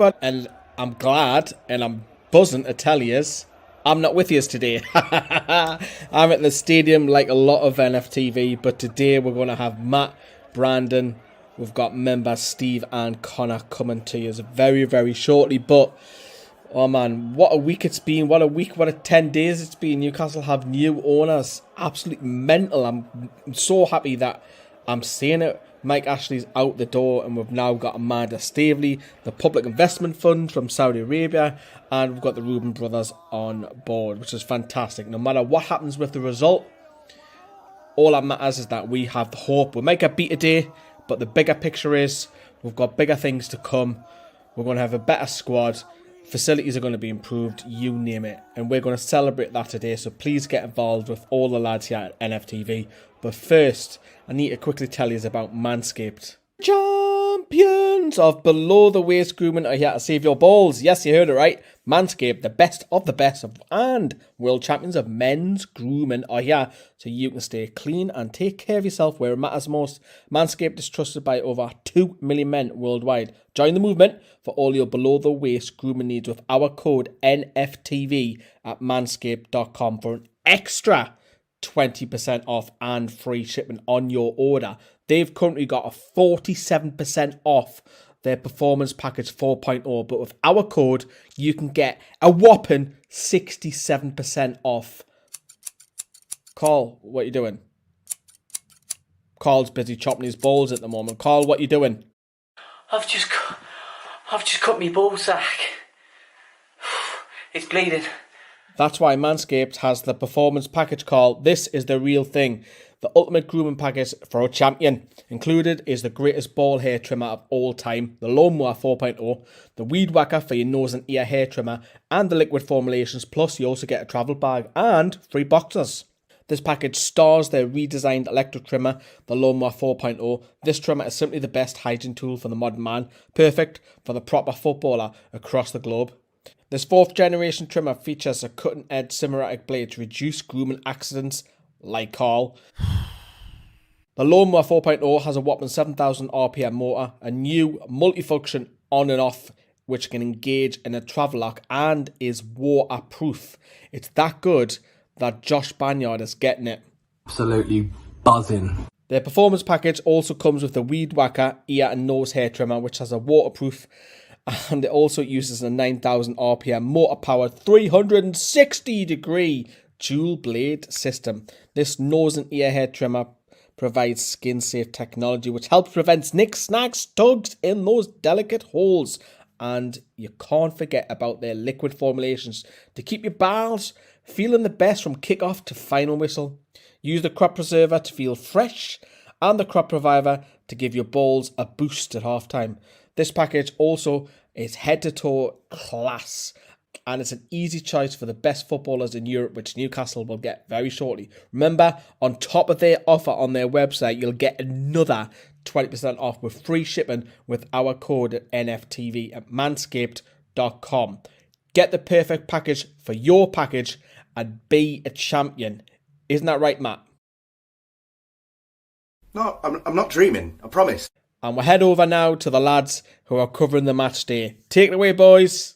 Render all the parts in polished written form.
And I'm glad and I'm buzzing to tell you I'm not with you today. I'm at the stadium like a lot of NFTV, but today we're going to have Matt, Brandon, we've got members Steve and Connor coming to you very, very shortly. But, oh man, what a week it's been. What a week, what a 10 days it's been. Newcastle have new owners. Absolutely mental. I'm so happy that I'm seeing it. Mike Ashley's out the door, and we've now got Amanda Stavely, the Public Investment Fund from Saudi Arabia, and we've got the Reuben brothers on board, which is fantastic. No matter what happens with the result, all that matters is that we have the hope. We might get beat today, but the bigger picture is we've got bigger things to come. We're going to have a better squad. Facilities are going to be improved, you name it. And we're going to celebrate that today. So please get involved with all the lads here at NFTV. But first, I need to quickly tell you about Manscaped. Champions of below the waist grooming are here to save your balls. Yes, you heard it right. Manscaped, the best of the best and world champions of men's grooming are here so you can stay clean and take care of yourself where it matters most. Manscaped is trusted by over 2 million men worldwide. Join the movement for all your below the waist grooming needs with our code NFTV at manscaped.com for an extra 20% off and free shipping on your order. They've currently got a 47% off their Performance Package 4.0, but with our code, you can get a whopping 67% off. Carl, what are you doing? Carl's busy chopping his balls at the moment. Carl, what are you doing? I've just cut my ball sack. It's bleeding. That's why Manscaped has the Performance Package, Carl. This is the real thing. The ultimate grooming package for a champion. Included is the greatest ball hair trimmer of all time, the Lawnmower 4.0, the Weed Whacker for your nose and ear hair trimmer, and the liquid formulations. Plus, you also get a travel bag and free boxers. This package stars their redesigned electric trimmer, the Lawnmower 4.0. This trimmer is simply the best hygiene tool for the modern man, perfect for the proper footballer across the globe. This 4th generation trimmer features a cutting-edge Simeratic blade to reduce grooming accidents, like Carl. The Lawnmower 4.0 has a whopping 7,000 RPM motor, a new multifunction on and off, which can engage in a travel lock and is waterproof. It's that good that Josh Banyard is getting it. Absolutely buzzing. Their performance package also comes with the Weed Whacker ear and nose hair trimmer, which has a waterproof, and it also uses a 9,000 RPM motor-powered 360-degree dual blade system. This nose and ear hair trimmer provides skin-safe technology which helps prevent nicks, snags, tugs in those delicate holes. And you can't forget about their liquid formulations to keep your balls feeling the best from kickoff to final whistle. Use the crop preserver to feel fresh and the crop reviver to give your balls a boost at halftime. This package also is head-to-toe class, and it's an easy choice for the best footballers in Europe, which Newcastle will get very shortly. Remember, on top of their offer on their website, you'll get another 20% off with free shipping with our code at NFTV at manscaped.com. Get the perfect package for your package and be a champion. Isn't that right, Matt? No, I'm not dreaming, I promise. And we'll head over now to the lads who are covering the match day. Take it away, boys.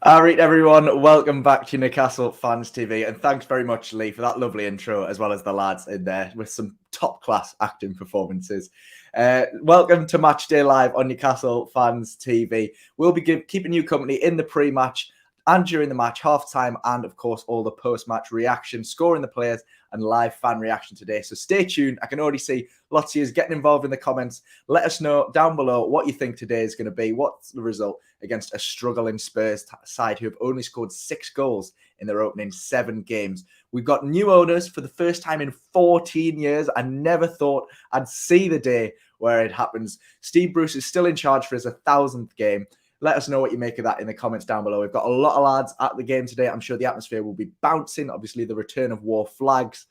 All right, everyone. Welcome back to Newcastle Fans TV. And thanks very much, Lee, for that lovely intro, as well as the lads in there with some top-class acting performances. Welcome to Matchday Live on Newcastle Fans TV. We'll be keeping you company in the pre-match and during the match, half-time, and, of course, all the post-match reaction, scoring the players, and live fan reaction today. So stay tuned. I can already see lots of you getting involved in the comments. Let us know down below what you think today is going to be. What's the result against a struggling Spurs side who have only scored 6 goals in their opening 7 games. We've got new owners for the first time in 14 years. I never thought I'd see the day where it happens. Steve Bruce is still in charge for his 1,000th game. Let us know what you make of that in the comments down below. We've got a lot of lads at the game today. I'm sure the atmosphere will be bouncing. Obviously, the return of war flags.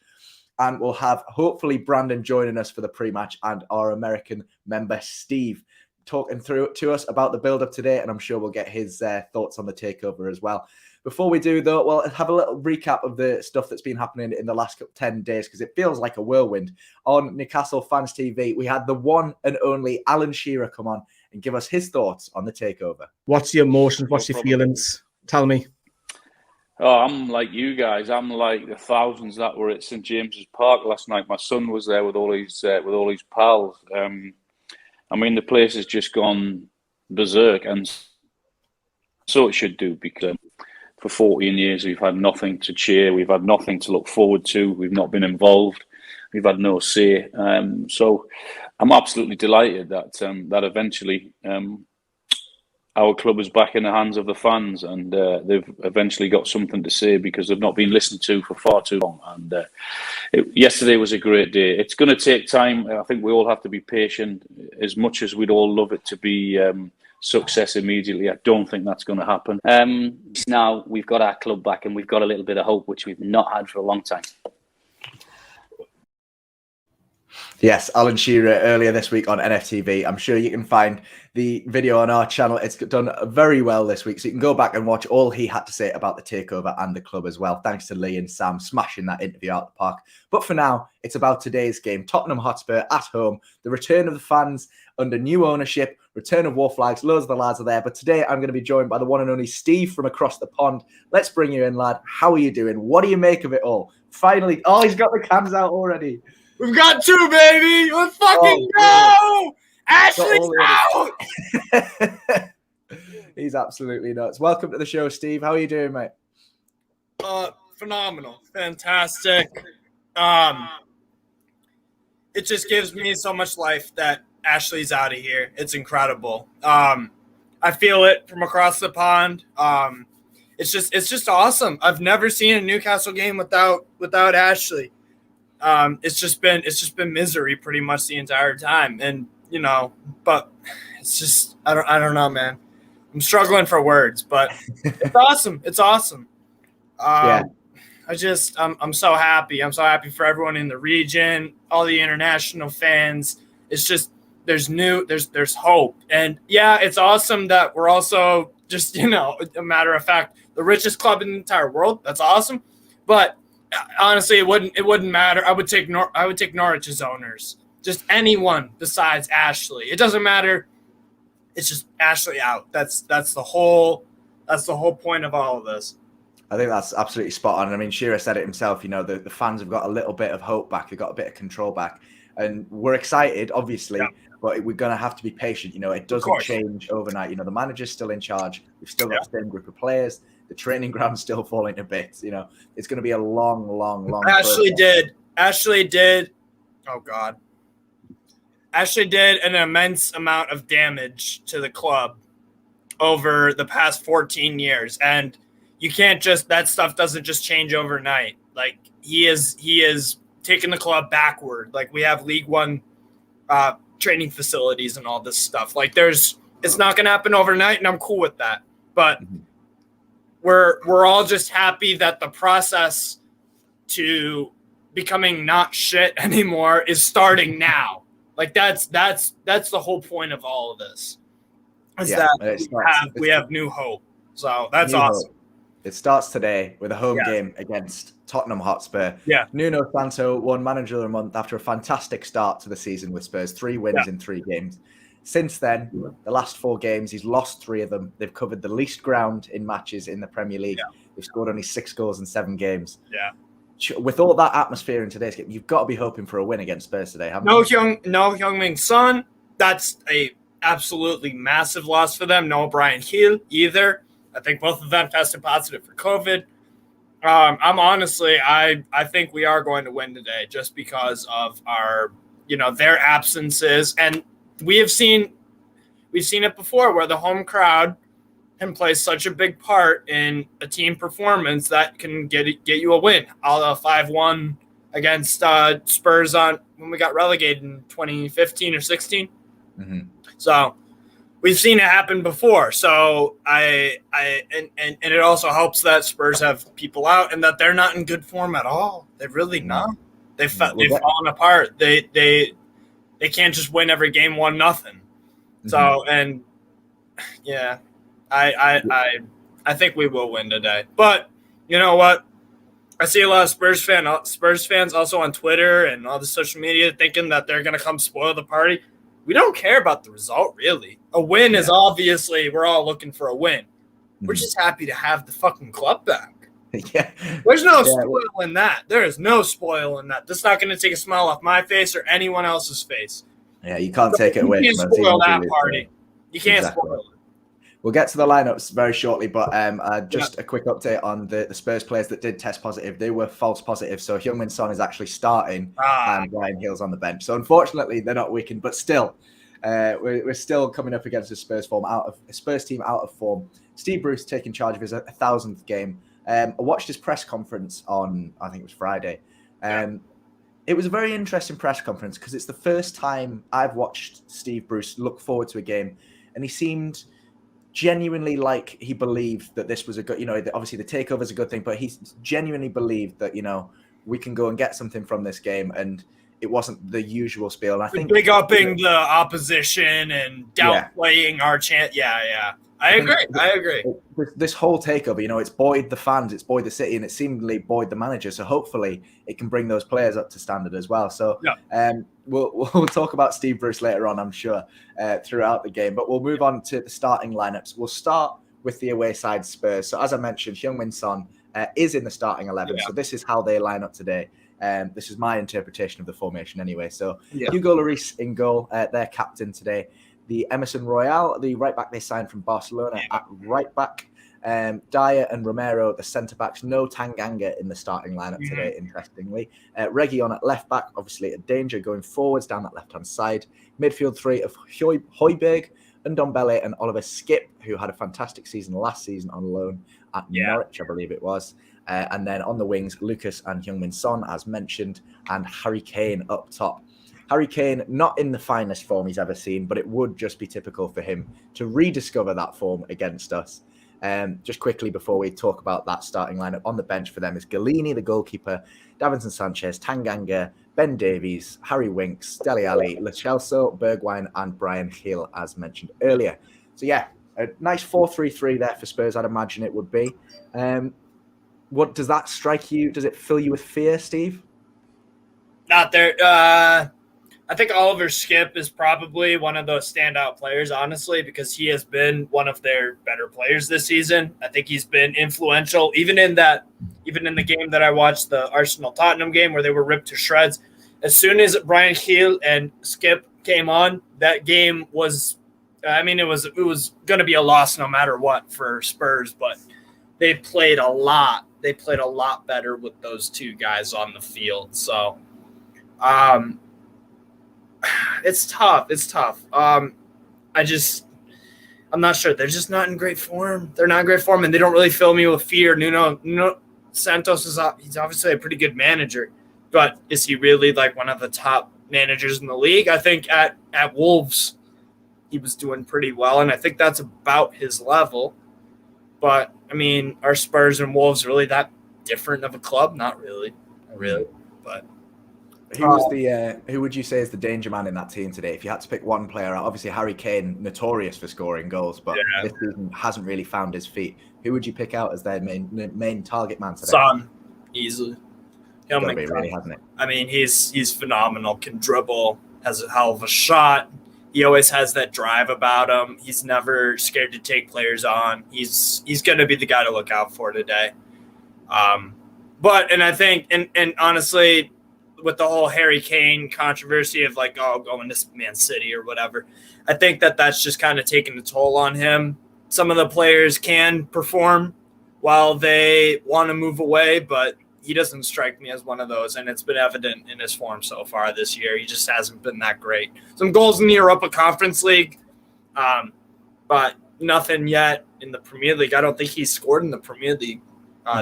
And we'll have, hopefully, Brandon joining us for the pre-match and our American member, Steve, talking through to us about the build-up today. And I'm sure we'll get his thoughts on the takeover as well. Before we do, though, we'll have a little recap of the stuff that's been happening in the last 10 days, because it feels like a whirlwind. On Newcastle Fans TV, we had the one and only Alan Shearer come on and give us his thoughts on the takeover. What's your emotions? What's your feelings? Tell me. Oh, I'm like you guys. I'm like the thousands that were at St James's Park last night. My son was there with all his pals. I mean, the place has just gone berserk, and so it should do, because for 14 years we've had nothing to cheer, we've had nothing to look forward to, we've not been involved, we've had no say. So I'm absolutely delighted that that eventually our club is back in the hands of the fans, and they've eventually got something to say, because they've not been listened to for far too long. And yesterday was a great day. It's going to take time. I think we all have to be patient. As much as we'd all love it to be success immediately, I don't think that's going to happen. Now we've got our club back, and we've got a little bit of hope, which we've not had for a long time. Yes, Alan Shearer earlier this week on NFTV. I'm sure you can find the video on our channel. It's done very well this week, so you can go back and watch all he had to say about the takeover and the club as well. Thanks to Lee and Sam smashing that interview out the park. But for now, it's about today's game. Tottenham Hotspur at home, the return of the fans under new ownership, return of war flags. Loads of the lads are there. But today I'm going to be joined by the one and only Steve from across the pond. Let's bring you in, lad. How are you doing? What do you make of it all? Finally, oh, he's got the cans out already. We've got two, baby. Let's fucking go. Ashley's out. He's absolutely nuts. Welcome to the show, Steve. How are you doing, mate? Phenomenal. Fantastic. It just gives me so much life that Ashley's out of here. It's incredible. I feel it from across the pond. It's just awesome. I've never seen a Newcastle game without Ashley. It's just been misery pretty much the entire time, and but it's just I don't know, man. I'm struggling for words, but it's awesome. It's awesome. Yeah. I'm so happy. I'm so happy for everyone in the region, all the international fans. It's just there's hope, and yeah, it's awesome that we're also just a matter of fact the richest club in the entire world. That's awesome, but honestly, it wouldn't matter. I would take Norwich as owners. Just anyone besides Ashley. It doesn't matter. It's just Ashley out. That's the whole point of all of this. I think that's absolutely spot on. I mean, Shearer said it himself. The fans have got a little bit of hope back. They've got a bit of control back, and we're excited, obviously. Yeah. But we're going to have to be patient. It doesn't change overnight. The manager's still in charge. We've still got the same group of players. The training ground's still falling to bits. It's going to be a long Ashley did. Oh God. Ashley did an immense amount of damage to the club over the past 14 years, and you can't that stuff doesn't just change overnight. Like he is taking the club backward. Like we have League One training facilities and all this stuff. Like it's not going to happen overnight, and I'm cool with that. But we're all just happy that the process to becoming not shit anymore is starting now. Like that's the whole point of all of this. We have new hope. So that's awesome. Hope. It starts today with a home game against Tottenham Hotspur. Yeah. Nuno Santo won Manager of the Month after a fantastic start to the season with Spurs. 3 wins in 3 games. Since then, the last 4 games, he's lost 3 of them. They've covered the least ground in matches in the Premier League. Yeah. They've scored only 6 goals in 7 games. Yeah. With all that atmosphere in today's game, you've got to be hoping for a win against Spurs today, haven't you? No Heung-min Son. That's a absolutely massive loss for them. No Brian Hill either. I think both of them tested positive for COVID. I'm honestly, I think we are going to win today just because of our, their absences. And we've seen it before where the home crowd can play such a big part in a team performance that can get you a win. A la 5-1 against Spurs when we got relegated in 2015 or 16. Mm-hmm. So we've seen it happen before. So and it also helps that Spurs have people out and that they're not in good form at all. They're really not. They've fallen apart. They can't just win every game 1-0. Mm-hmm. So and yeah. I think we will win today. But you know what? I see a lot of Spurs fans also on Twitter and all the social media thinking that they're going to come spoil the party. We don't care about the result, really. A win is obviously, we're all looking for a win. We're just happy to have the fucking club back. Yeah. There's no spoil in that. There is no spoil in that. That's not going to take a smile off my face or anyone else's face. Yeah, you can't take it away You can't spoil that party. You can't spoil it. We'll get to the lineups very shortly, but just a quick update on the Spurs players that did test positive. They were false positive, so Heung-min Son is actually starting and Bryan Gil's on the bench. So unfortunately, they're not weakened, but still, we're still coming up against a Spurs team out of form. Steve Bruce taking charge of his 1,000th game. I watched his press conference on, I think it was Friday. It was a very interesting press conference because it's the first time I've watched Steve Bruce look forward to a game, and he seemed genuinely like he believed that this was a good, obviously the takeover is a good thing, but he genuinely believed that, we can go and get something from this game, and it wasn't the usual spiel. And I think big upping the opposition and downplaying our chance. Yeah. I agree. This whole takeover, it's buoyed the fans, it's buoyed the city, and it seemingly buoyed the manager. So hopefully it can bring those players up to standard as well. So we'll talk about Steve Bruce later on, I'm sure, throughout the game. But we'll move on to the starting lineups. We'll start with the away side Spurs. So as I mentioned, Heung-min Son is in the starting 11. So this is how they line up today. This is my interpretation of the formation anyway. So Hugo Lloris in goal, their captain today. The Emerson Royale, the right back they signed from Barcelona at right back. Dyer and Romero, the centre backs. No Tanganga in the starting lineup today, interestingly. Reguilon at left back, obviously a danger going forwards down that left hand side. Midfield three of Højbjerg, Ndombele, and Oliver Skip, who had a fantastic season last season on loan at Norwich, I believe it was. And then on the wings, Lucas and Heung-min Son, as mentioned, and Harry Kane up top. Harry Kane, not in the finest form he's ever seen, but it would just be typical for him to rediscover that form against us. Just quickly before we talk about that starting lineup, on the bench for them is Galini, the goalkeeper, Davinson Sanchez, Tanganga, Ben Davies, Harry Winks, Dele Alli, Lascelles, Bergwijn, and Bryan Gil, as mentioned earlier. So a nice 4-3-3 there for Spurs, I'd imagine it would be. What does that strike you? Does it fill you with fear, Steve? Not there. I think Oliver Skip is probably one of those standout players, honestly, because he has been one of their better players this season. I think he's been influential, even in the game that I watched, the Arsenal-Tottenham game, where they were ripped to shreds. As soon as Bryan Gil and Skip came on, that game was, it was going to be a loss no matter what for Spurs, but they played a lot. They played a lot better with those two guys on the field. So, it's tough. I'm not sure. They're just not in great form. They're not in great form, and they don't really fill me with fear. Nuno Santos he's obviously a pretty good manager, but is he really like one of the top managers in the league? I think at Wolves, he was doing pretty well, and I think that's about his level. But are Spurs and Wolves really that different of a club? Not really. But who would you say is the danger man in that team today? If you had to pick one player out, obviously Harry Kane, notorious for scoring goals, but this season hasn't really found his feet. Who would you pick out as their main target man today? Son, easily. Really, hasn't it? He's phenomenal. Can dribble, has a hell of a shot. He always has that drive about him. He's never scared to take players on. He's going to be the guy to look out for today. I think, and honestly, with the whole Harry Kane controversy of going to Man City or whatever, I think that's just kind of taking a toll on him. Some of the players can perform while they want to move away, but he doesn't strike me as one of those, and it's been evident in his form so far this year. He just hasn't been that great. Some goals in the Europa Conference League, but nothing yet in the Premier League. I don't think he's scored in the Premier League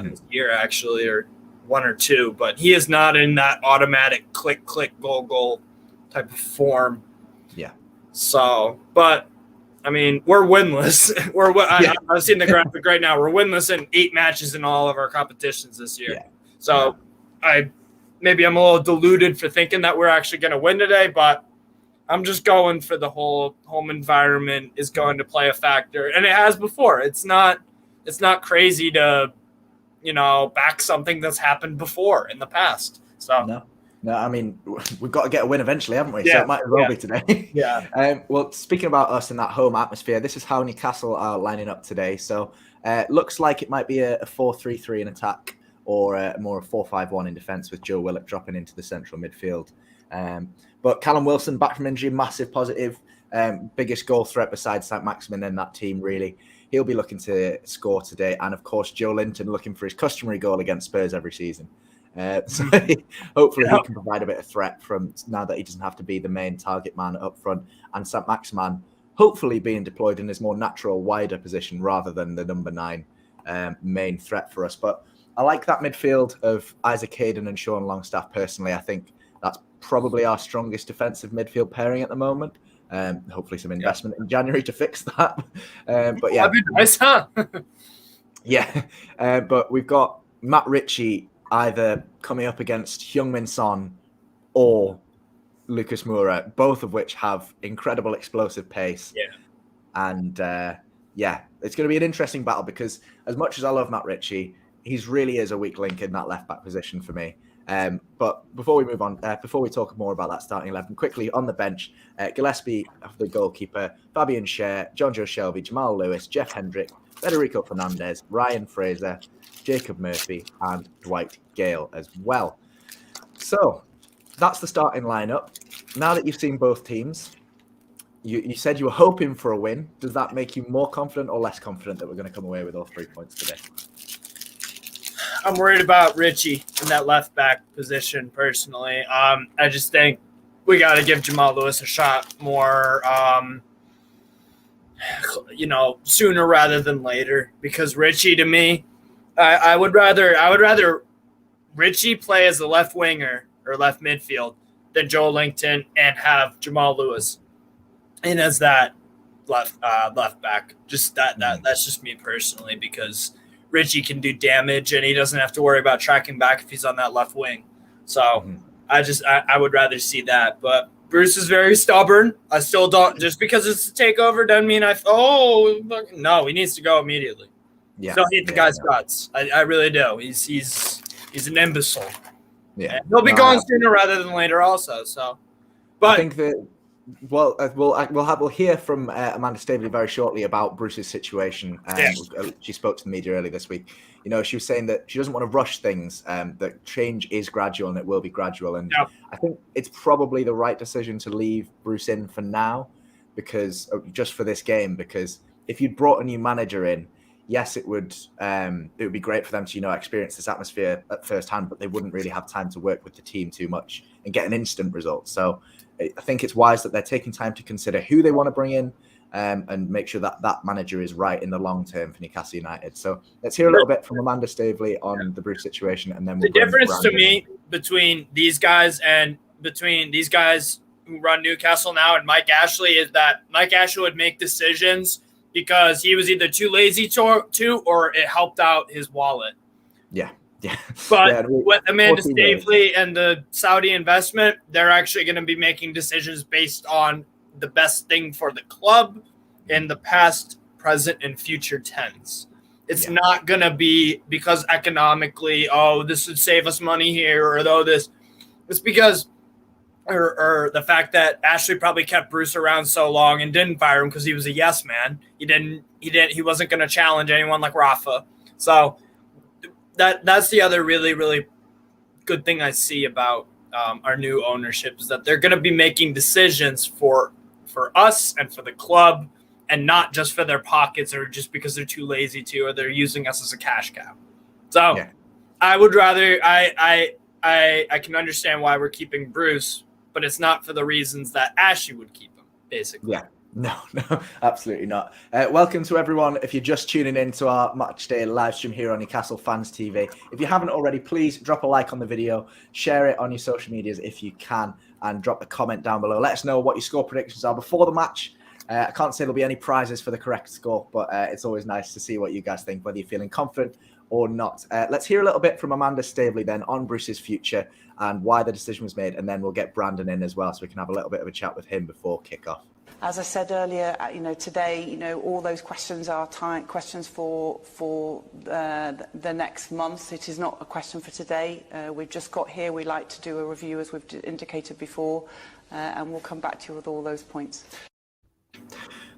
this year, actually, or one or two, but he is not in that automatic click, goal type of form. Yeah. So, but we're winless. I've seen the graphic right now. We're winless in 8 matches in all of our competitions this year. Yeah. So I'm a little deluded for thinking that we're actually going to win today, but I'm just going for the whole home environment is going to play a factor, and it has before. It's not crazy to back something that's happened before in the past. So No, I mean, we've got to get a win eventually, haven't we? Yeah, So it might as well be today. Yeah. Well, speaking about us in that home atmosphere, this is how Newcastle are lining up today. So looks like it might be a 4-3-3 in attack or more a 4-5-1 in defence with Joe Willock dropping into the central midfield. But Callum Wilson back from injury, massive positive. Biggest goal threat besides Saint-Maximin in that team, really. He'll be looking to score today. And, of course, Joe Linton looking for his customary goal against Spurs every season. So hopefully he can provide a bit of threat from now that he doesn't have to be the main target man up front. And Saint-Maximin hopefully being deployed in his more natural, wider position rather than the number 9 main threat for us. But I like that midfield of Isaac Hayden and Sean Longstaff personally. I think that's probably our strongest defensive midfield pairing at the moment. Hopefully some investment in January to fix that. But yeah. That'd be nice, huh? Yeah. But we've got Matt Ritchie either coming up against Heung-min Son or Lucas Moura, both of which have incredible explosive pace. Yeah. And it's going to be an interesting battle because as much as I love Matt Ritchie, he really is a weak link in that left-back position for me. But before we move on, before we talk more about that starting 11, quickly on the bench, Gillespie, the goalkeeper, Fabian Schär, Jonjo Shelvey, Jamaal Lewis, Jeff Hendrick, Federico Fernandez, Ryan Fraser, Jacob Murphy, and Dwight Gale as well. So that's the starting lineup. Now that you've seen both teams, you said you were hoping for a win. Does that make you more confident or less confident that we're going to come away with all 3 points today? I'm worried about Richie in that left back position personally. I just think we got to give Jamaal Lewis a shot more, sooner rather than later. Because Richie, to me, I would rather Richie play as a left winger or left midfield than Joe Linton and have Jamaal Lewis in as that left back. Just that's just me personally because Richie can do damage and he doesn't have to worry about tracking back if he's on that left wing. So I would rather see that. But Bruce is very stubborn. I still don't, just because it's a takeover doesn't mean no, he needs to go immediately. Yeah. Still hate the guy's guts. I really do. He's an imbecile. Yeah. And he'll be gone sooner rather than later also. So, but I think that we'll hear from Amanda Staveley very shortly about Bruce's situation. She spoke to the media earlier this week. She was saying that she doesn't want to rush things, that change is gradual and it will be gradual. And I think it's probably the right decision to leave Bruce in for now because just for this game, because if you'd brought a new manager in, yes, it would be great for them to, experience this atmosphere at first hand, but they wouldn't really have time to work with the team too much and get an instant result. So I think it's wise that they're taking time to consider who they want to bring in and make sure that that manager is right in the long term for Newcastle United. So let's hear a little bit from Amanda Staveley on the Bruce situation, and then we'll the difference to me between these guys who run Newcastle now and Mike Ashley is that Mike Ashley would make decisions because he was either too lazy to or it helped out his wallet. Yeah. But with Amanda Staveley and the Saudi investment, they're actually going to be making decisions based on the best thing for the club in the past, present, and future tense. It's not going to be because economically, this would save us money here, or this. It's because, or the fact that Ashley probably kept Bruce around so long and didn't fire him because he was a yes man. He wasn't going to challenge anyone like Rafa. So that's the other really, really good thing I see about our new ownership is that they're going to be making decisions for us and for the club and not just for their pockets or just because they're too lazy to or they're using us as a cash cow. So I would rather I can understand why we're keeping Bruce, but it's not for the reasons that Ashley would keep him, basically. Yeah. No, absolutely not. Welcome to everyone. If you're just tuning in to our Matchday live stream here on Newcastle Fans TV, if you haven't already, please drop a like on the video, share it on your social medias if you can, and drop a comment down below. Let us know what your score predictions are before the match. I can't say there'll be any prizes for the correct score, but it's always nice to see what you guys think, whether you're feeling confident or not. Let's hear a little bit from Amanda Staveley then on Bruce's future and why the decision was made, and then we'll get Brandon in as well so we can have a little bit of a chat with him before kickoff. as I said earlier, today, all those questions are questions for the next month. It is not a question for today. We've just got here. We like to do a review, as we've indicated before, and we'll come back to you with all those points.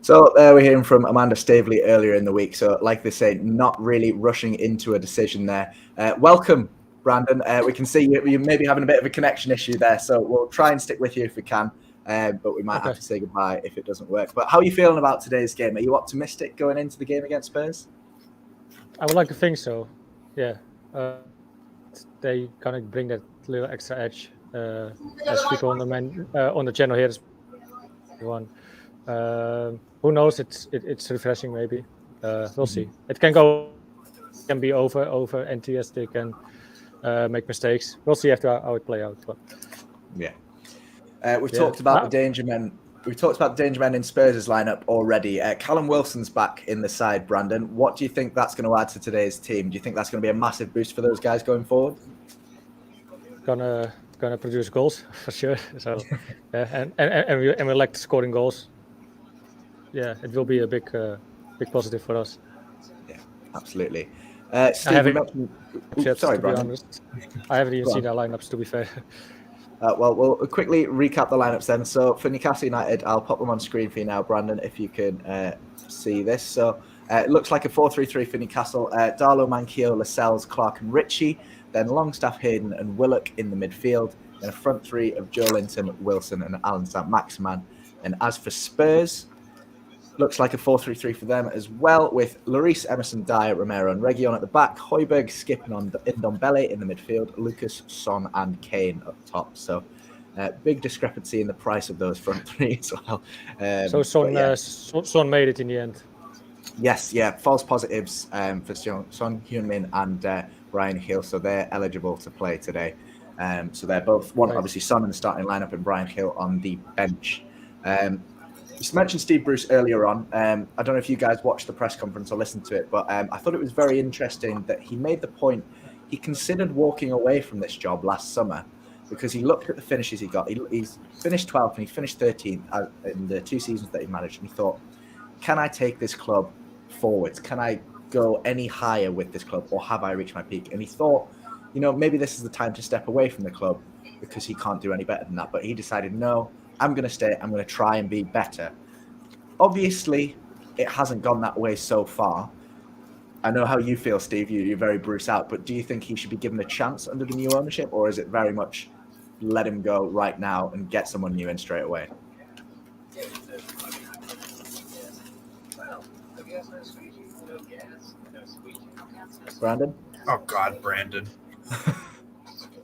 So we're hearing from Amanda Staveley earlier in the week. So like they say, not really rushing into a decision there. Welcome, Brandon. We can see you may be having a bit of a connection issue there. So we'll try and stick with you if we can. But we might have to say goodbye if it doesn't work. But how are you feeling about today's game? Are you optimistic going into the game against Spurs? I would like to think so. Yeah. They kind of bring that little extra edge. As people on the channel here, one. Who knows? It's refreshing. Maybe we'll see. It can be over enthusiastic and make mistakes. We'll see after how it plays out. But. Yeah. We've talked about the danger men. We've talked about the danger men in Spurs' lineup already. Callum Wilson's back in the side, Brandon. What do you think that's going to add to today's team? Do you think that's going to be a massive boost for those guys going forward? Gonna produce goals for sure. So and we like scoring goals. Yeah, it will be a big positive for us. Yeah, absolutely. Steve, sorry, Brandon. I haven't even seen our lineups, to be fair. Well, we'll quickly recap the lineups then. So for Newcastle United, I'll pop them on screen for you now, Brandon, if you can see this. So it looks like a 4-3-3 for Newcastle. Darlow, Manquillo, Lascelles, Clark and Ritchie. Then Longstaff, Hayden and Willock in the midfield. Then a front three of Joe Linton, Wilson and Alan Saint-Maximin. And as for Spurs, looks like a 4-3-3 for them as well, with Lloris, Emerson, Dyer, Romero and Reguilon at the back, Højbjerg, Skip and Ndombele in the midfield, Lucas, Son and Kane up top. So big discrepancy in the price of those front three as well. So Son made it in the end. Yes, yeah, false positives for Son Heung-min and Bryan Gil, so they're eligible to play today. So they're both, obviously Son in the starting lineup and Bryan Gil on the bench. You mentioned Steve Bruce earlier on. I don't know if you guys watched the press conference or listened to it, but I thought it was very interesting that he made the point he considered walking away from this job last summer because he looked at the finishes he got. He's finished 12th and he finished 13th in the 2 seasons that he managed. And he thought, can I take this club forwards? Can I go any higher with this club, or have I reached my peak? And he thought, maybe this is the time to step away from the club because he can't do any better than that. But he decided, no, I'm going to stay. I'm going to try and be better. Obviously, it hasn't gone that way so far. I know how you feel, Steve. You're very Bruce out. But do you think he should be given a chance under the new ownership, or is it very much let him go right now and get someone new in straight away? Brandon? Oh, God, Brandon.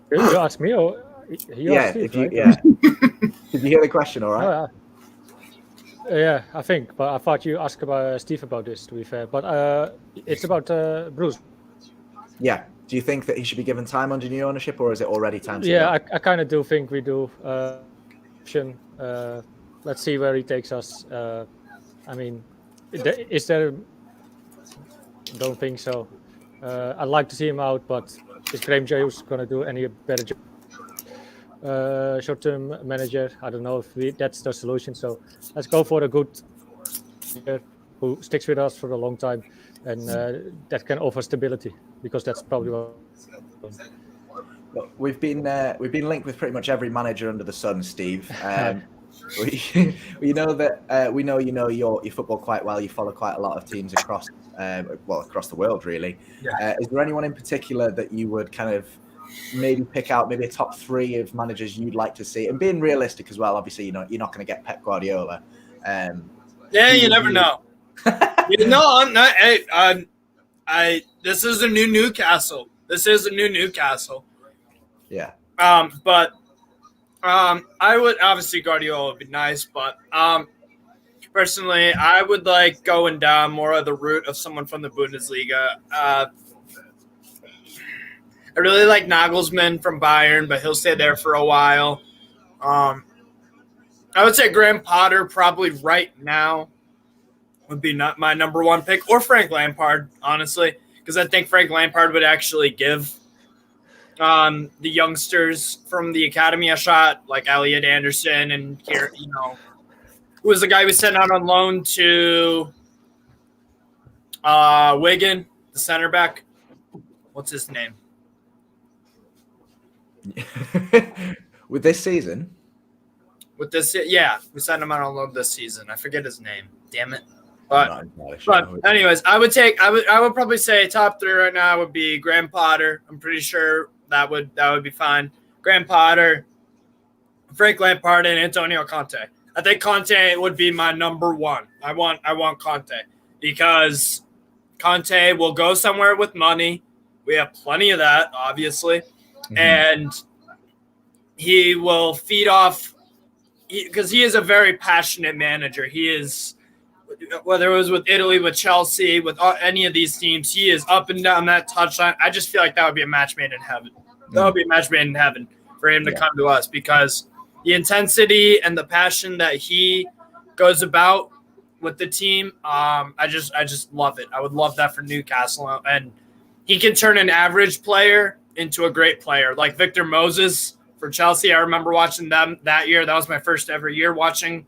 Did you ask me or you asked Steve, right? Yeah. Did you hear the question all right? Yeah, I think. But I thought you asked about Steve about this, to be fair. But it's about Bruce. Yeah. Do you think that he should be given time under new ownership, or is it already time to go? I kind of do think we do. Let's see where he takes us. I mean, is there... Don't think so. I'd like to see him out, but is Graham Jones going to do any better job? Short-term manager, I don't know if that's the solution. So let's go for a good player who sticks with us for a long time, and that can offer stability, because that's probably what. Look, we've been linked with pretty much every manager under the sun, Steve. We know that we know you know your football quite well. You follow quite a lot of teams across the world, really. Yeah. Is there anyone in particular that you would kind of maybe pick out, maybe a top 3 of managers you'd like to see? And being realistic as well, obviously, you're not going to get Pep Guardiola. You never know. I'm not. Hey, this is a new Newcastle. Yeah. But I would, obviously Guardiola would be nice, but personally, I would like going down more of the route of someone from the Bundesliga. I really like Nagelsmann from Bayern, but he'll stay there for a while. I would say Graham Potter probably right now would be not my number 1 pick, or Frank Lampard, honestly, because I think Frank Lampard would actually give the youngsters from the academy a shot, like Elliot Anderson and who was the guy we sent out on loan to Wigan, the center back. What's his name? With this season? With this, yeah, we sent him out on loan this season. I forget his name. Damn it. But anyways, I would probably say top 3 right now would be Graham Potter. I'm pretty sure that would be fine. Graham Potter, Frank Lampard, and Antonio Conte. I think Conte would be my number 1. I want Conte because Conte will go somewhere with money. We have plenty of that, obviously, and he will feed off because he is a very passionate manager. He is. Whether it was with Italy, with Chelsea, with any of these teams, he is up and down that touchline. I just feel like that would be a match made in heaven. That would be a match made in heaven for him to come to us because the intensity and the passion that he goes about with the team, I just love it. I would love that for Newcastle. And he can turn an average player into a great player. Like Victor Moses for Chelsea, I remember watching them that year. That was my first ever year watching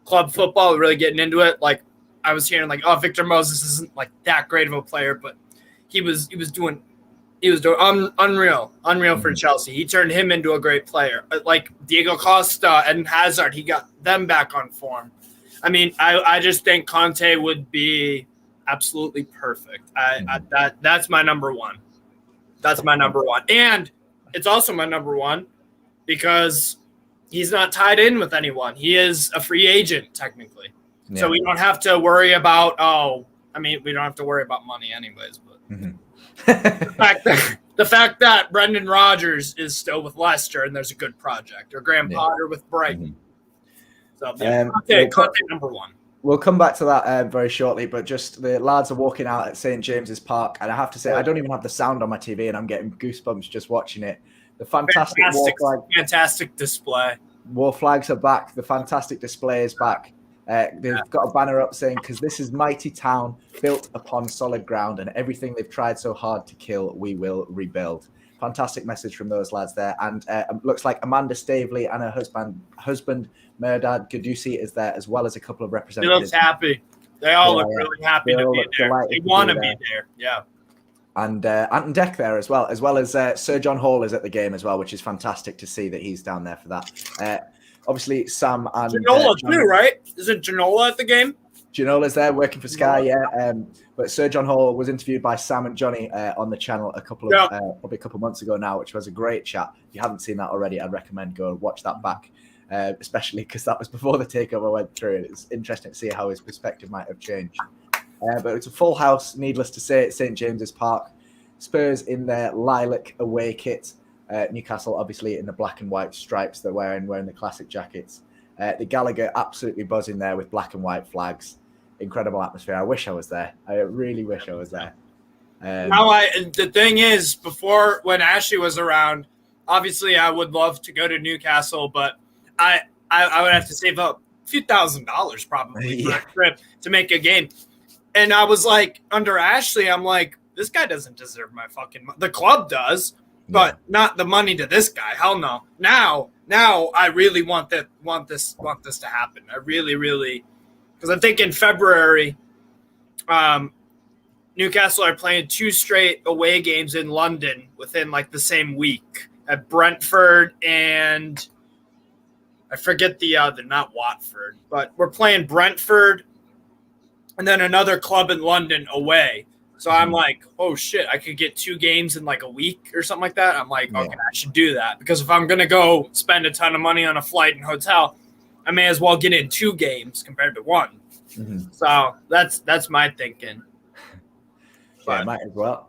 club football, really getting into it. Like, I was hearing like, oh, Victor Moses isn't like that great of a player, but he was doing unreal for Chelsea. He turned him into a great player. Like Diego Costa and Hazard, he got them back on form. I mean, I just think Conte would be absolutely perfect. That's my number 1. That's my number 1, and it's also my number 1 because he's not tied in with anyone. He is a free agent technically. Yeah. So we don't have to worry about, we don't have to worry about money anyways. But the fact that Brendan Rodgers is still with Leicester and there's a good project, or Graham Potter with Brighton. So Conte number 1. We'll come back to that very shortly, but just the lads are walking out at St. James's Park, and I have to say, I don't even have the sound on my TV, and I'm getting goosebumps just watching it. The fantastic display. War flags are back. The fantastic display is back. They've got a banner up saying, because this is mighty town built upon solid ground, and everything they've tried so hard to kill, we will rebuild. Fantastic message from those lads there. And looks like Amanda Stavely and her husband Mehrdad Gadusi is there, as well as a couple of representatives. He looks happy. They all look really happy to be there. They want to be there. Yeah. And Anton Deck there as well as Sir John Hall is at the game as well, which is fantastic to see that he's down there for that. Obviously, Sam and Ginola too, right? Isn't Ginola at the game? Ginola's there working for Sky, yeah. But Sir John Hall was interviewed by Sam and Johnny on the channel probably a couple of months ago now, which was a great chat. If you haven't seen that already, I'd recommend go watch that back, especially because that was before the takeover went through. It's interesting to see how his perspective might have changed. But it's a full house, needless to say, at St. James's Park. Spurs in their lilac away kit. Newcastle, obviously, in the black and white stripes they're wearing the classic jackets. The Gallagher absolutely buzzing there with black and white flags. Incredible atmosphere. I wish I was there. I really wish I was there. The thing is, before when Ashley was around, obviously I would love to go to Newcastle, but I would have to save up a few $1,000s probably for a trip to make a game. And I was like, under Ashley, I'm like, this guy doesn't deserve my fucking money. The club does, but not the money to this guy. Hell no. Now I really want this to happen. I really, really, because I think in February, Newcastle are playing 2 straight away games in London within like the same week at Brentford and I forget the other, not Watford, but we're playing Brentford and then another club in London away. So I'm like, oh shit, I could get 2 games in like a week or something like that. I'm like, okay, I should do that because if I'm going to go spend a ton of money on a flight and hotel, I may as well get in 2 games compared to 1. So that's my thinking. Yeah, might as well.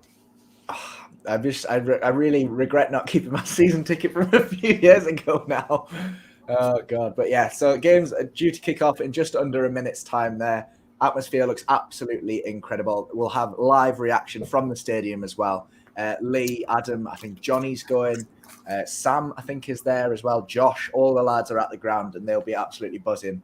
I really regret not keeping my season ticket from a few years ago now. Oh God. But yeah, so games are due to kick off in just under a minute's time there. Atmosphere looks absolutely incredible. We'll have live reaction from the stadium as well. Lee, Adam, I think Johnny's going. Sam, I think, is there as well. Josh, all the lads are at the ground and they'll be absolutely buzzing.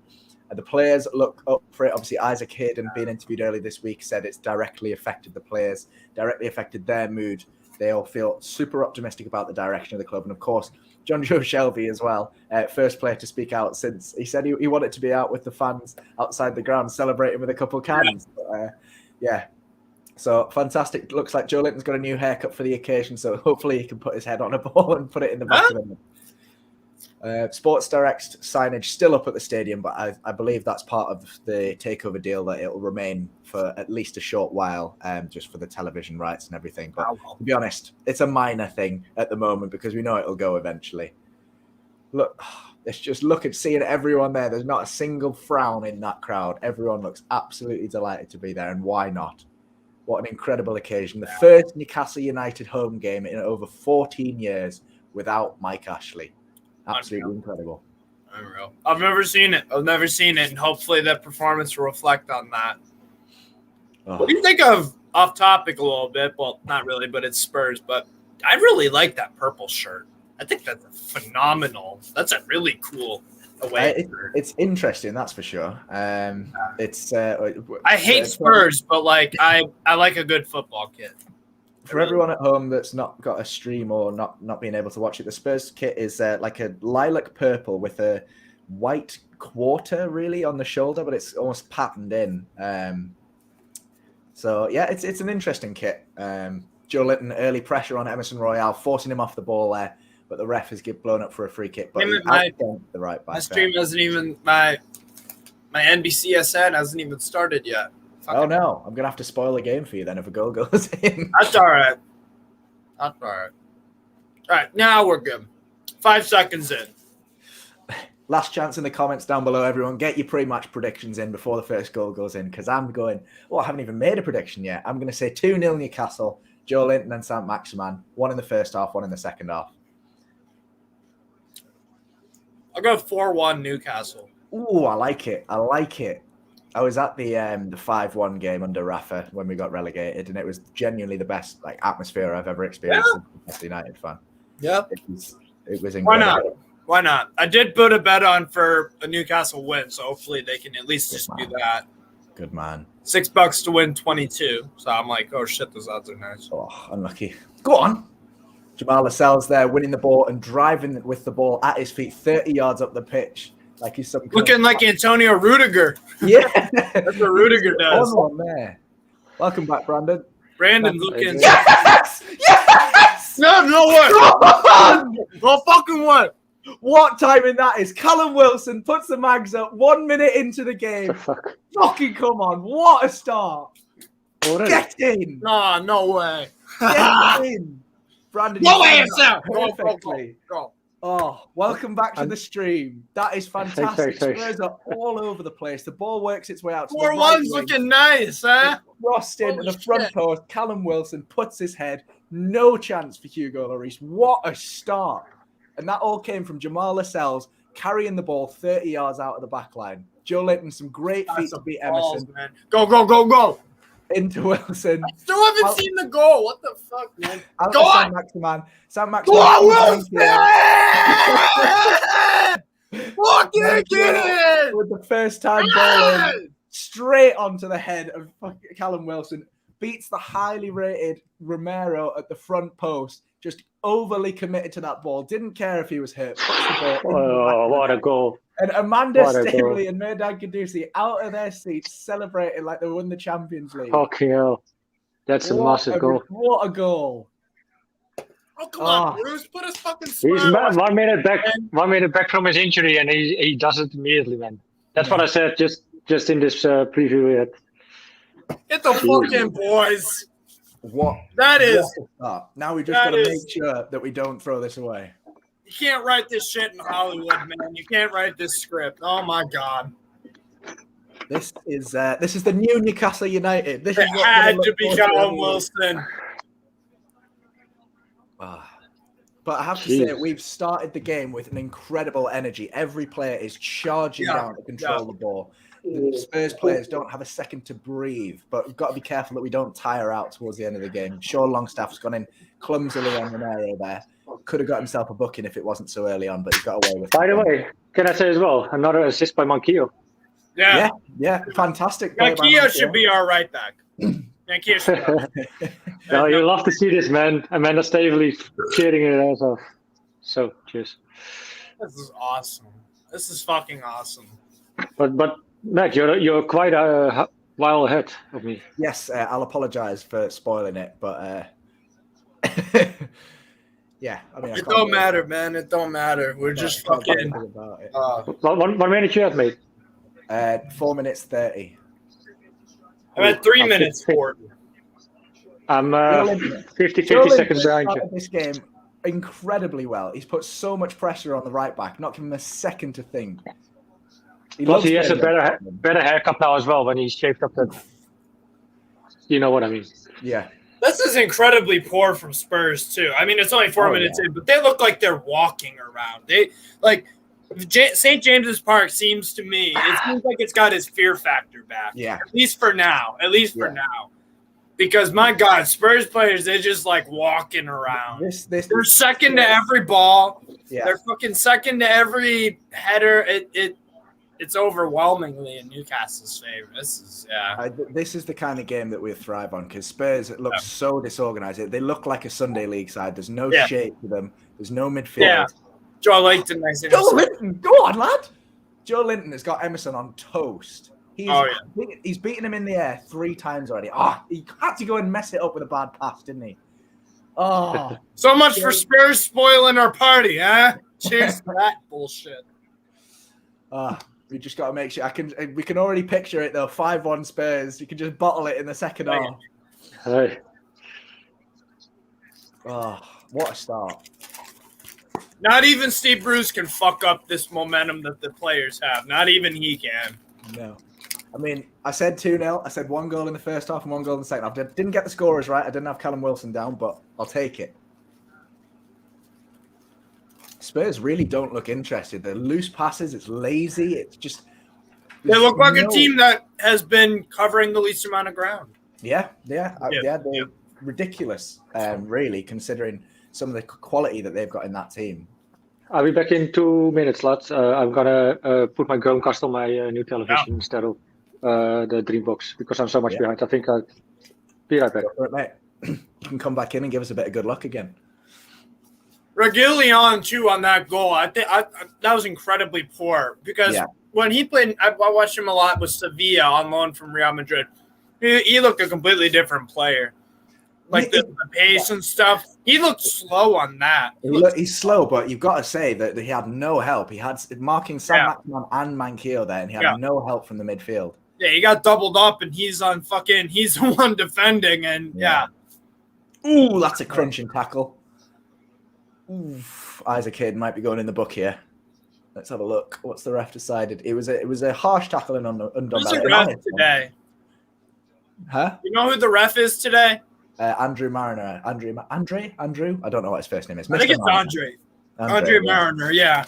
The players look up for it. Obviously, Isaac Hayden, being interviewed earlier this week, said it's directly affected the players, directly affected their mood They all feel super optimistic about the direction of the club. And of course, Jonjo Shelvey as well, first player to speak out since he said he wanted to be out with the fans outside the ground celebrating with a couple of cans. Yeah. So fantastic. Looks like Joe Linton's got a new haircut for the occasion, so hopefully he can put his head on a ball and put it in the back of him. Sports Direct signage still up at the stadium, but I believe that's part of the takeover deal that it'll remain for at least a short while, just for the television rights and everything. But to be honest, it's a minor thing at the moment because we know it'll go eventually. Look, let's just look at seeing everyone there. There's not a single frown in that crowd. Everyone looks absolutely delighted to be there, and why not? What an incredible occasion. The first Newcastle United home game in over 14 years without Mike Ashley. Absolutely incredible. Unreal. I've never seen it. And hopefully that performance will reflect on that. Oh. What do you think of, off topic a little bit? Well, not really, but it's Spurs. But I really like that purple shirt. I think that's phenomenal. That's a really cool away shirt. It's interesting, that's for sure. It's. I hate Spurs, but like I like a good football kit. For everyone at home that's not got a stream or not being able to watch it, the Spurs kit is like a lilac purple with a white quarter really on the shoulder, but it's almost patterned in. So yeah, it's an interesting kit. Joe Linton, early pressure on Emerson Royale, forcing him off the ball there, but the ref has blown up for a free kick. But the right back. My stream hasn't even my NBCSN hasn't even started yet. Oh no, I'm gonna have to spoil the game for you then if a goal goes in. That's all right. All right, now we're good. 5 seconds in. Last chance in the comments down below, everyone. Get your pre-match predictions in before the first goal goes in, because I haven't even made a prediction yet. I'm going to say 2-0 Newcastle, Joe Linton and Saint-Maximin. 1 in the first half, 1 in the second half. I'll go 4-1 Newcastle. Ooh, I like it. I was at the 5-1 game under Rafa when we got relegated, and it was genuinely the best atmosphere I've ever experienced as a United fan. Yeah. It was incredible. Why not? I did put a bet on for a Newcastle win, so hopefully they can at least just do that. Good man. $6 to win 22. So I'm like, oh shit, those odds are nice. Oh, unlucky. Go on. Jamaal Lascelles there winning the ball and driving with the ball at his feet 30 yards up the pitch. Like he's looking like Antonio Rudiger. Yeah. That's what Rudiger does. On there. Welcome back, Brandon. Brandon's looking. Yes! Yes! No way. Go fucking what? What timing that is. Callum Wilson puts the mags up 1 minute into the game. Fucking come on. What a start. Get in. No way. Get in. Brandon. No way, sir. Go. Oh, welcome back to the stream. That is fantastic. Spurs are all over the place. The ball works its way out. 4-1's looking nice, huh? Crossed into the front post. Callum Wilson puts his head. No chance for Hugo Lloris. What a start. And that all came from Jamaal Lascelles carrying the ball 30 yards out of the back line. Joe Linton, some great feet to beat Emerson. Man. Go. Into Wilson. I still haven't seen the goal. What the fuck, man? Go on. Saint-Maximin. Go on, Wilson! Fucking get it! With the first time ball in, straight onto the head of Callum Wilson. Beats the highly rated Romero at the front post. Just overly committed to that ball. Didn't care if he was hurt. What a goal. And Amanda Staley and Mehrdad Guddusi out of their seats celebrating like they won the Champions League. Fucking hell. That's a massive goal. What a goal. Oh, come on, Bruce. Put his fucking smile He's 1 minute back 1 minute back from his injury, and he does it immediately, man. That's what I said just in this preview yet. Get the fucking boys. What? That is. Now we just got to make sure that we don't throw this away. You can't write this shit in Hollywood, man. You can't write this script. Oh my god. This is the new Newcastle United. This it had to be Callum Wilson. But I have to say, we've started the game with an incredible energy. Every player is charging down to control the ball. The Spurs players don't have a second to breathe, but we've got to be careful that we don't tire out towards the end of the game. Sean Longstaff's gone in clumsily on Romero there. Could have got himself a booking if it wasn't so early on, but he's got away with it. By the way, can I say as well, another assist by Monquillo. Yeah, fantastic. Monquillo should be our right back. Thank you. No, you love to see this, man. Amanda Staveley cheering her ass off. So, cheers. This is awesome. This is fucking awesome. But Matt, you're quite a while ahead of me. Yes, I'll apologise for spoiling it, but yeah, I mean, It don't matter, man. It don't matter. We're just fucking. About it. 1 minute you have made. 4 minutes 30. I'm at 3 minutes 40. I'm 50 seconds behind you. This game incredibly well. He's put so much pressure on the right back, not giving him a second to think. Plus, he has a better haircut now as well when he's shaved up that. You know what I mean? Yeah. This is incredibly poor from Spurs too. I mean, it's only 4 minutes in, but they look like they're walking around. They like St. James's Park seems to me. It seems like it's got its fear factor back. Yeah. At least for now. For now. Because my God, Spurs players, they're just like walking around. They're second to every ball. Yeah. They're fucking second to every header. It's overwhelmingly in Newcastle's favor. This is the kind of game that we thrive on because Spurs look so disorganized. They look like a Sunday league side. There's no shape to them. There's no midfield. Yeah. Joe Linton, Joe Linton, go on, lad. Joe Linton has got Emerson on toast. He's beaten him in the air 3 times already. He had to go and mess it up with a bad pass, didn't he? Oh, so much for Spurs spoiling our party, huh? Cheers to that bullshit. We just got to make sure. We can already picture it though. 5-1 Spurs. You can just bottle it in the second half. Hey. Oh, what a start! Not even Steve Bruce can fuck up this momentum that the players have. Not even he can. No. I mean, I said 2-0. I said 1 goal in the first half and 1 goal in the second half. Didn't get the scorers right. I didn't have Callum Wilson down, but I'll take it. Spurs really don't look interested. They're loose passes. It's lazy. It's just... They look like a team that has been covering the least amount of ground. Yeah. They're ridiculous, really, considering some of the quality that they've got in that team. I'll be back in 2 minutes, lads. I'm gonna put my Chromecast on my new television instead of the Dreambox because I'm so much behind. I think I'll be right back. Mate. You can come back in and give us a bit of good luck again. Reguilon too on that goal. I think that was incredibly poor because when he played, I watched him a lot with Sevilla on loan from Real Madrid. He looked a completely different player. Like the pace and stuff. He looked slow on that. He's slow, but you've got to say that he had no help. He had marking saint-maximin and Manquillo there, and he had no help from the midfield. Yeah, he got doubled up, and he's the one defending, and Ooh, that's a crunching tackle. Oof. Isaac Hayden might be going in the book here. Let's have a look. What's the ref decided? It was a harsh tackling on Who's the ref today? Huh? You know who the ref is today? Andrew Mariner. Andrew? I don't know what his first name is. I think it's Andre. Andre Mariner, yeah.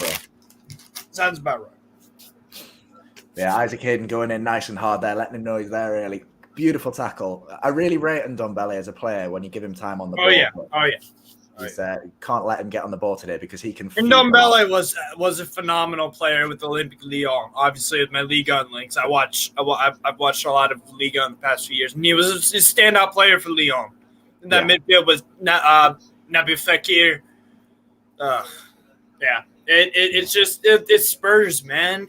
Sounds about right. Yeah, Isaac Hayden going in nice and hard there, letting him know he's there early. Beautiful tackle. I really rate Ndombele as a player when you give him time on the ball. You can't let him get on the ball today because he can. Ndombele was a phenomenal player with Olympique Lyon. Obviously, with my Ligue 1 links, I've watched a lot of Ligue 1 the past few years, and he was a standout player for Lyon. And that midfield was Nabil Fekir. It's Spurs, man.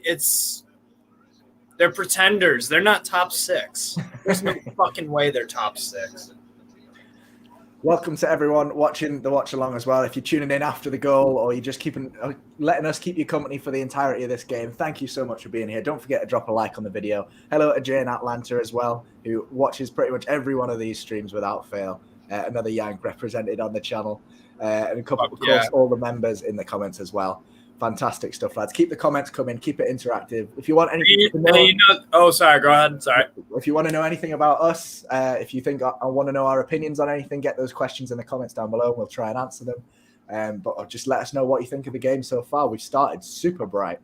They're pretenders. They're not top 6. There's no fucking way they're top 6. Welcome to everyone watching the watch along as well. If you're tuning in after the goal or you're just letting us keep you company for the entirety of this game, thank you so much for being here. Don't forget to drop a like on the video. Hello to Jay in Atlanta as well, who watches pretty much every one of these streams without fail. Another Yank represented on the channel. And of course, all the members in the comments as well. Fantastic stuff, lads. Keep the comments coming. Keep it interactive. If you want anything to know, sorry, go ahead. Sorry. If you want to know anything about us, if you think I want to know our opinions on anything, get those questions in the comments down below and we'll try and answer them. But just let us know what you think of the game so far. We've started super bright.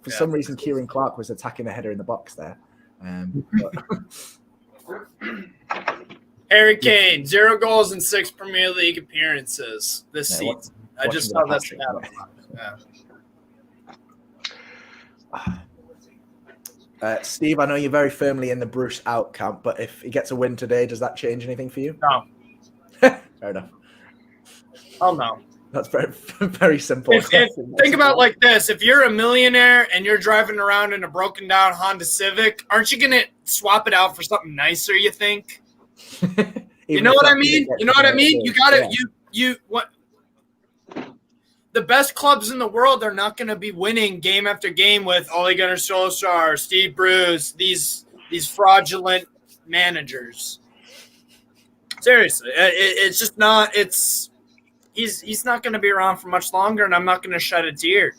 For some reason, Kieran Clark was attacking the header in the box there. Harry Kane, 0 goals in 6 Premier League appearances this season. I just saw that stat. Steve, I know you're very firmly in the Bruce out camp, but if he gets a win today, does that change anything for you? No. Fair enough. Oh, no. That's very, very simple. Think about it like this. If you're a millionaire and you're driving around in a broken down Honda Civic, aren't you going to swap it out for something nicer, you think? You know what I mean? You know what I mean? You got to, what? The best clubs in the world are not going to be winning game after game with Ole Gunnar Solskjaer, Steve Bruce, these fraudulent managers. Seriously, it's just not. He's not going to be around for much longer, and I'm not going to shed a tear.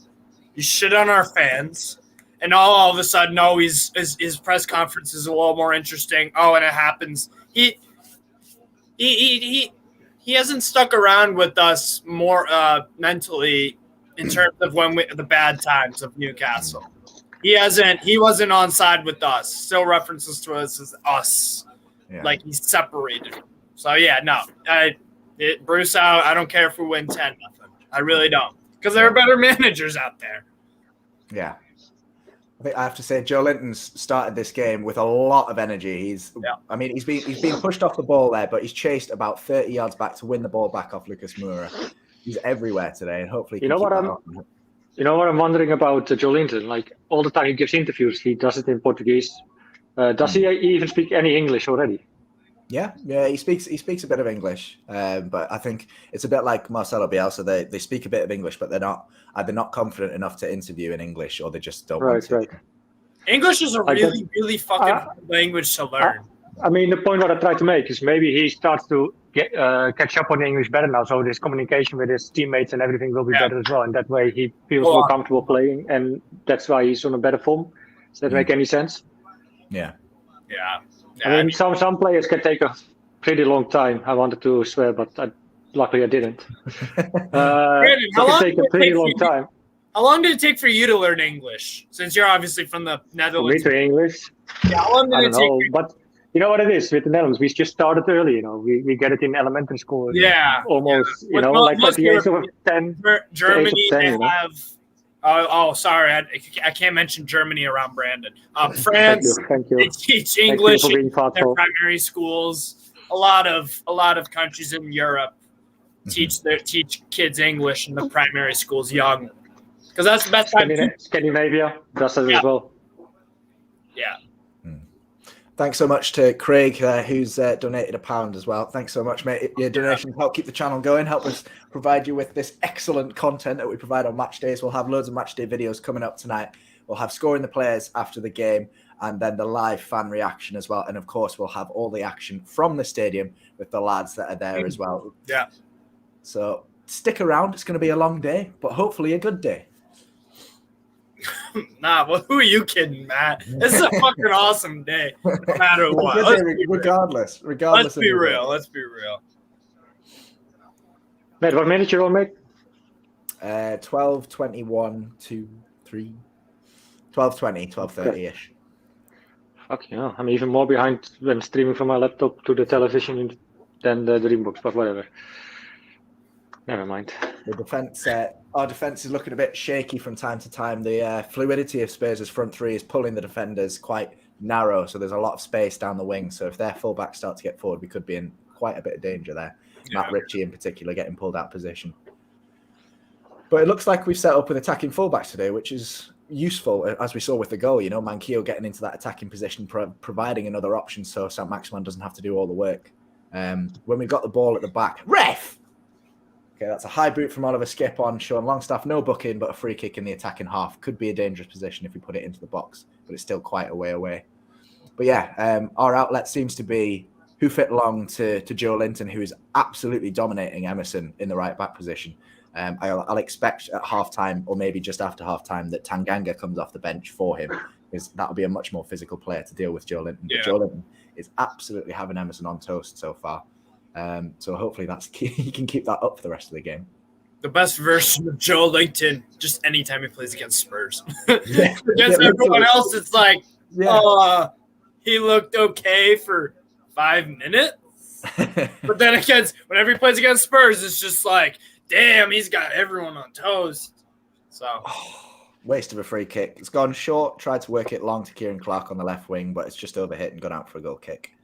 You shit on our fans, and all of a sudden, his press conference is a little more interesting. Oh, and it happens. He hasn't stuck around with us more mentally in terms of the bad times of Newcastle. He wasn't on side with us. Still references to us as us, like he's separated. So yeah, no, Bruce out. I don't care if we win 10-0. I really don't, because there are better managers out there. Yeah. I think I have to say Joe Linton's started this game with a lot of energy. He's been pushed off the ball there, but he's chased about 30 yards back to win the ball back off Lucas Moura. He's everywhere today, and hopefully you know what I'm wondering about Joe Linton. Like all the time he gives interviews, he does it in Portuguese. Does he even speak any English already? Yeah, he speaks a bit of English, but I think it's a bit like Marcelo Bielsa. They speak a bit of English, but they're not confident enough to interview in English, or they just don't want to. Right. English is a really fucking hard language to learn. I mean, the point that I try to make is maybe he starts to catch up on English better now, so his communication with his teammates and everything will be better as well, and that way he feels more comfortable playing, and that's why he's on a better form. Does that make any sense? Yeah. I mean, some players can take a pretty long time. I wanted to swear, but luckily I didn't. Brandon, how long take a pretty long time. How long did it take for you to learn English? Since you're obviously from the Netherlands. For me to English? Yeah, how long did it take? But you know what it is with the Netherlands? We just started early. You know, we get it in elementary school. Almost. Yeah. You know, like at the age of 10. Germany, 10, they have. Oh, sorry. I can't mention Germany around Brandon. France, Thank you. They teach English in their primary schools. A lot of countries in Europe teach kids English in the primary schools young, because that's the best time. Scandinavia does it as well. Yeah. Thanks so much to Craig, who's donated £1 as well. Thanks so much, mate. Your donations help keep the channel going, help us provide you with this excellent content that we provide on match days. We'll have loads of match day videos coming up tonight. We'll have scoring the players after the game, and then the live fan reaction as well. And of course, we'll have all the action from the stadium with the lads that are there as well. Yeah. So stick around. It's going to be a long day, but hopefully a good day. Nah, well, who are you kidding, Matt? This is a fucking awesome day, no matter what. Regardless. Let's be real. Matt, what minute you on, mate? 12:21 to 3. 12:20, 12:30-ish. Fuck yeah, I'm even more behind when streaming from my laptop to the television than the Dreambox, but whatever. Never mind. The defense, our defense is looking a bit shaky from time to time. The fluidity of Spurs' front three is pulling the defenders quite narrow, so there's a lot of space down the wing. So if their fullbacks start to get forward, we could be in quite a bit of danger there. Yeah. Matt Ritchie in particular getting pulled out of position. But it looks like we've set up with attacking fullbacks today, which is useful, as we saw with the goal. You know, Manquillo getting into that attacking position, providing another option so Saint-Maximin doesn't have to do all the work. When we've got the ball at the back, ref! Okay, that's a high boot from Oliver Skip on Sean Longstaff. No booking, but a free kick in the attacking half. Could be a dangerous position if we put it into the box, but it's still quite a way away. But yeah, our outlet seems to be who fit long to Joe Linton, who is absolutely dominating Emerson in the right back position. I'll expect at halftime, or maybe just after halftime, that Tanganga comes off the bench for him, because that'll be a much more physical player to deal with Joe Linton. Yeah. But Joe Linton is absolutely having Emerson on toast so far. So hopefully he can keep that up for the rest of the game. The best version of Joe Linton, just anytime he plays against Spurs. Against everyone else, it's like, he looked okay for 5 minutes. But then whenever he plays against Spurs, it's just like, damn, he's got everyone on toast. So Waste of a free kick. It's gone short. Tried to work it long to Kieran Clark on the left wing, but it's just overhit and gone out for a goal kick.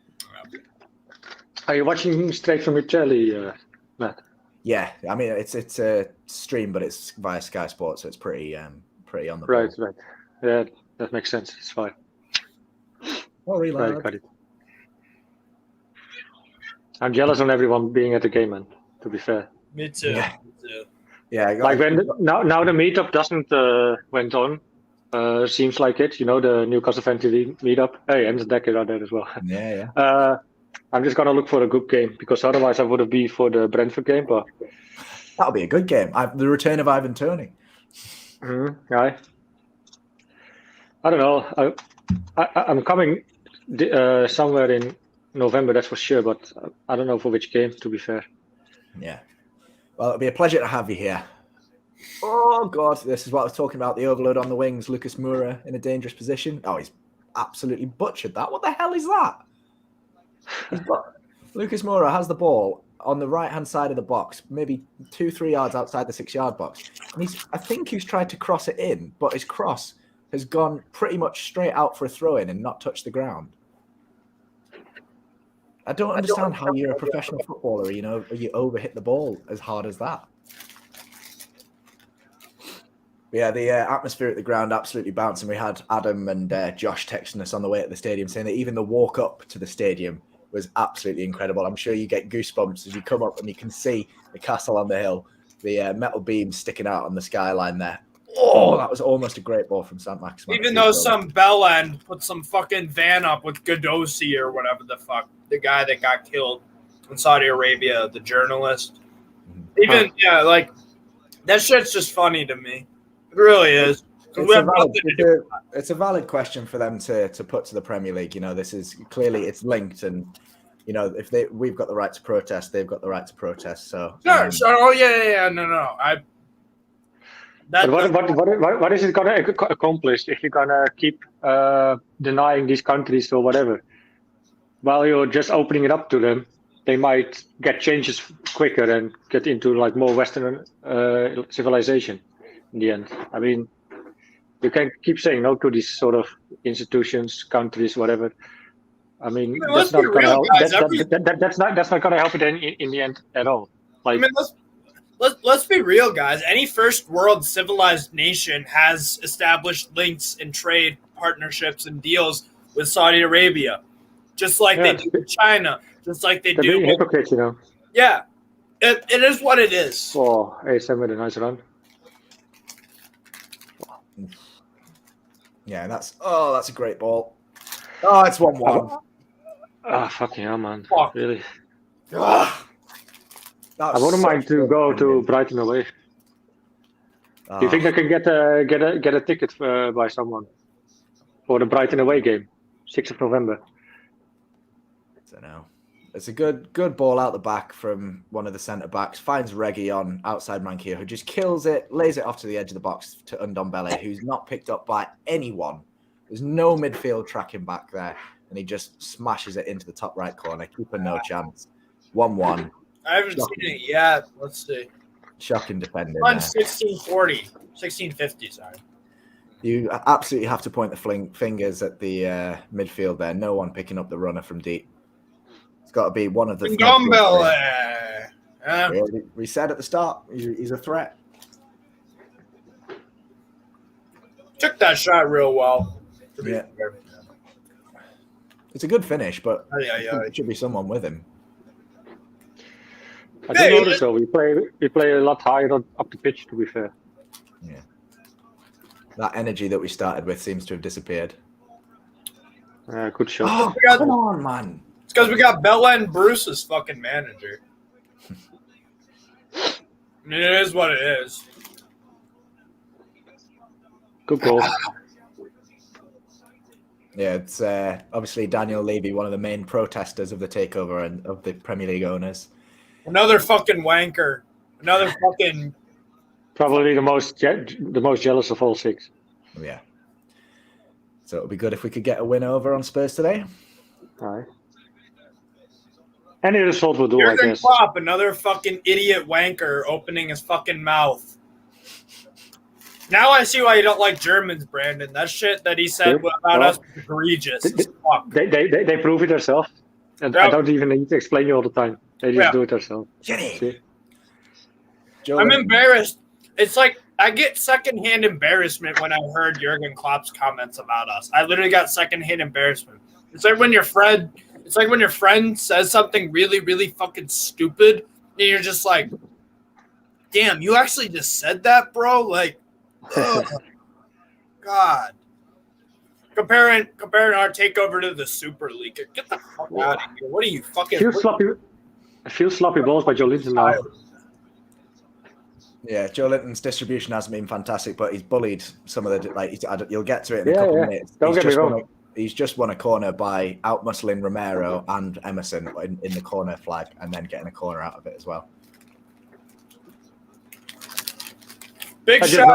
Are you watching straight from your telly, Matt? Yeah, I mean it's a stream, but it's via Sky Sports, so it's pretty on the ball. Right. Yeah, that makes sense. It's fine. Sorry, lad. Right, got it. I'm jealous on everyone being at the game, man. To be fair. Me too. Yeah. Me too. Yeah, Like now the meetup doesn't went on. Seems like it. You know, the Newcastle Fans TV meetup. Hey, and the Decker are there as well. Yeah. I'm just gonna look for a good game because otherwise I would have been for the Brentford game. But that'll be a good game. The return of Ivan Toney. Right. I don't know. I'm coming somewhere in November, that's for sure. But I don't know for which game. To be fair. Yeah. Well, it'll be a pleasure to have you here. Oh, God. This is what I was talking about. The overload on the wings. Lucas Moura in a dangerous position. Oh, he's absolutely butchered that. What the hell is that? Lucas Moura has the ball on the right-hand side of the box, maybe 2-3 yards outside the 6-yard box. And I think he's tried to cross it in, but his cross has gone pretty much straight out for a throw-in and not touched the ground. I don't understand how you're a professional footballer, you overhit the ball as hard as that. Yeah, the atmosphere at the ground absolutely bouncing. We had Adam and Josh texting us on the way at the stadium saying that even the walk up to the stadium was absolutely incredible. I'm sure you get goosebumps as you come up and you can see the castle on the hill, the metal beams sticking out on the skyline there. Oh, that was almost a great ball from saint-maximin. Even though some bell end put some fucking van up with Gaddosi or whatever the fuck, the guy that got killed in Saudi Arabia, the journalist. Even, like, that shit's just funny to me. It really is. It's a valid question for them to put to the Premier League. This is clearly it's linked, and if we've got the right to protest, they've got the right to protest. So sure. Oh yeah. No. What is it going to accomplish if you're going to keep denying these countries or whatever? While you're just opening it up to them, they might get changes quicker and get into like more Western civilization in the end. I mean, you can keep saying no to these sort of institutions, countries, whatever. I mean, that's not going to help. That's not going to help it in the end at all. Like, let's be real, guys. Any first world civilized nation has established links and trade partnerships and deals with Saudi Arabia, just like they do with China, just like they do. Hypocrites, Yeah, it is what it is. Oh, ASM with a nice run. Yeah, that's a great ball. Oh, it's 1-1. Fucking hell, man! Fuck. Really. I wouldn't mind to go to Brighton away. Do you think I can get a ticket by someone for the Brighton away game, 6th of November? I don't know. It's a good ball out the back from one of the centre backs. Finds Reggie on outside Mankia, who just kills it, lays it off to the edge of the box to Ndombele, who's not picked up by anyone. There's no midfield tracking back there, and he just smashes it into the top right corner. Keeper no chance. 1-1. I haven't seen it yet. Let's see. Shocking defending. 1650, sorry. You absolutely have to point the fingers at the midfield there. No one picking up the runner from deep. It's got to be one of the. We said at the start, he's a threat. Took that shot real well. Yeah. It's a good finish, but it should be someone with him. I did notice so. We play a lot higher up the pitch, to be fair. Yeah. That energy that we started with seems to have disappeared. Good shot. Oh, come on, man. It's because we got Bella and Bruce as fucking manager. I mean, it is what it is. Good goal. Yeah, it's obviously Daniel Levy, one of the main protesters of the takeover and of the Premier League owners. Another fucking wanker. Another fucking... Probably the most jealous of all 6. Yeah. So it would be good if we could get a win over on Spurs today. All right. Any result will do, I guess. Klopp, another fucking idiot wanker opening his fucking mouth. Now I see why you don't like Germans, Brandon. That shit that he said about us was egregious. They prove it themselves. And I don't even need to explain you all the time. They just do it themselves. I'm embarrassed. It's like I get secondhand embarrassment when I heard Jurgen Klopp's comments about us. I literally got secondhand embarrassment. It's like when your friend says something really, really fucking stupid, and you're just like, damn, you actually just said that, bro? Like, oh, God. Comparing our takeover to the Super League. Get the fuck out of here. What are you fucking... I feel sloppy balls by Joe Linton now. Yeah, Joe Linton's distribution hasn't been fantastic, but he's bullied some of the... you'll get to it in a couple of minutes. Don't get me wrong. He's just won a corner by out-muscling Romero and Emerson in the corner flag and then getting a corner out of it as well. Big shout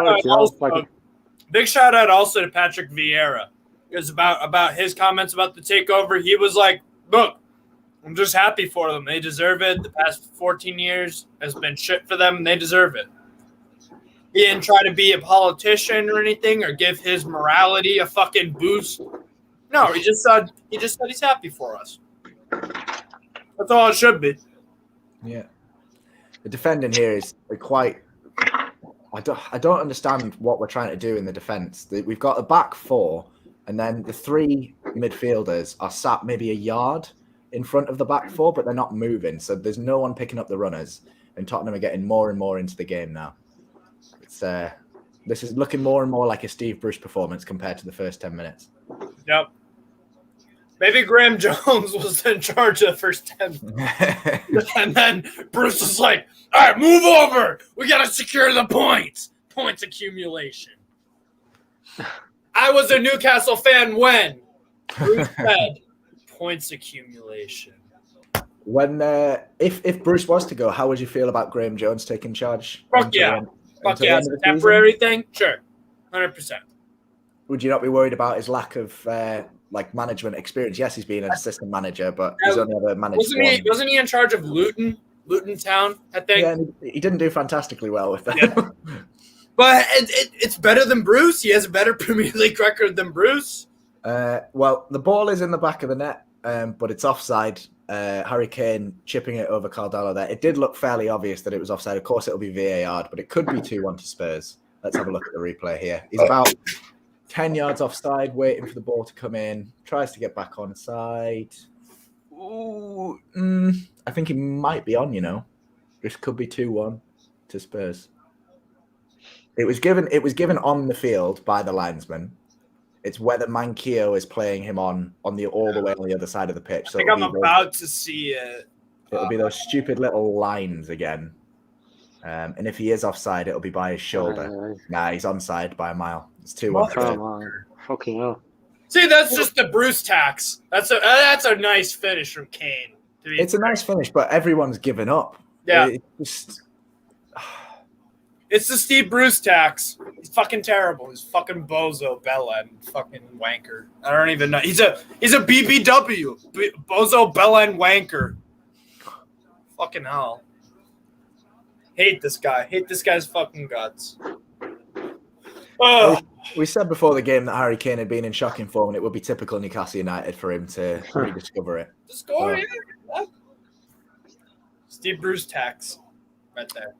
out also to Patrick Vieira. Because about his comments about the takeover, he was like, look, I'm just happy for them. They deserve it. The past 14 years has been shit for them, and they deserve it. He didn't try to be a politician or anything or give his morality a fucking boost. No, he just said he's happy for us. That's all it should be. Yeah. The defending here is quite... I don't understand what we're trying to do in the defence. We've got a back four, and then the three midfielders are sat maybe a yard in front of the back four, but they're not moving. So there's no one picking up the runners, and Tottenham are getting more and more into the game now. It's this is looking more and more like a Steve Bruce performance compared to the first 10 minutes. Yep. Maybe Graham Jones was in charge of the first 10. And then Bruce was like, all right, move over. We got to secure the points. Points accumulation. I was a Newcastle fan when Bruce said points accumulation. When if Bruce was to go, how would you feel about Graham Jones taking charge? Fuck yeah. Fuck yeah. It's a temporary thing? Sure. 100%. Would you not be worried about his lack of management experience? Yes, he's been an assistant manager, but he's only ever managed Wasn't he in charge of Luton Town, I think? Yeah, he didn't do fantastically well with that. Yeah. But it's better than Bruce. He has a better Premier League record than Bruce. Well, the ball is in the back of the net, but it's offside. Harry Kane chipping it over Cardallo there. It did look fairly obvious that it was offside. Of course, it'll be VAR, but it could be 2-1 to Spurs. Let's have a look at the replay here. He's about 10 yards offside, waiting for the ball to come in. Tries to get back onside. Ooh, I think he might be on, This could be 2-1 to Spurs. It was given on the field by the linesman. It's whether Manquillo is playing him all the way on the other side of the pitch. So I think I'm about to see it. It'll be those stupid little lines again. And if he is offside, it'll be by his shoulder. Nah, he's onside by a mile. It's 2-1. Fucking hell. See, that's just the Bruce tax. That's a nice finish from Kane. It's a nice finish, but everyone's given up. Yeah. It's the Steve Bruce tax. He's fucking terrible. He's fucking bozo, Belen, fucking wanker. I don't even know. He's a BBW. Bozo, Belen, wanker. Fucking hell. Hate this guy. Hate this guy's fucking guts. Oh. We said before the game that Harry Kane had been in shocking form, and it would be typical Newcastle United for him to rediscover it. The score, yeah. Steve Bruce tax. Right there.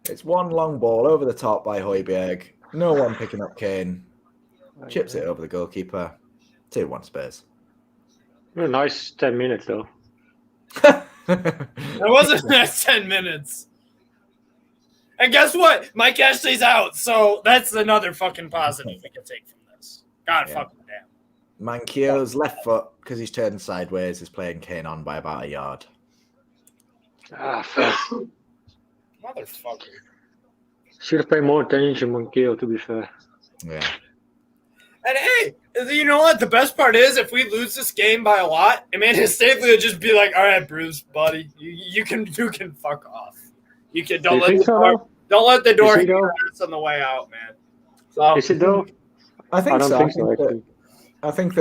It's one long ball over the top by Højbjerg. No one picking up Kane. Chips it over the goalkeeper. 2-1 Spurs. A nice 10 minutes, though. That wasn't a nice 10 minutes. And guess what? Mike Ashley's out, so that's another fucking positive we can take from this. God fucking damn. Manquillo's left foot, because he's turned sideways, is playing Kane on by about a yard. Motherfucker. Should have paid more attention to Manquillo, to be fair. Yeah. And hey, you know what? The best part is if we lose this game by a lot, Emmanuel Staveley will just be like, all right, Bruce, buddy, you can fuck off. You can don't let the door hit us on the way out, man. So, is it though? I think don't so. think so. I think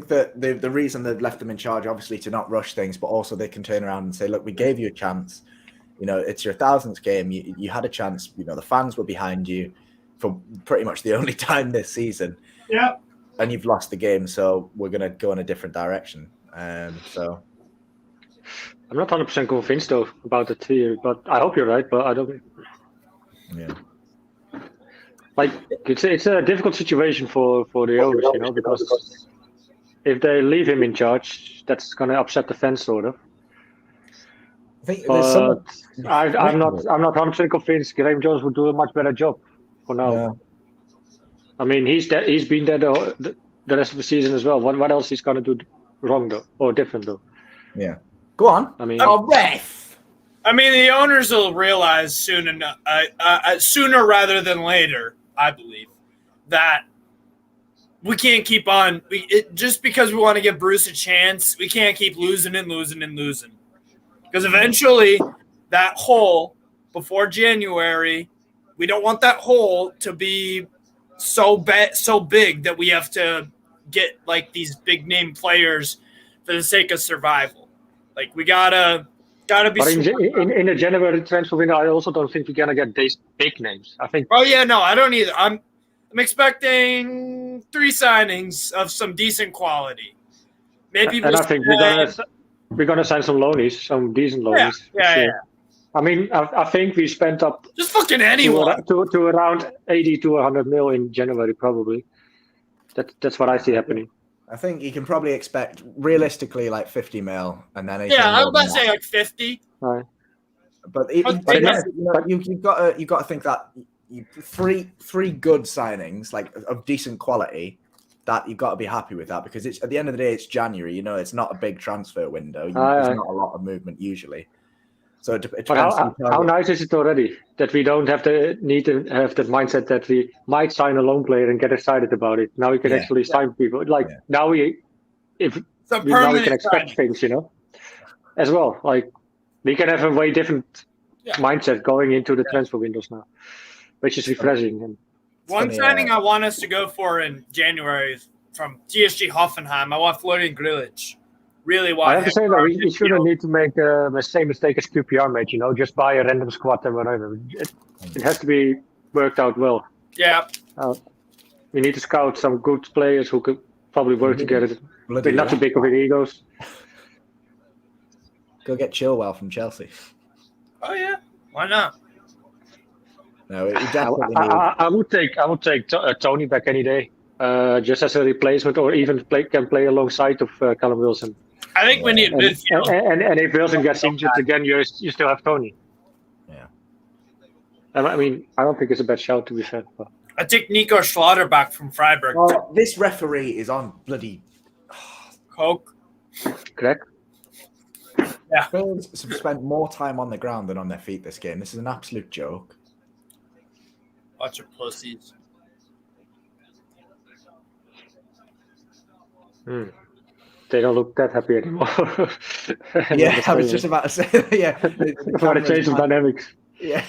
that the reason they've left them in charge, obviously, to not rush things, but also they can turn around and say, look, we gave you a chance. It's your 1000th game. You had a chance. The fans were behind you. for pretty much the only time this season. Yeah. And you've lost the game, so we're going to go in a different direction. So I'm not 100% convinced though about it here, but I hope you're right. But I don't. Yeah. Like it's a difficult situation for the owners, you know, because if they leave him in charge, that's going to upset the fans sort of. I think But I'm not 100% convinced Graham Jones would do a much better job for now. Yeah. I mean, he's been there the rest of the season as well. What else he's going to do wrong though, or different though? Yeah. Go on. I mean, ref. I mean, the owners will realize soon enough, sooner rather than later, I believe, that we can't keep on. Just because we want to give Bruce a chance, we can't keep losing and losing and losing. Because eventually, that hole before January, we don't want that hole to be so big that we have to get like these big name players for the sake of survival. Like we gotta be. But in the January transfer window, I also don't think we're gonna get these big names. I think. Oh yeah, no, I don't either. I'm expecting 3 signings of some decent quality. Maybe. And I think we're gonna sign some loanies, some decent loanies. Yeah. I mean, I think we spent up just fucking anyone to around 80 to 100 mil in January probably. That's what I see happening. I think you can probably expect realistically like 50 mil, and then I was about to say like 50. Right. But you've got to think that three good signings like of decent quality, that you've got to be happy with that, because it's at the end of the day it's January. You know, it's not a big transfer window. There's not a lot of movement usually. So it depends. How nice is it already that we don't have to need to have that mindset that we might sign a loan player and get excited about it. Now we can actually sign people. Now we can expect things, you know, as well. Like we can have a way different mindset going into the transfer windows now, which is refreshing. And one signing I want us to go for in January is from TSG Hoffenheim. I want Florian Grillitsch. Really want. I have to say that we shouldn't need to make the same mistake as QPR made, you know, just buy a random squad and whatever. It has to be worked out well. Yeah. We need to scout some good players who could probably work together with not too big of egos. Go get Chilwell from Chelsea. Oh yeah, why not? No, it definitely. I would take Tony back any day, just as a replacement, or even can play alongside of Callum Wilson. I think we need midfield. And if Wilson gets injured again, you still have Tony. Yeah. I mean, I don't think it's a bad shout, to be fair. But. I take Nico Schlotterbeck from Freiburg. Well, this referee is on bloody coke. Correct. Yeah. Spurs have spent more time on the ground than on their feet this game. This is an absolute joke. Bunch of pussies. They don't look that happy anymore. Yeah, I was just about to say that. Yeah, for the change of dynamics. Yeah,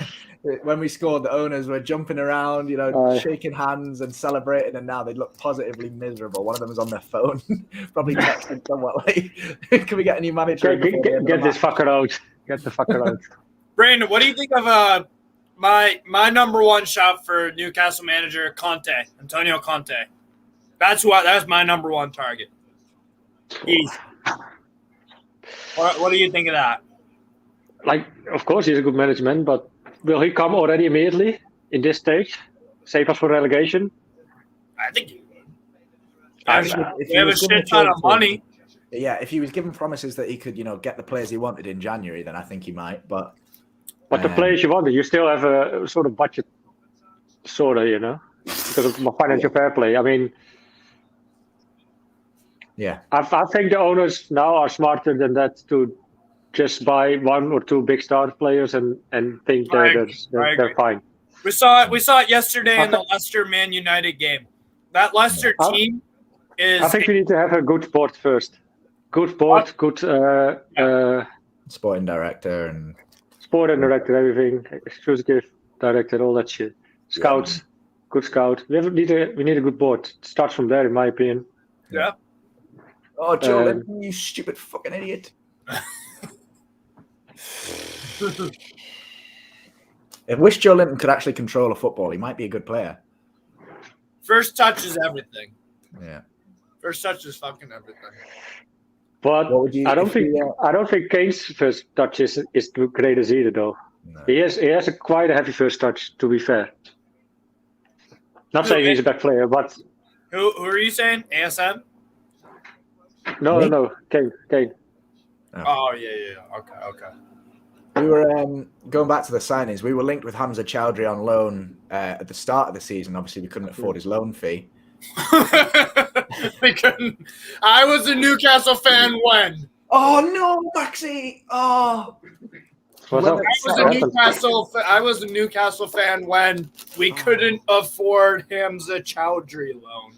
when we scored, the owners were jumping around, you know, shaking hands and celebrating, and now they look positively miserable. One of them was on their phone, probably texting somewhat like, "Can we get a new manager?" Get this fucker out. Get the fucker out. Brandon, what do you think of my number one shout for Newcastle manager Antonio Conte? That's my number one target. What do you think of that? Like, of course, he's a good management, but will he come already immediately in this stage? Save us for relegation? I think he would. If he have a shit ton of money. Yeah, if he was given promises that he could, you know, get the players he wanted in January, then I think he might. But the players you wanted, you still have a sort of budget, you know, because of financial fair play. I mean. Yeah, I think the owners now are smarter than that to just buy 1 or 2 big star players and think they're fine. We saw it yesterday in the Leicester Man United game. That Leicester team is. I think we need to have a good board first. Good board, good sporting director and everything, exclusive director, all that shit. Scouts, good scout. We need a good board. It starts from there, in my opinion. Yeah. Oh, Joe, you stupid fucking idiot. I wish Joe Linton could actually control a football. He might be a good player. First touch is everything. Yeah. First touch is fucking everything. But I don't think Kane's first touch is the greatest either, though. No. He has quite a heavy first touch, to be fair. Not saying he's a bad player, but Who are you saying? ASM? No, Kane. Oh yeah. Okay. We were going back to the signings. We were linked with Hamza Chowdhury on loan at the start of the season. Obviously, we couldn't afford his loan fee. We couldn't. I was a Newcastle fan when. Oh no, Maxi! Oh. I was a Newcastle fan when we couldn't afford Hamza Chowdhury loan.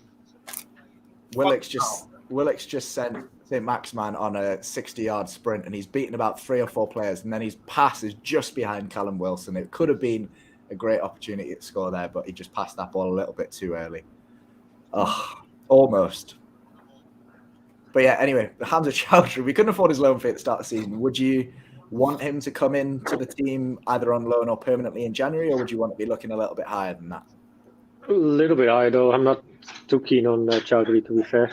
Willock's just sent Saint-Maximin on a 60-yard sprint, and he's beaten about 3 or 4 players, and then his pass is just behind Callum Wilson. It could have been a great opportunity to score there, but he just passed that ball a little bit too early. Oh, almost. But yeah, anyway, Hamza Chowdhury, we couldn't afford his loan fee at the start of the season. Would you want him to come into the team either on loan or permanently in January, or would you want to be looking a little bit higher than that? A little bit higher, though. I'm not too keen on Chowdhury, to be fair.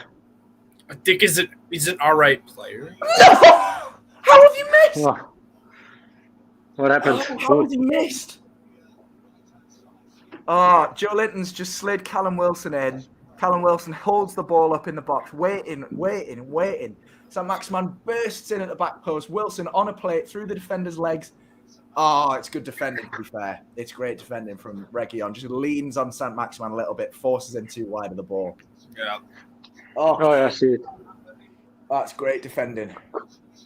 I think he's an all right player. No! How have you missed? Oh. What happened? How have you missed? Oh, Joe Linton's just slid Callum Wilson in. Callum Wilson holds the ball up in the box, waiting. Saint-Maximin bursts in at the back post. Wilson on a plate through the defender's legs. Oh, it's good defending, to be fair. It's great defending from Reguilon. Just leans on Saint-Maximin a little bit, forces him too wide of the ball. Yeah. Oh yeah, I see it. That's great defending.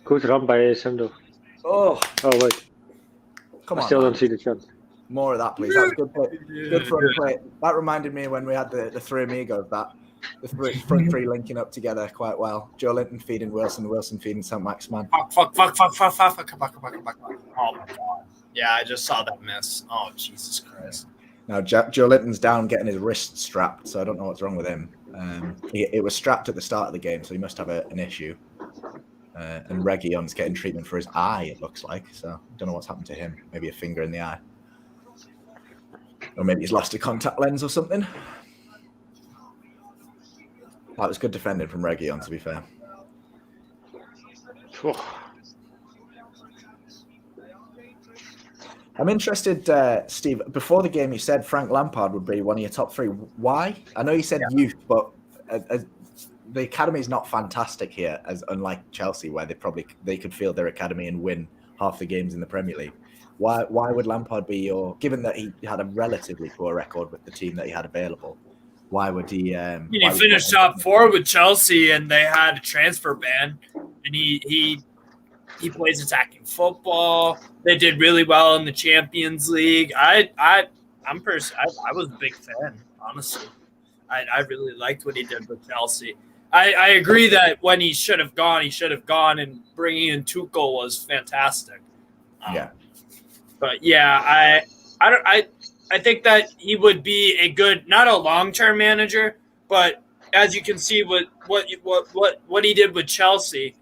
Good run by ASM, though. Oh, wait. Come I on, still man. don't see the chance. More of that, please. That was good play. Good front play. That reminded me when we had the three amigos, the front three linking up together quite well. Joe Linton feeding Wilson, Wilson feeding Saint-Maximin. Fuck. Oh my god. Yeah, I just saw that miss. Oh, Jesus Christ. Now, Joe Linton's down getting his wrist strapped, so I don't know what's wrong with him. It was strapped at the start of the game, so he must have an issue. And Reguilon's getting treatment for his eye, it looks like. So I don't know what's happened to him. Maybe a finger in the eye. Or maybe he's lost a contact lens or something. That was good defending from Reguilon, to be fair. I'm interested, Steve, before the game you said Frank Lampard would be one of your top 3. Why? I know you said youth, but the academy is not fantastic here, as unlike Chelsea, where they could field their academy and win half the games in the Premier League. Why would Lampard be given that he had a relatively poor record with the team that he had available, why would he... he finished top 4 with Chelsea, and they had a transfer ban, and he plays attacking football. They did really well in the Champions League. I was a big fan, honestly. I really liked what he did with Chelsea. I agree that when he should have gone, and bringing in Tuchel was fantastic. Yeah. But yeah, I think that he would be a good, not a long-term manager, but as you can see what he did with Chelsea,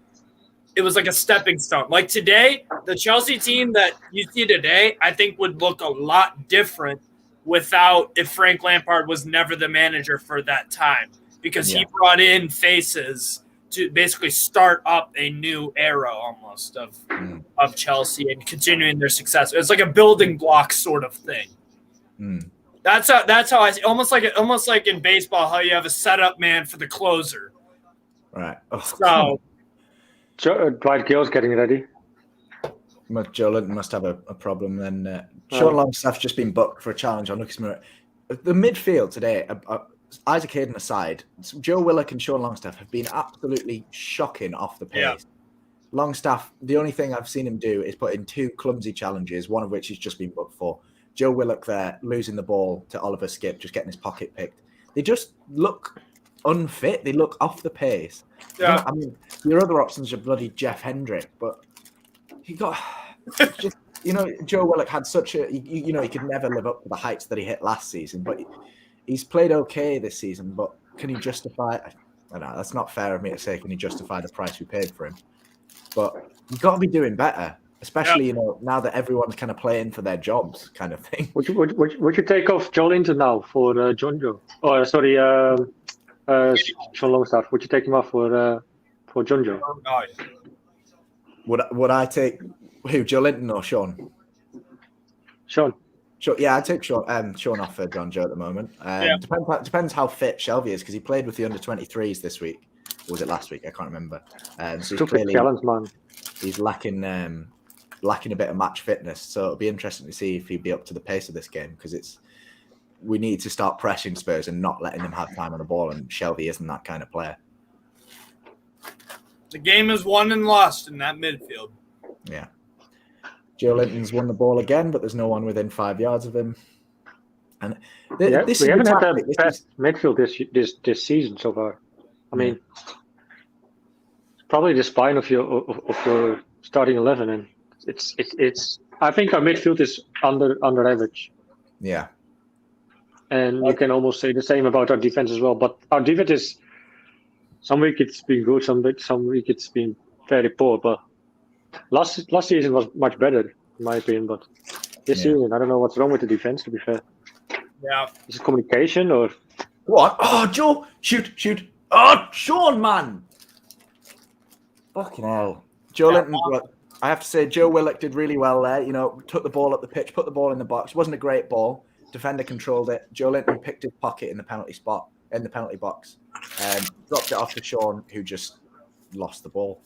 it was like a stepping stone. Like today, the Chelsea team that you see today, I think would look a lot different if Frank Lampard was never the manager for that time, because he brought in faces to basically start up a new era almost of Chelsea and continuing their success. It's like a building block sort of thing. That's how I see. Almost like in baseball, how you have a setup man for the closer. Right. So Dwight Gill's getting ready. Joe Linton must have a problem then. Sean Longstaff's just been booked for a challenge on Lucas Moura. The midfield today, Isaac Hayden aside, Joe Willock and Sean Longstaff have been absolutely shocking off the pace. Yeah. Longstaff, the only thing I've seen him do is put in 2 clumsy challenges, one of which he's just been booked for. Joe Willock there, losing the ball to Oliver Skipp, just getting his pocket picked. They just look unfit. They look off the pace. Yeah. I mean, your other options are bloody Jeff Hendrick, but he got just, Joe Willock had such a, he could never live up to the heights that he hit last season, but he's played okay this season, but can he justify, I don't know, that's not fair of me to say, can he justify the price we paid for him? But you've got to be doing better. especially now that everyone's kind of playing for their jobs, kind of thing. Would you take off Joelinton now for Jonjo? Oh, sorry, Sean Longstaff. Would you take him off for Jonjo? Oh, yeah. Would I take who, Joelinton or Sean? Sean. Yeah, I'd take Sean off for Jonjo at the moment. Depends how fit Shelvey is, because he played with the under-23s this week. Or was it last week? I can't remember. So Stupid challenge, man. He's lacking a bit of match fitness. So it'll be interesting to see if he'd be up to the pace of this game, because we need to start pressing Spurs and not letting them have time on the ball, and Shelvey isn't that kind of player. The game is won and lost in that midfield. Yeah. Joelinton's won the ball again, but there's no one within 5 yards of him. And we haven't had the best midfield this season so far. I mean, it's probably the spine of your starting 11, and it's. I think our midfield is under average. Yeah. And you can almost say the same about our defense as well. But our defense is, some week it's been good, some week it's been very poor. But last season was much better, in my opinion. But this season, I don't know what's wrong with the defense, to be fair. Yeah. Is it communication or? What? Oh, Joe! Shoot! Oh, Sean, man! Fucking hell. Joelinton, I have to say, Joe Willock did really well there. Took the ball up the pitch, put the ball in the box. It wasn't a great ball. Defender controlled it. Joelinton picked his pocket in the penalty box. Dropped it off to Sean, who just lost the ball.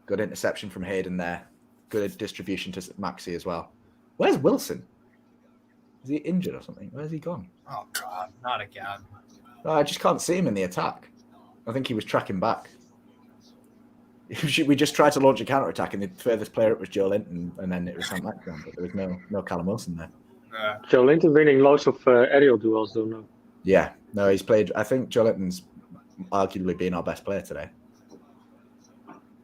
Good interception from Hayden there. Good distribution to Maxi as well. Where's Wilson? Is he injured or something? Where's he gone? Oh, God, not again. No, I just can't see him in the attack. I think he was tracking back. We just tried to launch a counter-attack, and the furthest player up was Joelinton, and then it was saint-maximin, but there was no Callum Wilson there. Joelinton winning loads of aerial duels, don't know. Yeah, no, he's played. I think Joelinton's arguably been our best player today.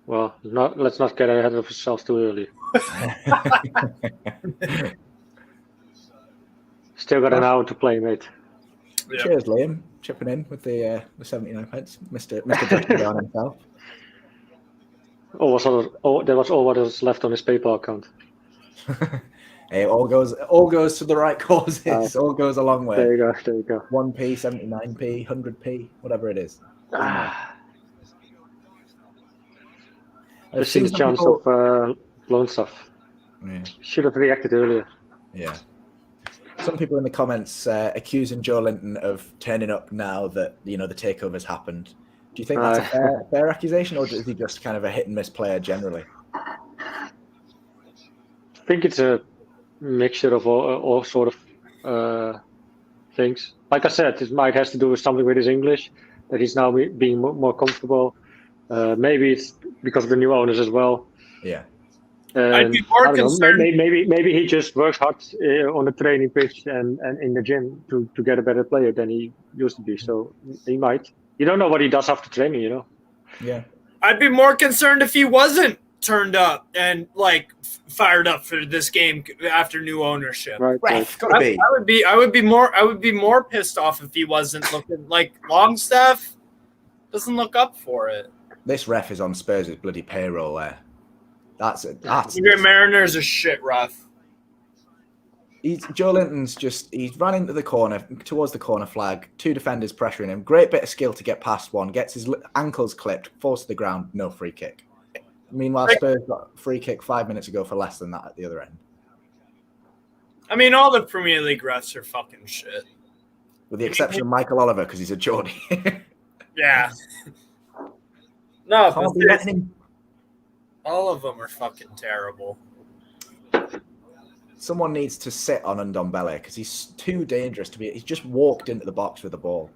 Well, let's not get ahead of ourselves too early. Still got an hour to play, mate. Yeah. Cheers, Liam, chipping in with the 79 pence, Mr. Justin down himself. That was all what was left on his PayPal account. Hey, all goes to the right causes. All goes a long way. There you go. 1p, 79p, 100p, whatever it is. I've seen the chance of loan stuff. Yeah. Should have reacted earlier. Yeah. Some people in the comments accusing Joelinton of turning up now that the takeover's happened. Do you think that's a fair accusation, or is he just kind of a hit and miss player generally? I think it's a mixture of all sort of things. Like I said, it might has to do with something with his English, that he's now being more comfortable. Maybe it's because of the new owners as well. Yeah. I'd be more concerned. Maybe he just works hard on the training pitch and in the gym to get a better player than he used to be. So he might. You don't know what he does after training, Yeah. I'd be more concerned if he wasn't turned up and fired up for this game after new ownership. Right. I would be more pissed off if he wasn't looking like Longstaff doesn't look up for it. This ref is on Spurs' bloody payroll there. That's it. Mariners are shit ref. Joelinton's he's run into the corner, towards the corner flag, two defenders pressuring him. Great bit of skill to get past one, gets his ankles clipped, falls to the ground, no free kick. Meanwhile, Spurs got a free kick 5 minutes ago for less than that at the other end. I mean, all the Premier League refs are fucking shit. With the exception of Michael Oliver, because he's a Geordie. Yeah. No, all of them are fucking terrible. Someone needs to sit on Ndombele because he's too dangerous to be. He's just walked into the box with the ball.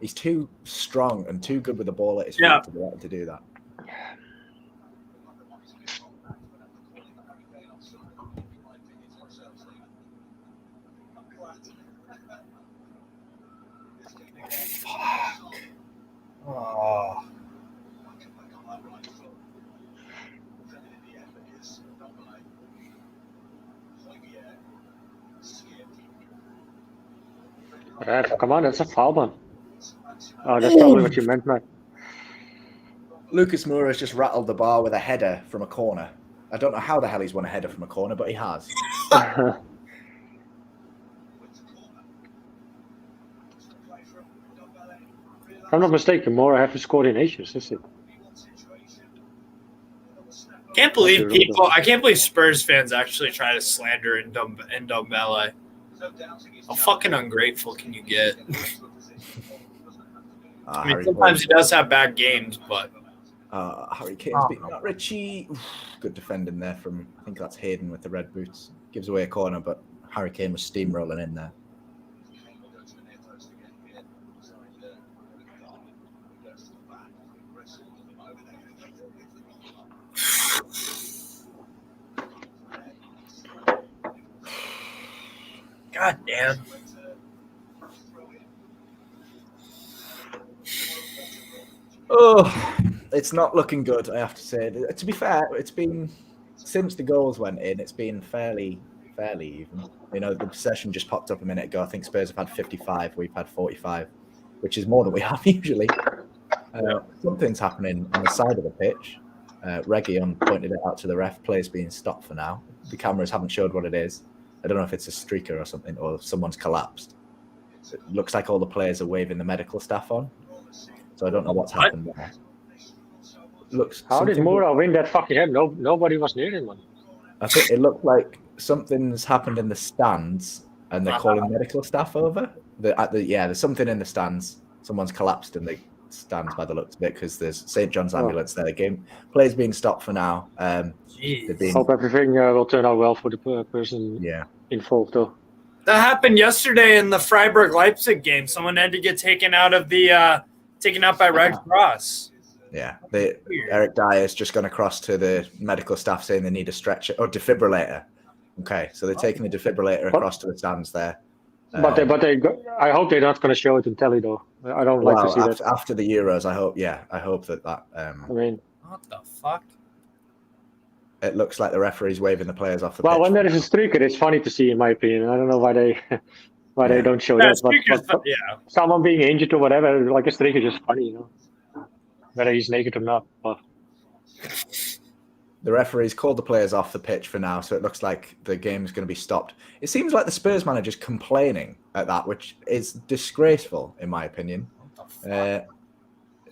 He's too strong and too good with the ball at his feet to be able to do that. Fuck. Oh. Come on, that's a foul, man. Oh, that's probably what you meant, man. Lucas Moura's just rattled the bar with a header from a corner. I don't know how the hell he's won a header from a corner, but he has. If I'm not mistaken, Mora haven't scored in ages, is it? I can't believe Spurs fans actually try to slander Ndombele. How fucking ungrateful can you get? I mean, sometimes he does have bad games, but Harry Kane's beating out Richie. Good defending there from, I think that's Hayden with the red boots. Gives away a corner, but Harry Kane was steamrolling in there. God damn. Oh, it's not looking good, I have to say. To be fair, it's been, since the goals went in, it's been fairly even. You know, the possession just popped up a minute ago. I think Spurs have had 55, we've had 45, which is more than we have usually. Something's happening on the side of the pitch. Reguilón pointed it out to the ref. Play's being stopped for now. The cameras haven't showed what it is. I don't know if it's a streaker or something, or someone's collapsed. It looks like all the players are waving the medical staff on. So I don't know what's happened there. How did Mora win that fucking head? Nobody was near him, man. I think it looked like something's happened in the stands, and they're calling medical staff over. There's something in the stands. Someone's collapsed in the stands by the looks of it, because there's St. John's ambulance there. The game play's being stopped for now. Hope everything will turn out well for the person involved, though. That happened yesterday in the Freiburg-Leipzig game. Someone had to get taken out by Red Cross. Yeah, Eric Dyer's just gone across to the medical staff saying they need a stretcher or defibrillator. Okay, so they're taking the defibrillator across to the stands there. But I hope they're not going to show it in telly, though. I don't like to see that. After the Euros, I hope that. I mean, what the fuck? It looks like the referee's waving the players off the pitch. Well, when there is a streaker, it's funny to see, in my opinion. I don't know why they don't show that. But someone being injured or whatever, like a streaker, is just funny, you know. Whether he's naked or not. But the referee's called the players off the pitch for now, so it looks like the game's going to be stopped. It seems like the Spurs manager's complaining at that, which is disgraceful, in my opinion.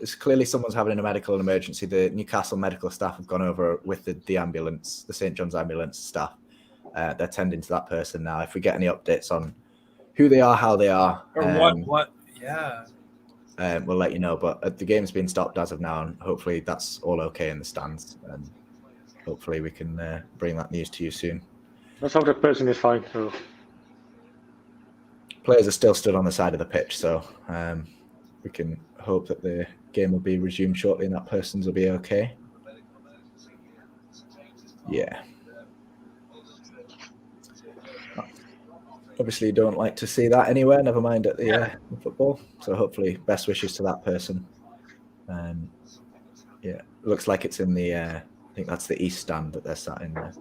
It's clearly someone's having a medical emergency. The Newcastle medical staff have gone over with the ambulance, the St. John's ambulance staff. They're tending to that person now. If we get any updates on who they are, how they are, we'll let you know. But the game's been stopped as of now, and hopefully that's all okay in the stands. And hopefully we can bring that news to you soon. Let's hope that person is fine. So. Players are still stood on the side of the pitch, so we can hope that the game will be resumed shortly and that person's will be okay. Yeah. Obviously, you don't like to see that anywhere, never mind at the football. So hopefully, best wishes to that person. Looks like it's in the, I think that's the East stand that they're sat in there.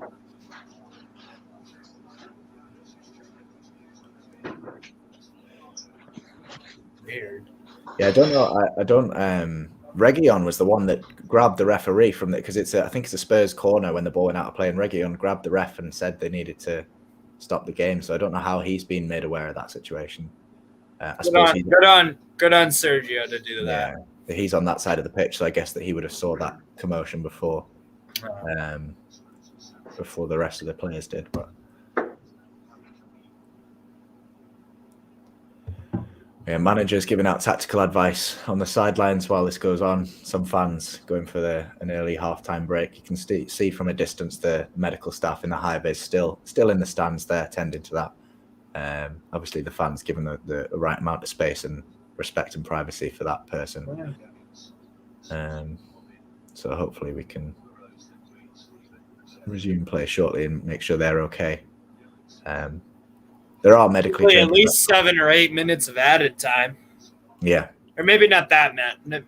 Weird. Yeah, I don't know. Reguilón was the one that grabbed the referee from it, because I think it's a Spurs corner when the ball went out of play, and Reguilón grabbed the ref and said they needed to stop the game. So I don't know how he's been made aware of that situation. Good on Sergio to do that. Yeah, he's on that side of the pitch, so I guess that he would have saw that commotion before the rest of the players did. But yeah, managers giving out tactical advice on the sidelines while this goes on. Some fans going for an early half-time break. You can see from a distance the medical staff in the high vis still in the stands there, tending to that. Obviously, the fans given the right amount of space and respect and privacy for that person. So hopefully we can resume play shortly and make sure they're okay. There are medically at least 7 or 8 minutes of added time. Yeah. Or maybe not that, Matt. Maybe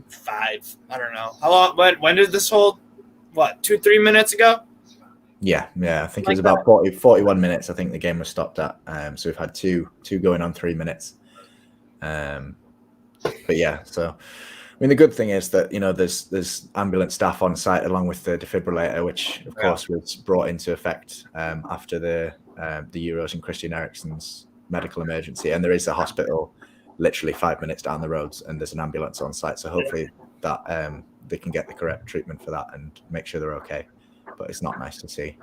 5. I don't know. How long? When did this hold? 2-3 minutes ago? Yeah. I think it was about 41 minutes. I think the game was stopped at. So we've had two going on 3 minutes. But yeah, so mean, the good thing is that, there's ambulance staff on site along with the defibrillator, which of course was brought into effect after the Euros and Christian Eriksen's medical emergency. And there is a hospital literally 5 minutes down the road, and there's an ambulance on site. So hopefully that they can get the correct treatment for that and make sure they're okay. But it's not nice to see.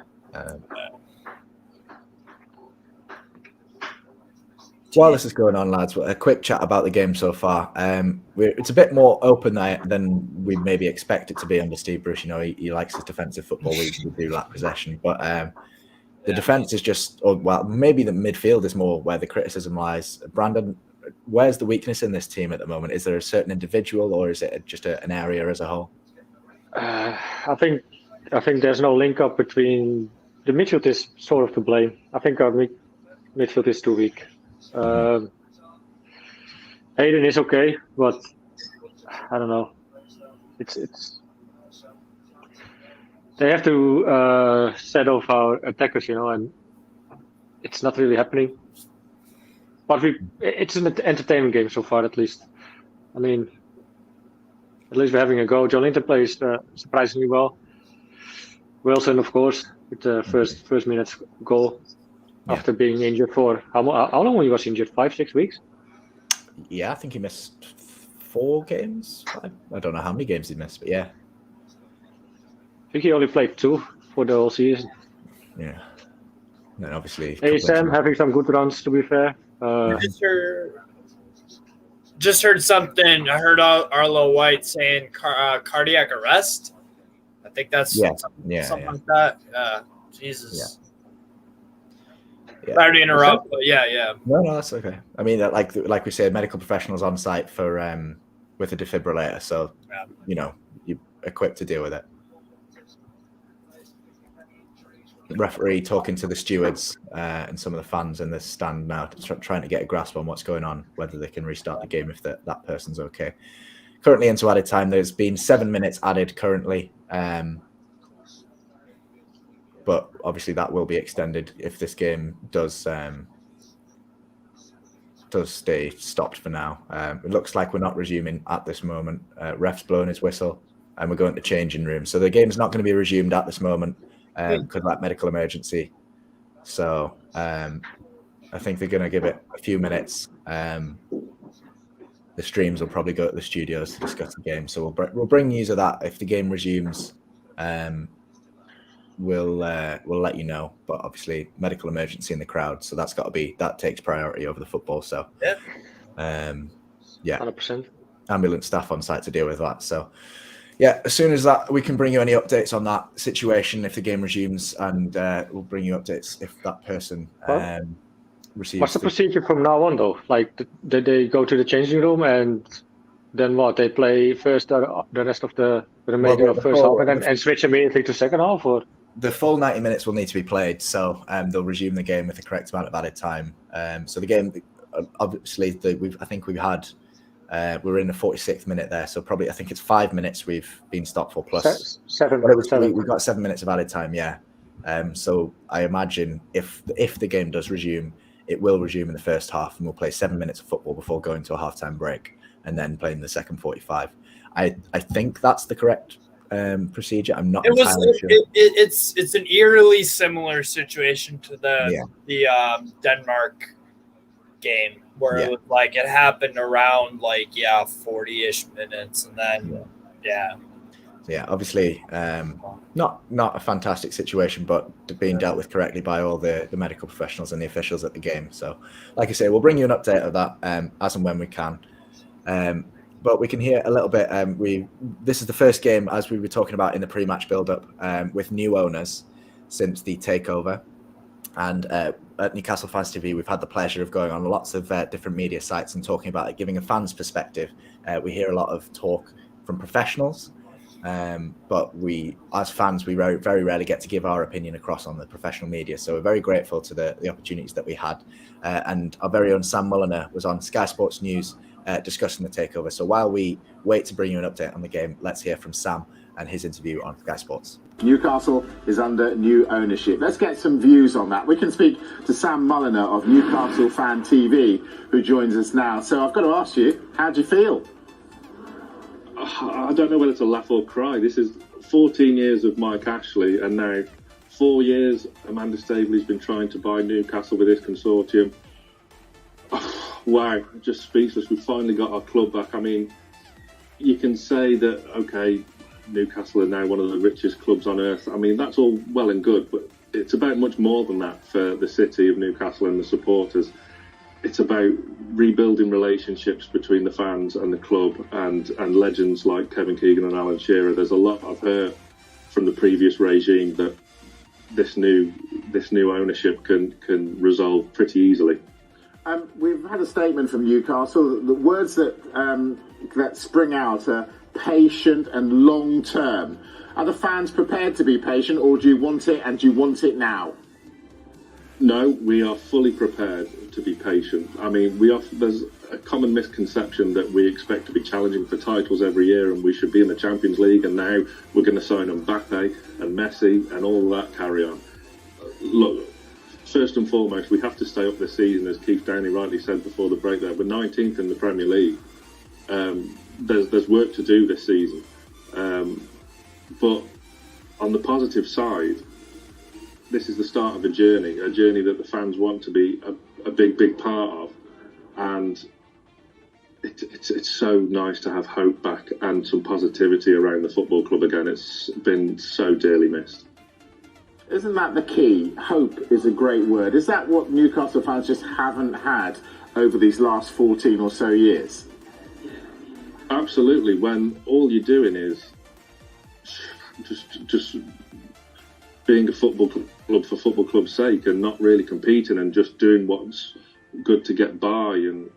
While this is going on, lads, a quick chat about the game so far. It's a bit more open than we maybe expect it to be under Steve Bruce. He likes his defensive football. We do lack possession, but the defense is just, maybe the midfield is more where the criticism lies. Brandon, where's the weakness in this team at the moment? Is there a certain individual, or is it just an area as a whole? I think there's no link up between the midfield is sort of to blame. I think our midfield is too weak. Hayden is okay, but I don't know. It's they have to set off our attackers, and it's not really happening. But it's an entertainment game so far, at least. I mean, at least we're having a go. John Linton plays surprisingly well. Wilson, of course, with the first minute goal. After being injured for how long he was injured? 5-6 weeks? Yeah, I think he missed 4 games. I don't know how many games he missed, but yeah. I think he only played 2 for the whole season. Yeah. And then obviously ASM having some good runs, to be fair. Just heard something. I heard Arlo White saying cardiac arrest. I think that's something like that. Jesus. Yeah. Sorry to interrupt, but yeah. No, that's okay. I mean, like we said, medical professionals on site for with a defibrillator, so you're equipped to deal with it. The referee talking to the stewards and some of the fans in the stand now, trying to get a grasp on what's going on, whether they can restart the game if that person's okay. Currently into added time, there's been 7 minutes added currently. But obviously that will be extended if this game does stay stopped for now. It looks like we're not resuming at this moment. Ref's blown his whistle and we're going to changing room. So the game's not going to be resumed at this moment because of that medical emergency. So I think they're going to give it a few minutes. The streams will probably go to the studios to discuss the game. So we'll bring news of that if the game resumes. We'll let you know, but obviously medical emergency in the crowd, so that takes priority over the football. So 100%. Ambulance staff on site to deal with that. So as soon as that, we can bring you any updates on that situation if the game resumes, and we'll bring you updates if that person receives. What's the procedure from now on, though? Like, did they go to the changing room and then what? They play first the rest of the remainder of first half and switch immediately to second half, or? The full 90 minutes will need to be played, so they'll resume the game with the correct amount of added time. So the game, obviously, I think we've had, we're in the 46th minute there, so probably I think it's 5 minutes we've been stopped for plus 7. We've got 7 minutes of added time, so I imagine if the game does resume, it will resume in the first half, and we'll play 7 minutes of football before going to a half-time break, and then playing the second 45. I think that's the correct procedure. I'm not entirely sure. It's an eerily similar situation to the Denmark game where it was like it happened around 40-ish minutes, and then obviously not a fantastic situation, but being dealt with correctly by all the medical professionals and the officials at the game. So like I say, we'll bring you an update of that as and when we can. But we can hear a little bit. This is the first game, as we were talking about in the pre-match build-up, with new owners since the takeover. And at Newcastle Fans TV, we've had the pleasure of going on lots of different media sites and talking about it, giving a fan's perspective. We hear a lot of talk from professionals, but we, as fans, we very, very rarely get to give our opinion across on the professional media. So we're very grateful to the opportunities that we had. And our very own Sam Mulliner was on Sky Sports News discussing the takeover. So while we wait to bring you an update on the game, let's hear from Sam and his interview on Sky Sports. Newcastle is under new ownership. Let's get some views on that. We can speak to Sam Mulliner of Newcastle Fan TV, who joins us now. So I've got to ask you, how do you feel? I don't know whether to laugh or cry. This is 14 years of Mike Ashley, and now 4 years Amanda Staveley's been trying to buy Newcastle with this consortium. Wow, just speechless. We've finally got our club back. I mean, you can say that, okay, Newcastle are now one of the richest clubs on earth. I mean, that's all well and good, but it's about much more than that for the city of Newcastle and the supporters. It's about rebuilding relationships between the fans and the club, and legends like Kevin Keegan and Alan Shearer. There's a lot I've heard from the previous regime that this new ownership can resolve pretty easily. We've had a statement from Newcastle. The words that spring out are patient and long term. Are the fans prepared to be patient, or do you want it, and do you want it now? No, we are fully prepared to be patient. I mean, there's a common misconception that we expect to be challenging for titles every year and we should be in the Champions League, and now we're going to sign Mbappe and Messi and all that carry on. Look, first and foremost, we have to stay up this season, as Keith Downey rightly said before the break there. We're 19th in the Premier League. There's work to do this season. But on the positive side, this is the start of a journey that the fans want to be a big part of, and it's so nice to have hope back and some positivity around the football club again. It's been so dearly missed. Isn't that the key? Hope is a great word. Is that what Newcastle fans just haven't had over these last 14 or so years? Absolutely. When all you're doing is just being a football club for football club's sake and not really competing and just doing what's good to get by, and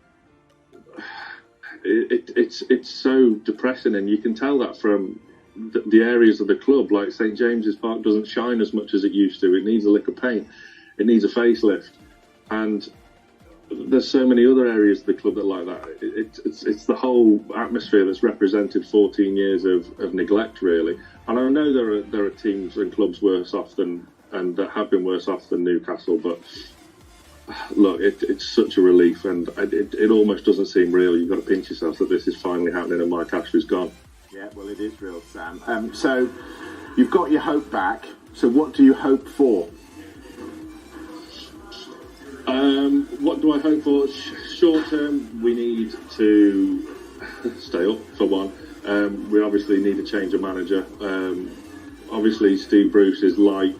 it's so depressing, and you can tell that from the areas of the club. Like St James's Park doesn't shine as much as it used to. It needs a lick of paint. It needs a facelift, and there's so many other areas of the club that are like that. It's the whole atmosphere that's represented 14 years of neglect, really. And I know there are teams and clubs worse off and that have been worse off than Newcastle, but look, it's such a relief, and it almost doesn't seem real. You've got to pinch yourself that this is finally happening and Mike Ashley's gone. Yeah, well, it is real, Sam. So you've got your hope back. So what do you hope for? What do I hope for? Short term, we need to stay up, for one. We obviously need to change a manager. Obviously, Steve Bruce is like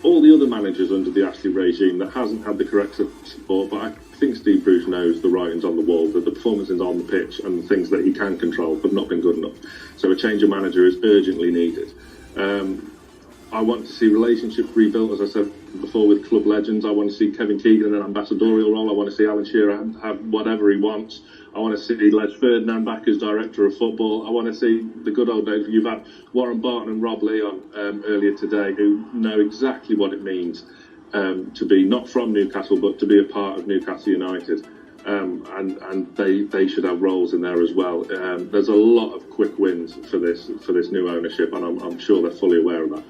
all the other managers under the Ashley regime that hasn't had the correct support, but I think Steve Bruce knows the writing's on the wall, that the performances on the pitch and the things that he can control have not been good enough. So a change of manager is urgently needed. I want to see relationships rebuilt, as I said before, with club legends. I want to see Kevin Keegan in an ambassadorial role. I want to see Alan Shearer have whatever he wants. I want to see Les Ferdinand back as director of football. I want to see the good old days. You've had Warren Barton and Rob Lee on earlier today, who know exactly what it means to be not from Newcastle, but to be a part of Newcastle United. And they should have roles in there as well. There's a lot of quick wins for this new ownership, and I'm sure they're fully aware of that.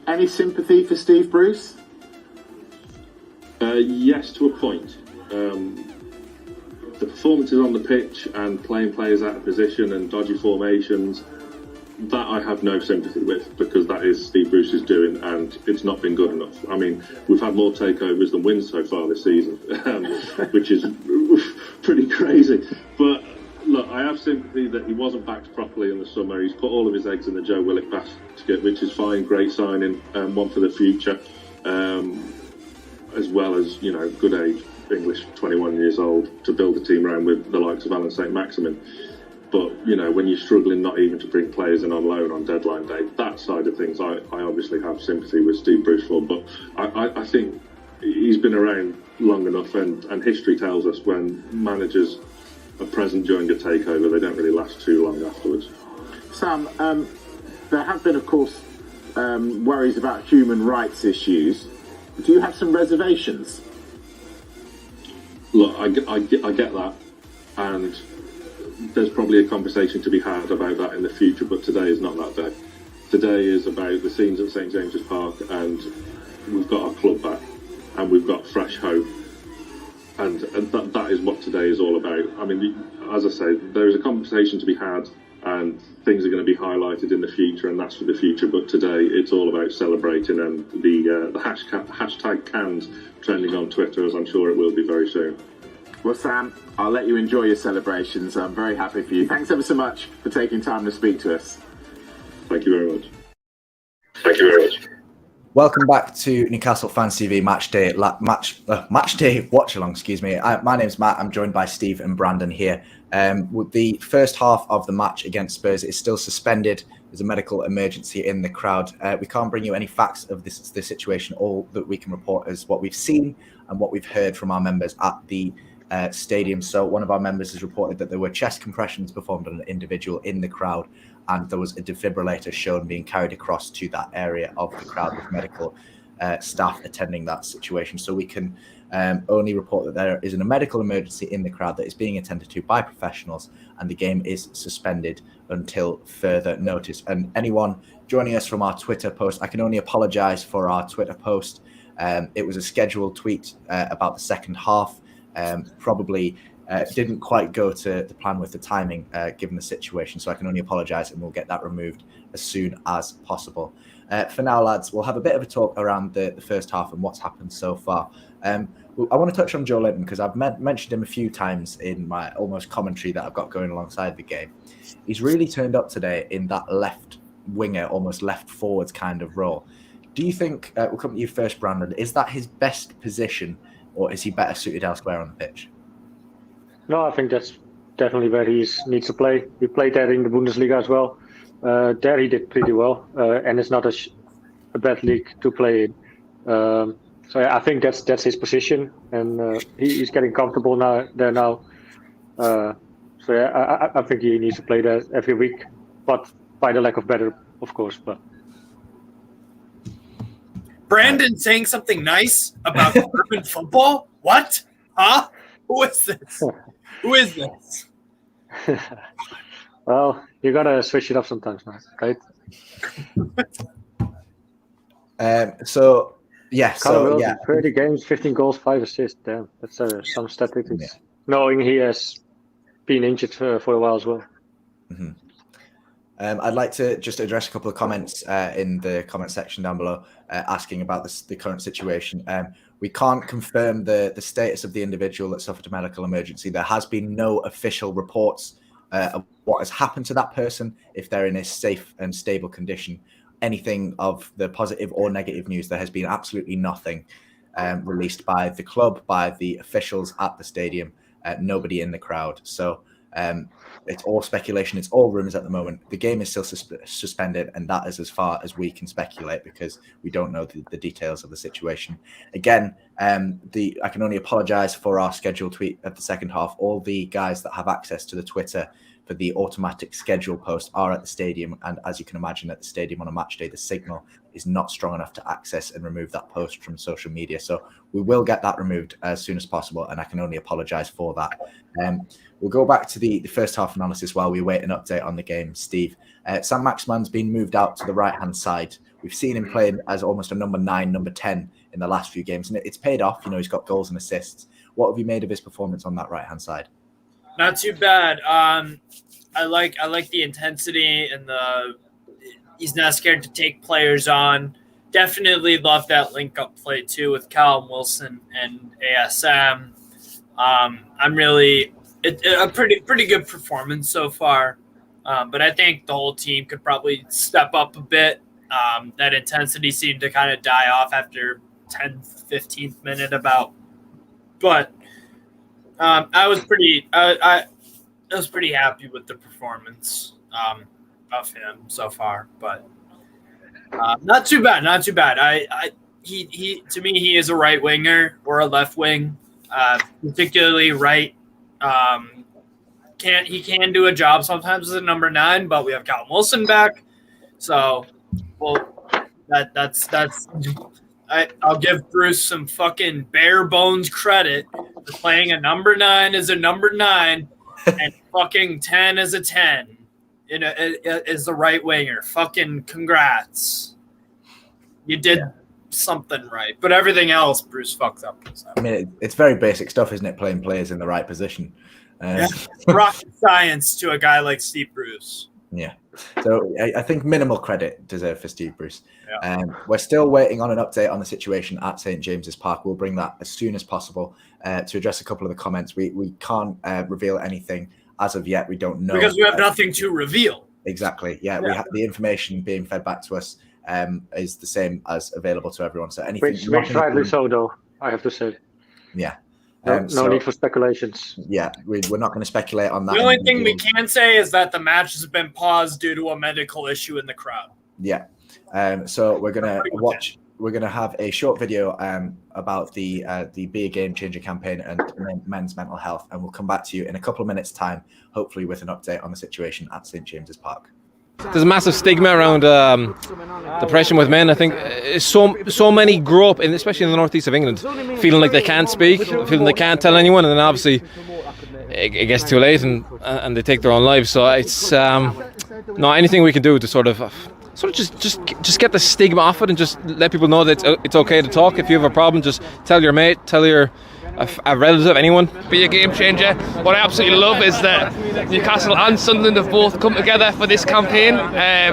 Any sympathy for Steve Bruce? Yes, to a point. The performances on the pitch and playing players out of position and dodgy formations, that I have no sympathy with, because that is Steve Bruce's doing, and it's not been good enough. I mean, we've had more takeovers than wins so far this season, which is pretty crazy. But look, I have sympathy that he wasn't backed properly in the summer. He's put all of his eggs in the Joe Willock basket, which is fine, great signing, one for the future, as well as, you know, good age, English, 21 years old, to build a team around with the likes of Alan Saint-Maximin. But, you know, when you're struggling not even to bring players in on loan on deadline day, that side of things, I obviously have sympathy with Steve Bruce for. But I think he's been around long enough, and history tells us when managers are present during a takeover, they don't really last too long afterwards. Sam, there have been, of course, worries about human rights issues. Do you have some reservations? Look, I get that, and there's probably a conversation to be had about that in the future, but today is not that day. Today is about the scenes at St James's Park, and we've got our club back, and we've got fresh hope, and that is what today is all about. I mean, as I say, there is a conversation to be had and things are going to be highlighted in the future, and that's for the future. But today, it's all about celebrating, and the hashtag canned trending on Twitter, as I'm sure it will be very soon. Well, Sam, I'll let you enjoy your celebrations. I'm very happy for you. Thanks ever so much for taking time to speak to us. Thank you very much. Thank you very much. Welcome back to Newcastle Fans TV Matchday watch along. Excuse me. My name's Matt. I'm joined by Steve and Brandon here. With the first half of the match against Spurs is still suspended. There's a medical emergency in the crowd. We can't bring you any facts of this situation. All that we can report is what we've seen and what we've heard from our members at the stadium. So one of our members has reported that there were chest compressions performed on an individual in the crowd, and there was a defibrillator shown being carried across to that area of the crowd with medical staff attending that situation. So we can only report that there is a medical emergency in the crowd that is being attended to by professionals, and the game is suspended until further notice. And anyone joining us from our Twitter post, I can only apologise for our Twitter post. It was a scheduled tweet about the second half. Probably didn't quite go to the plan with the timing given the situation, so I can only apologise, and we'll get that removed as soon as possible. For now, lads, we'll have a bit of a talk around the first half and what's happened so far. I want to touch on Joe Linton because I've mentioned him a few times in my almost commentary that I've got going alongside the game. He's really turned up today in that left winger, almost left forwards kind of role. Do you think, we'll come to you first, Brandon, is that his best position, or is he better suited elsewhere on the pitch? No, I think that's definitely where he needs to play. He played there in the Bundesliga as well. There he did pretty well, and it's not a bad league to play in. So yeah, I think that's his position, and he's getting comfortable there now. So yeah, I think he needs to play there every week, but by the lack of better, of course. But Brandon saying something nice about urban football? What? Huh? Who is this? Who is this? Well, you gotta switch it up sometimes, man, right? So yeah, Callum, so yeah, 30 games, 15 goals, 5 assists. Damn, that's some statistics. Yeah. Knowing he has been injured for a while as well. Mm-hmm. I'd like to just address a couple of comments in the comment section down below, asking about the current situation. We can't confirm the status of the individual that suffered a medical emergency. There has been no official reports of what has happened to that person, if they're in a safe and stable condition. Anything of the positive or negative news, there has been absolutely nothing released by the club, by the officials at the stadium, nobody in the crowd. So it's all speculation, it's all rumours at the moment. The game is still suspended, and that is as far as we can speculate because we don't know the details of the situation. Again, I can only apologise for our scheduled tweet at the second half. All the guys that have access to the Twitter for the automatic schedule post are at the stadium, and as you can imagine, at the stadium on a match day, the signal is not strong enough to access and remove that post from social media. So we will get that removed as soon as possible, and I can only apologise for that. We'll go back to the first half analysis while we wait an update on the game. Steve, Saint-Maximin's been moved out to the right-hand side. We've seen him playing as almost a number 9, number 10 in the last few games, and it's paid off. You know, he's got goals and assists. What have you made of his performance on that right-hand side? Not too bad. I like the intensity and he's not scared to take players on. Definitely love that link-up play too with Callum Wilson and ASM. I'm really a pretty good performance so far, but I think the whole team could probably step up a bit. That intensity seemed to kind of die off after 10th, 15th minute about, but I was pretty happy with the performance of him so far, but not too bad. He to me, he is a right winger or a left wing, particularly right. He can do a job sometimes as a number 9, but we have Callum Wilson back, so that's I'll give Bruce some fucking bare bones credit for playing a number 9 as a number 9 and fucking 10 as a 10 is the right winger. Fucking congrats. You did something right, but everything else Bruce fucked up. So. I mean, it's very basic stuff, isn't it? Playing players in the right position. Rocket science to a guy like Steve Bruce. Yeah. So I think minimal credit deserved for Steve Bruce. Yeah. We're still waiting on an update on the situation at St James's Park. We'll bring that as soon as possible to address a couple of the comments. We can't reveal anything as of yet. We don't know. Because we have nothing to reveal. Exactly. Yeah. We have the information being fed back to us is the same as available to everyone. So anything. Which rightly so, though, I have to say. Yeah. No need for speculations. Yeah, we're not going to speculate on that. The only thing we can say is that the match has been paused due to a medical issue in the crowd. Yeah. So we're going to watch. We're going to have a short video about the Be a Game Changer campaign and men's mental health, and we'll come back to you in a couple of minutes' time, hopefully with an update on the situation at St James's Park. There's a massive stigma around depression with men. I think so many grow up, especially in the northeast of England, feeling like they can't speak, feeling they can't tell anyone, and then obviously it gets too late and they take their own lives. So it's anything we can do to sort of just get the stigma off it and just let people know that it's okay to talk. If you have a problem, just tell your mate, tell a relative, anyone. Be a game changer. What I absolutely love is that Newcastle and Sunderland have both come together for this campaign.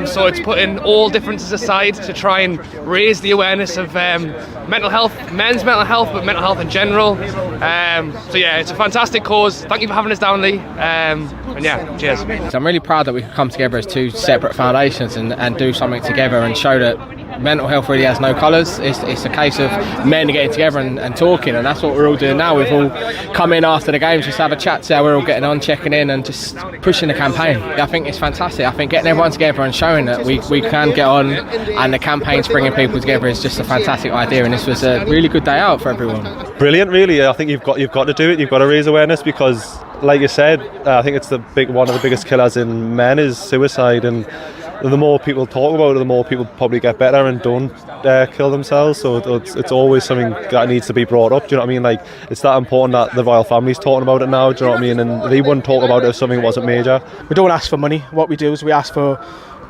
So it's putting all differences aside to try and raise the awareness of mental health, men's mental health, but mental health in general. So yeah, it's a fantastic cause. Thank you for having us down, Lee. And yeah, cheers. So I'm really proud that we could come together as two separate foundations and do something together and show that mental health really has no colours. It's a case of men getting together and talking, and that's what we're all doing now. We've all come in after the games just have a chat, see how we're all getting on, checking in and just pushing the campaign. I think it's fantastic. I think getting everyone together and showing that we can get on, and the campaign's bringing people together is just a fantastic idea, and this was a really good day out for everyone. Brilliant, really. I think you've got to do it. You've got to raise awareness because, like you said, I think it's one of the biggest killers in men is suicide, and the more people talk about it, the more people probably get better and don't kill themselves. So it's always something that needs to be brought up. Do you know what I mean? Like, it's that important that the royal family's talking about it now. Do you know what I mean? And they wouldn't talk about it if something wasn't major. We don't ask for money. What we do is we ask to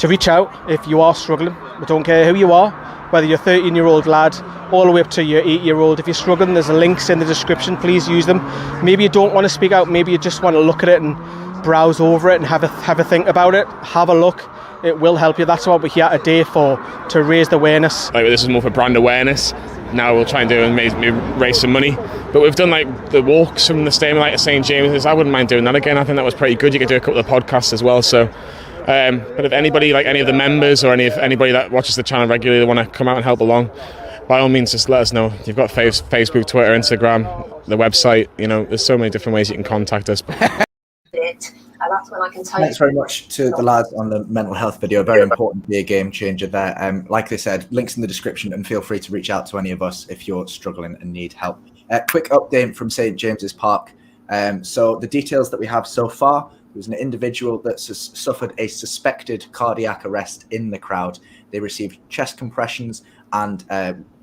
reach out if you are struggling. We don't care who you are, whether you're a 13-year-old lad all the way up to your 8-year-old. If you're struggling, there's links in the description. Please use them. Maybe you don't want to speak out. Maybe you just want to look at it and browse over it and have a think about it. Have a look. It will help you. That's what we're here today for, to raise the awareness. Like, this is more for brand awareness. Now we'll try and do and maybe raise some money. But we've done like the walks from the stadium like to St James's. I wouldn't mind doing that again. I think that was pretty good. You could do a couple of podcasts as well. So, but if anybody, like any of the members or anybody that watches the channel regularly, want to come out and help along, by all means, just let us know. You've got Facebook, Twitter, Instagram, the website. You know, there's so many different ways you can contact us. And that's when I can tell you. Thanks very much to the lads on the mental health video. Very important to be a game changer there. Like they said, links in the description, and feel free to reach out to any of us if you're struggling and need help. Quick update from St James's Park. So the details that we have so far, there was an individual that suffered a suspected cardiac arrest in the crowd. They received chest compressions and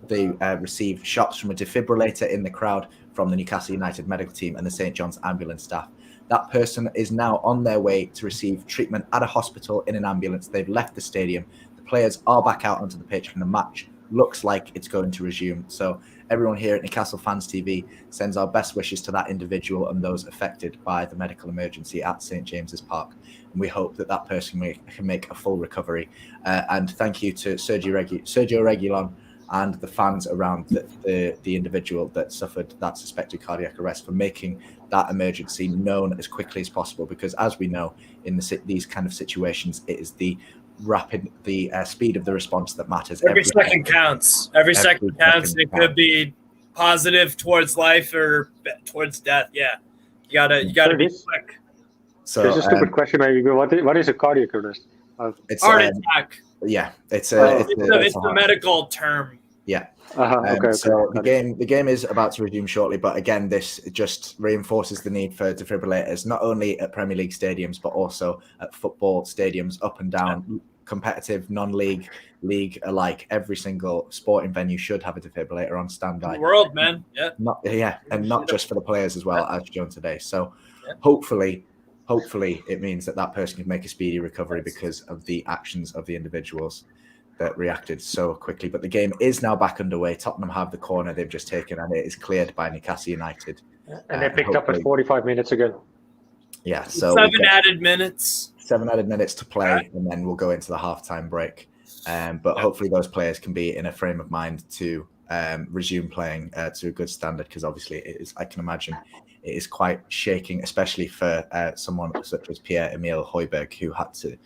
they received shots from a defibrillator in the crowd from the Newcastle United medical team and the St John's ambulance staff. That person is now on their way to receive treatment at a hospital in an ambulance. They've left the stadium. The players are back out onto the pitch, and the match looks like it's going to resume. So everyone here at Newcastle Fans TV sends our best wishes to that individual and those affected by the medical emergency at St James's Park. And we hope that that person can make a full recovery. And thank you to Sergio Reguilon and the fans around the individual that suffered that suspected cardiac arrest for making that emergency known as quickly as possible, because as we know in these kind of situations, it is the speed of the response that matters. Every second counts. Every second counts. It could be positive towards life or towards death. Yeah, you gotta be quick. So there's a stupid question, maybe. What is a cardiac arrest? It's heart attack. Yeah, it's the medical term. Yeah. Okay. So the game is about to resume shortly, but again, this just reinforces the need for defibrillators, not only at Premier League stadiums, but also at football stadiums up and down, competitive, non-league, league alike. Every single sporting venue should have a defibrillator on standby. The world, man. Yeah. Not just for the players as well, as shown today. So hopefully it means that person can make a speedy recovery because of the actions of the individuals that reacted so quickly. But the game is now back underway. Tottenham have the corner they've just taken, and it is cleared by Newcastle United. And they picked up at 45 minutes again. Yeah, so 7 added minutes. 7 added minutes to play, and then we'll go into the halftime break. But hopefully those players can be in a frame of mind to resume playing to a good standard, because obviously it is, I can imagine it is quite shaking, especially for someone such as Pierre-Emile Højbjerg, who had to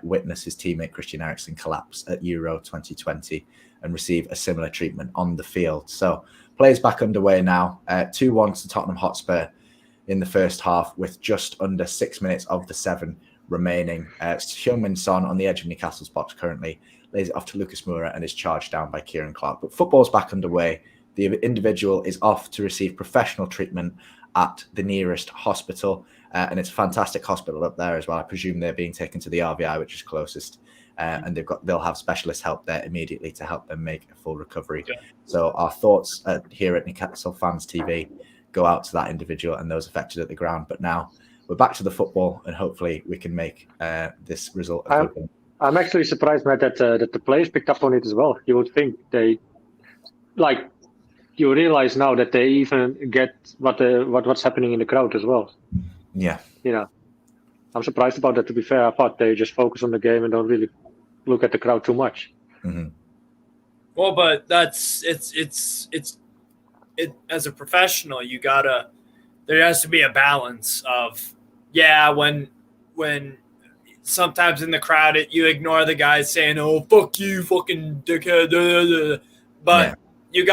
witness his teammate Christian Eriksen collapse at Euro 2020 and receive a similar treatment on the field. So play's back underway now. 2-1 to Tottenham Hotspur in the first half, with just under 6 minutes of the 7 remaining. Heung-min Son on the edge of Newcastle's box currently lays it off to Lucas Moura and is charged down by Kieran Clark. But football's back underway. The individual is off to receive professional treatment at the nearest hospital, and it's a fantastic hospital up there as well. I presume they're being taken to the RVI, which is closest, and they'll have specialist help there immediately to help them make a full recovery. So our thoughts here at Newcastle Fans TV go out to that individual and those affected at the ground. But now we're back to the football, and hopefully we can make this result a good one. I'm actually surprised, Matt, that the players picked up on it as well. You would think they, like, you realize now that they even get what's happening in the crowd as well. Yeah. You know, I'm surprised about that, to be fair. I thought they just focus on the game and don't really look at the crowd too much. Mm-hmm. Well, but that's it as a professional, there has to be a balance of, when sometimes in the crowd you ignore the guys saying, "Oh, fuck you, fucking dickhead," but you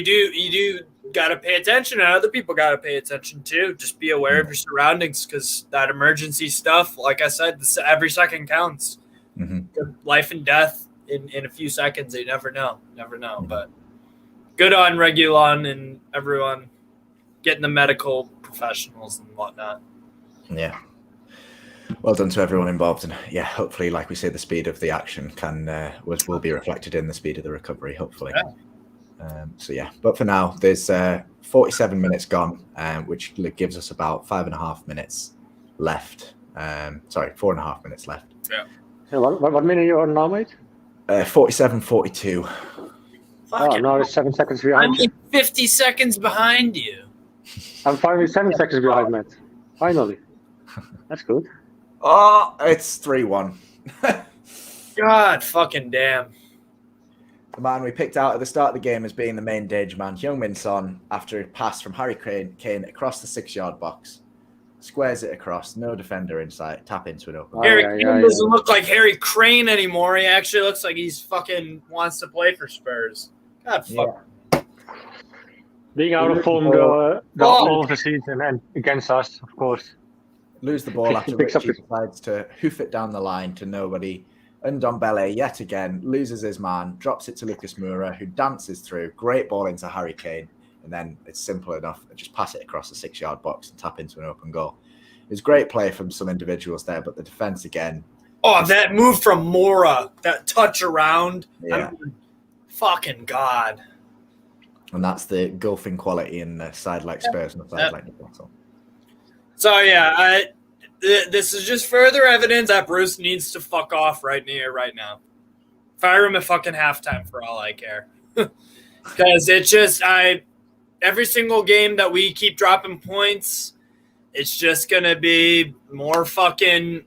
do gotta pay attention, and other people gotta pay attention too. Just be aware of your surroundings, because that emergency stuff, like I said, every second counts. Mm-hmm. Life and death in a few seconds. You never know. But good on Regulon and everyone getting the medical professionals and whatnot. Yeah. Well done to everyone involved, and hopefully, like we say, the speed of the action will be reflected in the speed of the recovery, hopefully. But for now, there's 47 minutes gone, which gives us about 5.5 minutes left. 4.5 minutes left. What minute are you on now, mate? 47-42. Oh, now it's 7 seconds behind you. 50 seconds behind you. I'm finally 7 seconds behind, Matt. Finally. That's good. Oh, it's 3-1. God fucking damn. The man we picked out at the start of the game as being the main danger man, Heung-min Son, after a pass from Harry Kane across the 6-yard box, squares it across, no defender in sight, tap into an open. Harry Kane doesn't look like Harry Crane anymore. He actually looks like he's fucking wants to play for Spurs. God fuck. Being out of form the whole of the season and against us, of course. Lose the ball after Richie decides to hoof it down the line to nobody. Ndombele yet again loses his man, drops it to Lucas Moura, who dances through. Great ball into Harry Kane, and then it's simple enough. Just pass it across the 6-yard box and tap into an open goal. It's great play from some individuals there, but the defense again. Oh, that move from Moura, that touch around. Yeah. Fucking God. And that's the golfing quality in a side like Spurs and a side like Newcastle. So, this is just further evidence that Bruce needs to fuck off right now. Fire him at fucking halftime for all I care. Because it's just, every single game that we keep dropping points, it's just going to be more fucking,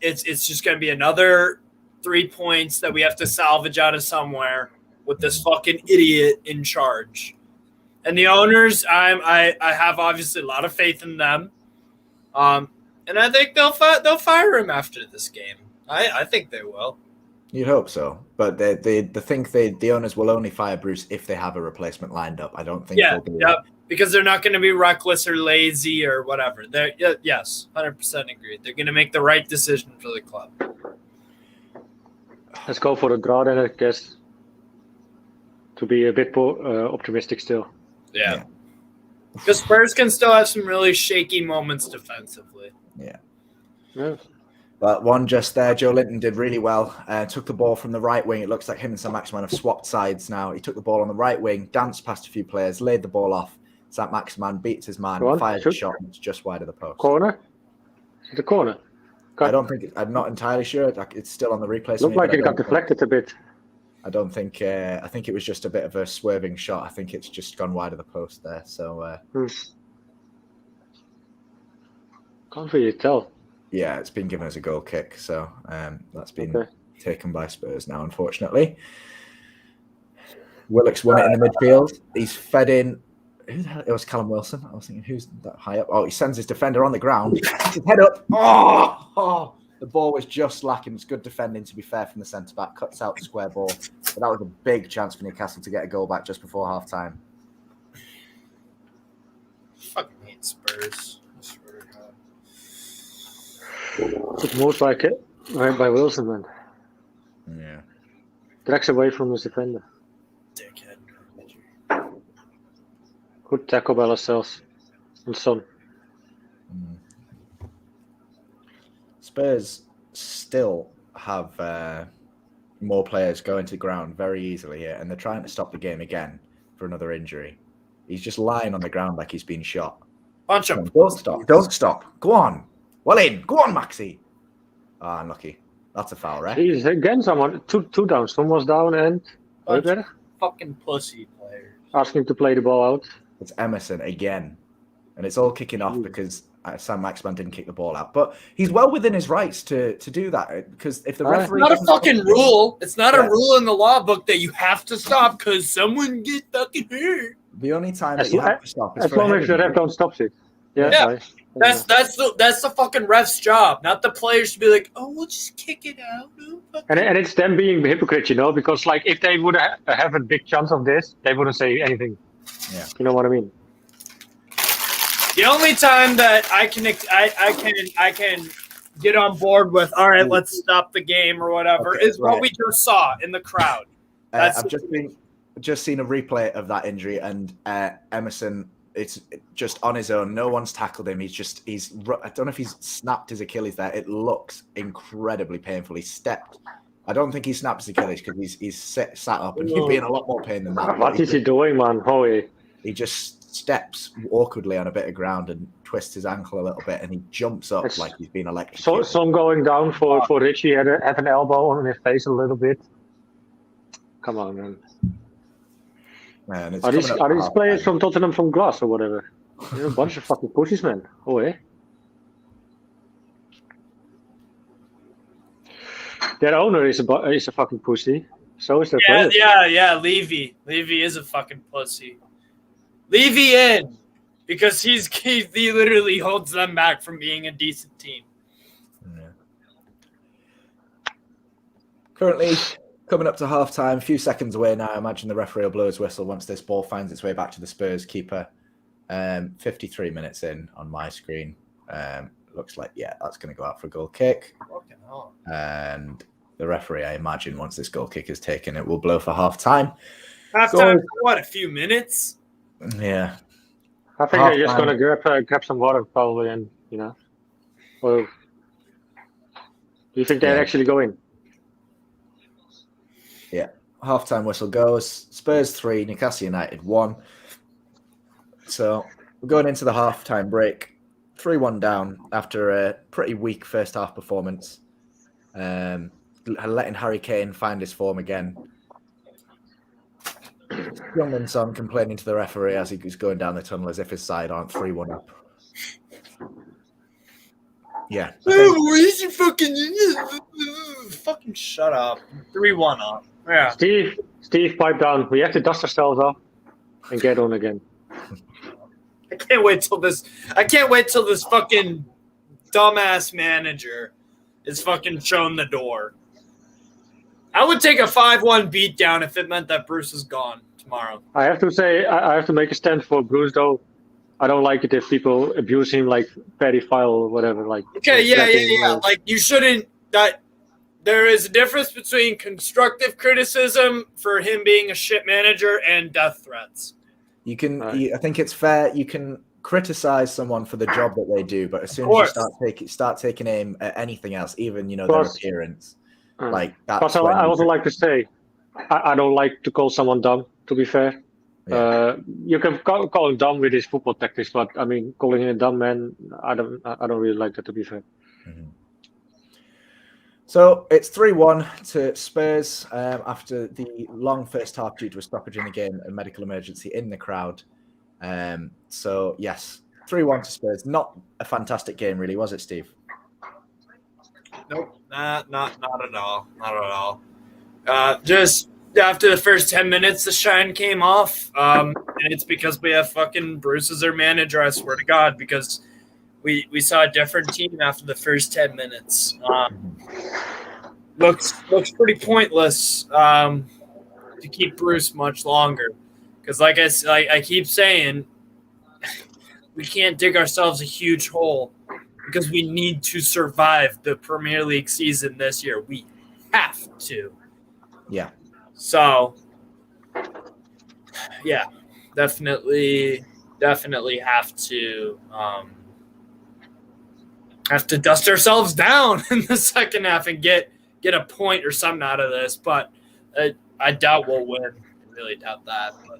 it's just going to be another 3 points that we have to salvage out of somewhere with this fucking idiot in charge. And the owners, I have obviously a lot of faith in them. And I think they'll fire him after this game. I think they will. You'd hope so, but the owners will only fire Bruce if they have a replacement lined up. I don't think. Because they're not going to be reckless or lazy or whatever. Yes, 100% agree. They're going to make the right decision for the club. Let's go for a draw then, I guess. To be a bit more optimistic still. Yeah. Because Spurs can still have some really shaky moments defensively. Yeah. But one just there, Joe Linton did really well. Took the ball from the right wing. It looks like him and Saint-Maximin have swapped sides now. He took the ball on the right wing, danced past a few players, laid the ball off. Saint-Maximin beats his man, fires a shot, and it's just wide of the post. Corner? Is it a corner? I don't think. I'm not entirely sure. It's still on the replay. Looked like it got deflected a bit. I don't think. I think it was just a bit of a swerving shot. I think it's just gone wide of the post there. So can't really tell. Yeah, it's been given as a goal kick, so that's been taken by Spurs now, unfortunately. Willock's won it in the midfield. He's fed in. Who the hell? It was Callum Wilson. I was thinking, who's that high up? Oh, he sends his defender on the ground. His head up. Oh, the ball was just lacking. It's good defending, to be fair, from the centre back. Cuts out the square ball. But that was a big chance for Newcastle to get a goal back just before half time. Fucking hate Spurs. I swear to God. It's most like it. Right by Wilson, man. Yeah. Drags away from his defender. Dickhead. Good tackle by Lascelles and Son. Spurs still have more players going to the ground very easily here, and they're trying to stop the game again for another injury. He's just lying on the ground like he's been shot. Bunch of Don't stop. Don't stop. Go on. Well in. Go on, Maxi. Ah, unlucky. That's a foul, right? He's again someone. Two down. Someone's down and fucking pussy players. asking to play the ball out. It's Emerson again. And it's all kicking off because Saint-Maximin didn't kick the ball out. But he's well within his rights to do that, because if the referee... It's not a fucking rule. It's not a rule in the law book that you have to stop because someone get fucking hurt. The only time that you have to stop is as long as the ref don't stop it. Yeah. That's the fucking ref's job, not the players to be like, oh, we'll just kick it out. And it's them being the hypocrite, because like if they would have a big chance of this, they wouldn't say anything. Yeah. You know what I mean? The only time that I can get on board with, all right, let's stop the game or whatever, is what we just saw in the crowd. I've just seen a replay of that injury, and Emerson, it's just on his own. No one's tackled him. I don't know if he's snapped his Achilles there. It looks incredibly painful. He stepped. I don't think he snapped his Achilles because he's sat up, and he'd be in a lot more pain than that. What is he doing, man? Holy. He just steps awkwardly on a bit of ground and twists his ankle a little bit, and he jumps up like he's been electrocuted. So some going down for Richie had an elbow on his face a little bit. Come on, man. Are these players from Tottenham from Glass or whatever? They're a bunch of fucking pussies, man. Oh, eh? Their owner is a fucking pussy. So is their player. Yeah. Levy is a fucking pussy. Levy in, because he literally holds them back from being a decent team. Yeah. Currently coming up to half-time, a few seconds away now. I imagine the referee will blow his whistle once this ball finds its way back to the Spurs keeper. 53 minutes in on my screen. Looks like, that's going to go out for a goal kick. And the referee, I imagine, once this goal kick is taken, it will blow for half-time. Half-time for what, a few minutes? Yeah. I think they're just going to grab some water probably, and, Well, do you think they're actually going? Yeah. Half-time whistle goes. Spurs 3, Newcastle United 1. So we're going into the half-time break. 3-1 down after a pretty weak first-half performance. Letting Harry Kane find his form again. Young Son complaining to the referee as he's going down the tunnel as if his side aren't 3-1 up. Yeah. Fucking shut up. 3-1 up. Yeah. Steve, pipe down. We have to dust ourselves off and get on again. I can't wait till this fucking dumbass manager is fucking shown the door. I would take a 5-1 beatdown if it meant that Bruce is gone tomorrow. I have to say, I have to make a stand for Bruce, though. I don't like it if people abuse him like pedophile or whatever. Like, okay, yeah. Like, you shouldn't. There is a difference between constructive criticism for him being a shit manager and death threats. I think it's fair. You can criticize someone for the job that they do, but as soon as you start taking aim at anything else, even their appearance. Like that. But I also like to say, I don't like to call someone dumb. To be fair, you can call him dumb with his football tactics, but I mean, calling him a dumb man, I don't really like that. To be fair. Mm-hmm. So it's 3-1 to Spurs after the long first half due to a stoppage in the game and medical emergency in the crowd. So yes, 3-1 to Spurs. Not a fantastic game, really, was it, Steve? Nope, not at all. Not at all. Just after the first 10 minutes, the shine came off. And it's because we have fucking Bruce as our manager, I swear to God, because we saw a different team after the first 10 minutes. Looks pretty pointless to keep Bruce much longer. Because like I keep saying, we can't dig ourselves a huge hole because we need to survive the Premier League season this year. We have to. Yeah. So, yeah, definitely have to dust ourselves down in the second half and get a point or something out of this. But I doubt we'll win. I really doubt that. But.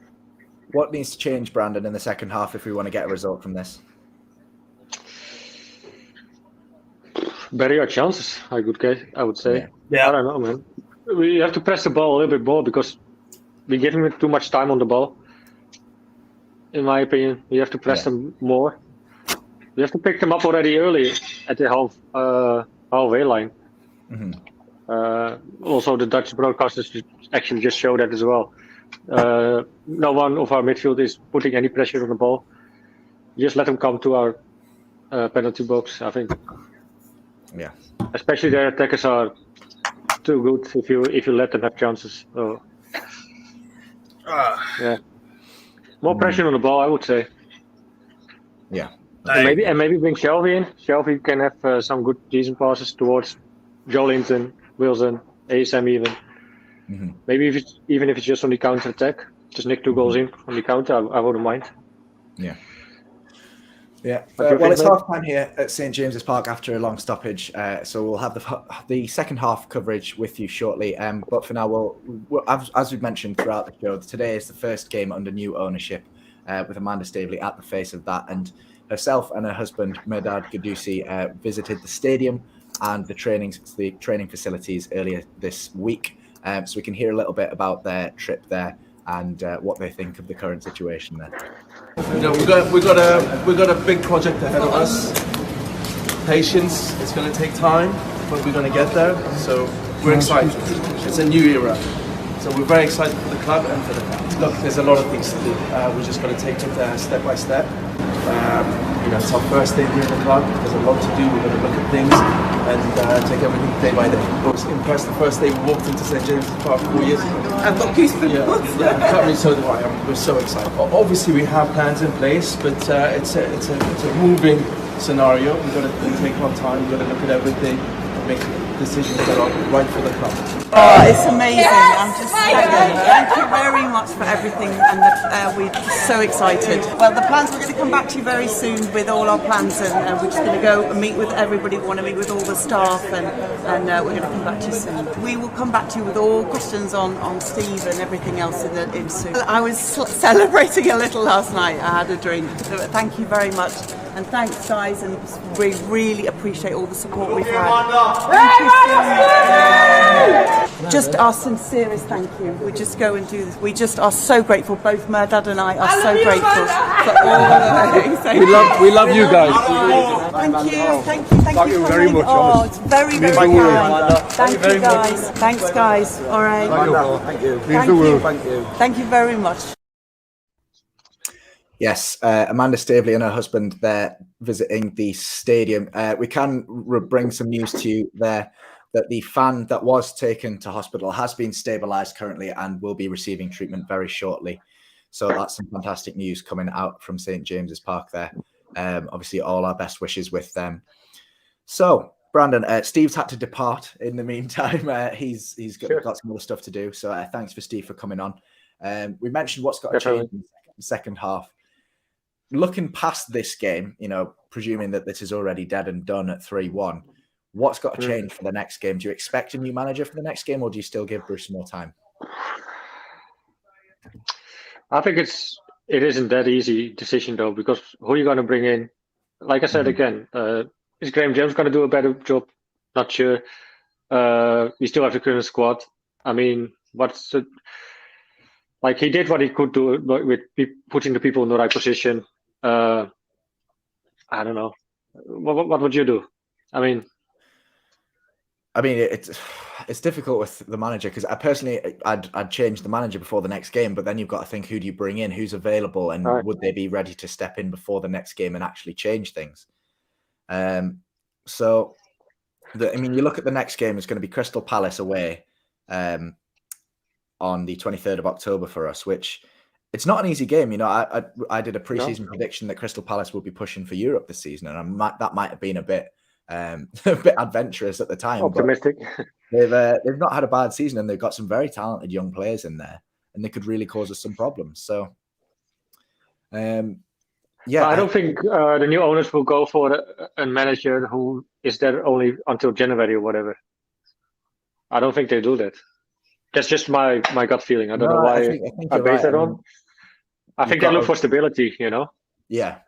What needs to change, Brandon, in the second half if we want to get a result from this? Better your chances, I would say. Yeah. I don't know, man. We have to press the ball a little bit more because we're giving it too much time on the ball. In my opinion, we have to press them more. We have to pick them up already early at the halfway line. Also, the Dutch broadcasters actually just showed that as well. No one of our midfield is putting any pressure on the ball. Just let them come to our penalty box, I think. Yeah. Especially their attackers are too good if you let them have chances. So, yeah. More pressure on the ball, I would say. Yeah. And maybe bring Shelvey in. Shelvey can have some good, decent passes towards Joelinton, Wilson, ASM even. Maybe even if it's just on the counter attack, just nick 2 goals in on the counter, I wouldn't mind. Yeah. Yeah. Well, it's half time here at St James's Park after a long stoppage, so we'll have the second half coverage with you shortly. But for now, we'll as we've mentioned throughout the show, today is the first game under new ownership, with Amanda Staveley at the face of that, and herself and her husband Mehrdad Gadusi visited the stadium and the training facilities earlier this week. So we can hear a little bit about their trip there and what they think of the current situation there. You know, we got a big project ahead of us. Patience. It's going to take time, but we're going to get there. So we're excited. It's a new era. So we're very excited for the club and for the fans. Look, there's a lot of things to do. We're just going to take it step by step. You know, it's our first day here in the club. There's a lot to do. We're going to look at things and take everything day by day. I was impressed the first day we walked into St James's Park 4 years ago. I thought, yeah, so do I. We're so excited. Obviously, we have plans in place, but it's a moving scenario. We've got to take our time. We've got to look at everything and make decisions that are right for the club. Oh, it's amazing. I'm just thank you very much for everything, and we're so excited. Well, the plans, we're going to come back to you very soon with all our plans, and we're just going to go and meet with everybody. We want to meet with all the staff, and we're going to come back to you soon. We will come back to you with all questions on Steve and everything else in soon. I was celebrating a little last night. I had a drink. So thank you very much. And thanks, guys, and we really appreciate all the support we've had. Thank you so much. Just our sincerest thank you. We just go and do this. We just are so grateful. Both Mehrdad and I are so grateful for all the things. We love you guys. Thank you very much. Oh, it's very, very kind. Thank you, guys. Thanks, guys. All right. Thank you. Thank you very much. Yes, Amanda Staveley and her husband, they're visiting the stadium. We can bring some news to you there that the fan that was taken to hospital has been stabilised currently and will be receiving treatment very shortly. So that's some fantastic news coming out from St James's Park there. Obviously, all our best wishes with them. So, Brandon, Steve's had to depart in the meantime. He's got some other stuff to do. So thanks for Steve for coming on. We mentioned what's got to change in the second half. Looking past this game, you know, presuming that this is already dead and done at 3-1, what's got to change for the next game? Do you expect a new manager for the next game, or do you still give Bruce more time? I think it isn't that easy decision though, because who are you going to bring in? Like I said again, is Graham James going to do a better job? Not sure. We still have the current squad. I mean, like he did what he could do with putting the people in the right position. I don't know. What would you do? I mean, I mean, it's difficult with the manager because I'd change the manager before the next game, but then you've got to think, who do you bring in, who's available, and would they be ready to step in before the next game and actually change things? So, you look at the next game, it's going to be Crystal Palace away on the 23rd of October for us, which it's not an easy game. I did a pre-season prediction that Crystal Palace would be pushing for Europe this season, and that might have been a bit adventurous at the time. Optimistic. They've not had a bad season, and they've got some very talented young players in there, and they could really cause us some problems. So, I don't think the new owners will go for a manager who is there only until January or whatever. I don't think they do that. That's just my gut feeling. I don't know why I base that on. I think they look for stability, Yeah.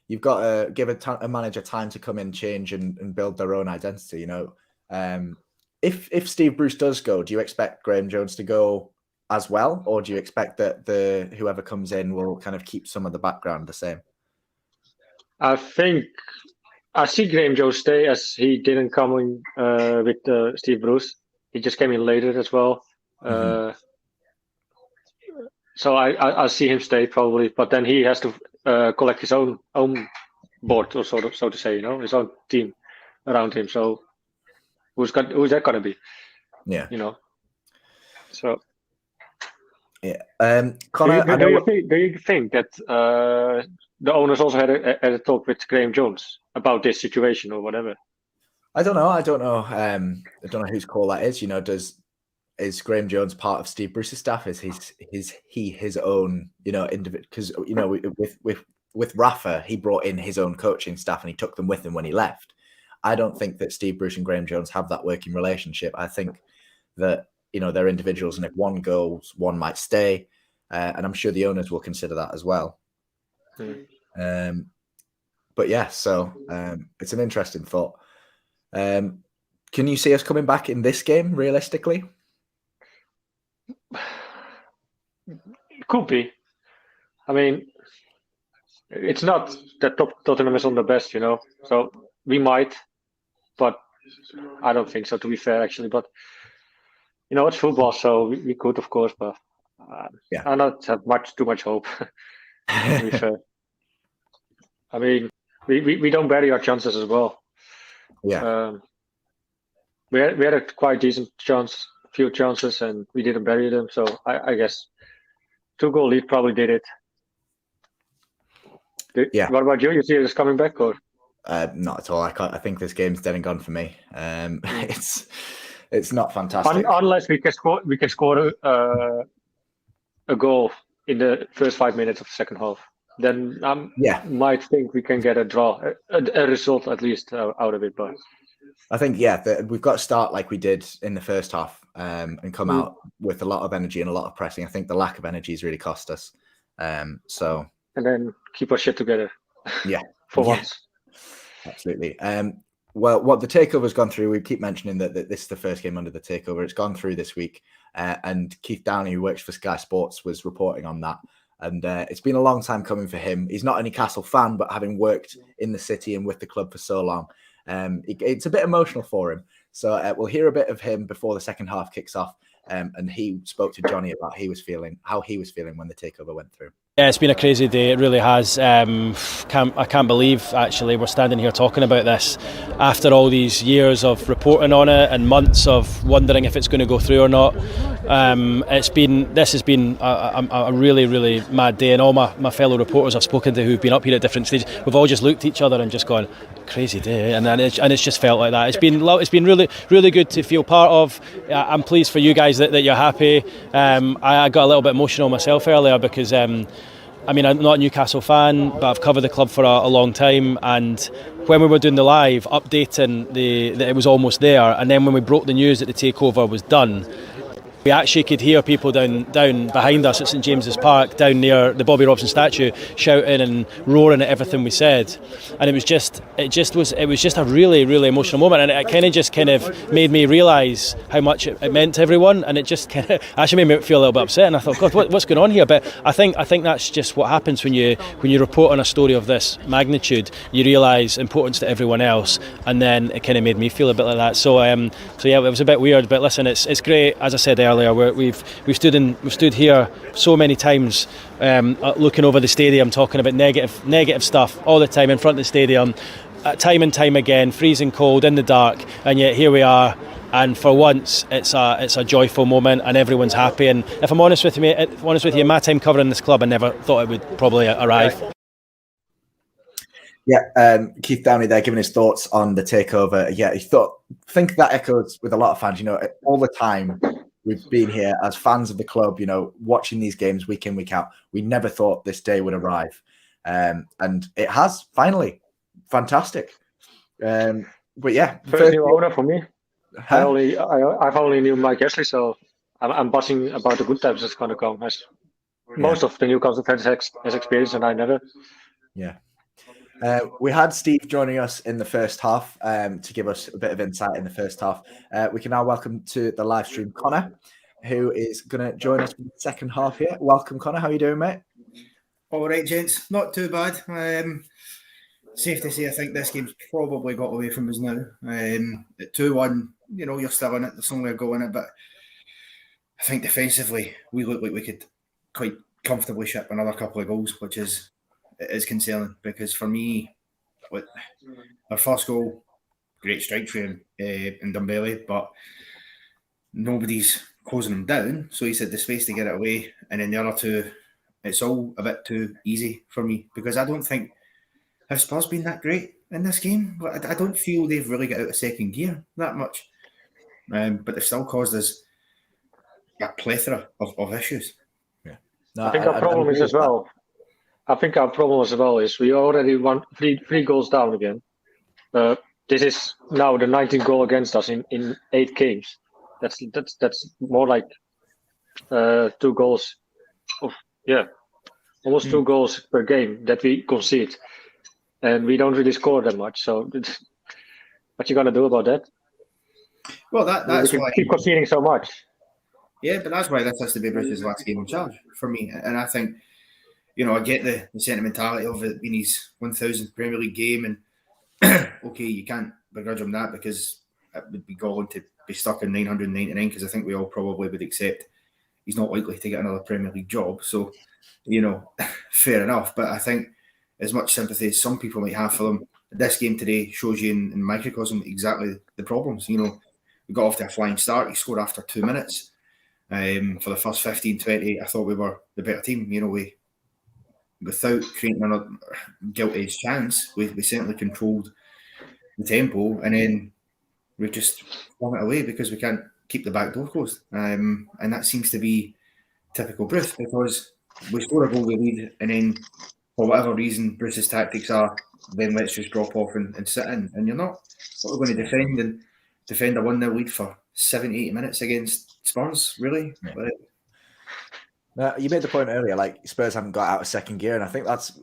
You've got to give a manager time to come in, change, and build their own identity. If Steve Bruce does go, do you expect Graham Jones to go as well, or do you expect that whoever comes in will kind of keep some of the background the same? I think I see Graham Jones stay, as he didn't come in with Steve Bruce. He just came in later as well. So I see him stay probably, but then he has to collect his own board, or so to say, his own team around him. So who's that going to be? Yeah, So yeah, Connor, do you think that the owners also had a talk with Graham Jones about this situation or whatever? I don't know. I don't know whose call that is. Is Graham Jones part of Steve Bruce's staff? Is he his own, individual? Because with Rafa, he brought in his own coaching staff and he took them with him when he left. I don't think that Steve Bruce and Graham Jones have that working relationship. I think that they're individuals, and if one goes, one might stay, and I'm sure the owners will consider that as well. But yeah, so it's an interesting thought. Can you see us coming back in this game realistically? It could be. I mean, it's not that Tottenham is on the best, so we might, but I don't think so, to be fair, actually. But it's football, so we could, of course, but I don't have too much hope. To be fair, I mean, we don't bury our chances as well. Yeah, we had a quite decent few chances, and we didn't bury them. So I guess 2-goal lead probably did it. Yeah. What about you? You see us coming back, or? Not at all. I think this game's dead and gone for me. It's not fantastic unless we can score a goal in the first 5 minutes of the second half. Then I might think we can get a draw, a result at least out of it. But I think we've got to start like we did in the first half and come out with a lot of energy and a lot of pressing. I think the lack of energy has really cost us. And then keep our shit together. Yeah, for once. Absolutely. Well, what the takeover's gone through, we keep mentioning that this is the first game under the takeover. It's gone through this week, and Keith Downey, who works for Sky Sports, was reporting on that. And it's been a long time coming for him. He's not a Newcastle fan, but having worked in the city and with the club for so long, it's a bit emotional for him. So we'll hear a bit of him before the second half kicks off. And he spoke to Johnny about how he was feeling when the takeover went through. Yeah, it's been a crazy day. It really has. I can't believe actually we're standing here talking about this after all these years of reporting on it and months of wondering if it's going to go through or not. This has been a really, really mad day, and all my fellow reporters I've spoken to who've been up here at different stages, we've all just looked at each other and just gone, crazy day, and it's just felt like that. It's been really, really good to feel part of. I'm pleased for you guys that you're happy. I got a little bit emotional myself earlier because I'm not a Newcastle fan, but I've covered the club for a long time, and when we were doing the live updating that it was almost there, and then when we broke the news that the takeover was done, We actually could hear people down behind us at St James's Park, down near the Bobby Robson statue, shouting and roaring at everything we said, and it was just a really, really emotional moment, and it kind of made me realise how much it meant to everyone, and it just kind of actually made me feel a little bit upset, and I thought, God, what's going on here? But I think that's just what happens when you report on a story of this magnitude. You realise importance to everyone else, and then it kind of made me feel a bit like that. So yeah, it was a bit weird, but listen, it's great. As I said earlier, we've stood here so many times, looking over the stadium, talking about negative stuff all the time in front of the stadium, time and time again, freezing cold in the dark, and yet here we are. And for once, it's a joyful moment, and everyone's happy. And if I'm honest with you, in my time covering this club, I never thought it would probably arrive. Yeah, Keith Downey there giving his thoughts on the takeover. Yeah, think that echoes with a lot of fans. All the time we've been here as fans of the club, watching these games week in, week out. We never thought this day would arrive, and it has finally. Fantastic. But yeah, first new owner for me. I've only knew Mike Ashley, so I'm buzzing about the good times that's going to come. As most of the Newcastle fans has experienced, and I never. Yeah. We had Steve joining us in the first half to give us a bit of insight in the first half. We can now welcome to the live stream Connor, who is going to join us for the second half here. Welcome, Connor. How are you doing, mate? All right, gents. Not too bad. Safe to say, I think this game's probably got away from us now. At 2-1, you're still in it. There's somewhere going it, but I think defensively, we look like we could quite comfortably ship another couple of goals, which is concerning, because for me, our first goal, great strike for him in Dumbelli, but nobody's closing him down, so he's had the space to get it away. And then the other two, it's all a bit too easy for me, because I don't think have Spurs been that great in this game. But I don't feel they've really got out of second gear that much. But they've still caused us a plethora of issues. Yeah, I think our problem is as well. I think our problem as well is we already won three goals down again. This is now the 19th goal against us in 8 games. That's more like 2 goals almost 2 goals per game that we concede, and we don't really score that much. So what you gonna do about that? Well, that's why keep conceding so much. Yeah, but that's why this has to be Bruce's last game in charge for me, and I think. I get the sentimentality of it being his 1,000th Premier League game, and okay, you can't begrudge him that, because it would be galling to be stuck in 999, because I think we all probably would accept he's not likely to get another Premier League job. So, fair enough. But I think as much sympathy as some people might have for them, this game today shows you in microcosm exactly the problems. We got off to a flying start. He scored after 2 minutes. For the first 15, 20, I thought we were the better team. Without creating another guilty chance, we certainly controlled the tempo, and then we just flung it away because we can't keep the back door closed. And that seems to be typical Bruce, because we score a goal, we lead, and then for whatever reason, Bruce's tactics are, then let's just drop off and sit in. And you're not. What we're going to defend a 1-0 lead for 70, 80 minutes against Spurs, really? You made the point earlier, like Spurs haven't got out of second gear, and I think that's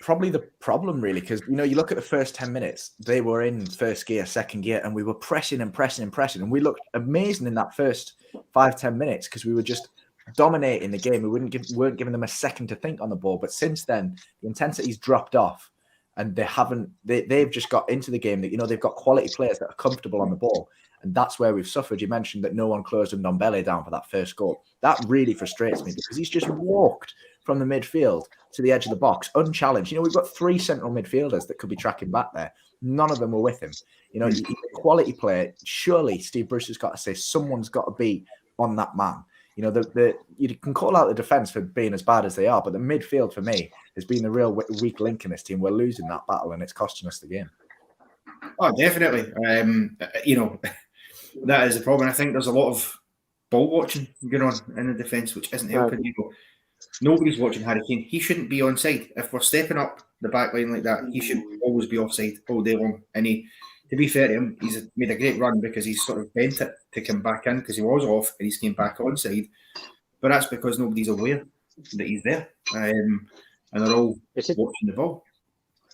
probably the problem, really, because you look at the first 10 minutes, they were in first gear, second gear, and we were pressing, and we looked amazing in that first 5-10 minutes because we were just dominating the game. We weren't giving them a second to think on the ball, but since then the intensity's dropped off, and they've just got into the game that they've got quality players that are comfortable on the ball. And that's where we've suffered. You mentioned that no one closed Ndombele down for that first goal. That really frustrates me, because he's just walked from the midfield to the edge of the box unchallenged. We've got 3 central midfielders that could be tracking back there. None of them were with him. He's a quality player. Surely Steve Bruce has got to say someone's got to be on that man. You can call out the defence for being as bad as they are, but the midfield for me has been the real weak link in this team. We're losing that battle, and it's costing us the game. Oh, definitely. That is the problem. I think there's a lot of ball watching going on in the defence, which isn't helping. Nobody's watching Harry Kane. He shouldn't be onside. If we're stepping up the back line like that, he should always be offside all day long. And he to be fair to him, he's made a great run because he's sort of bent it to come back in because he was off and he's came back onside. But that's because nobody's aware that he's there, and they're all watching the ball.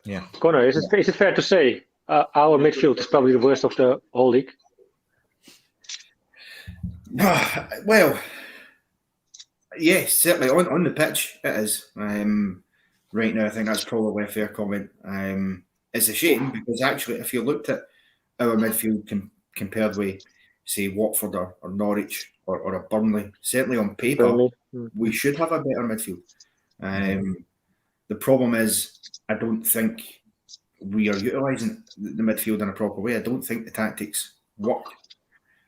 Yeah, Connor, is it fair to say our midfield is probably the worst of the whole league? Well, yes, certainly on the pitch it is. Right now, I think that's probably a fair comment. It's a shame because actually, if you looked at our midfield compared with, say, Watford or Norwich or a Burnley, certainly on paper, we should have a better midfield. The problem is, I don't think we are utilising the midfield in a proper way. I don't think the tactics work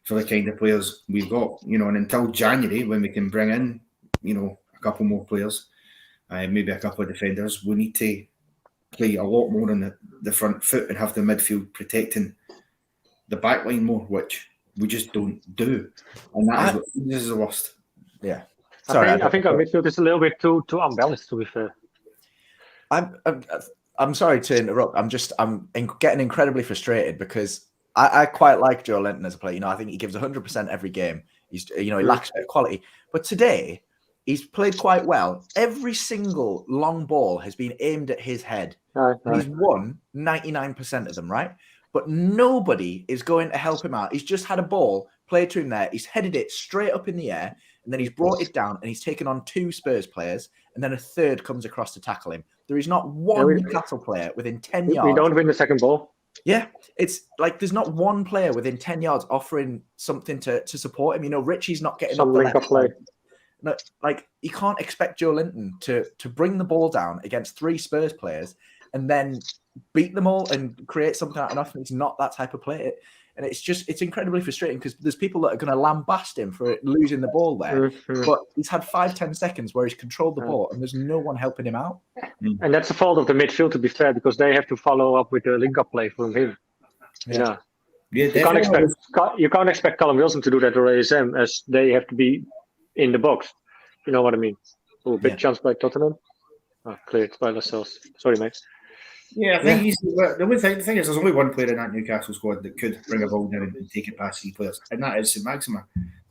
for the kind of players we've got. And until January, when we can bring in, a couple more players, maybe a couple of defenders, we need to play a lot more on the front foot and have the midfield protecting the back line more, which we just don't do. And this is the worst. Yeah. I think our midfield is a little bit too unbalanced, to be fair. I'm sorry to interrupt. I'm getting incredibly frustrated because I quite like Joe Linton as a player. I think he gives 100% every game. He lacks a bit of quality, but today he's played quite well. Every single long ball has been aimed at his head. And he's won 99% of them, right? But nobody is going to help him out. He's just had a ball played to him there. He's headed it straight up in the air, and then he's brought it down, and he's taken on 2 Spurs players, and then a third comes across to tackle him. There is not one Newcastle player within 10 yards. We don't win the second ball. Yeah, it's like there's not one player within 10 yards offering something to support him. Richie's not getting some link-up play. No, like you can't expect Joe Linton to bring the ball down against 3 Spurs players and then beat them all and create something out of nothing. It's not that type of play. And it's incredibly frustrating because there's people that are going to lambast him for losing the ball there. But he's had 5-10 seconds where he's controlled the ball and there's no one helping him out. And that's the fault of the midfield, to be fair, because they have to follow up with the link-up play from him. Yeah, you can't expect Callum Wilson to do that or ASM, as they have to be in the box. You know what I mean? Big chance by Tottenham. Cleared by Lascelles. Sorry, mate. Yeah, I think the thing is, there's only one player in that Newcastle squad that could bring a ball down and take it past 3 players, and that is Saint-Maximin.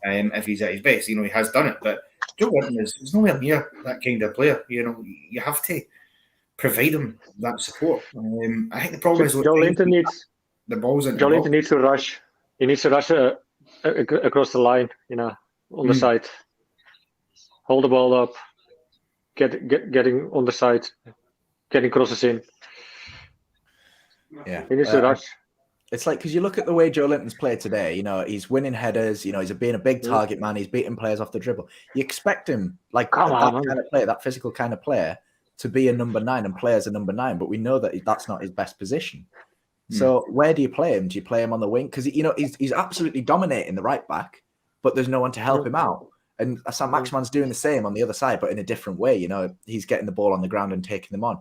If he's at his best, he has done it. But Joe Linton is nowhere near that kind of player. You have to provide him that support. I think the problem is Joe Linton needs the balls. Joe Linton needs to rush. He needs to rush across the line. On the side, hold the ball up, getting on the side, getting crosses in. Yeah, he needs to rush. It's like because you look at the way Joe Linton's played today. He's winning headers. He's being a big target man. He's beating players off the dribble. You expect him that kind of player, that physical kind of player, to be a number 9 and play as a number 9. But we know that that's not his best position. So where do you play him? Do you play him on the wing? Because he's absolutely dominating the right back, but there's no one to help him out. And Saint-Maximin's doing the same on the other side, but in a different way. He's getting the ball on the ground and taking them on.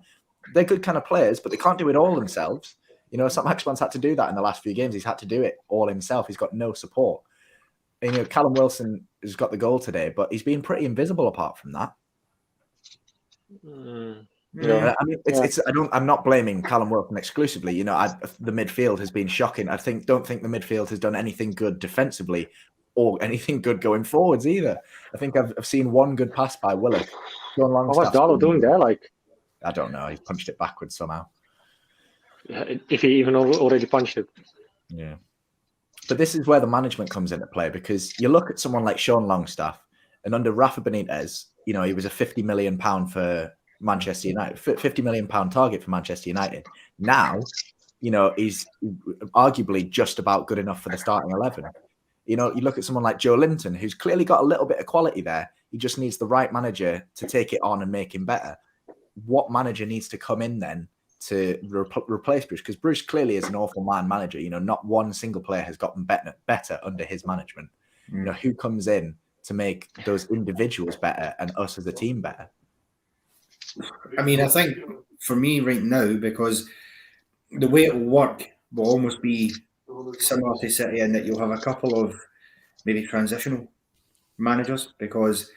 They're good kind of players, but they can't do it all themselves. Saint-Maximin's had to do that in the last few games. He's had to do it all himself. He's got no support. And, Callum Wilson has got the goal today, but he's been pretty invisible apart from that. I'm not blaming Callum Wilson exclusively. The midfield has been shocking. Don't think the midfield has done anything good defensively or anything good going forwards either. I think I've seen one good pass by Willock. What's Darlow doing there? I don't know. He punched it backwards somehow. If he even already punched it. Yeah. But this is where the management comes into play, because you look at someone like Sean Longstaff, and under Rafa Benitez, he was a £50 million for Manchester United, £50 million target for Manchester United. Now, he's arguably just about good enough for the starting 11. You look at someone like Joe Linton, who's clearly got a little bit of quality there. He just needs the right manager to take it on and make him better. What manager needs to come in then to replace Bruce? Because Bruce clearly is an awful man manager. Not one single player has gotten better under his management. Who comes in to make those individuals better and us as a team better? I think for me right now, because the way it will work will almost be similar to City in that you'll have a couple of maybe transitional managers, because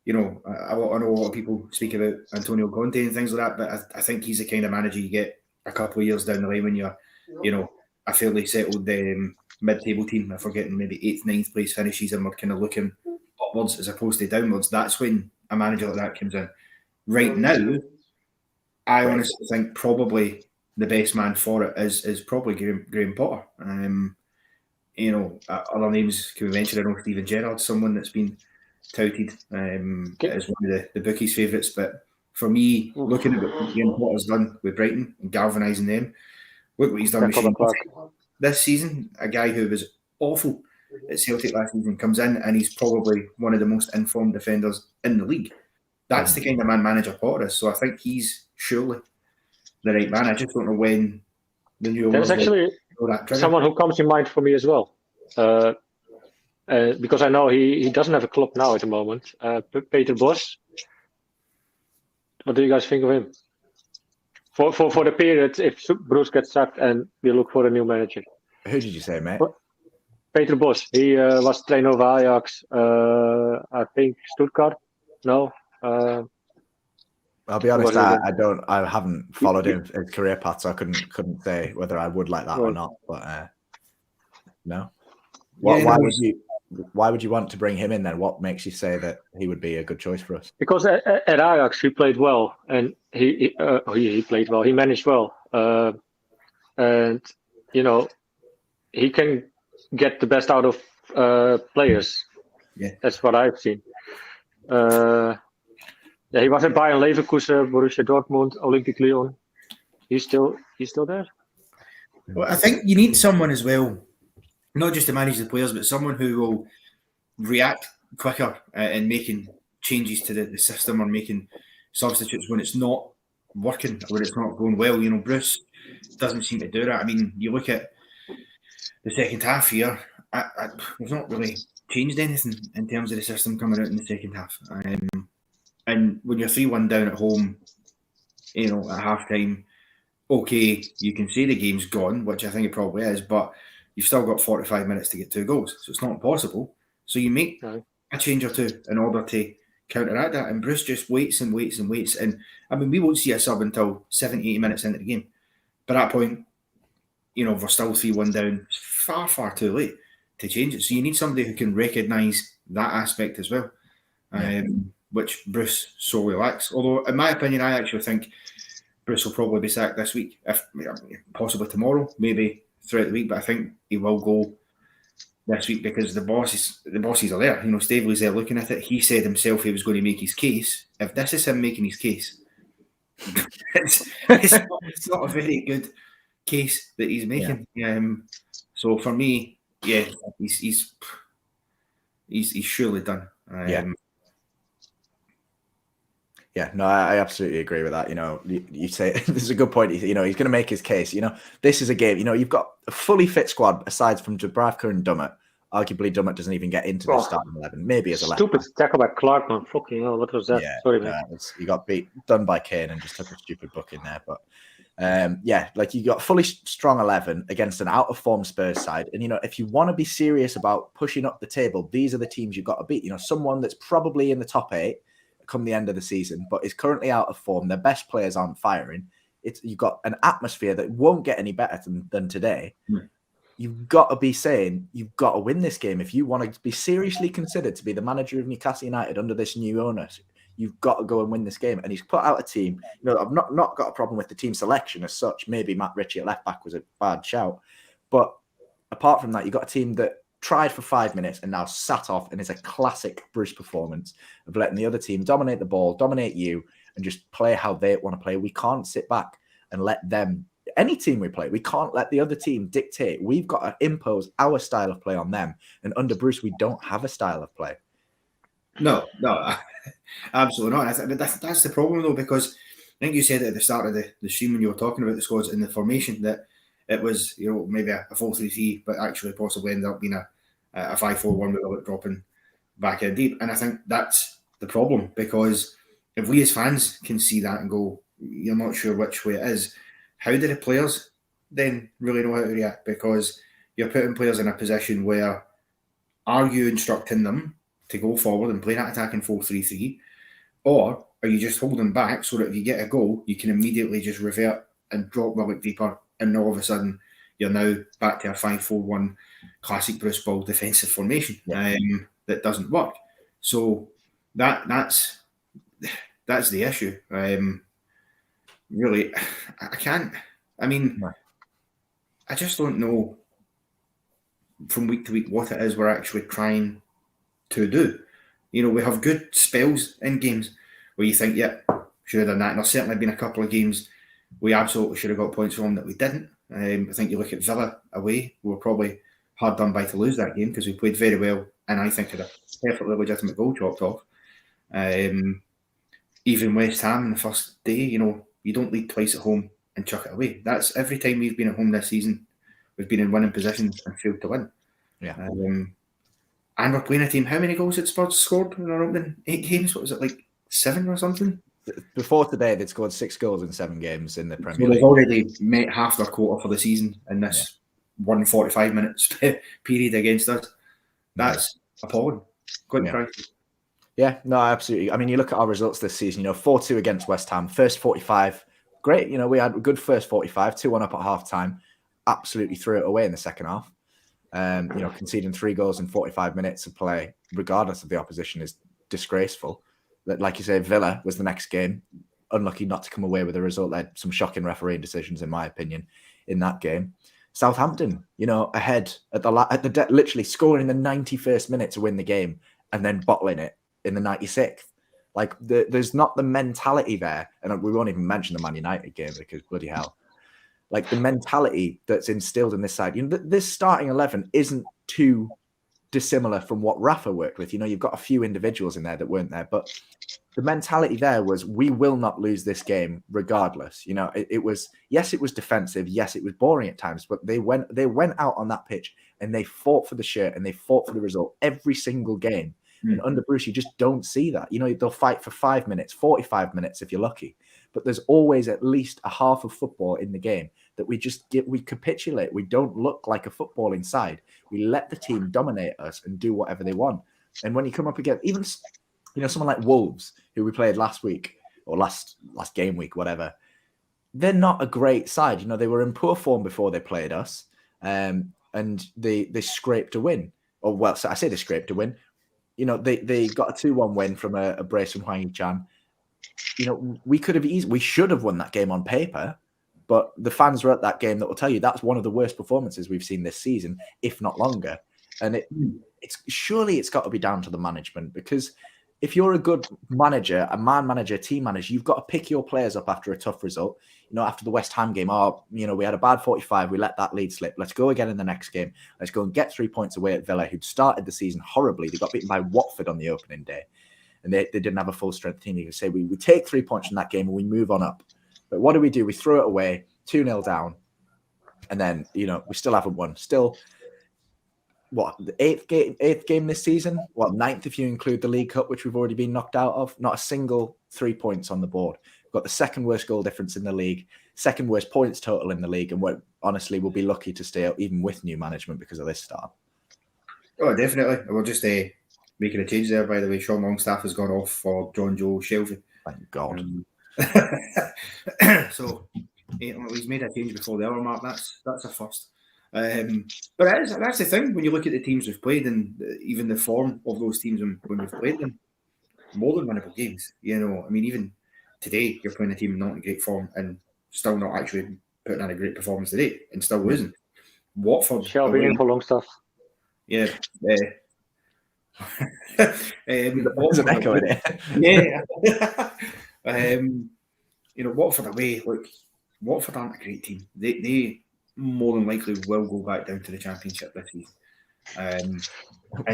I know a lot of people speak about Antonio Conte and things like that, but I think he's the kind of manager you get a couple of years down the line when you're a fairly settled mid-table team, if we're getting maybe 8th, 9th place finishes and we're kind of looking upwards as opposed to downwards, that's when a manager like that comes in. Right now, I honestly think probably the best man for it is probably Graham Potter. Other names can be mentioned. I know Steven Gerrard's someone that's been touted as one of the bookies' favourites. But for me, looking at what Graham Potter's done with Brighton and galvanising them, look what he's done with Shane this season. A guy who was awful at Celtic last season comes in and he's probably one of the most informed defenders in the league. That's the kind of manager Potter is. So I think he's surely the right man. I just don't know when the new There's actually someone who comes to mind for me as well. Because I know he doesn't have a club now at the moment. Peter Bos. What do you guys think of him? For the period, if Bruce gets sacked and we look for a new manager. Who did you say, mate? Peter Bos. He was trainer of Ajax. I think Stuttgart. No. I'll be honest. I haven't followed his career path, so I couldn't say whether I would like that or not. But no. Why would you want to bring him in then? What makes you say that he would be a good choice for us? Because at Ajax he played well, and he played well. He managed well, and he can get the best out of players. Yeah, that's what I've seen. He was at Bayern Leverkusen, Borussia Dortmund, Olympique Lyon. He's still there. Well, I think you need someone as well, not just to manage the players, but someone who will react quicker in making changes to the system or making substitutes when it's not working or when it's not going well. Bruce doesn't seem to do that. I mean, you look at the second half here, we've not really changed anything in terms of the system coming out in the second half. And when you're 3-1 down at home, at half-time, okay, you can say the game's gone, which I think it probably is, but you've still got 45 minutes to get 2 goals. So it's not impossible. So you make a change or two in order to counteract that. And Bruce just waits and waits and waits. And, I mean, we won't see a sub until 70, 80 minutes into the game. By that point, we're still 3-1 down. It's far, far too late to change it. So you need somebody who can recognise that aspect as well. Which Bruce sorely lacks. Although, in my opinion, I actually think Bruce will probably be sacked this week, if possibly tomorrow, maybe throughout the week. But I think he will go this week because the bosses are there. Staveley's there looking at it. He said himself he was going to make his case. If this is him making his case, it's not a very good case that he's making. Yeah. So for me, he's surely done. Yeah, no, I absolutely agree with that. You say this is a good point. He's going to make his case. This is a game. You've got a fully fit squad aside from Dubravka and Dummett. Arguably, Dummett doesn't even get into the starting 11. Maybe as a left. Stupid tackle by Clark, man. Fucking hell, what was that? Yeah, sorry, man. You got done by Kane and just took a stupid book in there. But you got fully strong 11 against an out of form Spurs side. And if you want to be serious about pushing up the table, these are the teams you've got to beat. Someone that's probably in the top 8. Come the end of the season, but is currently out of form. Their best players aren't firing. You've got an atmosphere that won't get any better than today. You've got to be saying you've got to win this game if you want to be seriously considered to be the manager of Newcastle United under this new owner. You've got to go and win this game. And he's put out a team. I've not got a problem with the team selection as such. Maybe Matt Ritchie at left back was a bad shout, but apart from that, you've got a team that tried for 5 minutes and now sat off, and is a classic Bruce performance of letting the other team dominate the ball, dominate you, and just play how they want to play. We can't sit back and let them, any team we play, we can't let the other team dictate. We've got to impose our style of play on them. And under Bruce, we don't have a style of play. No, absolutely not. That's the problem, though, because I think you said at the start of the stream when you were talking about the squads and the formation that it was, maybe a 4-3-3, but actually possibly ended up being a 5-4-1 without dropping back in deep. And I think that's the problem, because if we as fans can see that and go, you're not sure which way it is, how do the players then really know how to react? Because you're putting players in a position where, are you instructing them to go forward and play that attacking 4-3-3, or are you just holding back so that if you get a goal, you can immediately just revert and drop the look deeper, and all of a sudden you're now back to a 5-4-1 classic Bruce Ball defensive formation that doesn't work. So that's the issue. Really, I can't. I mean, I just don't know from week to week what it is we're actually trying to do. You know, we have good spells in games where you think, yeah, should have done that. And there's certainly been a couple of games we absolutely should have got points from that we didn't. I think you look at Villa away, we were probably hard done by to lose that game because we played very well and I think had a perfectly legitimate goal chopped off. Even West Ham in the first day, you know, you don't lead twice at home and chuck it away. That's every time we've been at home this season, we've been in winning position and failed to win. Yeah. And we're playing a team. How many goals had Spurs scored in our opening 8 games? What was it, like 7 or something? Before today, they'd scored 6 goals in 7 games in the Premier So League. they've already met half their quota for the season in this 145 minutes period against us. That's appalling. Quite frankly. Yeah, no, absolutely. I mean, you look at our results this season, you know, 4-2 against West Ham, first 45, great. You know, we had a good first 45, 2-1 up at half time, absolutely threw it away in the second half. You know, conceding 3 goals in 45 minutes of play, regardless of the opposition, is disgraceful. That, like you say, Villa was the next game, unlucky not to come away with a result. They had some shocking refereeing decisions, in my opinion, in that game. Southampton, you know, ahead at the literally scoring in the 91st minute to win the game, and then bottling it in the 96th. Like, there's not the mentality there, and we won't even mention the Man United game because bloody hell. Like, the mentality that's instilled in this side, you know, this starting 11 isn't too dissimilar from what Rafa worked with. You know, you've got a few individuals in there that weren't there, but the mentality there was, we will not lose this game regardless. You know, it was, yes, it was defensive. Yes, it was boring at times, but they went out on that pitch and they fought for the shirt and they fought for the result every single game. And under Bruce, you just don't see that. You know, they'll fight for 5 minutes, 45 minutes if you're lucky. But there's always at least a half of football in the game that we capitulate. We don't look like a footballing side. We let the team dominate us and do whatever they want. And when you come up against, even, you know, someone like Wolves, who we played last week or last game week, whatever, they're not a great side. You know, they were in poor form before they played us, and they scraped a win. Or, well, so I say they scraped a win. You know, they got a 2-1 win from a brace from Hwang Hee-chan. You know, we should have won that game on paper, but the fans were at that game that will tell you that's one of the worst performances we've seen this season, if not longer. And it's got to be down to the management, because if you're a good manager, a man manager, team manager, you've got to pick your players up after a tough result. You know, after the West Ham game, you know, we had a bad 45, we let that lead slip. Let's go again in the next game. Let's go and get 3 points away at Villa, who'd started the season horribly. They got beaten by Watford on the opening day, and they didn't have a full strength team. You can say we take 3 points from that game and we move on up. But what do? We throw it away, 2-0 down, and then, you know, we still haven't won. Still, what, the eighth game this season? Well, 9th if you include the League Cup, which we've already been knocked out of. Not a single 3 points on the board. We've got the second worst goal difference in the league, second worst points total in the league, and honestly, we'll be lucky to stay out even with new management because of this start. Oh, definitely. We're just making a change there, by the way. Sean Longstaff has gone off for Jonjo Shelvey. Thank God. So he's made a change before the hour mark. That's a first. But that's the thing when you look at the teams we've played and even the form of those teams when we've played them, more than winnable games. You know, I mean, even today you're playing a team not in great form and still not actually putting in a great performance today and still losing. Watford, Shelvey in for Longstaff. Yeah. There's an echo in it. Yeah. You know, Watford away, look, Watford aren't a great team. They more than likely will go back down to the Championship this season.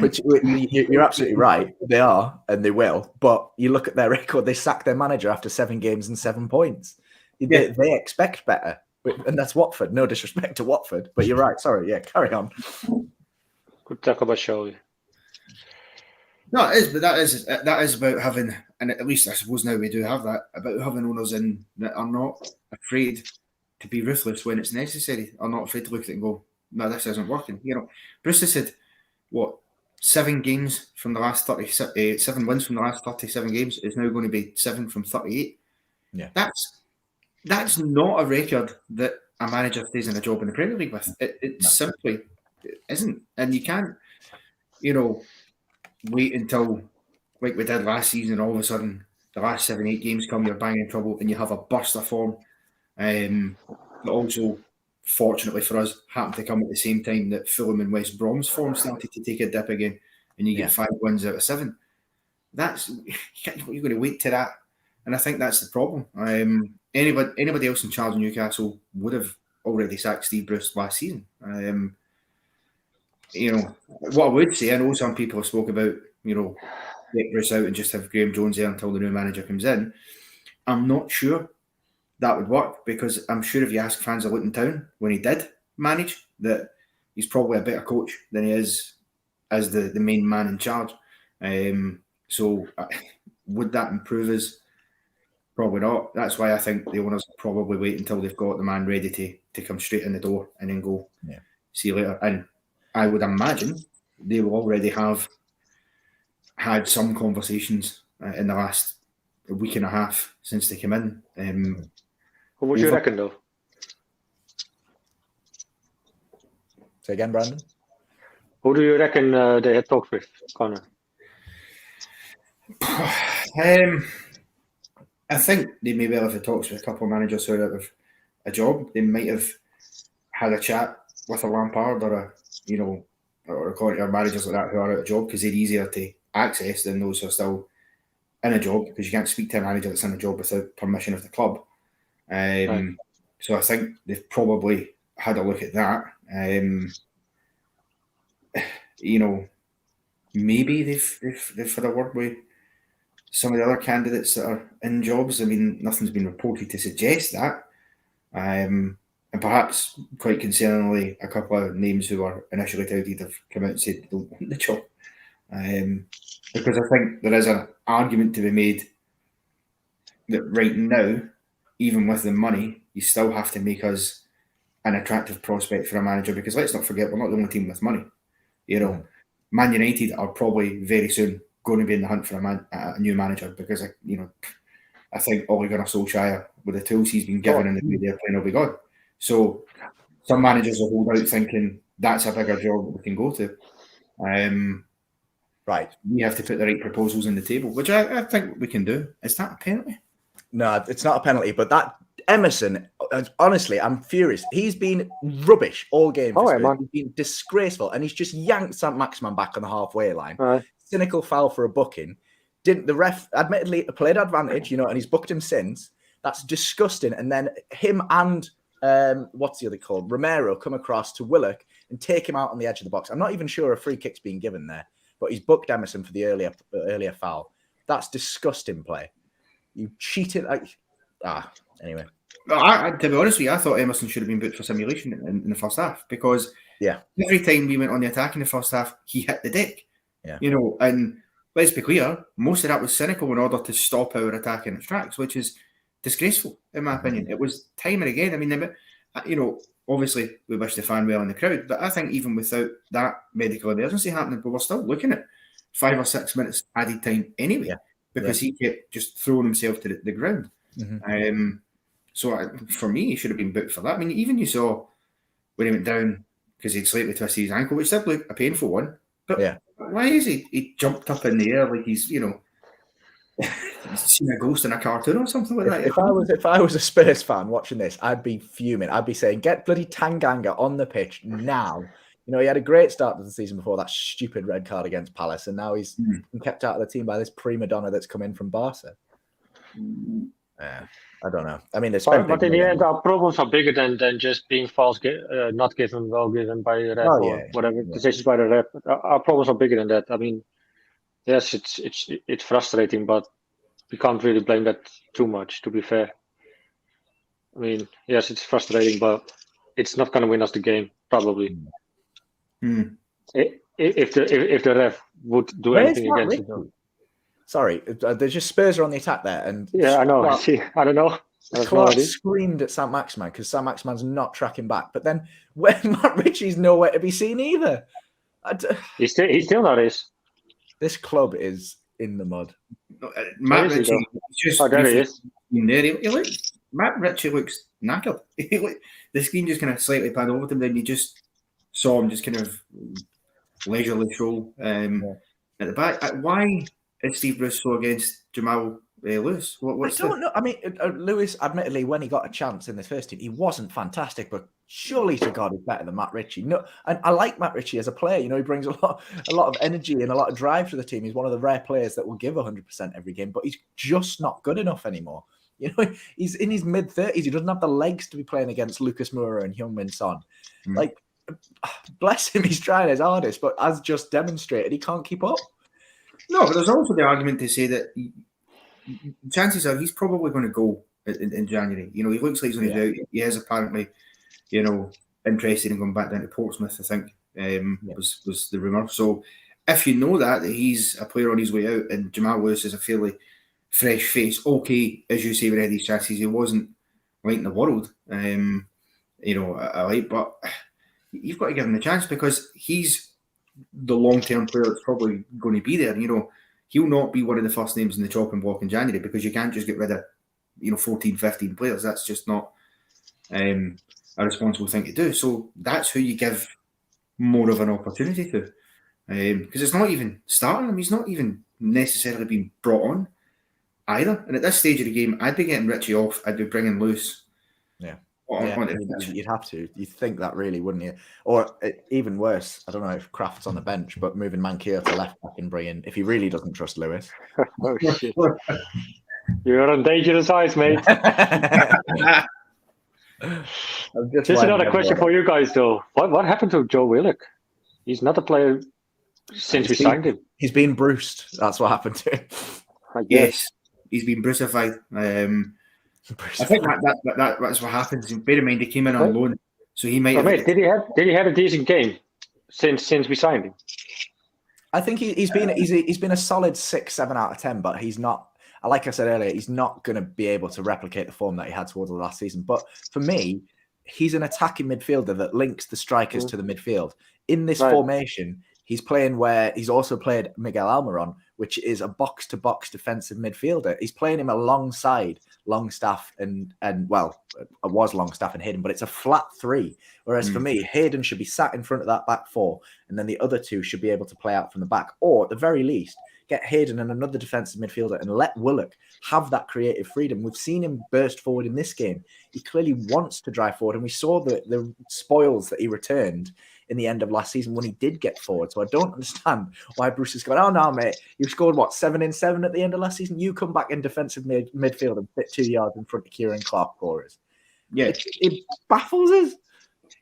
Which you're absolutely right. They are, and they will. But you look at their record, they sacked their manager after 7 games and 7 points. They expect better. And that's Watford. No disrespect to Watford, but you're right. Sorry. Yeah, carry on. Good talk about Shelvey. No, it is, but that is about having, and at least I suppose now we do have that, about having owners in that are not afraid to be ruthless when it's necessary, are not afraid to look at it and go, no, this isn't working. You know, Bruce has said, what, 7 games from the last 7 wins from the last 37 games is now going to be 7 from 38. Yeah, that's not a record that a manager stays in a job in the Premier League with. It simply isn't. And you can't, wait until, like we did last season, all of a sudden the last 7-8 games come, you're banging trouble and you have a burst of form. But also, fortunately for us, happened to come at the same time that Fulham and West Brom's form started to take a dip again, and you get 5 wins out of 7. That's you're going to wait to that, and I think that's the problem. Anybody else in charge of Newcastle would have already sacked Steve Bruce last season. What I would say, I know some people have spoke about, get Bruce out and just have Graham Jones there until the new manager comes in. I'm not sure that would work, because I'm sure if you ask fans of Luton Town when he did manage, that he's probably a better coach than he is as the main man in charge. So would that improve us? Probably not. That's why I think the owners probably wait until they've got the man ready to come straight in the door and then go, see you later. And I would imagine they will already have had some conversations in the last week and a half since they came in. What would you reckon, though? Say again, Brandon? Who do you reckon they had talked with, Connor? I think they may well have talked with a couple of managers who are out of a job. They might have had a chat with a Lampard or or managers like that who are out of job, because they're easier to access than those who are still in a job, because you can't speak to a manager that's in a job without permission of the club. Right. So I think they've probably had a look at that. Maybe they've had a word with some of the other candidates that are in jobs. I mean, nothing's been reported to suggest that. And perhaps, quite concerningly, a couple of names who were initially touted have come out and said they don't want the job. Because I think there is an argument to be made that right now, even with the money, you still have to make us an attractive prospect for a manager, because let's not forget, we're not the only team with money. Man United are probably very soon going to be in the hunt for a new manager, because I think Ole Gunnar Solskjaer, with the tools he's been given and the way they're playing, will be gone. So some managers will hold out thinking that's a bigger job that we can go to. Right. We have to put the right proposals on the table, which I think we can do. Is that a penalty? No, it's not a penalty, but that Emerson, honestly, I'm furious. He's been rubbish all game. He's been disgraceful, and he's just yanked Saint-Maximin back on the halfway line. Cynical foul for a booking. Didn't the ref, admittedly, played advantage, and he's booked him since. That's disgusting. And then him and what's the other called? Romero come across to Willock and take him out on the edge of the box. I'm not even sure a free kick's been given there, but he's booked Emerson for the earlier foul. That's disgusting play. You cheated. Anyway. To be honest with you, I thought Emerson should have been booked for simulation in the first half, because every time we went on the attack in the first half, he hit the deck. And let's be clear, most of that was cynical in order to stop our attack in its tracks, which is disgraceful, in my opinion. It was time and again. I mean, obviously we wish the fan well in the crowd, but I think even without that medical emergency happening, but we're still looking at 5 or 6 minutes added time anyway, because he kept just throwing himself to the ground. So for me, he should have been booked for that. I mean, even you saw when he went down because he'd slightly twisted his ankle, which did look a painful one. But why is he jumped up in the air like he's seen a ghost in a cartoon or something like that? If I was a Spurs fan watching this, I'd be fuming. I'd be saying, get bloody Tanganga on the pitch now. He had a great start to the season before that stupid red card against Palace, and now he's been kept out of the team by this prima donna that's come in from Barca. I don't know. I mean, but in the end, our problems are bigger than just being false, not given, well given by the ref or whatever decisions by the ref. Our problems are bigger than that. I mean, yes, it's frustrating, but we can't really blame that too much, to be fair. I mean, yes, it's frustrating, but it's not going to win us the game, probably. If the ref would do anything against it. Sorry, there's just Spurs are on the attack there, and I know. I don't know. Clark screamed at Saint-Maximin because Saint-Maximin's not tracking back, but then when Matt Ritchie's nowhere to be seen either. He still not is. This club is in the mud. Matt Ritchie just there he is. He Matt Ritchie looks knackered. The screen just kind of slightly panned over to him, then you just saw him just kind of leisurely stroll at the back. Why is Steve Bruce so against Jamaal Lewis? What's I don't know. I mean, Lewis, admittedly, when he got a chance in this first team, he wasn't fantastic, but surely to God, he's better than Matt Ritchie. No, and I like Matt Ritchie as a player. You know, he brings a lot of energy and a lot of drive to the team. He's one of the rare players that will give 100% every game, but he's just not good enough anymore. You know, he's in his mid-30s. He doesn't have the legs to be playing against Lucas Moura and Heung-min Son. Like, bless him, he's trying his hardest, but as just demonstrated, he can't keep up. No, but there's also the argument to say that chances are he's probably going to go in January. You know, he looks like he's on his out. He is apparently, you know, interested in going back down to Portsmouth, I think, was the rumour. So if you know that he's a player on his way out and Jamaal Lewis is a fairly fresh face, okay, as you say with Eddie's chances, he wasn't lighting the world, you know, but you've got to give him the chance because he's the long-term player that's probably going to be there. You know, he'll not be one of the first names in the chopping block in January because you can't just get rid of, you know, 14, 15 players. That's just not a responsible thing to do. So that's who you give more of an opportunity to. Because it's not even starting him. He's not even necessarily being brought on either. And at this stage of the game, I'd be getting Ritchie off. I'd be bringing Lewis. You'd have to. You'd think that, really, wouldn't you? Or even worse, I don't know if Kraft's on the bench, but moving Mankier to left back and bring in if he really doesn't trust Lewis. Oh shit! You're on dangerous ice, mate. Just another question for you guys, though. What happened to Joe Willock? He's not a player since we signed him. He's been Bruced. That's what happened to him. Yes, he's been Brucified. I think that's what happens. Bear in mind, he came in on loan, so he might. Mate, did he have a decent game since we signed him? I think he's been a solid 6-7 out of 10, but he's not. Like I said earlier, he's not going to be able to replicate the form that he had towards the last season. But for me, he's an attacking midfielder that links the strikers to the midfield. In this formation, he's playing where he's also played Miguel Almiron, which is a box-to-box defensive midfielder. He's playing him alongside Longstaff and well, it was Longstaff and Hayden, but it's a flat three. Whereas for me, Hayden should be sat in front of that back four, and then the other two should be able to play out from the back. Or at the very least, get Hayden and another defensive midfielder and let Willock have that creative freedom. We've seen him burst forward in this game. He clearly wants to drive forward, and we saw the spoils that he returned in the end of last season when he did get forward. So I don't understand why Bruce is going, oh no, mate, you've scored, 7 in 7 at the end of last season? You come back in defensive midfield and fit 2 yards in front of Kieran Clark for us. Yeah. It baffles us.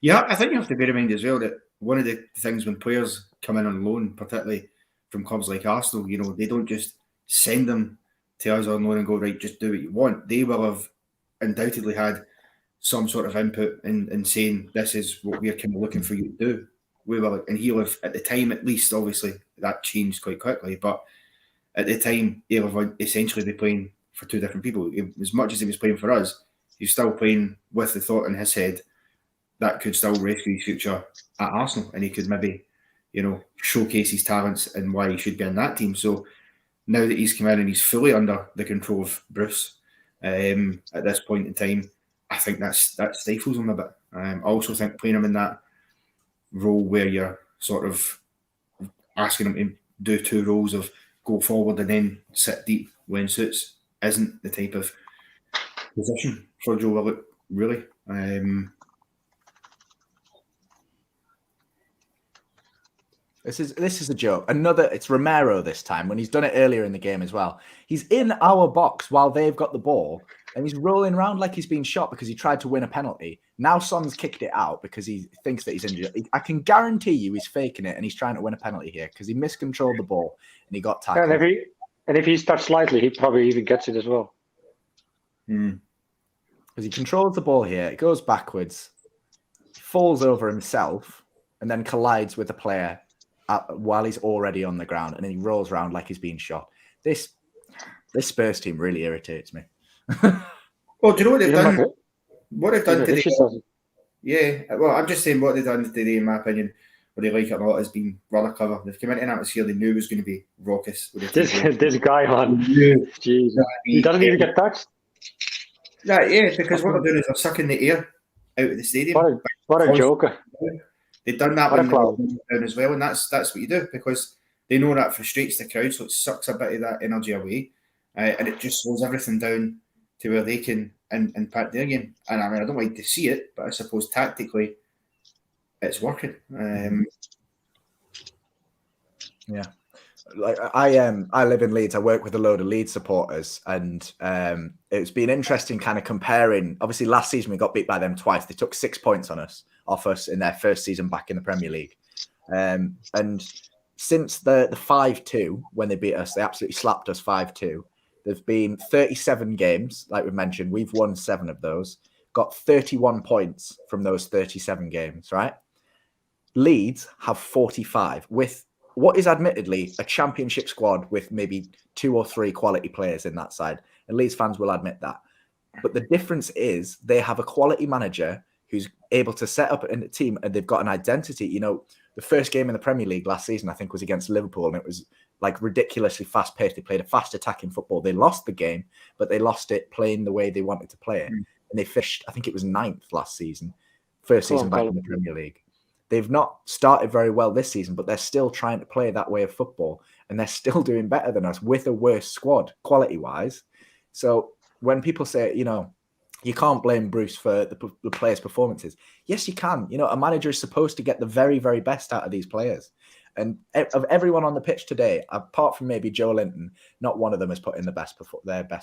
Yeah, I think you have to bear in mind as well that one of the things when players come in on loan, particularly from clubs like Arsenal, you know, they don't just send them to us on loan and go, right, just do what you want. They will have undoubtedly had some sort of input in saying this is what we're kind of looking for you to do. We will, and he'll have, at the time at least, obviously that changed quite quickly, but at the time he'll have essentially be playing for two different people. As much as he was playing for us, he's still playing with the thought in his head that could still rescue his future at Arsenal, and he could maybe, you know, showcase his talents and why he should be in that team. So now that he's come in and he's fully under the control of Bruce at this point in time, I think that stifles him a bit. I also think playing him in that role where you're sort of asking him to do two roles of go forward and then sit deep when suits isn't the type of position for Joe Willock, really. This is a joke. It's Romero this time, when he's done it earlier in the game as well. He's in our box while they've got the ball, and he's rolling around like he's been shot because he tried to win a penalty. Now Son's kicked it out because he thinks that he's injured. I can guarantee you he's faking it and he's trying to win a penalty here because he miscontrolled the ball and he got tackled. And if he starts slightly, he probably even gets it as well. Because he controls the ball here, it goes backwards, falls over himself, and then collides with the player while he's already on the ground, and then he rolls around like he's being shot. This Spurs team really irritates me. Well, do you know what they've done? What they've done today? Yeah, well, I'm just saying what they've done today, in my opinion, whether they like it or not, has been rather clever. They've come into an atmosphere they knew was going to be raucous. This guy, man. Jeez. He doesn't even get touched. Yeah, because what they're doing is they're sucking the air out of the stadium. What a joker. They've done that What a when they were clown. down as well, and that's what you do, because they know that frustrates the crowd, so it sucks a bit of that energy away, and it just slows everything down to where they can impact their game. And I mean, I don't like to see it, but I suppose tactically it's working. Yeah. Like I live in Leeds. I work with a load of Leeds supporters, and it's been interesting kind of comparing. Obviously, last season we got beat by them twice. They took 6 points off us in their first season back in the Premier League, and since the 5-2 when they beat us, they absolutely slapped us 5-2. There've been 37 games, like we mentioned. We've won 7 of those. Got 31 points from those 37 games. Right? Leeds have 45 with what is admittedly a championship squad with maybe 2 or 3 quality players in that side. And Leeds fans will admit that. But the difference is they have a quality manager who's able to set up a team, and they've got an identity. You know, the first game in the Premier League last season, I think, was against Liverpool, and it was like ridiculously fast-paced. They played a fast attacking football. They lost the game, but they lost it playing the way they wanted to play it. And they fished, I think it was 9th last season, first season back in the Premier League. They've not started very well this season, but they're still trying to play that way of football, and they're still doing better than us with a worse squad, quality-wise. So when people say, you know, you can't blame Bruce for the players' performances. Yes, you can. You know, a manager is supposed to get the very, very best out of these players. And of everyone on the pitch today, apart from maybe Joe Linton, not one of them has put in their best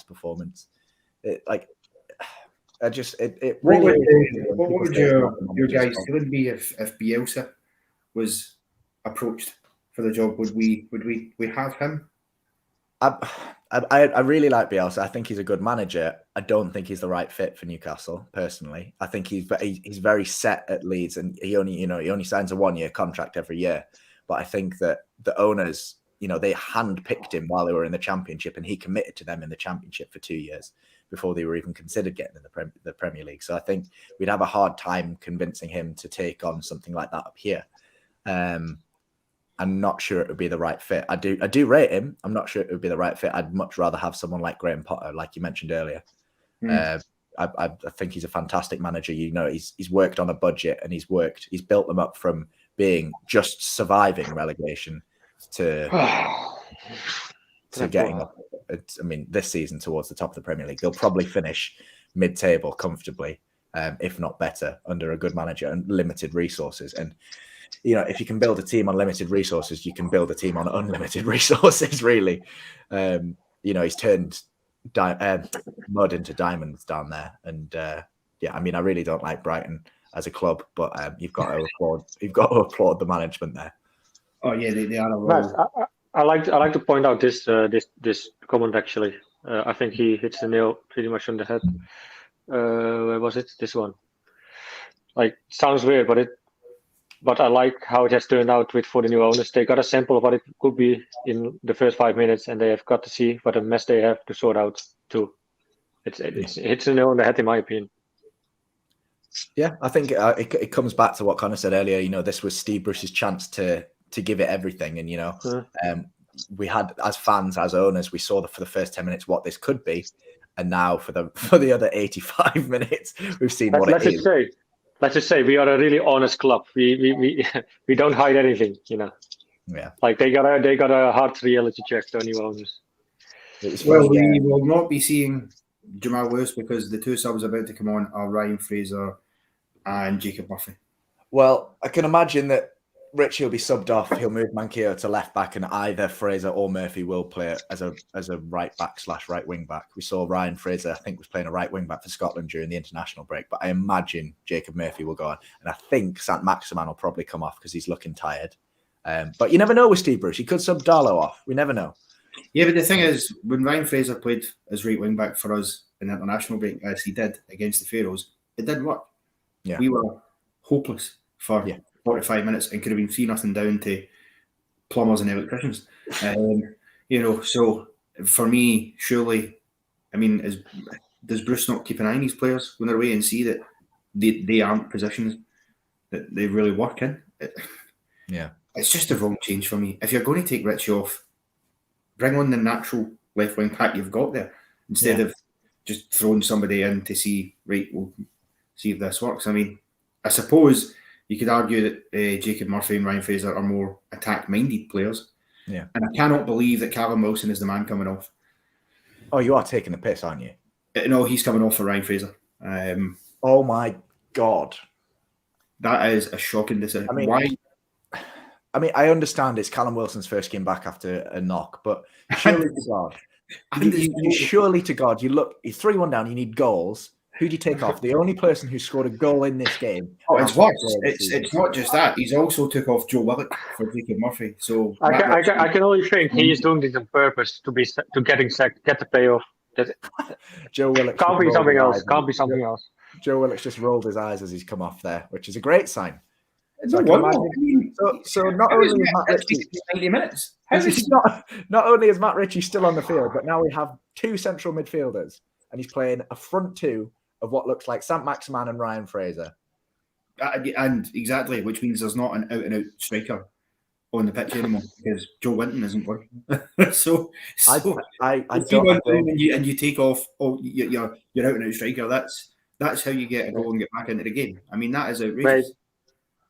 performance. What would your guys' feeling be if Bielsa was approached for the job? Would we have him? I really like Bielsa. I think he's a good manager. I don't think he's the right fit for Newcastle, personally. I think he's very set at Leeds, and he only signs a 1-year contract every year. But I think that the owners, they handpicked him while they were in the Championship, and he committed to them in the Championship for 2 years before they were even considered getting in the Premier League. So I think we'd have a hard time convincing him to take on something like that up here. I'm not sure it would be the right fit. I do rate him. I'm not sure it would be the right fit. I'd much rather have someone like Graham Potter, like you mentioned earlier. I think he's a fantastic manager. He's worked on a budget, and he's built them up from being just surviving relegation to getting up. This season towards the top of the Premier League. They'll probably finish mid-table comfortably, if not better, under a good manager and limited resources. And if you can build a team on limited resources, you can build a team on unlimited resources, really. He's turned mud into diamonds down there. And I really don't like Brighton as a club, but you've got to applaud the management there. Oh yeah, they are a role. I like to point out this comment actually. I think he hits the nail pretty much on the head. Where was it? This one. Like, sounds weird, but I like how it has turned out for the new owners. They got a sample of what it could be in the first 5 minutes, and they have got to see what a mess they have to sort out too. It hits the nail on the head, in my opinion. Yeah, I think it comes back to what Connor said earlier. This was Steve Bruce's chance to give it everything, and we had, as fans, as owners, we saw for the first 10 minutes what this could be, and now for the other 85 minutes, we've seen what it is. Let's just say we are a really honest club. We don't hide anything, Yeah. Like they got a hard reality check to new owners. Well, we will not be seeing Jamaal Lascelles because the 2 subs about to come on are Ryan Fraser and Jacob Murphy. Well, I can imagine that Richie will be subbed off. He'll move Manquillo to left back, and either Fraser or Murphy will play as a right back / right wing back. We saw Ryan Fraser, I think, was playing a right wing back for Scotland during the international break, but I imagine Jacob Murphy will go on, and I think Saint-Maximin will probably come off because he's looking tired. But you never know with Steve Bruce. He could sub Darlow off. We never know. Yeah, but the thing is, when Ryan Fraser played as right wing back for us in the international break, as he did against the Pharaohs, it didn't work. Yeah. We were hopeless for 45 minutes and could have been 3-0 down to plumbers and electricians. So for me, surely, does Bruce not keep an eye on these players when they're away and see that they aren't positions that they really work in? It's just a wrong change for me. If you're going to take Richie off, bring on the natural left wing back you've got there instead of just throwing somebody in to see, right, we'll see if this works. I mean, I suppose you could argue that Jacob Murphy and Ryan Fraser are more attack-minded players. Yeah. And I cannot believe that Callum Wilson is the man coming off. Oh, you are taking the piss, aren't you? No, he's coming off for Ryan Fraser. Oh my God. That is a shocking decision. I mean, why? I mean, I understand it's Callum Wilson's first game back after a knock, but surely to God, surely to God, you look, you're 3-1 down, you need goals. Who do you take off? The only person who scored a goal in this game. Oh, it's worse. It's not just that. He's also took off Joe Willock for Jacob Murphy. So I can only think he is doing this on purpose to getting sacked, get the payoff. Joe Willock can't be something else. Can't be something else. Joe Willock's just rolled his eyes as he's come off there, which is a great sign. So, so not only is Matt Ritchie 90 minutes. Not only is Matt Ritchie still on the field, but now we have 2 central midfielders, and he's playing a front 2 of what looks like Saint-Maximin and Ryan Fraser. And exactly, which means there's not an out-and-out striker on the pitch anymore because Joe Winton isn't working. so I and you take off your out-and-out striker. That's how you get a goal and get back into the game. I mean, that is outrageous.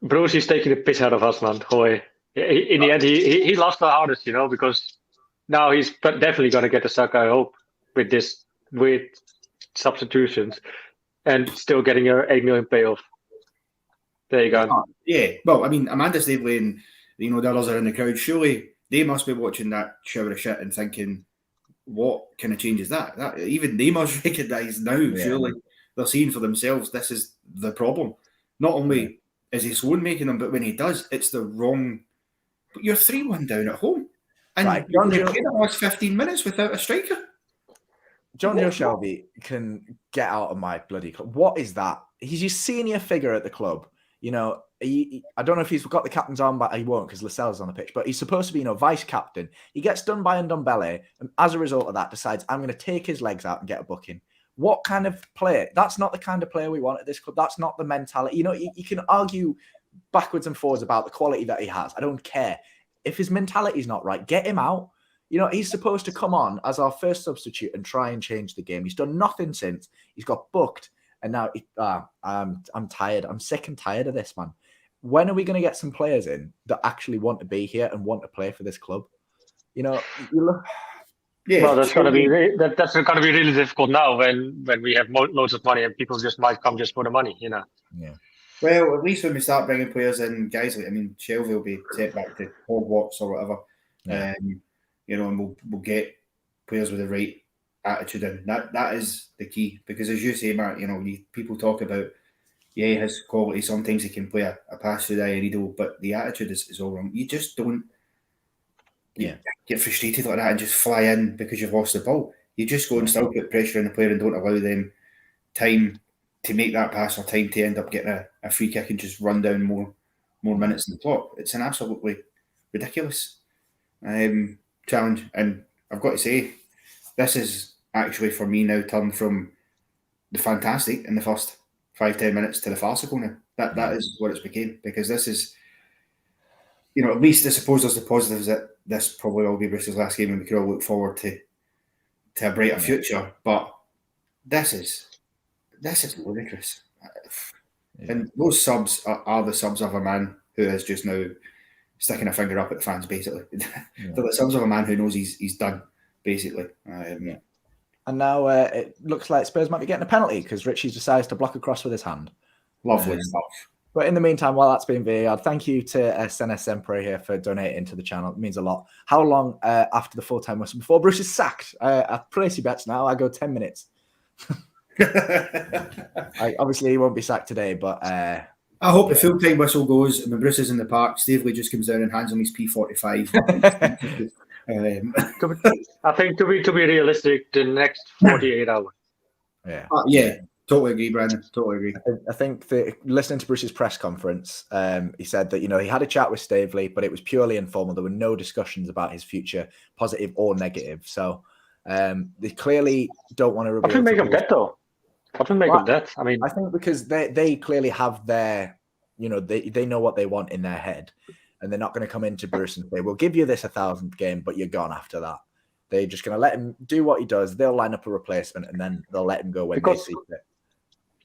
Bruce is taking the piss out of us, man. Boy, in the end, he lost the hardest, because now he's definitely going to get the sack, I hope, with substitutions and still getting your 8 million payoff. There you go. Yeah, well, I mean, Amanda Staveley and the others are in the crowd. Surely they must be watching that shower of shit and thinking, what kind of change is that? That even they must recognise now. Yeah. Surely they're seeing for themselves. This is the problem. Not only is he slow in making them, but when he does, it's the wrong. But you're 3-1 down at home, and you're going to play the last 15 minutes without a striker. Jonjo Shelvey can get out of my bloody club. What is that? He's your senior figure at the club. I don't know if he's got the captain's arm, but he won't because Lascelles is on the pitch. But he's supposed to be, vice captain. He gets done by Ndombele, and as a result of that, decides I'm going to take his legs out and get a booking. What kind of player? That's not the kind of player we want at this club. That's not the mentality. You can argue backwards and forwards about the quality that he has. I don't care. If his mentality is not right, get him out. He's supposed to come on as our first substitute and try and change the game. He's done nothing since. He's got booked. And now I'm tired. I'm sick and tired of this, man. When are we going to get some players in that actually want to be here and want to play for this club? Yeah, well, that's going to be really difficult now when we have loads of money and people just might come just for the money, Yeah. Well, at least when we start bringing players in, guys like Shelvey will be sent back to Hogwarts or whatever. Yeah. And we'll get players with the right attitude in. That is the key because, as you say, Matt, people talk about his quality. Sometimes he can play a pass through the eye needle, but the attitude is all wrong. You just don't get frustrated like that and just fly in because you've lost the ball. You just go and still put pressure on the player and don't allow them time to make that pass or time to end up getting a free kick and just run down more minutes in the clock. It's an absolutely ridiculous challenge, and I've got to say, this is actually for me now turned from the fantastic in the first 5-10 minutes to the farcical now. That is what it's became, because this is, at least I suppose there's the positives that this probably will be Bruce's last game and we can all look forward to a brighter future. But this is ludicrous. Yeah. And those subs are the subs of a man who is just now sticking a finger up at the fans, basically. They're the subs of a man who knows he's done, basically. And now it looks like Spurs might be getting a penalty because Richie decides to block across with his hand. Lovely stuff. But in the meantime, while that's being VAR'd, thank you to Sene Sempre here for donating to the channel. It means a lot. How long after the full-time whistle before Bruce is sacked? I place your bets now. I go 10 minutes. Obviously, he won't be sacked today, but... I hope the full-time whistle goes and when Bruce is in the park, Staveley just comes down and hands him his P45. I think to be realistic, the next 48 hours. Yeah. Totally agree, Brandon. Totally agree. I think that listening to Bruce's press conference, he said that, he had a chat with Staveley, but it was purely informal. There were no discussions about his future, positive or negative. So they clearly don't want to reveal. I think make him dead, though. I think make him dead. I mean, I think because they clearly have their, they know what they want in their head. And they're not going to come into Bruce and say, we'll give you this 1,000th game, but you're gone after that. They're just going to let him do what he does. They'll line up a replacement, and then they'll let him go when they see fit.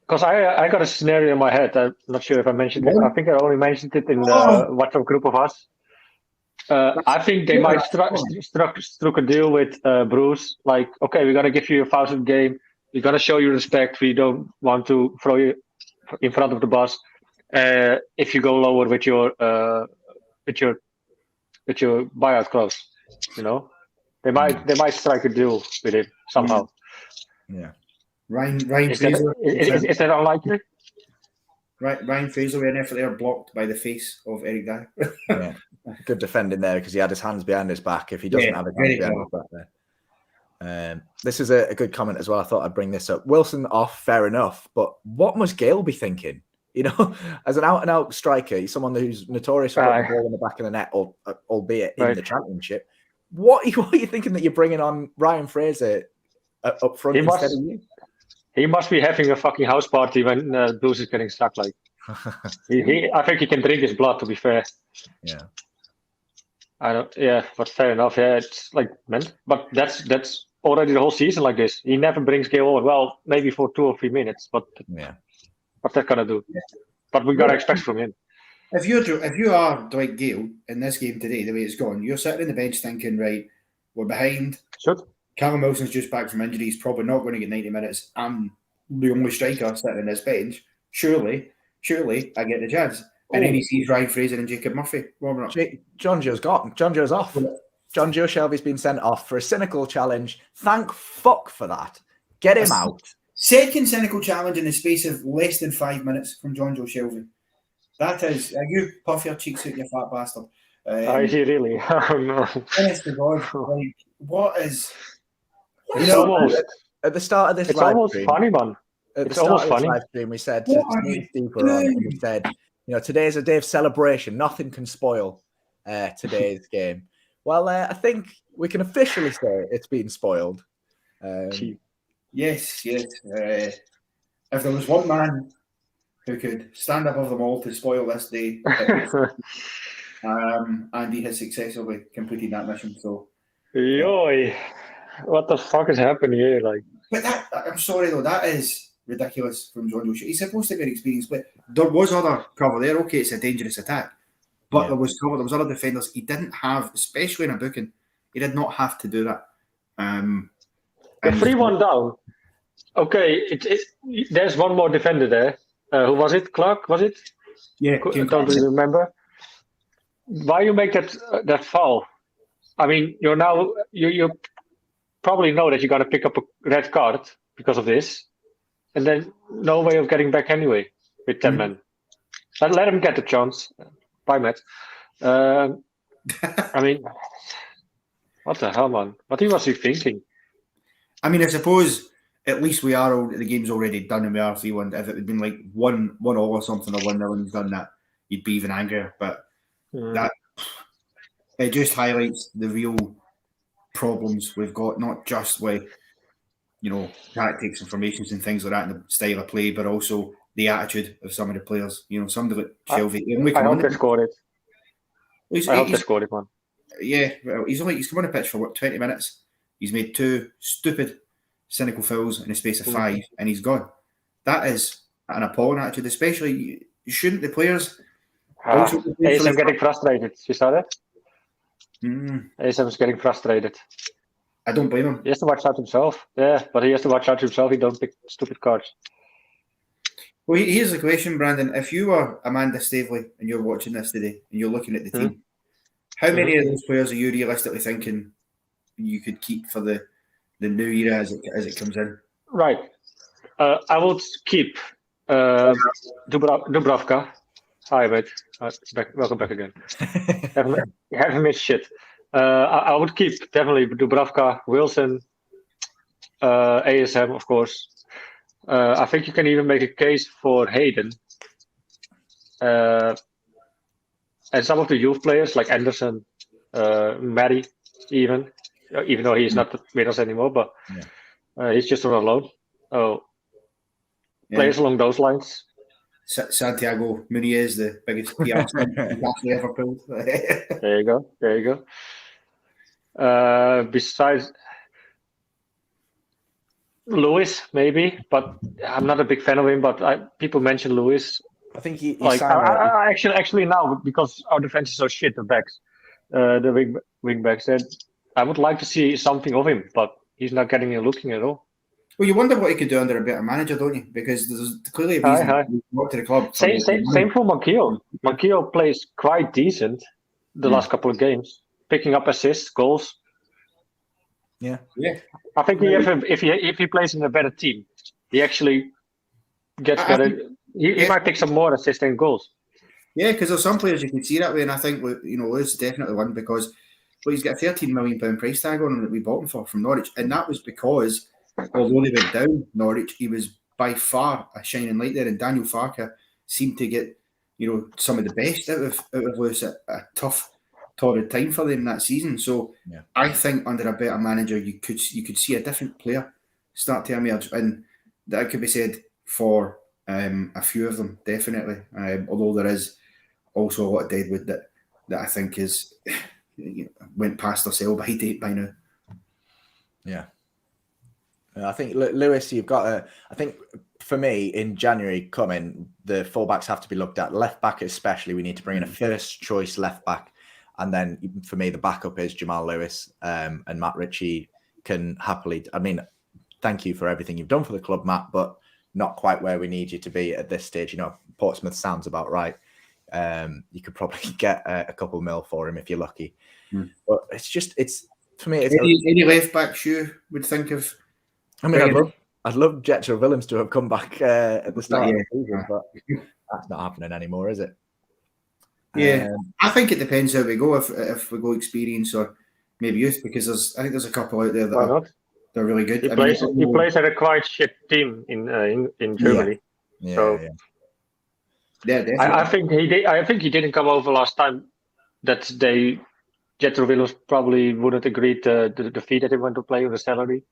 Because I got a scenario in my head. I'm not sure if I mentioned it. I think I only mentioned it in the WhatsApp group of us. I think they might struck a deal with Bruce. Like, okay, we're going to give you a 1,000 game. We're going to show you respect. We don't want to throw you in front of the bus. If you go lower with your buyout clause, you know, they might strike a deal with it somehow. Yeah. Ryan Is Fraser. Is that unlikely? Ryan Fraser with an effort there blocked by the face of Eric Dyer. Yeah. Good defending there because he had his hands behind his back. If he doesn't have his hands behind his back there. This is a good comment as well. I thought I'd bring this up. Wilson off, fair enough. But what must Gale be thinking? You know, as an out-and-out striker, he's someone who's notorious for putting the ball in the back of the net, albeit in the Championship. What are you thinking that you're bringing on Ryan Fraser up front instead of you? He must be having a fucking house party when Bruce is getting stuck. Like, I think he can drink his blood. To be fair, yeah. But fair enough. Yeah, it's like, man, but that's already the whole season like this. He never brings Gale on. Well, maybe for 2 or 3 minutes, but what's that gonna do? But we gotta expect from him. If you are Dwight Gale in this game today, the way it's gone, you're sitting on the bench thinking, right, we're behind. Callum Wilson's just back from injury. He's probably not going to get 90 minutes. I'm the only striker sitting on this bench. Surely, I get the chance. And then he sees Ryan Fraser and Jacob Murphy warming up. Jonjo's off. Jonjo Shelvey's been sent off for a cynical challenge. Thank fuck for that. Get him out. Second cynical challenge in the space of less than 5 minutes from Jonjo Shelvey. That is, you puff your cheeks out, you fat bastard. Is he really? Oh no. Honest to God, like, what is... It's almost, at the start of this it's live almost stream, funny, man. At the It's start almost of this funny. live stream, we said to move deeper on, and we said, you know, today is a day of celebration. Nothing can spoil today's game. Well, I think we can officially say it's been spoiled. Yes. If there was one man who could stand above them all to spoil this day, and he has successfully completed that mission. So, Yoy, what the fuck is happening here? Like, but I'm sorry though, that is ridiculous from Jonjo. He's supposed to be an experienced player. There was other cover there. Okay, it's a dangerous attack, but there was cover. There was other defenders. He didn't have, especially in a booking, he did not have to do that. the 3-1 down. Okay, there's one more defender there. Who was it? Clark? Was it? Yeah, I don't really remember. Why you make that foul? I mean, you probably know that you're gonna pick up a red card because of this, and then no way of getting back anyway with 10 men. Let him get the chance. Bye, Matt. I mean, what the hell, man? What was he thinking? I mean, I suppose at least the game's already done and we are 3-1. If it had been like 1-1 or something or 1-0 and he's done that, you'd be even angrier. But that it just highlights the real problems we've got, not just with, you know, tactics and formations and things like that and the style of play, but also the attitude of some of the players. You know, somebody like Shelvey. I hope they scored it. I hope they scored it, man. Yeah, well, he's come on the pitch for 20 minutes. He's made 2 stupid, cynical fouls in a space of 5, and he's gone. That is an appalling attitude, especially shouldn't the players also ASM getting frustrated. You saw that? ASM's getting frustrated. I don't blame him. He has to watch out himself. Yeah, but he has to watch out himself. He don't pick stupid cards. Well, here's the question, Brandon. If you were Amanda Stavely and you're watching this today and you're looking at the team, how many of those players are you realistically thinking you could keep for the new era as it comes in? Right. I would keep Dubravka. Hi, mate. Welcome back again. haven't missed shit. I would keep definitely Dubravka, Wilson, ASM, of course. I think you can even make a case for Hayden. And some of the youth players like Anderson, Matty, even though he's not with us anymore, but he's just on loan. Players along those lines. Santiago Muniz, the biggest PR stunt ever pulled. There you go. Besides Lewis, maybe, but I'm not a big fan of him. But people mention Lewis. I think he like signed I actually now, because our defense is so shit, the backs, the wing backs. Then I would like to see something of him, but he's not getting a looking at all. Well, you wonder what he could do under a better manager, don't you? Because there's clearly a reason he got to the club. Same for Manquillo. Manquillo plays quite decent the last couple of games, picking up assists, goals. Yeah. I think if he plays in a better team, he actually gets better. He might pick some more assists and goals. Yeah, because there's some players you can see that way, and I think Lewis is definitely one because he's got a £13 million price tag on him that we bought him for from Norwich, and that was because although they went down Norwich, he was by far a shining light there, and Daniel Farke seemed to get some of the best out of Lewis at a tough, torrid time for them that season. So I think under a better manager, you could see a different player start to emerge, and that could be said for a few of them definitely. Although there is also a lot of deadwood that I think is went past their sell-by date by now. Yeah. I think Lewis, you've got to. I think for me in January coming, the fullbacks have to be looked at. Left back especially, we need to bring in a first choice left back, and then for me the backup is Jamaal Lewis, and Matt Ritchie can happily. I mean, thank you for everything you've done for the club, Matt, but not quite where we need you to be at this stage. Portsmouth sounds about right. You could probably get a couple mil for him if you're lucky, but it's for me. It's any left back you would think of. I mean, I'd love Jetro Willems to have come back at the start of the season, but that's not happening anymore, is it? Yeah, I think it depends how we go. If we go experience or maybe youth, because I think there's a couple out there that they're really good. He plays at a quite shit team in Germany. Yeah, definitely. I think he didn't come over last time. That Jetro Willems probably wouldn't agree to the fee that he went to play with the salary.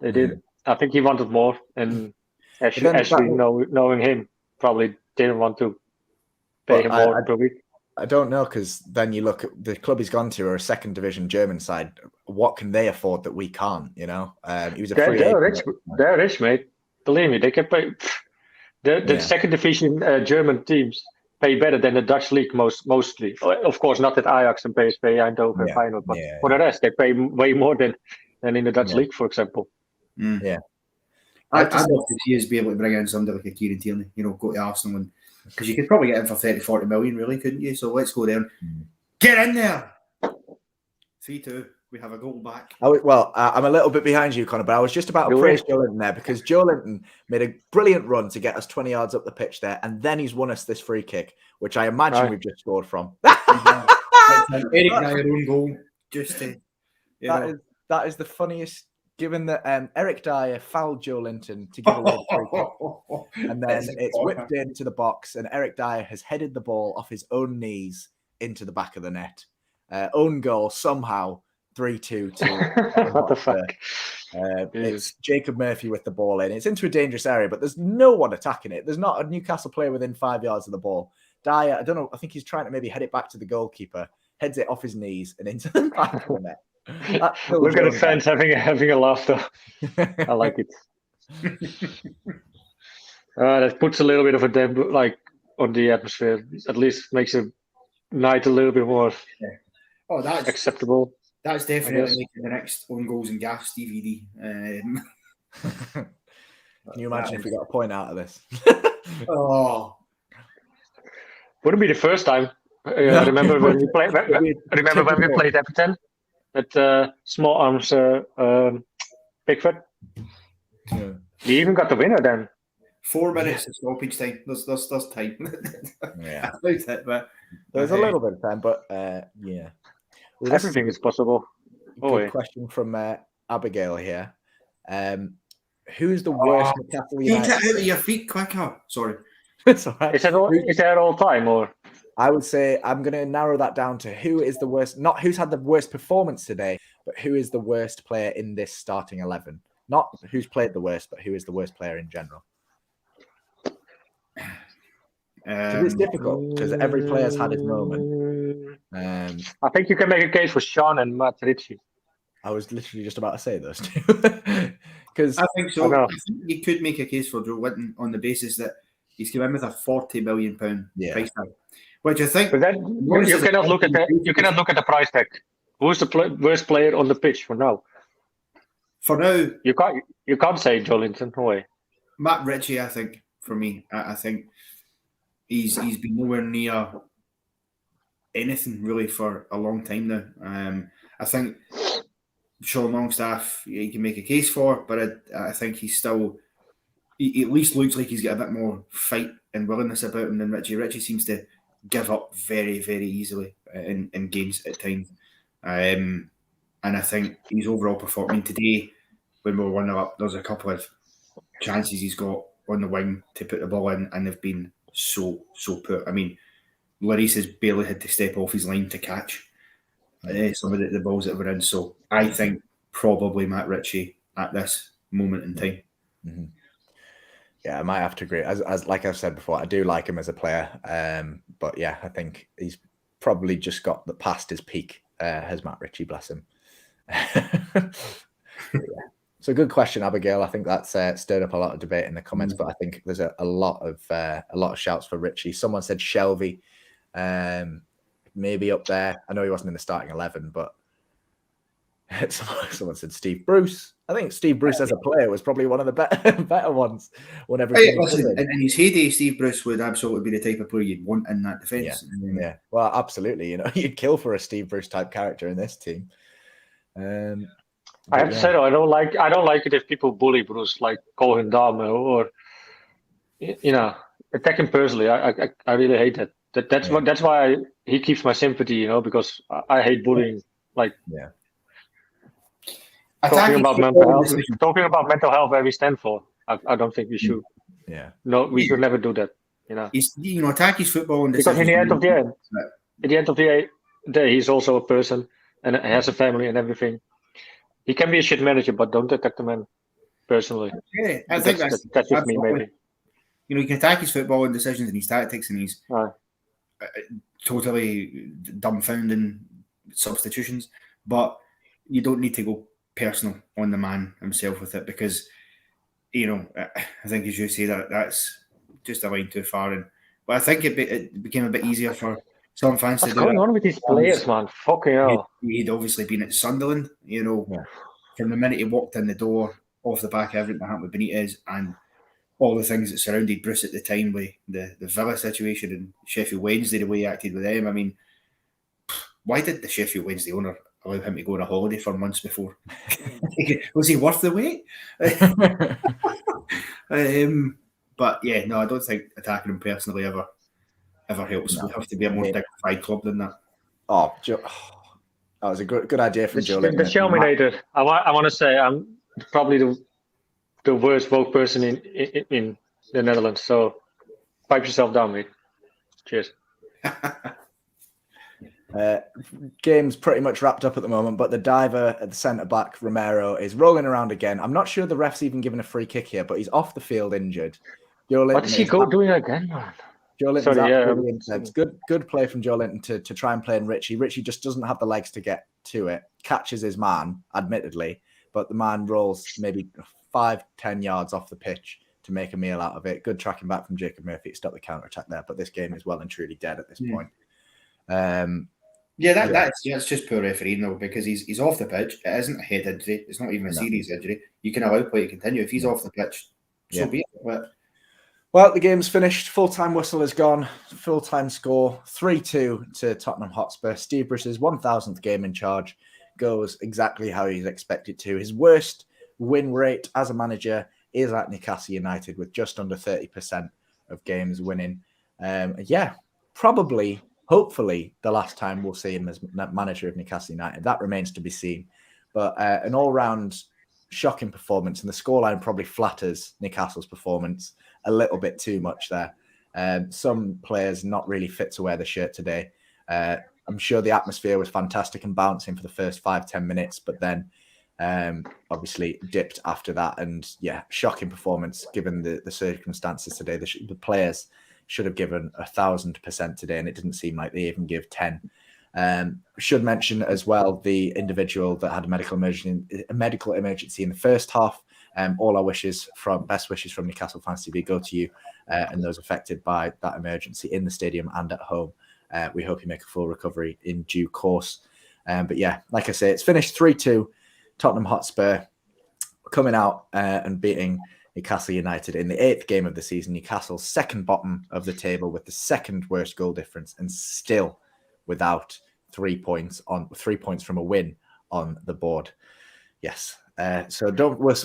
They did. I think he wanted more, and Ashley, knowing him, probably didn't want to pay him more per week. I don't know, because then you look at the club he's gone to, or a second division German side. What can they afford that we can't? He was a free agent. They're rich, mate. Believe me, they can pay. The second division German teams pay better than the Dutch league mostly. Of course, not at Ajax and PSV, Eindhoven, and Feyenoord, but for the rest, they pay way more than in the Dutch league, for example. Yeah, I'd love to see us be able to bring in somebody like a Kieran Tierney, go to Arsenal, because you could probably get him for 30-40 million, really, couldn't you? So let's go there and get in there. 3-2, we have a goal back. I'm a little bit behind you, Connor, but I was just about to praise Joe Linton there, because Joe Linton made a brilliant run to get us 20 yards up the pitch there, and then he's won us this free kick, which I imagine we've just scored from. Eric Dyer own goal, just to, that is the funniest. Given that Eric Dyer fouled Joe Linton to give away the free kick, and then it's whipped into the box, and Eric Dyer has headed the ball off his own knees into the back of the net. Own goal somehow, 3-2. What the fuck? It's Jacob Murphy with the ball in. It's into a dangerous area, but there's no one attacking it. There's not a Newcastle player within 5 yards of the ball. Dyer, I don't know, I think he's trying to maybe head it back to the goalkeeper, heads it off his knees and into the back of the net. Look at the fans having a laughter. I like it. That puts a little bit of a damp on the atmosphere. At least makes a night a little bit more that's acceptable. That's definitely making the next On Goals and Gas DVD. Can you imagine if we got a point out of this? Wouldn't be the first time. Remember when we played? Remember when we played Everton? At Small Arms Pickford. He even got the winner then. 4 minutes of stoppage time. There's time. Yeah. That's it, but there's a little bit of time, but yeah. Well, everything is possible. Good question from Abigail here. Who's the worst Newcastle United? Get out of your feet quicker. Sorry. It's all right. Is that all time or? I would say I'm going to narrow that down to who is the worst, not who's had the worst performance today, but who is the worst player in this starting 11. Not who's played the worst, but who is the worst player in general. It's difficult because every player's had his moment. I think you can make a case for Sean and Matt Ritchie. I was literally just about to say those two. Because I think so. I think you could make a case for Joe Linton on the basis that he's come in with a £40 million price tag, which I think. But then you cannot look at the price tag. Who's the worst player on the pitch for now? For now, you can't say Joe Linton. No way. Matt Ritchie, I think, for me, I think he's been nowhere near anything really for a long time now. I think Sean Longstaff, you can make a case for, but I think he's still. He at least looks like he's got a bit more fight and willingness about him than Ritchie. Ritchie seems to give up very, very easily in games at times. And I think his overall performance today, when we were 1-0 up, there's a couple of chances he's got on the wing to put the ball in, and they've been so poor. I mean, Lloris has barely had to step off his line to catch some of the balls that were in. So I think probably Matt Ritchie at this moment in time. Mm-hmm. Yeah, I might have to agree. As like I've said before, I do like him as a player. But yeah, I think he's probably just got past his peak. Has Matt Ritchie, bless him. Yeah. So good question, Abigail. I think that's stirred up a lot of debate in the comments, but I think there's a lot of shouts for Ritchie. Someone said Shelvey, maybe up there. I know he wasn't in the starting 11, but someone said Steve Bruce. I think Steve Bruce as a player was probably one of the better ones. Whenever in his heyday, Steve Bruce would absolutely be the type of player you'd want in that defence. Yeah, well, absolutely. You know, you'd kill for a Steve Bruce type character in this team. I have to say though, I don't like it if people bully Bruce, like call him dumb or attack him personally. I really hate that. That's why he keeps my sympathy, because I hate bullying. Talking about mental health, where we stand for. I don't think we should. Yeah. No, we should never do that. Attack his football and because in the end of the day, he's also a person and has a family and everything. He can be a shit manager, but don't attack the man personally. Yeah, I think that's just me, maybe. You can attack his football and decisions and his tactics and his totally dumbfounding substitutions, but you don't need to go personal on the man himself with it because, I think as you say that's just a line too far. But I think it became a bit easier for some fans to do. What's going on with these players, man? Fucking hell. He'd obviously been at Sunderland, from the minute he walked in the door, off the back of everything that happened with Benitez and all the things that surrounded Bruce at the time with the Villa situation and Sheffield Wednesday, the way he acted with them. I mean, why did the Sheffield Wednesday owner allow him to go on a holiday for months before? Was he worth the wait? But yeah, no, I don't think attacking him personally ever helps. We have to be a more dignified club than that. That was a good idea from Joe. The Shelminator. I want to say I'm probably the worst woke person in the Netherlands. So pipe yourself down, mate. Cheers. Game's pretty much wrapped up at the moment, but the diver at the centre-back, Romero, is rolling around again. I'm not sure the ref's even given a free kick here, but he's off the field injured. What is he doing again, man? Joe Linton's intense. Good play from Joe Linton to try and play in Ritchie. Ritchie just doesn't have the legs to get to it. Catches his man, admittedly, but the man rolls maybe 5-10 yards off the pitch to make a meal out of it. Good tracking back from Jacob Murphy to stop the counter-attack there, but this game is well and truly dead at this point. That's just poor refereeing though, because he's off the pitch. It isn't a head injury. It's not even a serious injury. You can allow play to continue. If he's off the pitch, so be it. But well, the game's finished. Full-time whistle is gone. Full-time score 3-2 to Tottenham Hotspur. Steve Bruce's 1,000th game in charge goes exactly how he's expected to. His worst win rate as a manager is at Newcastle United with just under 30% of games winning. Probably, hopefully, the last time we'll see him as manager of Newcastle United. That remains to be seen. But an all-round shocking performance, and the scoreline probably flatters Newcastle's performance a little bit too much there. Some players not really fit to wear the shirt today. I'm sure the atmosphere was fantastic and bouncing for the first 5-10 minutes, but then obviously dipped after that. And shocking performance given the circumstances today. The players should have given 1,000% today, and it didn't seem like they even give 10. Should mention as well the individual that had a medical emergency in the first half. All our best wishes from Newcastle Fans TV go to you and those affected by that emergency in the stadium and at home. We hope you make a full recovery in due course. But yeah, like I say, it's finished 3-2. Tottenham Hotspur coming out and beating Newcastle United in the 8th game of the season. Newcastle's second bottom of the table with the second worst goal difference and still without 3 points from a win on the board. Yes. So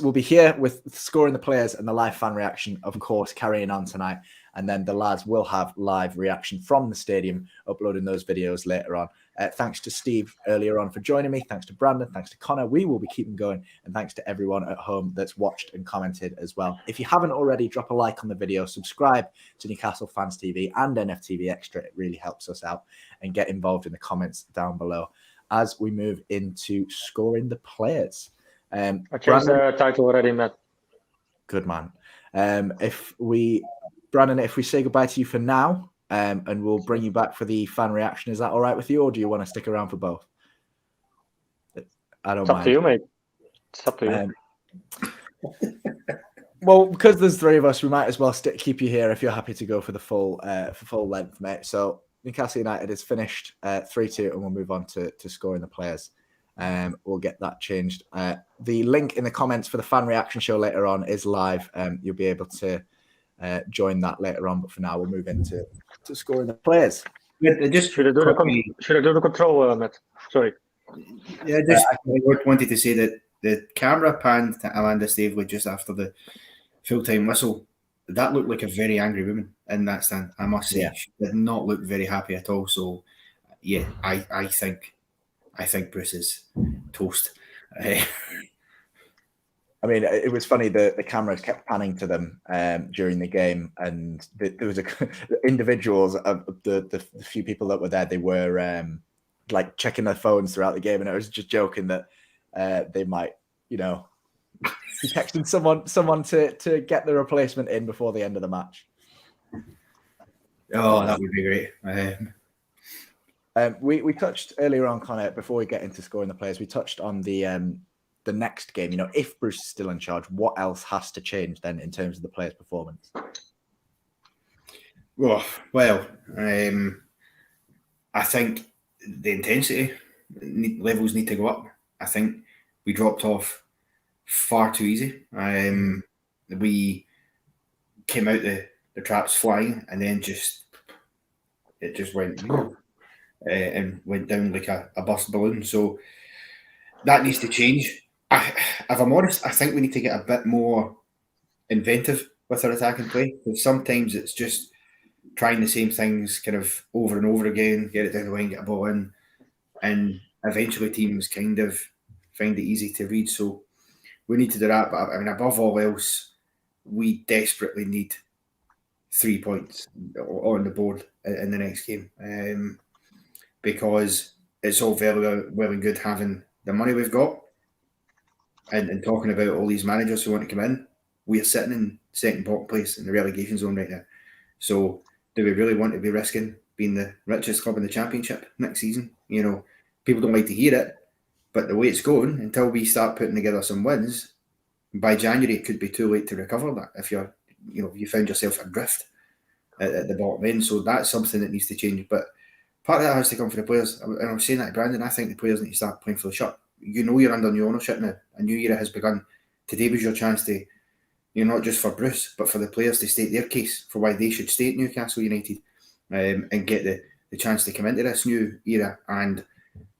we'll be here with scoring the players and the live fan reaction, of course, carrying on tonight. And then the lads will have live reaction from the stadium, uploading those videos later on. Thanks to Steve earlier on for joining me. Thanks to Brandon. Thanks to Connor. We will be keeping going. And thanks to everyone at home that's watched and commented as well. If you haven't already, drop a like on the video, subscribe to Newcastle Fans TV and NFTV Extra. It really helps us out. And get involved in the comments down below as we move into scoring the players. I changed the title already, Matt. Good man. Brandon, if we say goodbye to you for now, and we'll bring you back for the fan reaction, is that all right with you, or do you want to stick around for both? I don't mind. It's up to you, mate. It's up to you. Well, because there's 3 of us, we might as well keep you here if you're happy to go for the full length, mate. So Newcastle United is finished 3-2, and we'll move on to scoring the players. We'll get that changed. The link in the comments for the fan reaction show later on is live. You'll be able to join that later on, but for now we'll move into scoring the players. Should I do the control, Matt? Sorry. Yeah, I wanted to say that the camera panned to Amanda Stavely just after the full-time whistle. That looked like a very angry woman in that stand, I must say. Yeah. She did not look very happy at all. So yeah, I think Bruce is toast. I mean, it was funny. The cameras kept panning to them during the game, and there was individuals of the few people that were there. They were like checking their phones throughout the game, and I was just joking that they might, be texting someone to get the replacement in before the end of the match. Oh, that would be great. We touched earlier on, Connor, before we get into scoring the players. We touched on the next game. If Bruce is still in charge, what else has to change then in terms of the players' performance? Well, I think the intensity levels need to go up. I think we dropped off far too easy. We came out the traps flying, and then it just went and went down like a burst balloon. So that needs to change. If I'm honest, I think we need to get a bit more inventive with our attacking play, because sometimes it's just trying the same things kind of over and over again, get it down the wing, get a ball in, and eventually teams kind of find it easy to read. So we need to do that. But I mean, above all else, we desperately need 3 points on the board in the next game, because it's all very well and good having the money we've got and talking about all these managers who want to come in. We are sitting in second bottom place in the relegation zone right now. So do we really want to be risking being the richest club in the championship next season? People don't like to hear it, but the way it's going, until we start putting together some wins, by January it could be too late to recover that if you found yourself adrift at the bottom end. So that's something that needs to change. But part of that has to come from the players. And I'm saying that to Brandon, I think the players need to start playing for the shirt. You're under new ownership now. A new era has begun. Today was your chance to, not just for Bruce, but for the players to state their case for why they should stay at Newcastle United, and get the chance to come into this new era. And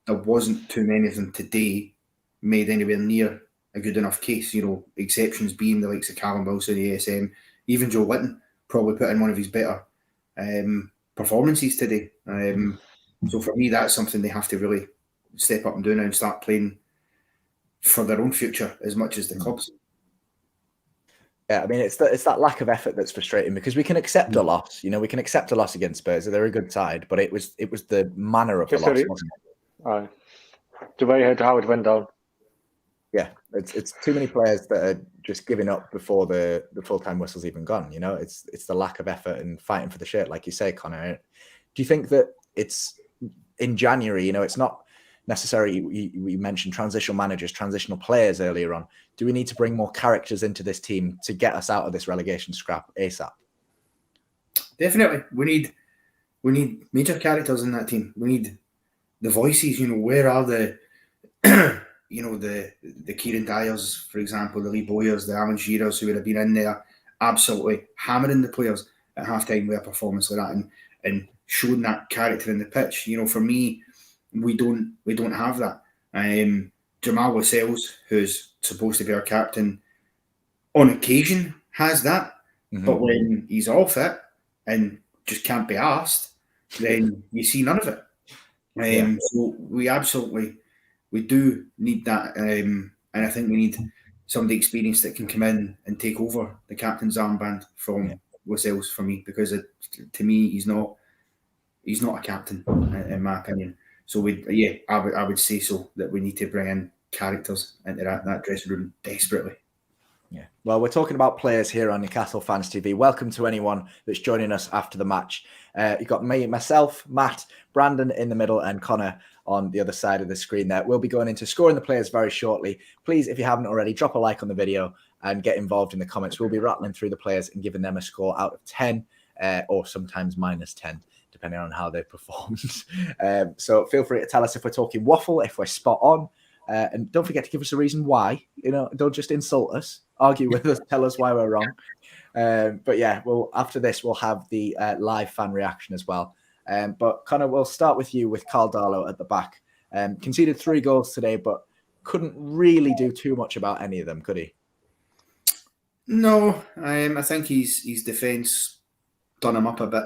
there wasn't too many of them today made anywhere near a good enough case. Exceptions being the likes of Callum, Wilson, the ASM, even Joe Litton probably put in one of his better performances today. So for me, that's something they have to really step up and do now and start playing for their own future as much as the clubs. Yeah, I mean, it's that lack of effort that's frustrating, because we can accept a loss. We can accept a loss against Spurs. They're a good side, but it was the manner of the loss, wasn't it? The way how it went down. Yeah, it's too many players that are just giving up before the full-time whistle's even gone. It's the lack of effort and fighting for the shirt, like you say, Connor. Do you think that it's in January. You know, it's not necessarily, we mentioned transitional managers, transitional players earlier on. Do we need to bring more characters into this team to get us out of this relegation scrap ASAP? Definitely. We need major characters in that team. We need the voices. You know, where are the the Kieran Dyers, for example, the Lee Boyers, the Alan Shearers, who would have been in there absolutely hammering the players at halftime with a performance like that and showing that character in the pitch. You know, for me, we don't have that. Jamaal Lascelles, who's supposed to be our captain, on occasion has that, but when he's off it and just can't be asked, then you see none of it. So we do need that, and I think we need somebody experienced that can come in and take over the captain's armband from Lascelles for me, because to me he's not a captain in my opinion. So I would say so, that we need to bring in characters into that dressing room desperately. Yeah. Well, we're talking about players here on Newcastle Fans TV. Welcome to anyone that's joining us after the match. You've got me, myself, Matt, Brandon in the middle, and Connor on the other side of the screen there. We'll be going into scoring the players very shortly. Please, if you haven't already, drop a like on the video and get involved in the comments. We'll be rattling through the players and giving them a score out of 10 or sometimes minus 10, depending on how they performed. So feel free to tell us if we're talking waffle, if we're spot on. And don't forget to give us a reason why. You know, don't just insult us, argue with us, tell us why we're wrong. But yeah, well, after this, we'll have the live fan reaction as well. But Connor, we'll start with you with Carl Darlow at the back. Conceded 3 goals today, but couldn't really do too much about any of them, could he? No, I think his defence done him up a bit,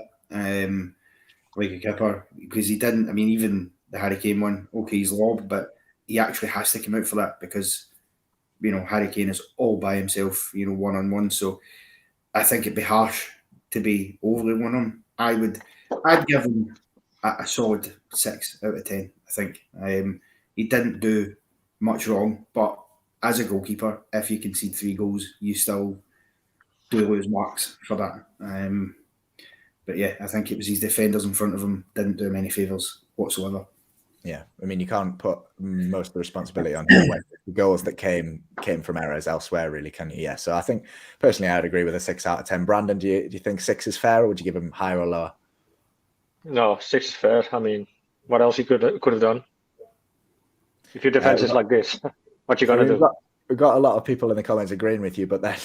like a keeper, because he didn't. I mean, even the Harry Kane one, okay, he's lobbed, but he actually has to come out for that because, you know, Harry Kane is all by himself, you know, one-on-one. So I think it'd be harsh to be overly one on him. I'd give him a solid 6 out of 10, I think. He didn't do much wrong, but as a goalkeeper, if you concede 3 goals, you still do lose marks for that. But yeah, I think it was his defenders in front of him didn't do him any favours whatsoever. Yeah, I mean, you can't put most of the responsibility on him when the goals that came from errors elsewhere, really, can you? Yeah, so I think, personally, I'd agree with a 6 out of 10. Brandon, do you think 6 is fair, or would you give him higher or lower? No, 6 is fair. I mean, what else he could have done? If your defence is like this, what you going to do? We've got a lot of people in the comments agreeing with you, but then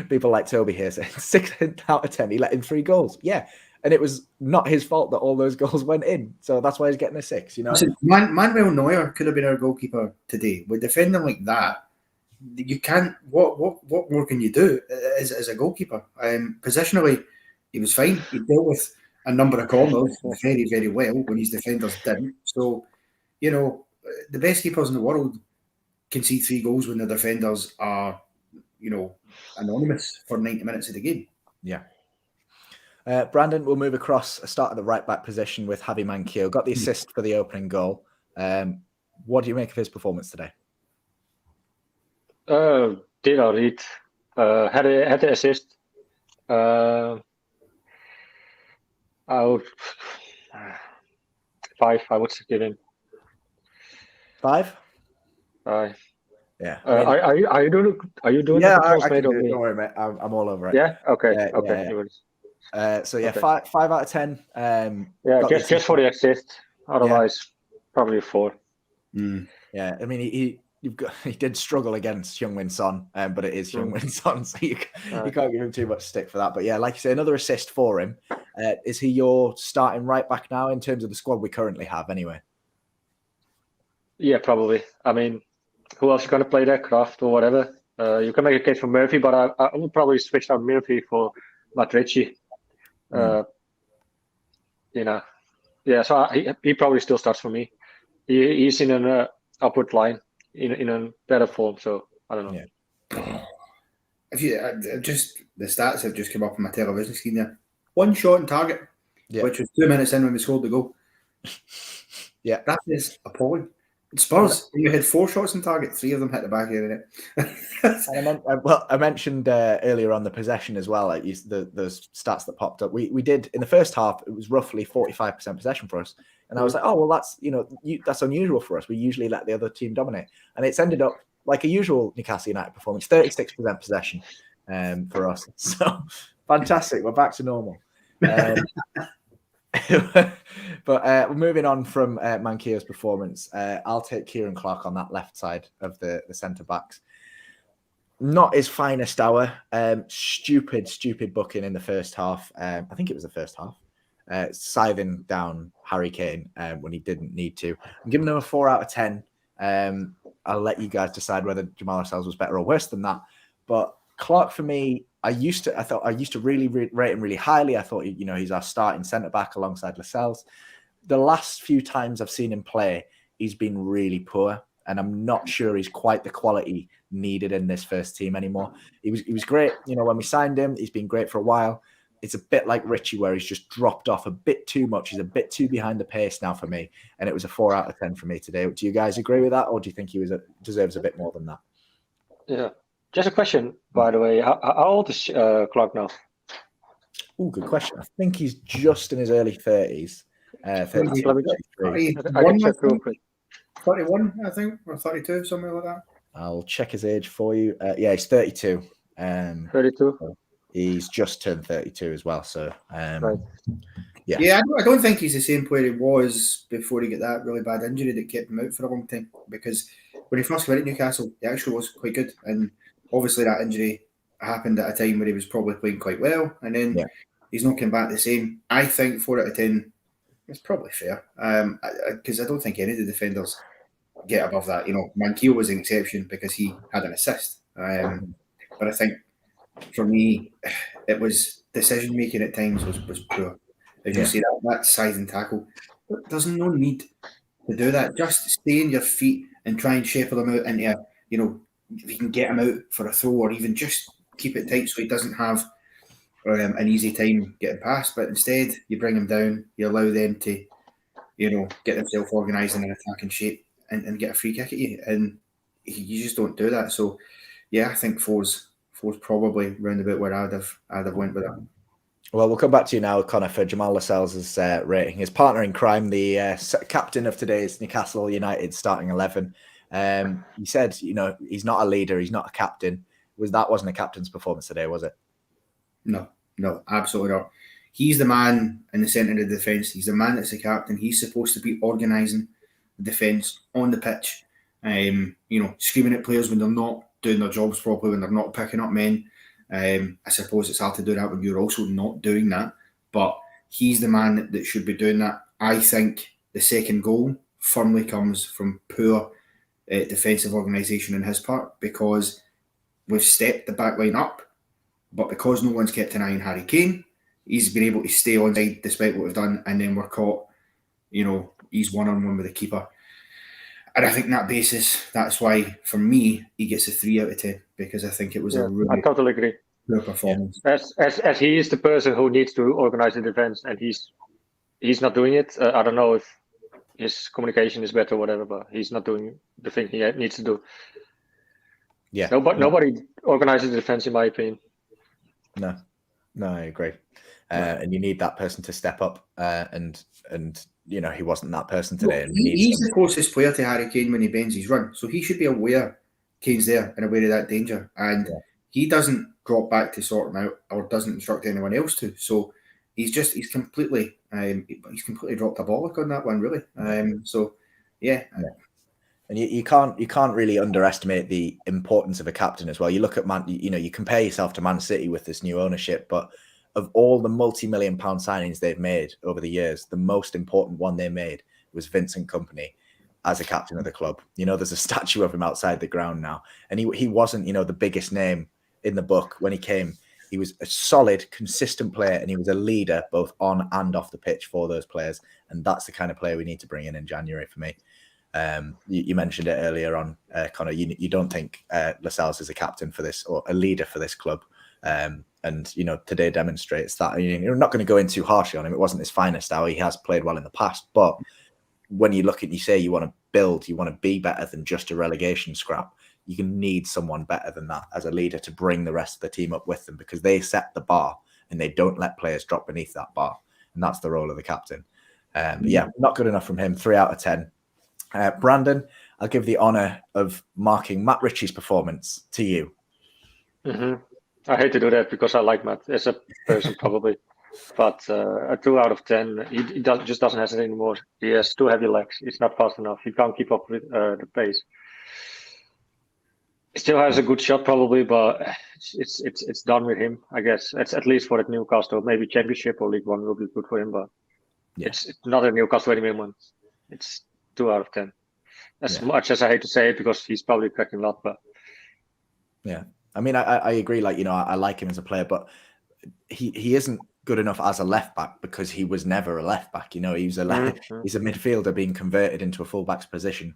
people like Toby here saying 6 out of 10, he let in 3 goals. Yeah. And it was not his fault that all those goals went in. So that's why he's getting a 6, you know? Listen, Manuel Neuer could have been our goalkeeper today. With defending like that, you can't... What more can you do as a goalkeeper? Positionally, he was fine. He dealt with a number of corners very, very well when his defenders didn't. So, you know, the best keepers in the world concede 3 goals when the defenders are, you know, anonymous for 90 minutes of the game. Yeah. Brandon, we'll move across. Start at the right back position with Javi Manquillo. Got the assist for the opening goal. What do you make of his performance today? Did all right. Had the assist. I would 5. I would give him 5. 5. Yeah. Are you doing? Yeah, I can do it. Don't worry, mate. I'm all over it. Yeah. Okay. Okay. Yeah. So yeah, 5 out of 10. Yeah, just for the assist. Otherwise, probably 4. Yeah, I mean, he did struggle against Heung-min Son, but it is Heung-min Son, so you can't give him too much stick for that. But yeah, like you say, another assist for him. Is he your starting right back now in terms of the squad we currently have? Anyway. Yeah, probably. I mean, who else is going to play there? Kraft or whatever. You can make a case for Murphy, but I would probably switch out Murphy for Matrici. You know, yeah. So he probably still starts for me. He's in an upward line, in a better form. So I don't know. Yeah. If you just the stats have just come up on my television screen there. 1 shot on target, which was 2 minutes in when we scored the goal. Yeah, that is appalling. Spurs, you had 4 shots on target, 3 of them hit the back of the net. I mentioned earlier on the possession as well, like those stats that popped up. We did in the first half, it was roughly 45% possession for us. And I was like, oh, well, that's, that's unusual for us. We usually let the other team dominate. And it's ended up like a usual Newcastle United performance, 36% possession for us. So fantastic. We're back to normal. But moving on from Mankio's performance, I'll take Kieran Clark on that left side of the centre backs. Not his finest hour. Stupid booking in the first half. I think it was the first half. Scything down Harry Kane when he didn't need to. I'm giving him a 4 out of 10. I'll let you guys decide whether Jamaal Lascelles was better or worse than that. But Clark, for me, I used to really rate him really highly. I thought, he's our starting centre back alongside Lascelles. The last few times I've seen him play, he's been really poor, and I'm not sure he's quite the quality needed in this first team anymore. He was great, when we signed him. He's been great for a while. It's a bit like Richie, where he's just dropped off a bit too much. He's a bit too behind the pace now for me, and it was a 4 out of 10 for me today. Do you guys agree with that, or do you think he deserves a bit more than that? Yeah. Just a question, by the way. How old is Clark now? Oh, good question. I think he's just in his early 30s. 32, 33. 31, I think, or 32, something like that. I'll check his age for you. Yeah, he's 32. 32. He's just turned 32 as well. So, right. Yeah. Yeah, I don't think he's the same player he was before he got that really bad injury that kept him out for a long time. Because when he first went to Newcastle, he actually was quite good. And obviously that injury happened at a time where he was probably playing quite well. And then he's not come back the same. I think 4 out of 10 is probably fair. Because I don't think any of the defenders get above that. Mankio was an exception because he had an assist. But I think for me, it was decision making at times was poor. As you see that side and tackle, there's no need to do that. Just stay on your feet and try and shepherd them out into if you can get him out for a throw, or even just keep it tight so he doesn't have an easy time getting past. But instead, you bring him down, you allow them to, get themselves organised in an attacking shape and get a free kick at you, and you just don't do that. So, yeah, I think four's probably round about where I'd have went with that. Well, we'll come back to you now, Connor, for Jamaal Lascelles' rating. His partner in crime, the captain of today's Newcastle United starting 11. He said, he's not a leader, he's not a captain. Wasn't a captain's performance today, was it? No, absolutely not. He's the man in the centre of the defence. He's the man that's the captain. He's supposed to be organising the defence on the pitch. Screaming at players when they're not doing their jobs properly, when they're not picking up men. I suppose it's hard to do that when you're also not doing that. But he's the man that should be doing that. I think the second goal firmly comes from poor defensive organisation on his part, because we've stepped the back line up, but because no one's kept an eye on Harry Kane, he's been able to stay onside despite what we've done, and then we're caught, he's 1-on-1 with the keeper. And I think that basis, that's why, for me, he gets a 3 out of 10, because I think it was a really I totally agree. Poor performance. As he is the person who needs to organise the defence, and he's not doing it. I don't know if his communication is better or whatever, but he's not doing the thing he needs to do. Yeah. Nobody organises the defence, in my opinion. No, I agree. And you need that person to step up, and he wasn't that person today. Well, he's the closest player to Harry Kane when he bends his run, so he should be aware Kane's there and aware of that danger, and he doesn't drop back to sort him out or doesn't instruct anyone else to. So he's completely dropped a bollock on that one, really. So yeah. And you can't really underestimate the importance of a captain as well. You look at you compare yourself to Man City with this new ownership, but of all the multi-million-pound signings they've made over the years, the most important one they made was Vincent Kompany as a captain of the club. There's a statue of him outside the ground now, and he wasn't the biggest name in the book when he came. He was a solid, consistent player, and he was a leader both on and off the pitch for those players. And that's the kind of player we need to bring in January for me. You mentioned it earlier on, Connor. You don't think Lascelles is a captain for this or a leader for this club, and today demonstrates that. You're not going to go in too harshly on him. It wasn't his finest hour. He has played well in the past, but when you look at, you say you want to build, you want to be better than just a relegation scrap, you can need someone better than that as a leader to bring the rest of the team up with them, because they set the bar and they don't let players drop beneath that bar. And that's the role of the captain. But yeah, not good enough from him. 3 out of 10. Brandon, I'll give the honour of marking Matt Ritchie's performance to you. I hate to do that because I like Matt as a person, probably. But a 2 out of 10, he just doesn't have it anymore. He has too heavy legs. He's not fast enough. He can't keep up with the pace. He still has a good shot, probably, but it's done with him, I guess. It's at least for the Newcastle. Maybe Championship or League One will be good for him, but it's not a Newcastle anymore. It's 2 out of 10. As much as I hate to say it, because he's probably cracking a lot, but yeah. I mean, I agree. Like, you know, I like him as a player, but he isn't good enough as a left back because he was never a left back. You know, he's a midfielder being converted into a fullback's position,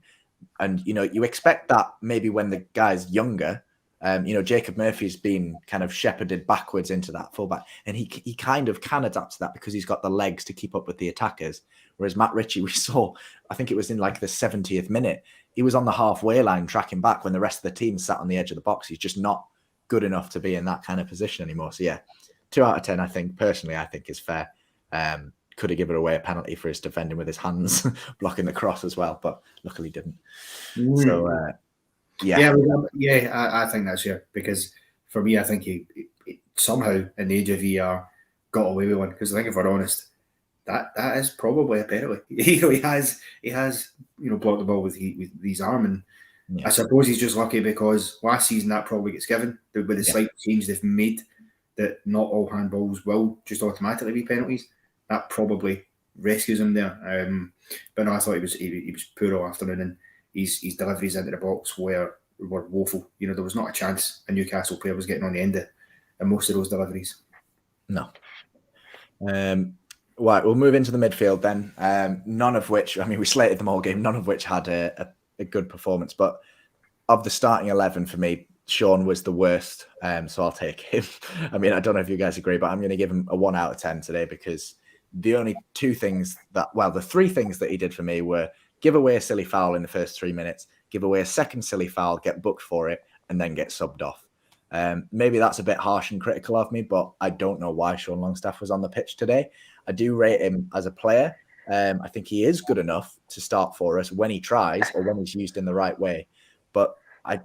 and you know, you expect that maybe when the guy's younger. You know, Jacob Murphy's been kind of shepherded backwards into that fullback, and he kind of can adapt to that because he's got the legs to keep up with the attackers. Whereas Matt Ritchie, we saw, I think it was in like the 70th minute, he was on the halfway line tracking back when the rest of the team sat on the edge of the box. He's just not good enough to be in that kind of position anymore. So yeah, 2 out of 10, I think, personally, I think is fair. Could have given away a penalty for his defending with his hands, blocking the cross as well, but luckily didn't. So, I think that's fair, because for me, I think he somehow in the age of VR got away with one, because I think if we're honest, that is probably a penalty. He has blocked the ball with his arm, and I suppose he's just lucky because last season that probably gets given with the slight change they've made that not all handballs will just automatically be penalties. That probably rescues him there. But no, I thought he was poor all afternoon, and his deliveries into the box were woeful. You know, there was not a chance a Newcastle player was getting on the end of most of those deliveries. No. Right, we'll move into the midfield then. None of which, I mean, we slated them all game, none of which had a good performance. But of the starting 11 for me, Sean was the worst. So I'll take him. I mean, I don't know if you guys agree, but I'm going to give him a 1 out of 10 today, because the only the 3 things that he did for me were give away a silly foul in the first 3 minutes, give away a second silly foul, get booked for it, and then get subbed off. Maybe that's a bit harsh and critical of me, but I don't know why Sean Longstaff was on the pitch today. I do rate him as a player. I think he is good enough to start for us when he tries or when he's used in the right way. But I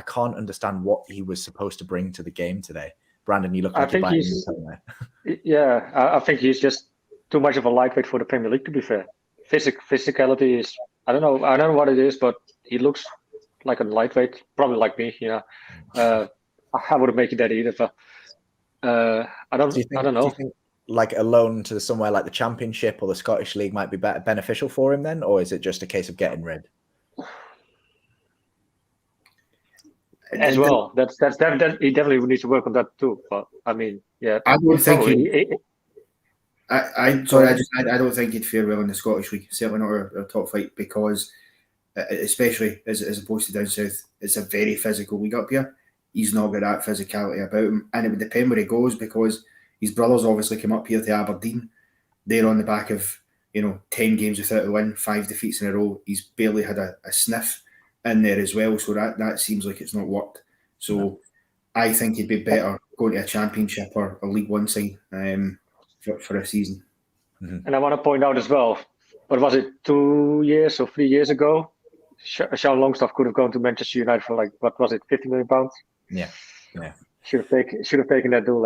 can't understand what he was supposed to bring to the game today. Brandon, you look like you're biting your tongue there. Yeah, I think he's just too much of a lightweight for the Premier League, to be fair. Physicality is, I don't know what it is, but he looks like a lightweight, probably like me, you know. I wouldn't make it that either, but I don't know. Do you think like a loan to somewhere like the Championship or the Scottish League might be beneficial for him then, or is it just a case of getting rid? As well, that's he definitely needs to work on that too. But I mean, yeah, I don't think I don't think he'd fare well in the Scottish League. Certainly not our top flight, because especially as opposed to down south, it's a very physical league up here. He's not got that physicality about him, and it would depend where he goes, because his brothers obviously come up here to Aberdeen. They're on the back of 10 games without a win, 5 defeats in a row. He's barely had a sniff in there as well, so that seems like it's not worked. So I think he'd be better going to a Championship or a League One side for a season. Mm-hmm. And I want to point out as well, what was it, 2 years or 3 years ago? Sean Longstaff could have gone to Manchester United for like, what was it, £50 million? Yeah. Should have taken that deal.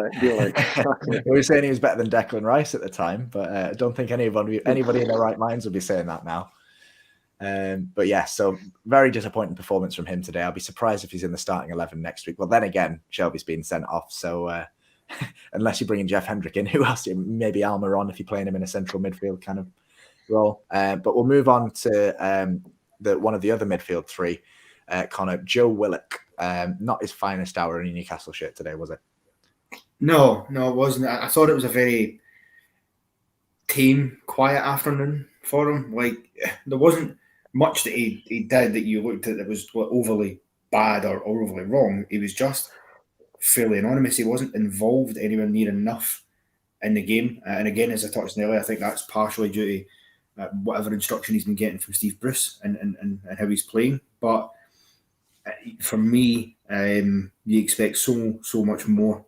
We were saying he was better than Declan Rice at the time, but I don't think anybody in their right minds would be saying that now. But yeah, so very disappointing performance from him today. I'll be surprised if he's in the starting 11 next week. Well, then again, Shelvey's been sent off, so unless you're bringing Jeff Hendrick in, who else? Maybe Almiron if you're playing him in a central midfield kind of role. But we'll move on to one of the other midfield 3, Connor, Joe Willock. Not his finest hour in a Newcastle shirt today, was it? No, it wasn't. I thought it was a very tame, quiet afternoon for him. Like, there wasn't much that he did that you looked at that was overly bad or overly wrong. He was just fairly anonymous. He wasn't involved anywhere near enough in the game. And again, as I touched on earlier, I think that's partially due to whatever instruction he's been getting from Steve Bruce and how he's playing. But for me, you expect so much more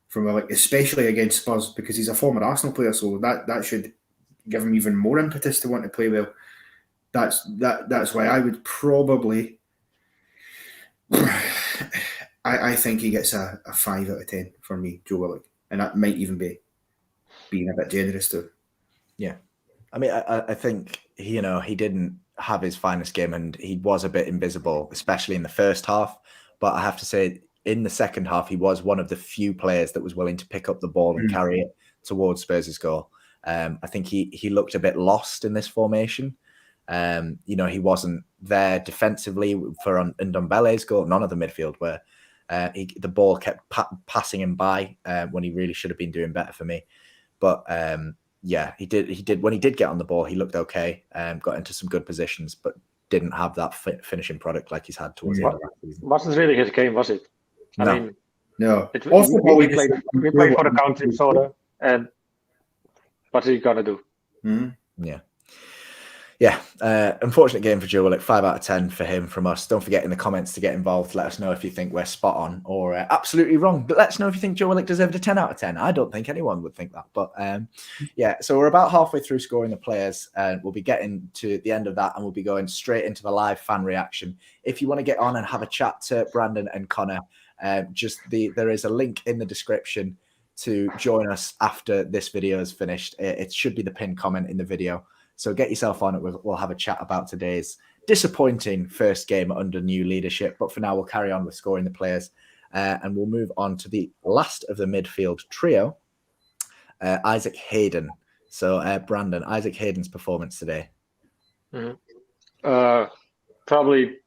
from Willock, especially against Spurs, because he's a former Arsenal player, so that should give him even more impetus to want to play well. That's why I would probably. I think he gets a 5 out of 10 for me, Joe Willock, and that might even be being a bit generous too. Yeah, I mean, I think he didn't have his finest game, and he was a bit invisible, especially in the first half. But I have to say, in the second half, he was one of the few players that was willing to pick up the ball and carry it towards Spurs' goal. I think he looked a bit lost in this formation. He wasn't there defensively for Ndombele's goal. None of the midfield were. The ball kept passing him by when he really should have been doing better for me. But he did. When he did get on the ball, he looked okay. Got into some good positions, but didn't have that finishing product like he's had towards the end of last season. Wasn't really his game, was it? No. I mean, no. We played for the country, sort of, and what's he gonna do? Yeah. Unfortunate game for Joe Willock. 5 out of 10 for him from us. Don't forget in the comments to get involved. Let us know if you think we're spot on or absolutely wrong. But let us know if you think Joe Willock deserved a 10 out of 10. I don't think anyone would think that. But so we're about halfway through scoring the players. We'll be getting to the end of that and we'll be going straight into the live fan reaction. If you want to get on and have a chat to Brandon and Connor, there is a link in the description to join us after this video is finished. It should be the pinned comment in the video. So get yourself on it. We'll have a chat about today's disappointing first game under new leadership. But for now, we'll carry on with scoring the players. And we'll move on to the last of the midfield trio, Isaac Hayden. So, Brandon, Isaac Hayden's performance today. Probably,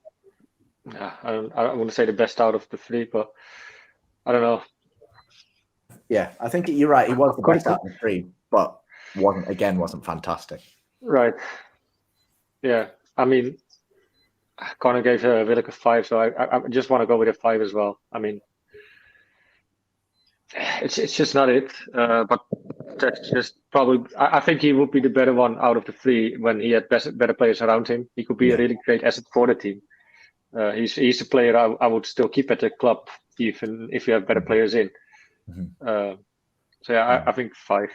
I wouldn't say the best out of the three, but I don't know. Yeah, I think you're right. He was the best out of the three, but wasn't fantastic. Right. Yeah. I mean, Connor gave Willock a 5, so I just want to go with a 5 as well. I mean, it's just not it. But that's just probably. I think he would be the better one out of the three when he had better players around him. He could be a really great asset for the team. He's a player I would still keep at the club even if you have better players in. I think 5.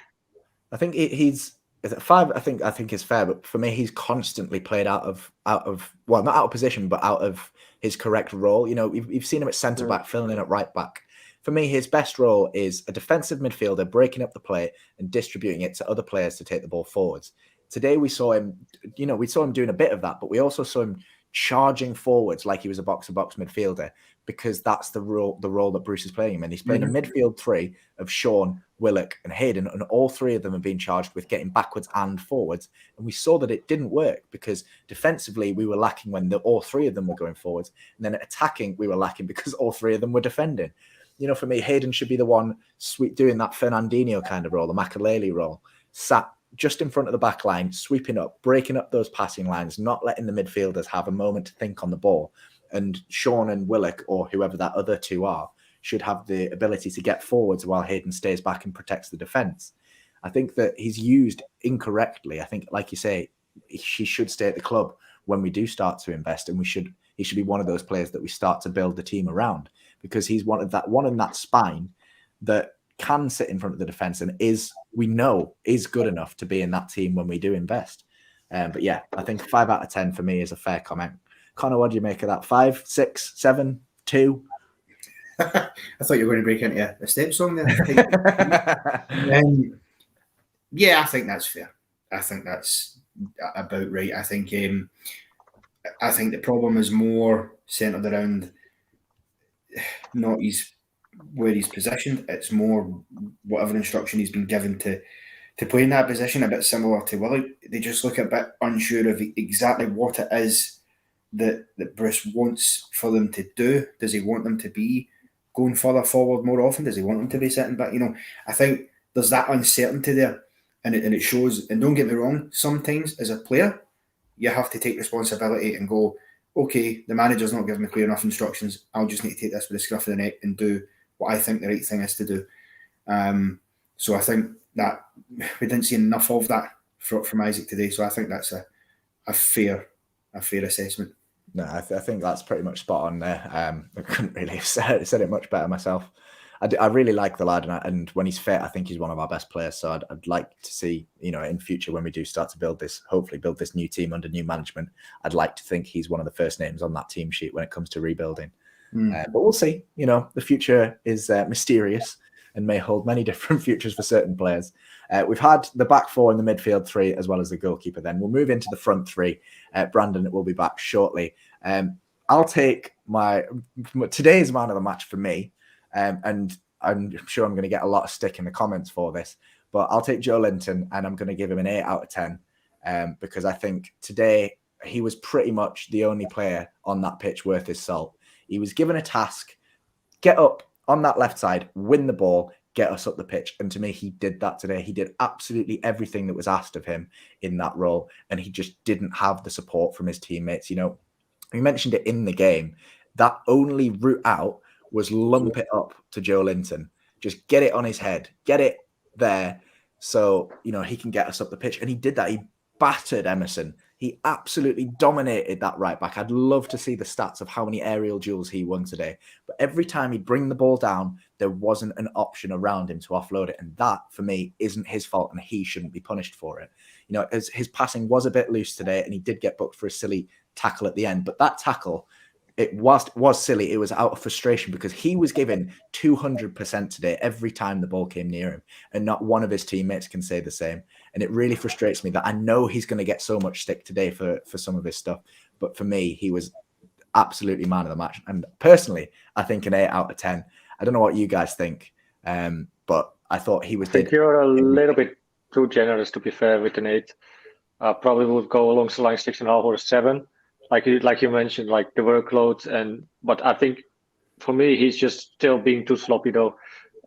I think he's. Is it 5? I think is fair, but for me, he's constantly played out of not out of position, but out of his correct role. You've seen him at centre back, filling in at right back. For me, his best role is a defensive midfielder, breaking up the play and distributing it to other players to take the ball forwards. Today, we saw him doing a bit of that, but we also saw him charging forwards like he was a box-to-box midfielder, because that's the role that Bruce is playing him in. He's playing a midfield three of Sean, Willock and Hayden, and all three of them have been charged with getting backwards and forwards. And we saw that it didn't work because defensively we were lacking when all three of them were going forwards. And then attacking, we were lacking because all three of them were defending. For me, Hayden should be the one doing that Fernandinho kind of role, the Makelele role, sat just in front of the back line, sweeping up, breaking up those passing lines, not letting the midfielders have a moment to think on the ball. And Sean and Willock, or whoever that other two are, should have the ability to get forwards while Hayden stays back and protects the defence. I think that he's used incorrectly. I think, like you say, he should stay at the club when we do start to invest, and he should be one of those players that we start to build the team around, because he's one in that spine that can sit in front of the defence and is good enough to be in that team when we do invest. But yeah, I think 5 out of 10 for me is a fair comment. Connor, what do you make of that? 5, 6, 7, 2? I thought you were going to break into a step song there. I think that's fair. I think that's about right. I think the problem is more centred around not where he's positioned. It's more whatever instruction he's been given to play in that position. A bit similar to Willie. They just look a bit unsure of exactly what it is that Bruce wants for them to do. Does he want them to be going further forward more often? Does he want them to be sitting back? I think there's that uncertainty there, and it shows. And don't get me wrong, sometimes as a player, you have to take responsibility and go, okay, the manager's not giving me clear enough instructions. I'll just need to take this with the scruff of the neck and do what I think the right thing is to do. So I think that we didn't see enough of that from Isaac today. So I think that's a fair assessment. No, I think that's pretty much spot on there. I couldn't really have said it much better myself. I really like the lad, and when he's fit, I think he's one of our best players. So I'd like to see, in future when we do start to hopefully build this new team under new management, I'd like to think he's one of the first names on that team sheet when it comes to rebuilding. But we'll see. The future is mysterious and may hold many different futures for certain players. We've had the back four and the midfield three, as well as the goalkeeper. Then we'll move into the front three. Brandon will be back shortly. I'll take today's man of the match for me. And I'm sure I'm going to get a lot of stick in the comments for this, but I'll take Joe Linton and I'm going to give him an 8 out of 10 because I think today he was pretty much the only player on that pitch worth his salt. He was given a task, get up on that left side, win the ball, get us up the pitch. And to me, he did that today. He did absolutely everything that was asked of him in that role. And he just didn't have the support from his teammates. We mentioned it in the game, that only route out was lump it up to Joe Linton. Just get it on his head. Get it there so, he can get us up the pitch. And he did that. He battered Emerson. He absolutely dominated that right back. I'd love to see the stats of how many aerial duels he won today. But every time he'd bring the ball down, there wasn't an option around him to offload it. And that, for me, isn't his fault and he shouldn't be punished for it. As his passing was a bit loose today and he did get booked for a silly tackle at the end. But that tackle, it was silly. It was out of frustration because he was given 200% today every time the ball came near him, and not one of his teammates can say the same. And it really frustrates me that I know he's going to get so much stick today for some of his stuff, but for me, he was absolutely man of the match. And personally, I think an 8 out of 10. I don't know what you guys think, but I thought he was. I think you're a little bit too generous, to be fair, with an 8. Probably would go along the line 6.5 or 7. Like you mentioned, like the workload, but I think for me he's just still being too sloppy though.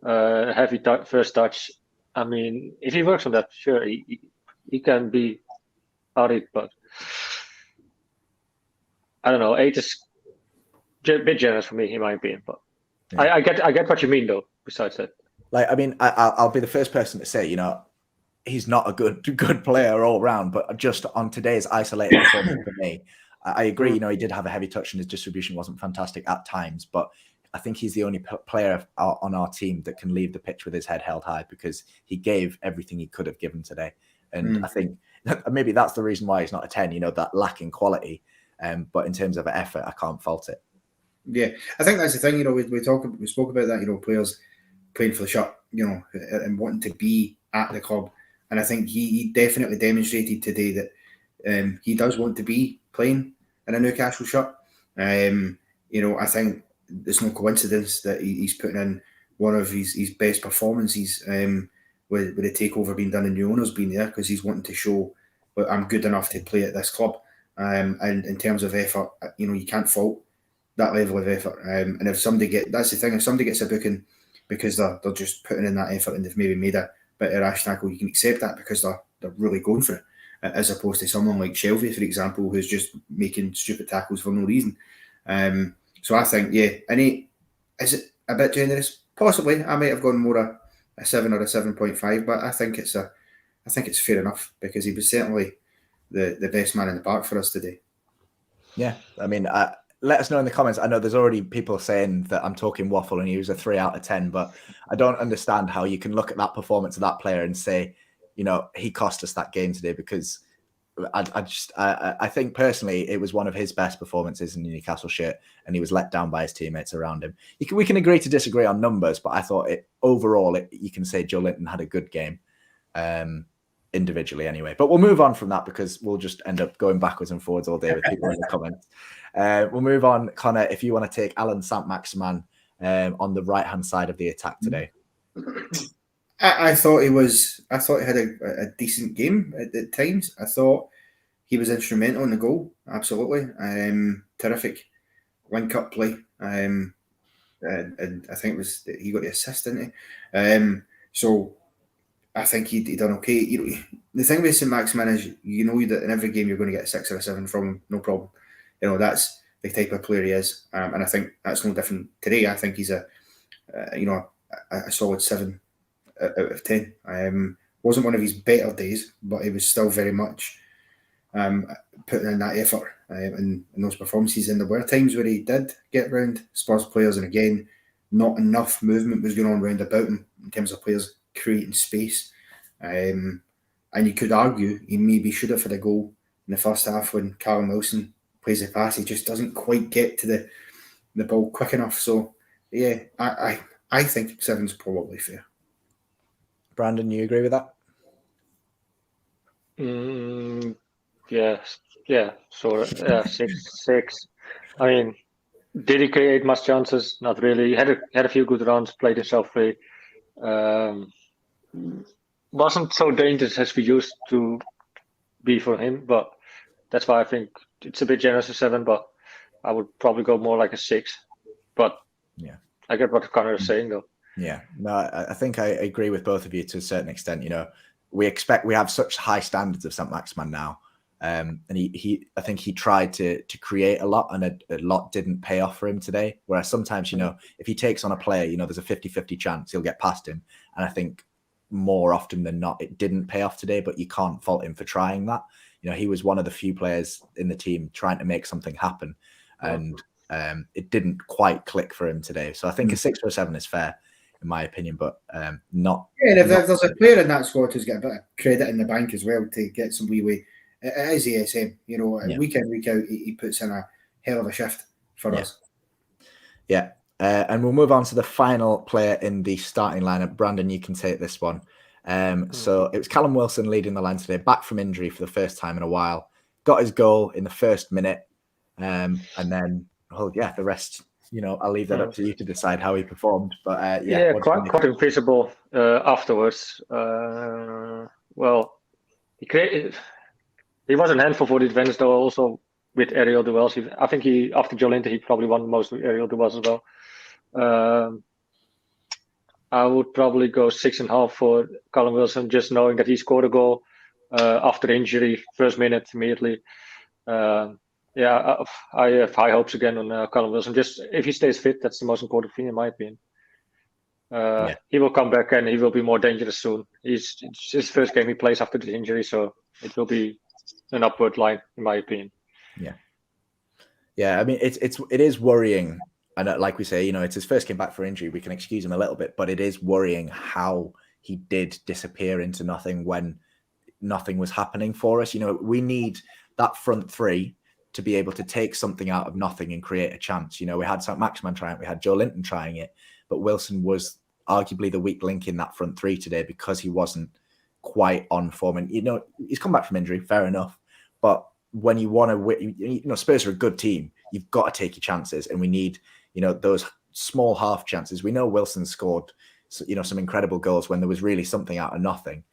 Heavy first touch. I mean, if he works on that, sure, he can be on it, but I don't know. 8 is a bit generous for me, in my opinion. But yeah. I get what you mean though. Besides that, I'll be the first person to say, he's not a good player all round, but just on today's isolated performance for me. I agree, he did have a heavy touch and his distribution wasn't fantastic at times, but I think he's the only player on our team that can leave the pitch with his head held high because he gave everything he could have given today. And I think maybe that's the reason why he's not a 10, that lacking quality. But in terms of effort, I can't fault it. Yeah, I think that's the thing, we spoke about that, players playing for the shirt, and wanting to be at the club. And I think he definitely demonstrated today that he does want to be playing in a Newcastle shirt. I think it's no coincidence that he's putting in one of his best performances with the takeover being done and new owners being there, because he's wanting to show that I'm good enough to play at this club. And in terms of effort, you can't fault that level of effort. And if somebody that's the thing, if somebody gets a booking because they're just putting in that effort and they've maybe made a bit of rash tackle, you can accept that because they're really going for it, as opposed to someone like Shelvey, for example, who's just making stupid tackles for no reason. So I think, is it a bit generous? Possibly. I might have gone more a 7 or a 7.5, but I think it's fair enough because he was certainly the best man in the park for us today. Yeah, I mean, let us know in the comments. I know there's already people saying that I'm talking waffle and he was a 3 out of 10, but I don't understand how you can look at that performance of that player and say, he cost us that game today, because I think personally it was one of his best performances in the Newcastle shirt, and he was let down by his teammates around him. We can agree to disagree on numbers, but I thought overall you can say Joe Linton had a good game individually anyway. But we'll move on from that because we'll just end up going backwards and forwards all day with people in the comments. We'll move on. Connor, if you want to take Alan Saint-Maximin on the right-hand side of the attack today. I thought he had a decent game at times. I thought he was instrumental in the goal. Absolutely. Terrific link-up play. And I think he got the assist, didn't he? So I think he done okay. The thing with Saint-Maximin is that in every game you're going to get a 6 or a 7 from him, no problem. That's the type of player he is. And I think that's no different today. I think he's a solid 7 out of 10. Wasn't one of his better days, but he was still very much putting in that effort in those performances. And there were times where he did get round Spurs players, and again, not enough movement was going on round about him in terms of players creating space. And you could argue he maybe should have had a goal in the first half when Callum Wilson plays the pass. He just doesn't quite get to the ball quick enough. So, yeah, I think 7's probably fair. Brandon, you agree with that? Yeah, sort of. Yeah, 6. I mean, did he create much chances? Not really. He had a few good runs, played himself free. Wasn't so dangerous as we used to be for him, but that's why I think it's a bit generous at 7, but I would probably go more like a 6. But yeah, I get what Connor is saying, though. Yeah, no, I think I agree with both of you to a certain extent. You know, we have such high standards of Saint-Maximin now. And I think he tried to create a lot, and a lot didn't pay off for him today. Whereas sometimes, you know, if he takes on a player, you know, there's a 50-50 chance he'll get past him. And I think more often than not, it didn't pay off today, but you can't fault him for trying that. You know, he was one of the few players in the team trying to make something happen. And it didn't quite click for him today. So I think a 6 or a 7 is fair, in my opinion, but not. Yeah, and if there's a player in that squad who's got a bit of credit in the bank as well to get some leeway, it is ASM. You know, week in, week out, he puts in a hell of a shift for us. Yeah. And we'll move on to the final player in the starting lineup. Brandon, you can take this one. So it was Callum Wilson leading the line today, back from injury for the first time in a while. Got his goal in the first minute. And then, the rest, you know, I'll leave that up to you to decide how he performed. But quite invisible afterwards. Well, he was a handful for the defense, though, also with aerial duels. I think after Joe Linton, he probably won most aerial duels as well. I would probably go 6.5 for Callum Wilson, just knowing that he scored a goal after injury, first minute immediately. I have high hopes again on Callum Wilson. Just if he stays fit, that's the most important thing in my opinion. He will come back and he will be more dangerous soon. It's his first game he plays after the injury, so it will be an upward line in my opinion. I mean, it is worrying. And like we say, you know, it's his first game back for injury. We can excuse him a little bit, but it is worrying how he did disappear into nothing when nothing was happening for us. You know, we need that front three to be able to take something out of nothing and create a chance. You know, we had Saint-Maximin trying it, we had Joe Linton trying it, but Wilson was arguably the weak link in that front three today because he wasn't quite on form. And, you know, he's come back from injury, fair enough. But when you want to, you know, Spurs are a good team. You've got to take your chances, and we need, you know, those small half chances. We know Wilson scored, you know, some incredible goals when there was really something out of nothing.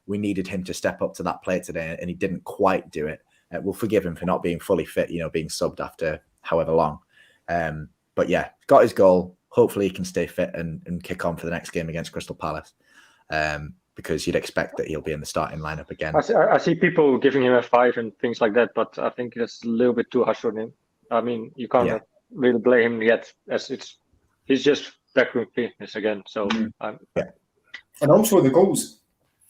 We needed him to step up to that plate today, and he didn't quite do it. We'll forgive him for not being fully fit, you know, being subbed after however long. But yeah, got his goal. Hopefully he can stay fit and kick on for the next game against Crystal Palace. Because you'd expect that he'll be in the starting lineup again. I see people giving him a 5 and things like that, but I think it's a little bit too harsh on him. I mean, you can't really blame him yet, as he's just back with fitness again. So, and also the goals,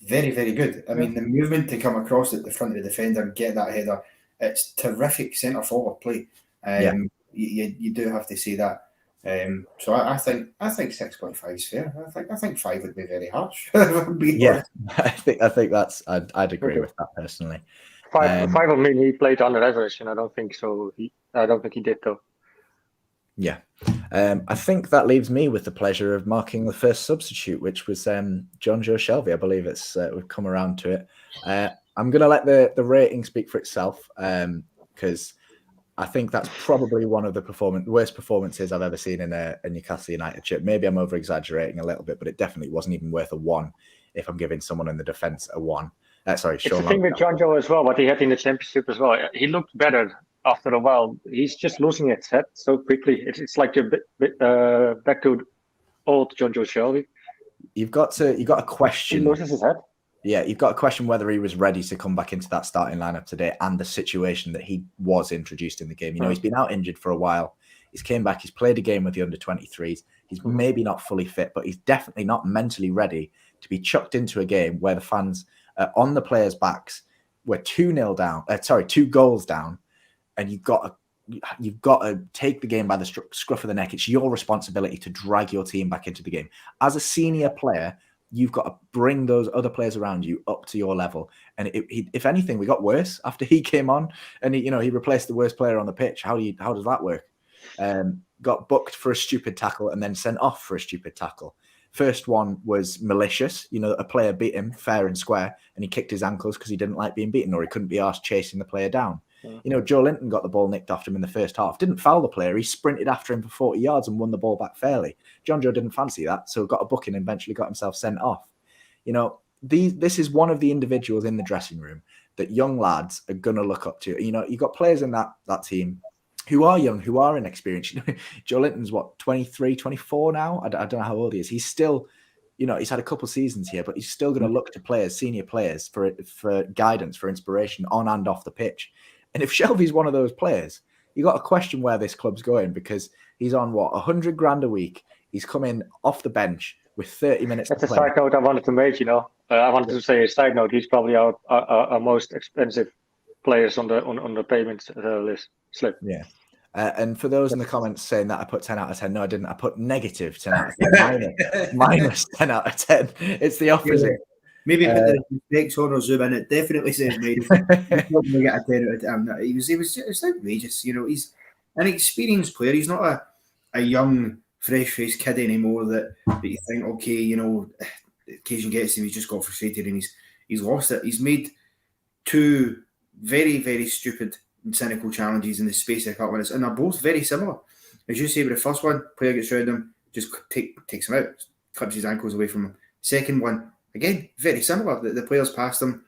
very, very good. I mean, the movement to come across at the front of the defender and get that header, it's terrific centre forward play. You do have to say that. So I think 6.5 is fair. I think 5 would be very harsh. I think that's I'd agree with that personally. 5 I mean he played under average, and I don't think so. I don't think he did though. Yeah, I think that leaves me with the pleasure of marking the first substitute, which was Jonjo Shelvey. I believe it's we've come around to it. I'm going to let the rating speak for itself because I think that's probably one of the worst performances I've ever seen in a Newcastle United shirt. Maybe I'm over-exaggerating a little bit, but it definitely wasn't even worth a 1 if I'm giving someone in the defence a 1. It's the thing with Jonjo as well, what he had in the Championship as well. He looked better after a while. He's just losing his head so quickly. It's like you're back to old Jonjo Shelvey. You got a question. He loses his head. Yeah, you've got to question whether he was ready to come back into that starting lineup today and the situation that he was introduced in the game. You know, he's been out injured for a while. He's came back. He's played a game with the under-23s. He's maybe not fully fit, but he's definitely not mentally ready to be chucked into a game where the fans are on the players' backs, we're 2-0 down, 2 goals down, and you've got to take the game by the scruff of the neck. It's your responsibility to drag your team back into the game. As a senior player, you've got to bring those other players around you up to your level. And if anything, we got worse after he came on, and he replaced the worst player on the pitch. How does that work? Got booked for a stupid tackle and then sent off for a stupid tackle. First one was malicious. A player beat him fair and square, and he kicked his ankles because he didn't like being beaten, or he couldn't be asked chasing the player down. Joe Linton got the ball nicked after him in the first half. Didn't foul the player. He sprinted after him for 40 yards and won the ball back fairly. Jonjo didn't fancy that, so got a booking and eventually got himself sent off. This is one of the individuals in the dressing room that young lads are going to look up to. You've got players in that team who are young, who are inexperienced. Joe Linton's 23, 24 now? I don't know how old he is. He's still, he's had a couple of seasons here, but he's still going to look to players, senior players, for guidance, for inspiration on and off the pitch. And if Shelvey's one of those players, you got to question where this club's going, because he's on 100 grand a week. He's coming off the bench with 30 minutes. That's a side note I wanted to make. I wanted to say a side note. He's probably our most expensive players on the payment list slip. Yeah. And for those in the comments saying that I put 10 out of 10, no, I didn't. I put negative 10 out of 10, minus 10 out of 10. It's the opposite. Maybe put the mistakes on or zoom in. It definitely says maybe. He's not going to get a 10 out of 10. He was outrageous. He's an experienced player. He's not a young, fresh-faced kid anymore that you think, okay, the occasion gets him, he's just got frustrated and he's lost it. He's made 2 very, very stupid and cynical challenges in the space of a couple minutes, and they're both very similar. As you say, with the first one, player gets around him, just takes him out, clips his ankles away from him. Second one, again, very similar. The player's past him.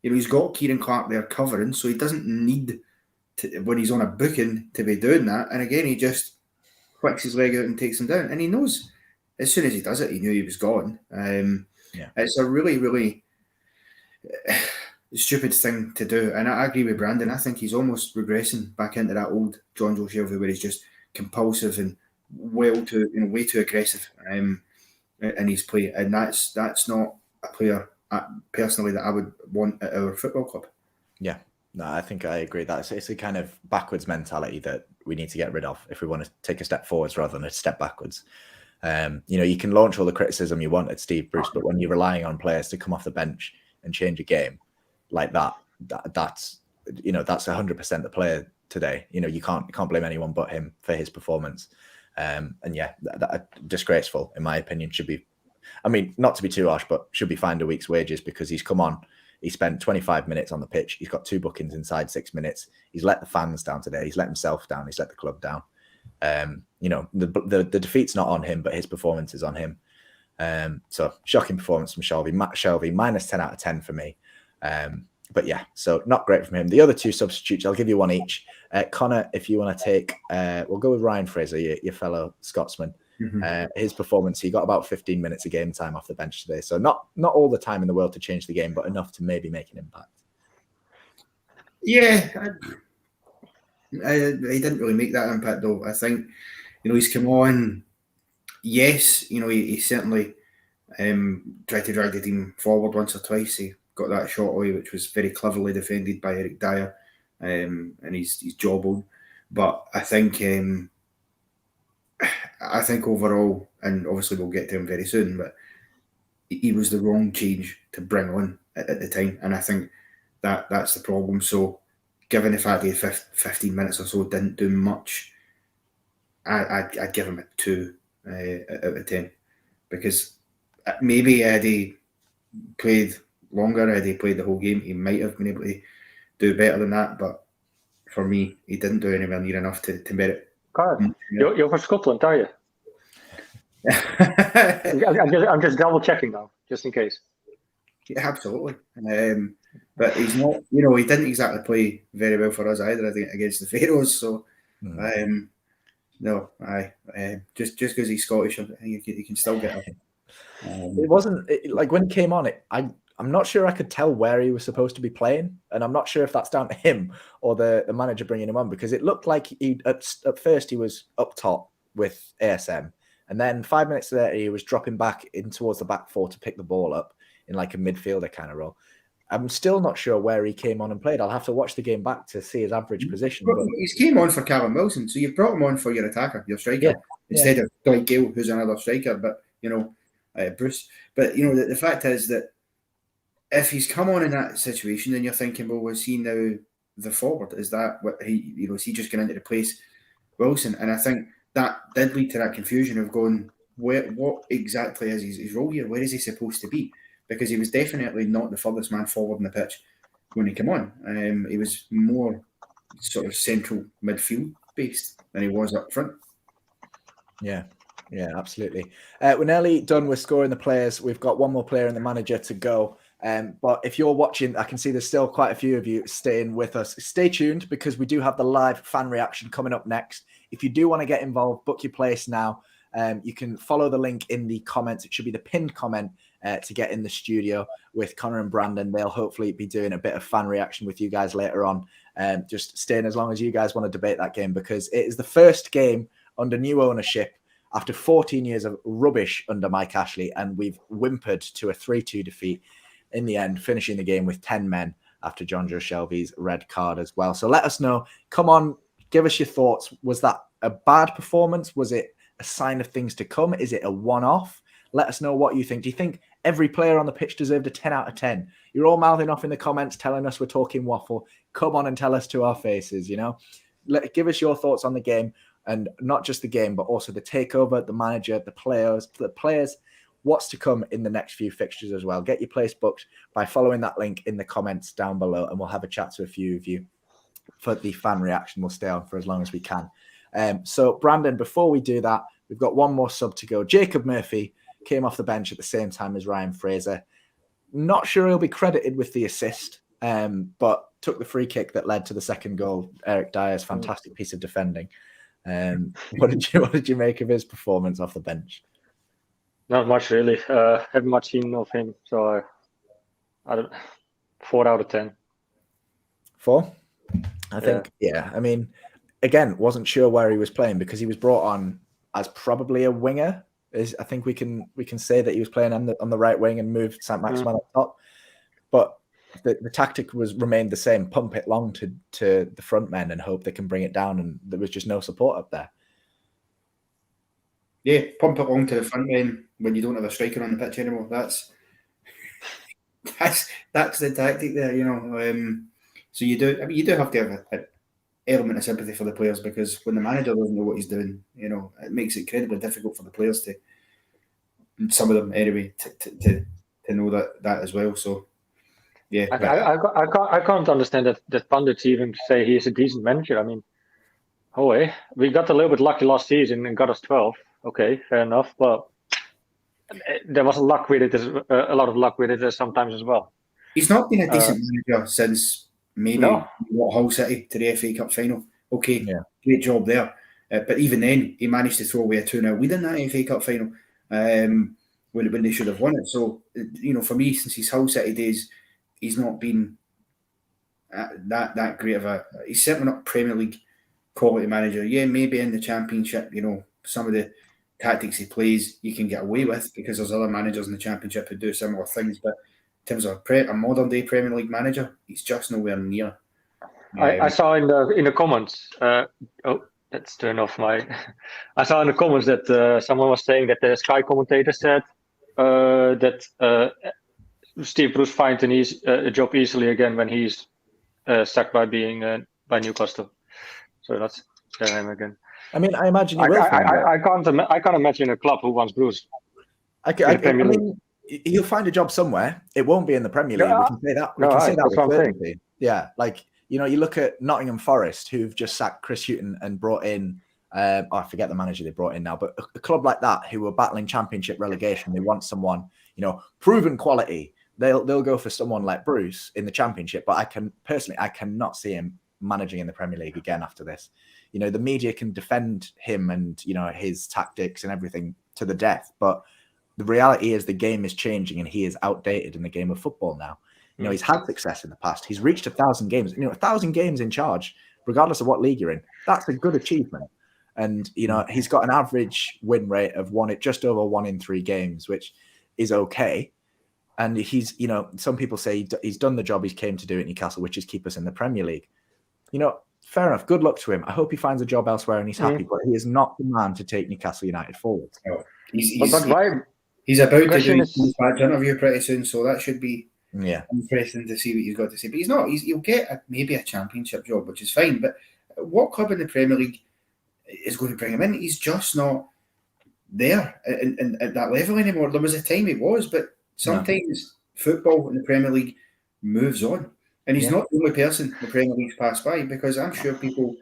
He's got Kieran Clark there covering, so he doesn't need to, when he's on a booking, to be doing that. And again, he just whacks his leg out and takes him down. And he knows, as soon as he does it, he knew he was gone. It's a really, really stupid thing to do. And I agree with Brandon. I think he's almost regressing back into that old Jonjo Shelvey where he's just compulsive and way too aggressive in his play. And that's not a player personally that I would want at our football club. Yeah. No, I think I agree. It's a kind of backwards mentality that we need to get rid of if we want to take a step forwards rather than a step backwards. You can launch all the criticism you want at Steve Bruce, but when you're relying on players to come off the bench and change a game like that's 100% the player today. You can't blame anyone but him for his performance. Disgraceful in my opinion. Should be, not to be too harsh, but should be fined a week's wages because he's come on. He spent 25 minutes on the pitch. He's got 2 bookings inside 6 minutes. He's let the fans down today. He's let himself down. He's let the club down. The defeat's not on him, but his performance is on him. So shocking performance from Shelvey. Matt Shelvey, minus 10 out of 10 for me. But yeah, so not great from him. The other 2 substitutes, I'll give you one each. Connor, if you want to take, we'll go with Ryan Fraser, your fellow Scotsman. Mm-hmm. His performance, he got about 15 minutes of game time off the bench today. So not all the time in the world to change the game, but enough to maybe make an impact. Yeah, he didn't really make that impact though. I think, he's come on. Yes, he certainly tried to drag the team forward once or twice. He got that shot away, which was very cleverly defended by Eric Dyer, and he's jobbled. But I think overall, and obviously we'll get to him very soon, but he was the wrong change to bring on at the time, and I think that's the problem. So, given the fact he had 15 minutes or so, didn't do much, I'd give him a 2 out of 10, because maybe had he played longer, had he played the whole game, he might have been able to do better than that. But for me, he didn't do anywhere near enough to merit. God, you're from Scotland, are you? I'm just double checking now, just in case. Yeah, absolutely. But he's not, he didn't exactly play very well for us either, I think, against the Faroes. So, just because he's Scottish, I think he can still get it. It wasn't like when he came on it. I'm not sure I could tell where he was supposed to be playing, and I'm not sure if that's down to him or the manager bringing him on, because it looked like at first he was up top with ASM, And then 5 minutes later, he was dropping back in towards the back four to pick the ball up in like a midfielder kind of role. I'm still not sure where he came on and played. I'll have to watch the game back to see his average position. Well, he's came on for Callum Wilson, so you've brought him on for your attacker, your striker, instead of Dwight Gale, who's another striker, but, Bruce. But, the fact is that if he's come on in that situation, then you're thinking, well, was he now the forward? Is that what is he just going into replace Wilson? And I think that did lead to that confusion of going, what exactly is his role here? Where is he supposed to be? Because he was definitely not the furthest man forward in the pitch when he came on. He was more sort of central midfield based than he was up front. Yeah, absolutely. We're nearly done with scoring the players. We've got one more player and the manager to go. But if you're watching, I can see there's still quite a few of you staying with us. Stay tuned because we do have the live fan reaction coming up next. If you do want to get involved, book your place now. You can follow the link in the comments. It should be the pinned comment to get in the studio with Connor and Brandon. They'll hopefully be doing a bit of fan reaction with you guys later on. Just staying as long as you guys want to debate that game, because it is the first game under new ownership after 14 years of rubbish under Mike Ashley, and we've whimpered to a 3-2 defeat in the end, finishing the game with 10 men after Jonjo Shelvey's red card as well. So let us know. Come on, give us your thoughts. Was that a bad performance? Was it a sign of things to come? Is it a one-off? Let us know what you think. Do you think every player on the pitch deserved a 10 out of 10? You're all mouthing off in the comments, telling us we're talking waffle. Come on and tell us to our faces, Give us your thoughts on the game, and not just the game, but also the takeover, the manager, the players, what's to come in the next few fixtures as well. Get your place booked by following that link in the comments down below, and we'll have a chat to a few of you for the fan reaction. We'll stay on for as long as we can. So, Brandon, before we do that, we've got one more sub to go. Jacob Murphy came off the bench at the same time as Ryan Fraser. Not sure he'll be credited with the assist, but took the free kick that led to the second goal. Eric Dyer's fantastic piece of defending. What did you make of his performance off the bench? Not much, really. Haven't much seen of him, so I don't. 4 out of 10. 4? I think, yeah. I mean, again, wasn't sure where he was playing because he was brought on as probably a winger. I think we can say that he was playing on the right wing and moved Saint-Maximin up top. But the tactic remained the same: pump it long to the front men and hope they can bring it down. And there was just no support up there. Yeah, pump it long to the front men when you don't have a striker on the pitch anymore. That's the tactic there, So you do have to have an element of sympathy for the players, because when the manager doesn't know what he's doing, it makes it incredibly difficult for the players to, some of them anyway, to know that as well. So yeah, I can't understand that pundits even say he's a decent manager. I mean, we got a little bit lucky last season and got us 12. Okay, fair enough, but there was luck with it, a lot of luck with it sometimes as well. He's not been a decent manager since maybe Hull City to the FA Cup final. Okay, great job there. But even then, he managed to throw away a 2-0 lead in that FA Cup final when they should have won it. So, for me, since his Hull City days, he's not been that great of a... He's certainly not Premier League quality manager. Yeah, maybe in the Championship, some of the tactics he plays you can get away with because there's other managers in the Championship who do similar things, but in terms of a modern day Premier League manager, he's just nowhere near. I saw in the comments let's turn off my I saw in the comments that someone was saying that the Sky commentator said that Steve Bruce finds a job easily again when he's sacked by Newcastle, so that's him again. I mean, I imagine he will. I can't imagine a club who wants Bruce. I mean, he'll find a job somewhere. It won't be in the Premier League. We can say that. We can say that with certainty. Yeah, you look at Nottingham Forest, who've just sacked Chris Hughton and brought in. I forget the manager they brought in now, but a club like that who were battling Championship relegation, they want someone, proven quality. They'll go for someone like Bruce in the Championship, but I cannot see him managing in the Premier League again after this. The media can defend him and, his tactics and everything to the death. But the reality is the game is changing and he is outdated in the game of football now. He's had success in the past. He's reached 1,000 games. 1,000 games in charge, regardless of what league you're in. That's a good achievement. And, you know, he's got an average win rate of just over 1 in 3 games, which is okay. And he's, you know, some people say he's done the job he came to do at Newcastle, which is keep us in the Premier League. You know, fair enough. Good luck to him. I hope he finds a job elsewhere and he's happy, but he is not the man to take Newcastle United forward. He's about to do his badge interview pretty soon, so that should be interesting to see what he's got to say. But he's not. He'll get maybe a championship job, which is fine. But what club in the Premier League is going to bring him in? He's just not there at that level anymore. There was a time he was, but sometimes football in the Premier League moves on. And he's not the only person the Premier League's passed by, because I'm sure people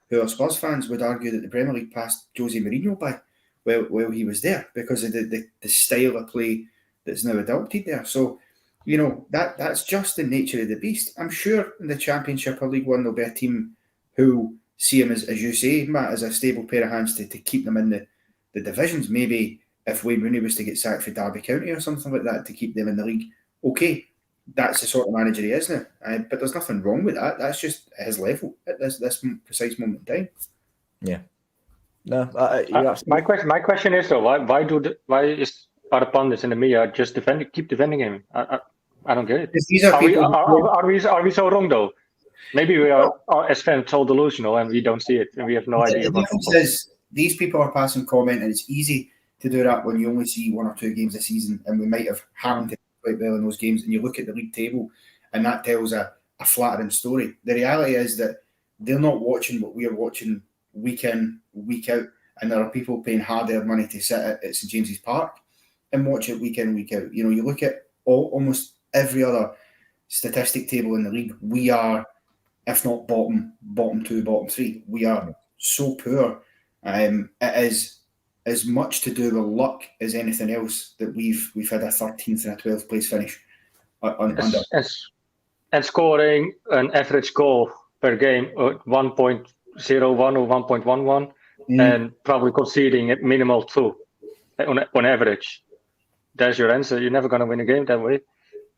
who are Spurs fans would argue that the Premier League passed Jose Mourinho by while he was there, because of the style of play that's now adopted there. So, you know, that's just the nature of the beast. I'm sure in the Championship or League One there'll be a team who see him, as you say, Matt, as a stable pair of hands to keep them in the divisions. Maybe if Wayne Rooney was to get sacked for Derby County or something like that to keep them in the league, okay, that's the sort of manager he is now. But there's nothing wrong with that. That's just his level at this precise moment in time. Yeah. No, my question is though, why are the pundits in the media just keep defending him? I don't get it. These are we so wrong though? Maybe we are as fans so delusional and we don't see it and we have no idea. The difference is these people are passing comment, and it's easy to do that when you only see 1 or 2 games a season, and we might have happened to play well in those games, and you look at the league table and that tells a flattering story. The reality is that they're not watching what we are watching week in, week out, and there are people paying hard-earned money to sit at St James's Park and watch it week in, week out. You know, you look at almost every other statistic table in the league, we are, if not bottom 2, bottom 3. We are so poor. It is as much to do with luck as anything else that we've had a 13th and a 12th place finish under. And scoring an average goal per game at 1.01 or 1.11, and probably conceding at minimal 2 on average. That's your answer. You're never going to win a game that way.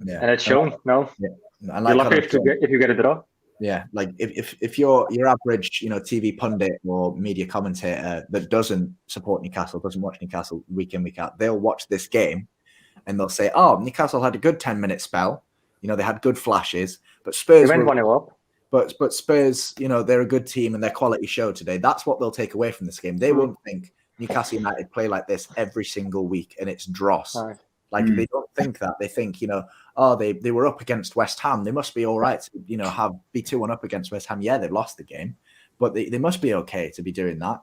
Yeah. And it's shown. No. Yeah. And you're lucky if you get a draw. Yeah, like if your average, you know, TV pundit or media commentator that doesn't support Newcastle, doesn't watch Newcastle week in, week out, they'll watch this game and they'll say, "Oh, Newcastle had a good 10-minute spell. You know, they had good flashes, but Spurs went 1-0 up. But Spurs, you know, they're a good team and their quality showed today." That's what they'll take away from this game. They won't think Newcastle United play like this every single week and it's dross. Like they don't think that. They think, you know, oh, they were up against West Ham. They must be all right to, you know, be 2-1 up against West Ham. Yeah, they've lost the game, but they must be okay to be doing that.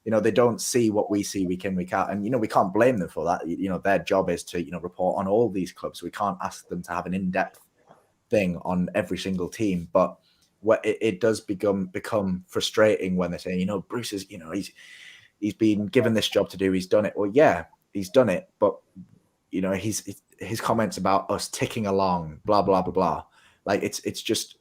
You know, they don't see what we see week in, week out. And, you know, we can't blame them for that. You know, their job is to, you know, report on all these clubs. We can't ask them to have an in-depth thing on every single team. But it does become frustrating when they say, you know, Bruce is, you know, he's been given this job to do. He's done it. Well, yeah, he's done it. But, you know, his comments about us ticking along, blah, blah, blah, blah. Like, it's just,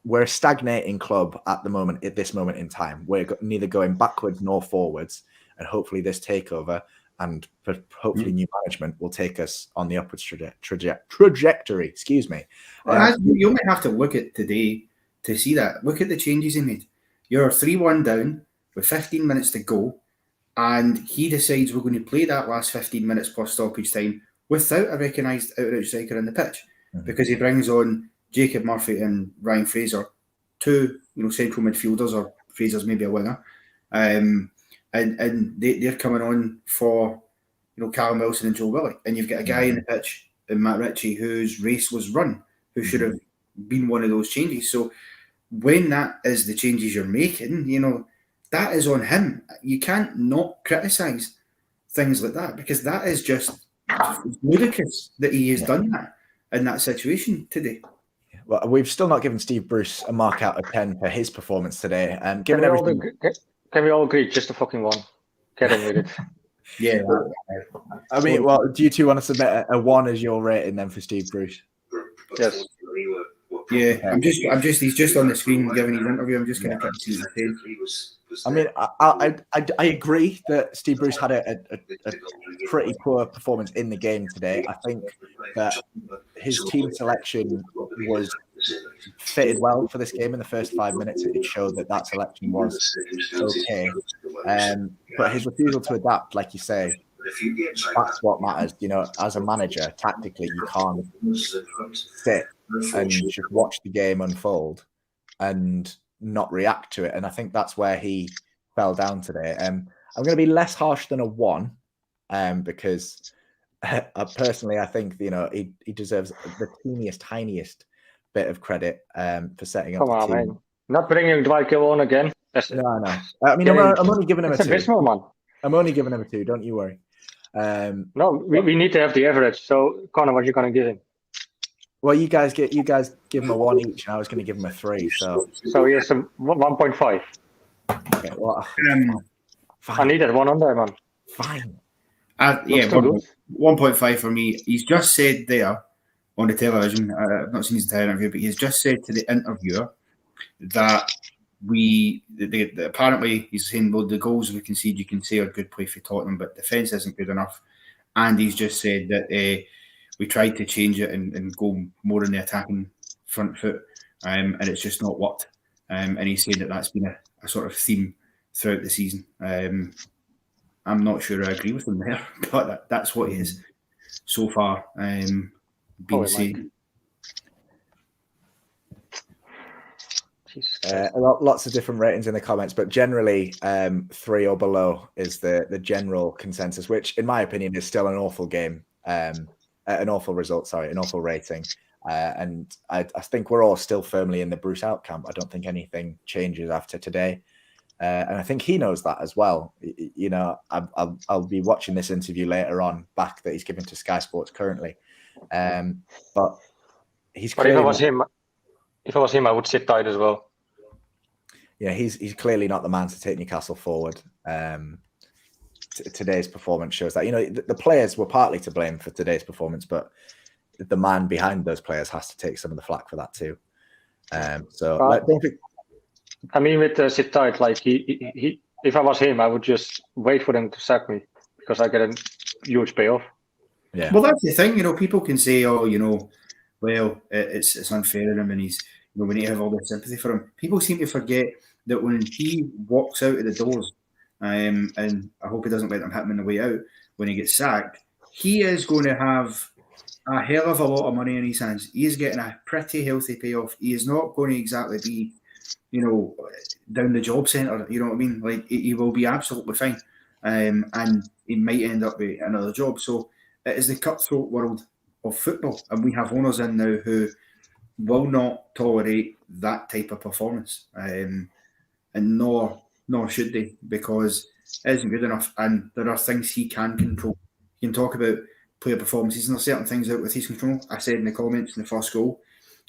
we're a stagnating club at this moment in time. We're neither going backwards nor forwards. And hopefully this takeover and hopefully new management will take us on the upwards trajectory. Excuse me. You might have to look at today to see that. Look at the changes he made. You're 3-1 down with 15 minutes to go. And he decides we're going to play that last 15 minutes plus stoppage time without a recognised outright striker on the pitch, because he brings on Jacob Murphy and Ryan Fraser, 2, you know, central midfielders, or Fraser's maybe a winger, and they're coming on for, you know, Callum Wilson and Joe Willock, and you've got a guy in the pitch in Matt Ritchie whose race was run, who should have been one of those changes. So when that is the changes you're making, you know, that is on him. You can't not criticise things like that, because that is just ludicrous that he has done that in that situation today. Well, we've still not given Steve Bruce a mark out of 10 for his performance today. Can we all agree? Just a fucking 1. Get on with it. Yeah. I mean, well, do you two want to submit a 1 as your rating then for Steve Bruce? Yes. Yeah, I'm just. He's just on the screen giving his interview. I'm just going to see the thing. I mean, I agree that Steve Bruce had a pretty poor performance in the game today. I think that his team selection was fitted well for this game in the first 5 minutes. It showed that selection was okay. But his refusal to adapt, like you say, that's what matters. As a manager, tactically, you can't sit and just watch the game unfold and not react to it. And I think that's where he fell down today. I'm going to be less harsh than a 1 because personally, I think he deserves the tiniest bit of credit for setting up the team. Man. Not bringing Dwight on again. No. I mean, I'm only giving him a 2. Abysmal, man. I'm only giving him a 2. Don't you worry. No, we need to have the average. So, Connor, what are you going to give him? Well, you guys give him a 1 each, and I was going to give him a 3. So yes, 1.5. Okay, well, I need that 1 on there, man. Fine. 1.5 for me. He's just said there on the television, I've not seen his entire interview, but he's just said to the interviewer that apparently he's saying, well, the goals we concede, you can say are good play for Tottenham, but defence isn't good enough. And he's just said that we tried to change it and go more in the attacking front foot, and it's just not worked. And he's saying that's been a sort of theme throughout the season. I'm not sure I agree with him there, but that's what he is so far been saying. Lots of different ratings in the comments, but generally 3 or below is the general consensus, which in my opinion is still an awful game, an awful result, an awful rating. And I think we're all still firmly in the Bruce out camp. I don't think anything changes after today. And I think he knows that as well. I'll be watching this interview later on back that he's given to Sky Sports currently. But he's. But if I was him, I would sit tight as well. Yeah, he's clearly not the man to take Newcastle forward. Today's performance shows that. The players were partly to blame for today's performance, but the man behind those players has to take some of the flack for that too. I mean, with sit tight, like he, if I was him, I would just wait for them to sack me because I get a huge payoff. Yeah. Well, that's the thing. People can say, "Oh, well, it's unfair of him," and he's, we need to have all the sympathy for him. People seem to forget that when he walks out of the doors, and I hope he doesn't let them hit him on the way out when he gets sacked, he is going to have a hell of a lot of money in his hands. He is getting a pretty healthy payoff. He is not going to exactly be, down the job centre. You know what I mean? Like he will be absolutely fine, and he might end up with another job. So it is the cutthroat world of football, and we have owners in now who will not tolerate that type of performance, and nor should they, because it isn't good enough. And there are things he can control. You can talk about player performances, and there are certain things out with his control. I said in the comments in the first goal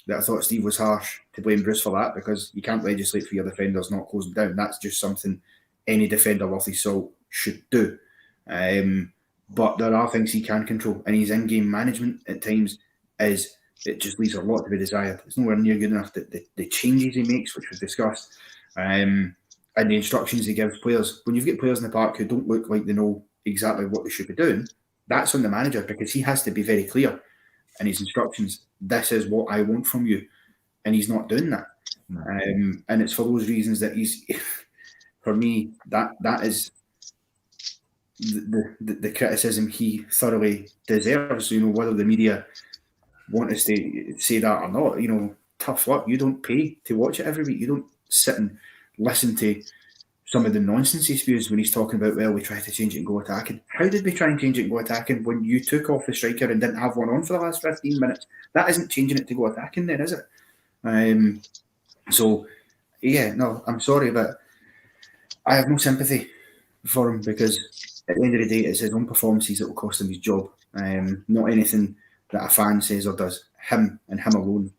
that I thought Steve was harsh to blame Bruce for that, because you can't legislate for your defenders not closing down. That's just something any defender worth his salt should do. But there are things he can control, and his in-game management at times it just leaves a lot to be desired. It's nowhere near good enough. The changes he makes, which was discussed, and the instructions he gives players. When you've got players in the park who don't look like they know exactly what they should be doing, that's on the manager, because he has to be very clear in his instructions. This is what I want from you, and he's not doing that. And it's for those reasons that he's, for me, that is the criticism he thoroughly deserves. Whether the media want us to say that or not, tough luck. You don't pay to watch it every week. You don't sit and listen to some of the nonsense he spews when he's talking about, well, we try to change it and go attacking. How did we try and change it and go attacking when you took off the striker and didn't have one on for the last 15 minutes? That isn't changing it to go attacking then, is it? So, yeah, no, I'm sorry, but I have no sympathy for him, because at the end of the day, it's his own performances that will cost him his job. Not anything that a fan says or does. Him and him alone.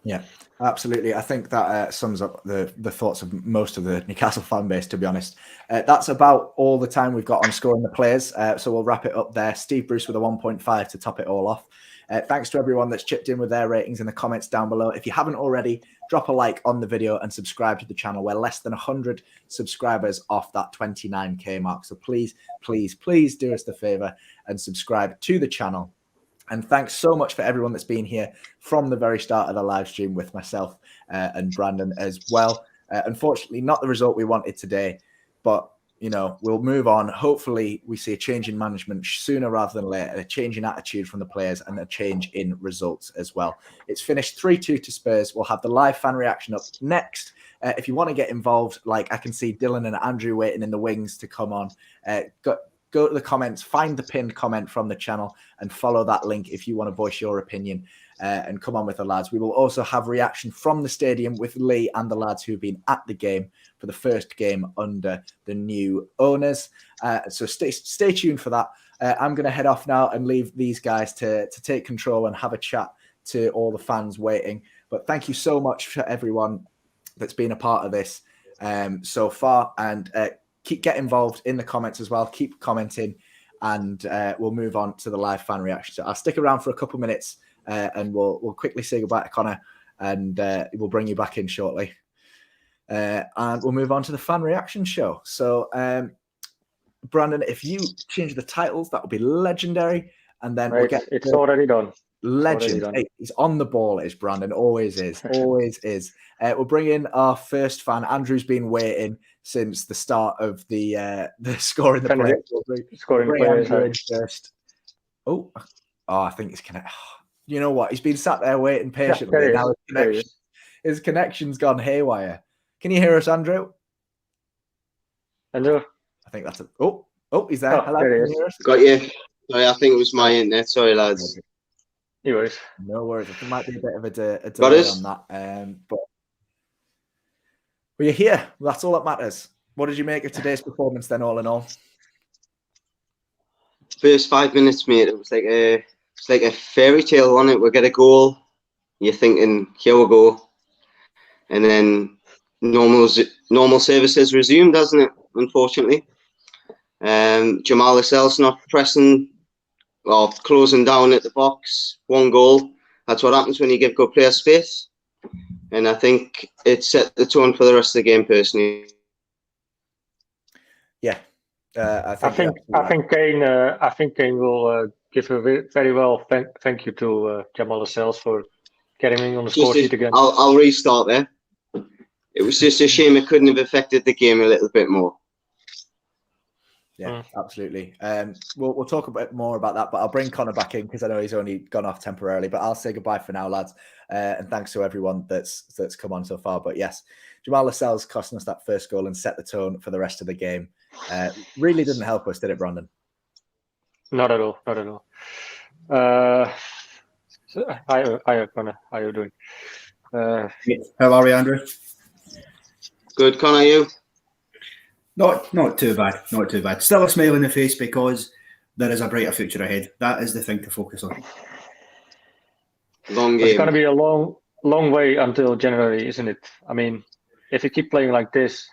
Yeah, absolutely. I think that sums up the thoughts of most of the Newcastle fan base, to be honest. That's about all the time we've got on Scoring the Players. So we'll wrap it up there. Steve Bruce with a 1.5 to top it all off. Thanks to everyone that's chipped in with their ratings in the comments down below. If you haven't already, drop a like on the video and subscribe to the channel. We're less than 100 subscribers off that 29k mark. So please, please, please do us the favor and subscribe to the channel. And thanks so much for everyone that's been here from the very start of the live stream with myself and Brandon as well. Unfortunately, not the result we wanted today, but we'll move on. Hopefully, we see a change in management sooner rather than later, a change in attitude from the players and a change in results as well. It's finished 3-2 to Spurs. We'll have the live fan reaction up next. If you want to get involved, like I can see Dylan and Andrew waiting in the wings to come on, go to the comments, find the pinned comment from the channel and follow that link if you want to voice your opinion and come on with the lads. We will also have reaction from the stadium with Lee and the lads who've been at the game for the first game under the new owners. So stay tuned for that. I'm going to head off now and leave these guys to take control and have a chat to all the fans waiting. But thank you so much for everyone that's been a part of this so far, and get involved in the comments as well. Keep commenting, and we'll move on to the live fan reaction. So I'll stick around for a couple minutes, and we'll quickly say goodbye to Connor, and we'll bring you back in shortly. And we'll move on to the fan reaction show. So, Brandon, if you change the titles, that would be legendary. And then we'll get it's already done. Legend. Hey, he's on the ball, is Brandon. Always is. Always is. We'll bring in our first fan. Andrew's been waiting since the start of the scoring the play. Scoring the Andrew in first. Oh, I think it's connected. You know what? He's been sat there waiting patiently. Now his connection's gone haywire. Can you hear us, Andrew? Hello. I think that's it. Oh, he's there. Hello. There Can you hear us? Got you. Sorry, I think it was my internet. Sorry, lads. Anyways. No worries. There might be a bit of a delay on that. But you're here. That's all that matters. What did you make of today's performance then, all in all? First 5 minutes, mate, it was like a fairy tale, wasn't it? We get a goal. You're thinking, here we go. And then normal services resumed, doesn't it? Unfortunately. Jamaal Lascelles not pressing or closing down at the box. One goal. That's what happens when you give good players space. And I think it set the tone for the rest of the game, personally. Yeah, I think Kane will give a very well thank you to Jamaal Lascelles for getting him on the score sheet again. I'll restart there. It was just a shame it couldn't have affected the game a little bit more. Yeah, absolutely. We'll talk a bit more about that, but I'll bring Connor back in because I know he's only gone off temporarily. But I'll say goodbye for now, lads, and thanks to everyone that's come on so far. But yes, Jamaal Lascelles costing us that first goal and set the tone for the rest of the game. Really didn't help us, did it, Brandon? Not at all. Not at all. Hi, Connor. How are you doing? How are we, Andrew? Good, Connor. You? Not too bad. Not too bad. Still a smile on the face because there is a brighter future ahead. That is the thing to focus on. Long game. It's going to be a long way until January, isn't it? I mean, if you keep playing like this,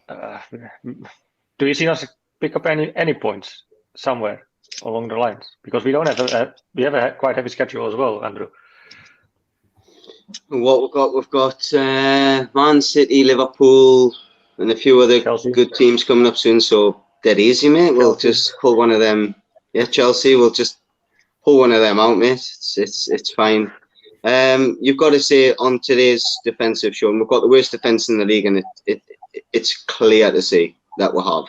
do you see us pick up any points somewhere along the lines? Because we don't have we have a quite heavy schedule as well, Andrew. What we've got Man City, Liverpool, and a few other good teams coming up soon. So dead easy, mate. We'll just pull one of them. Yeah, Chelsea. We'll just pull one of them out, mate. It's fine. You've got to say on today's defensive show, we've got the worst defense in the league, and it's clear to see that we have.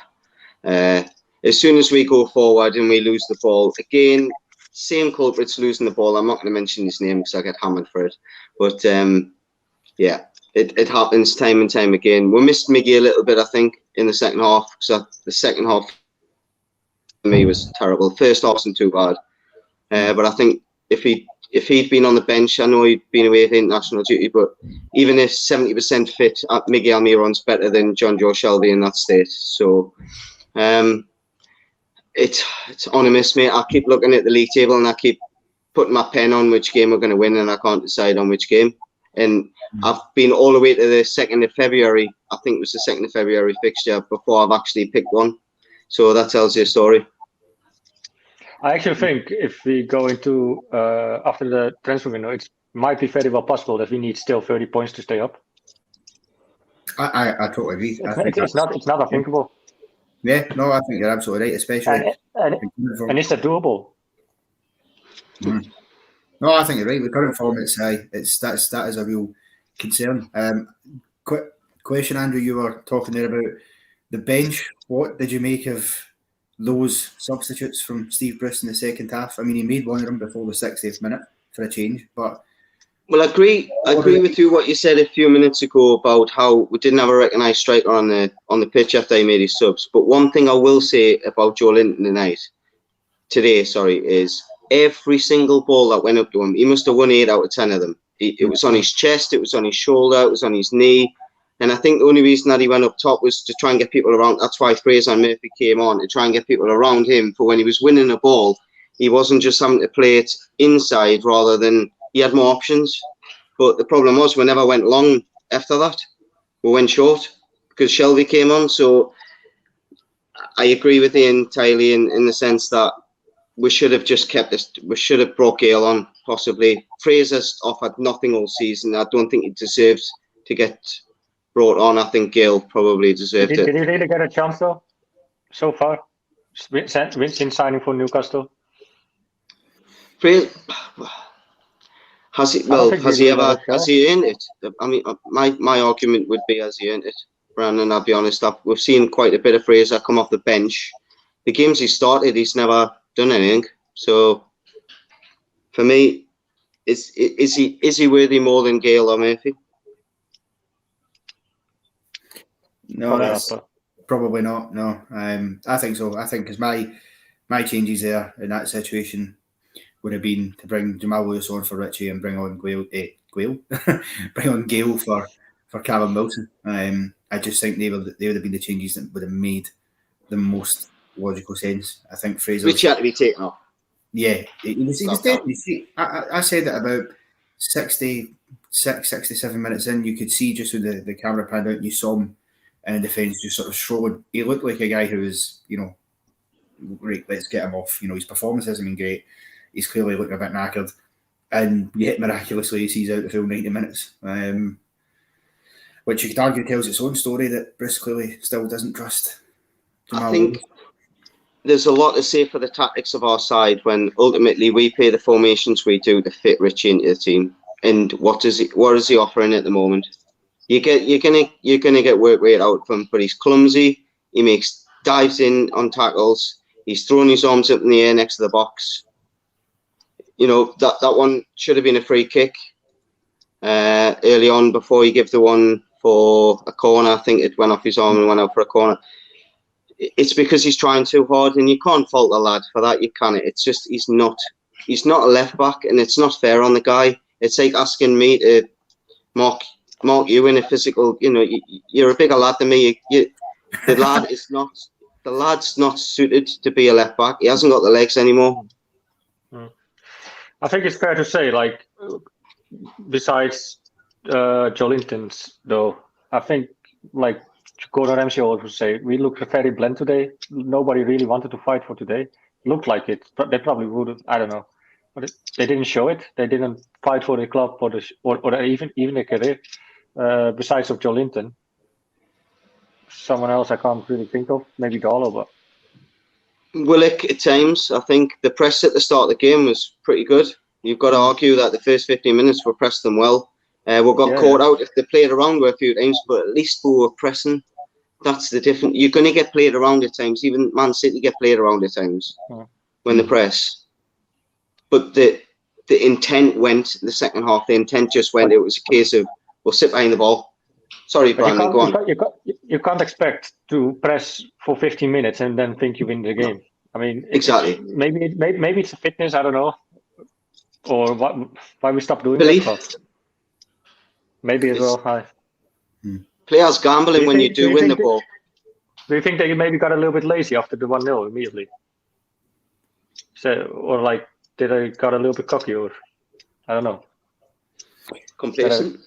As soon as we go forward and we lose the ball again, same culprits losing the ball. I'm not going to mention his name because I get hammered for it. But yeah, it happens time and time again. We missed Miggy a little bit, I think, in the second half. So the second half for me was terrible. First half wasn't too bad, but I think if he'd been on the bench, I know he'd been away with international duty, but even if 70% fit, Miggy Almiron's better than Jonjo Shelvey in that state. So it's on a miss, mate. I keep looking at the league table and I keep putting my pen on which game we're going to win, and I can't decide on which game. And I've been all the way to the 2nd of February. I think it was the 2nd of February fixture before I've actually picked one. So that tells you a story. I actually think if we go into after the transfer window, it might be very well possible that we need still 30 points to stay up. I totally agree. It's not unthinkable. Yeah, no, I think you're absolutely right, especially. And is that doable? No, I think you're right. The current form, that is a real concern. Quick question, Andrew. You were talking there about the bench. What did you make of those substitutes from Steve Bruce in the second half? I mean, he made one of them before the 60th minute for a change, but. Well, I agree with you what you said a few minutes ago about how we didn't have a recognised striker on the pitch after he made his subs. But one thing I will say about Joe Linton today, is every single ball that went up to him, he must have won 8 out of 10 of them. It was on his chest, it was on his shoulder, it was on his knee. And I think the only reason that he went up top was to try and get people around. That's why Fraser and Murphy came on, to try and get people around him for when he was winning a ball. He wasn't just having to play it inside rather than he had more options. But the problem was we never went long after that. We went short because Shelvey came on. So I agree with you entirely in the sense that we should have just kept this. We should have brought Gale on, possibly. Fraser's offered nothing all season. I don't think he deserves to get brought on. I think Gale probably deserved it. Did he really get a chance, though, so far? Since signing for Newcastle? Fraser... Has he earned it? I mean, my argument would be, has he earned it, Brandon? I'll be honest. We've seen quite a bit of Fraser come off the bench. The games he started, he's never done anything. So, for me, is he worthy more than Gale or Murphy? No, that's probably not. No, I think so. I think because my changes there in that situation would have been to bring Jamaal Lascelles on for Richie and bring on bring on Gale for Callum Wilson. I just think they would have been the changes that would have made the most logical sense. I think Fraser. Richie had to be taken off. Yeah, he was dead. I said that about 66, 67 minutes in, you could see just with the camera panned out, you saw him in the defence just sort of strolling. He looked like a guy who was, right, let's get him off. His performance hasn't been great. He's clearly looking a bit knackered, and yet miraculously he sees out the full 90 minutes, which you could argue tells its own story that Bruce clearly still doesn't trust Jamaal. I think there's a lot to say for the tactics of our side when ultimately we play the formations we do to fit Richie into the team. And what is he offering at the moment? You're gonna get work rate out from him, but he's clumsy. He dives in on tackles. He's throwing his arms up in the air next to the box. That one should have been a free kick early on before he gave the one for a corner. I think it went off his arm and went out for a corner. It's because he's trying too hard, and you can't fault the lad for that. You can't. It's just he's not a left back, and it's not fair on the guy. It's like asking me to mark you in a physical. You're a bigger lad than me. The lad's not suited to be a left back. He hasn't got the legs anymore. I think it's fair to say, besides Jolinton's, though, I think, Gordon Ramsay always would say, we looked very bland today. Nobody really wanted to fight for today. Looked like it. They probably would have, I don't know. But they didn't show it. They didn't fight for the club or even their career. Besides of Jolinton. Someone else I can't really think of. Maybe Darlow, but... Willock at times. I think the press at the start of the game was pretty good. You've got to argue that the first 15 minutes we pressed them well. We got caught out if they played around with a few times, but at least we were pressing. That's the difference. You're going to get played around at times. Even Man City get played around at times when they press. But the intent went the second half. The intent just went. It was a case of we'll sit behind the ball. Sorry, Brandon, go on. You can't expect to press for 15 minutes and then think you win the game. I mean, exactly. Maybe it's a fitness. I don't know, or why we stopped doing Belief. that. Maybe as well. Players gambling when you do win the ball. Do you think they maybe got a little bit lazy after the 1-0 immediately? So, or did they got a little bit cocky, or I don't know. Complacent.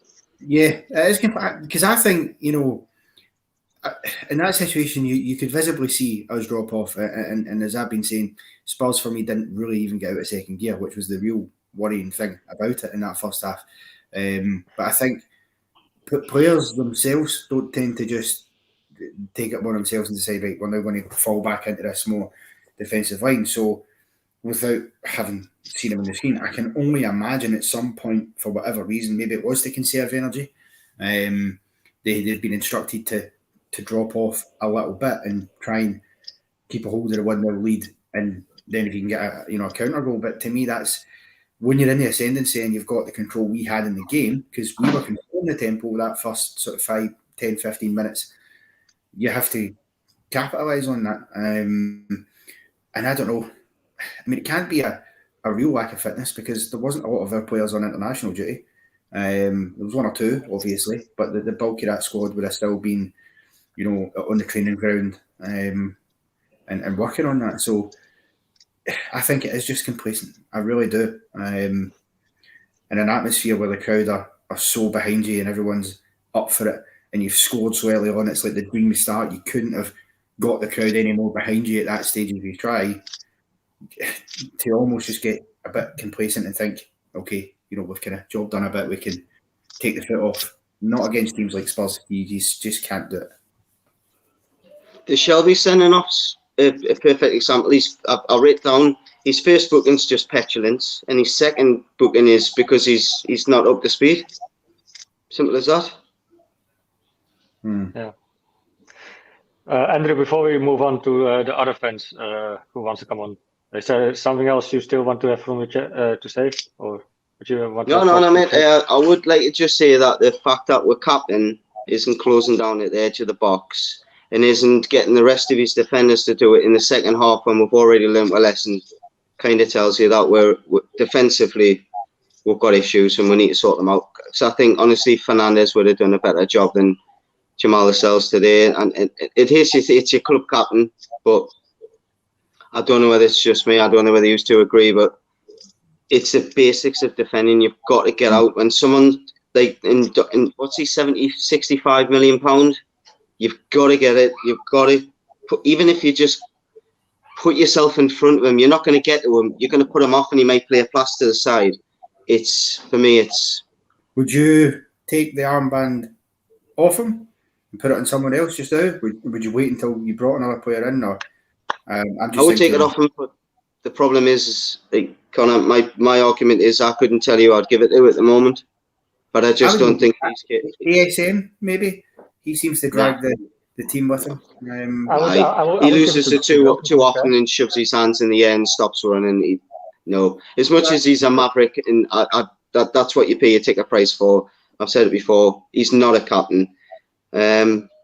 Yeah, because I think, in that situation, you could visibly see us drop off. And as I've been saying, Spurs for me didn't really even get out of second gear, which was the real worrying thing about it in that first half. But I think players themselves don't tend to just take it upon themselves and decide, right, we're now going to fall back into this more defensive line. So without having seen him on the screen, I can only imagine at some point, for whatever reason, maybe it was to conserve energy, they've been instructed to drop off a little bit and try and keep a hold of the 1-0 lead, and then if you can get a counter goal. But to me, that's when you're in the ascendancy and you've got the control we had in the game, because we were controlling the tempo that first sort of 5, 10, 15 minutes. You have to capitalise on that. And I don't know. I mean, it can't be a real lack of fitness, because there wasn't a lot of our players on international duty. There was 1 or 2, obviously, but the bulk of that squad would have still been, on the training ground and working on that. So I think it is just complacent. I really do. In an atmosphere where the crowd are so behind you and everyone's up for it, and you've scored so early on, it's like the dream start. You couldn't have got the crowd any more behind you at that stage if you try. To almost just get a bit complacent and think, okay, we've kind of job done a bit, we can take the foot off. Not against teams like Spurs. You just can't do it. The Shelvey sending off's a perfect example. I'll write down his first booking's just petulance, and his second booking is because he's not up to speed. Simple as that. Yeah. Andrew, before we move on to the other fans who wants to come on, is there something else you still want to have from to say, or would you want? No, mate. I would like to just say that the fact that we're captain isn't closing down at the edge of the box and isn't getting the rest of his defenders to do it in the second half when we've already learnt a lesson, kind of tells you that we're defensively we've got issues and we need to sort them out. So I think honestly Fernandes would have done a better job than Jamaal Lascelles today, and it's your club captain, but I don't know whether it's just me. I don't know whether you two agree, but it's the basics of defending. You've got to get out when someone like in what's he 65 million pound. You've got to get it. You've got to put, even if you just put yourself in front of him, you're not going to get to him. You're going to put him off, and he might play a pass to the side. For me. Would you take the armband off him and put it on someone else just now? Would you wait until you brought another player in, or? I would take it off him, but the problem is Connor. My argument is I couldn't tell you I'd give it to at the moment, but I just don't think he's ASM maybe. He seems to drag the team with him. He loses it too often and shoves his hands in the air and stops running. As much as he's a maverick, and that's what you pay your ticket price for. I've said it before. He's not a captain.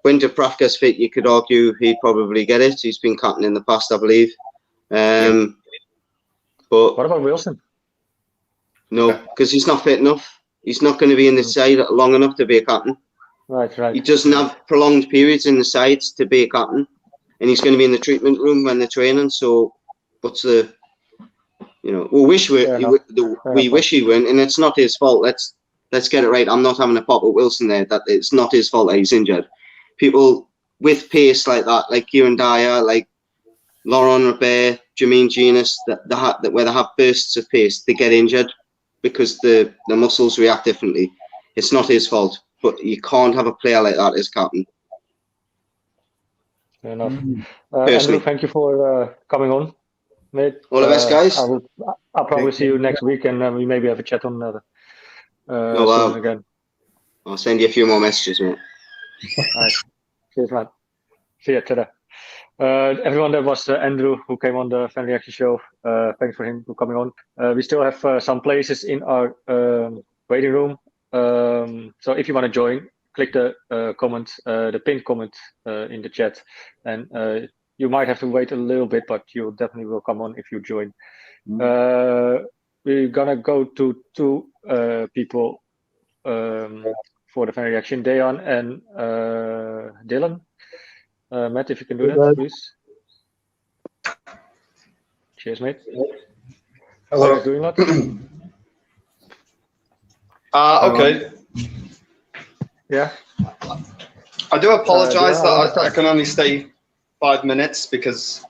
When Dubravka's fit, you could argue he'd probably get it. He's been captain in the past, I believe. But what about Wilson? No, because he's not fit enough. He's not going to be in the side long enough to be a captain. Right. He doesn't have prolonged periods in the sides to be a captain, and he's going to be in the treatment room when they're training. So, what's the? We wish he went, and it's not his fault. Let's get it right. I'm not having a pop at Wilson there. That it's not his fault that he's injured. People with pace like that, like Kieran Dyer, like Laurent Robert, Jermaine Genius, where they have bursts of pace, they get injured because the muscles react differently. It's not his fault, but you can't have a player like that as captain. Fair enough. Andrew, thank you for coming on, mate. All the best, guys. I'll probably see you next week, and we maybe have a chat on soon again. I'll send you a few more messages, mate. All right. Cheers, man. See you today. Everyone, that was Andrew who came on the Fan Reaction Show. Thanks for him for coming on. We still have some places in our waiting room. So if you want to join, click the comment, the pinned comment in the chat, and you might have to wait a little bit, but you definitely will come on if you join. We're gonna go to two people for the Fan Reaction, Dejan and Dylan. Matt, if you can do that, please. Cheers, mate. Hello. How are you doing that? Okay. Yeah. I do apologise that I can only stay 5 minutes because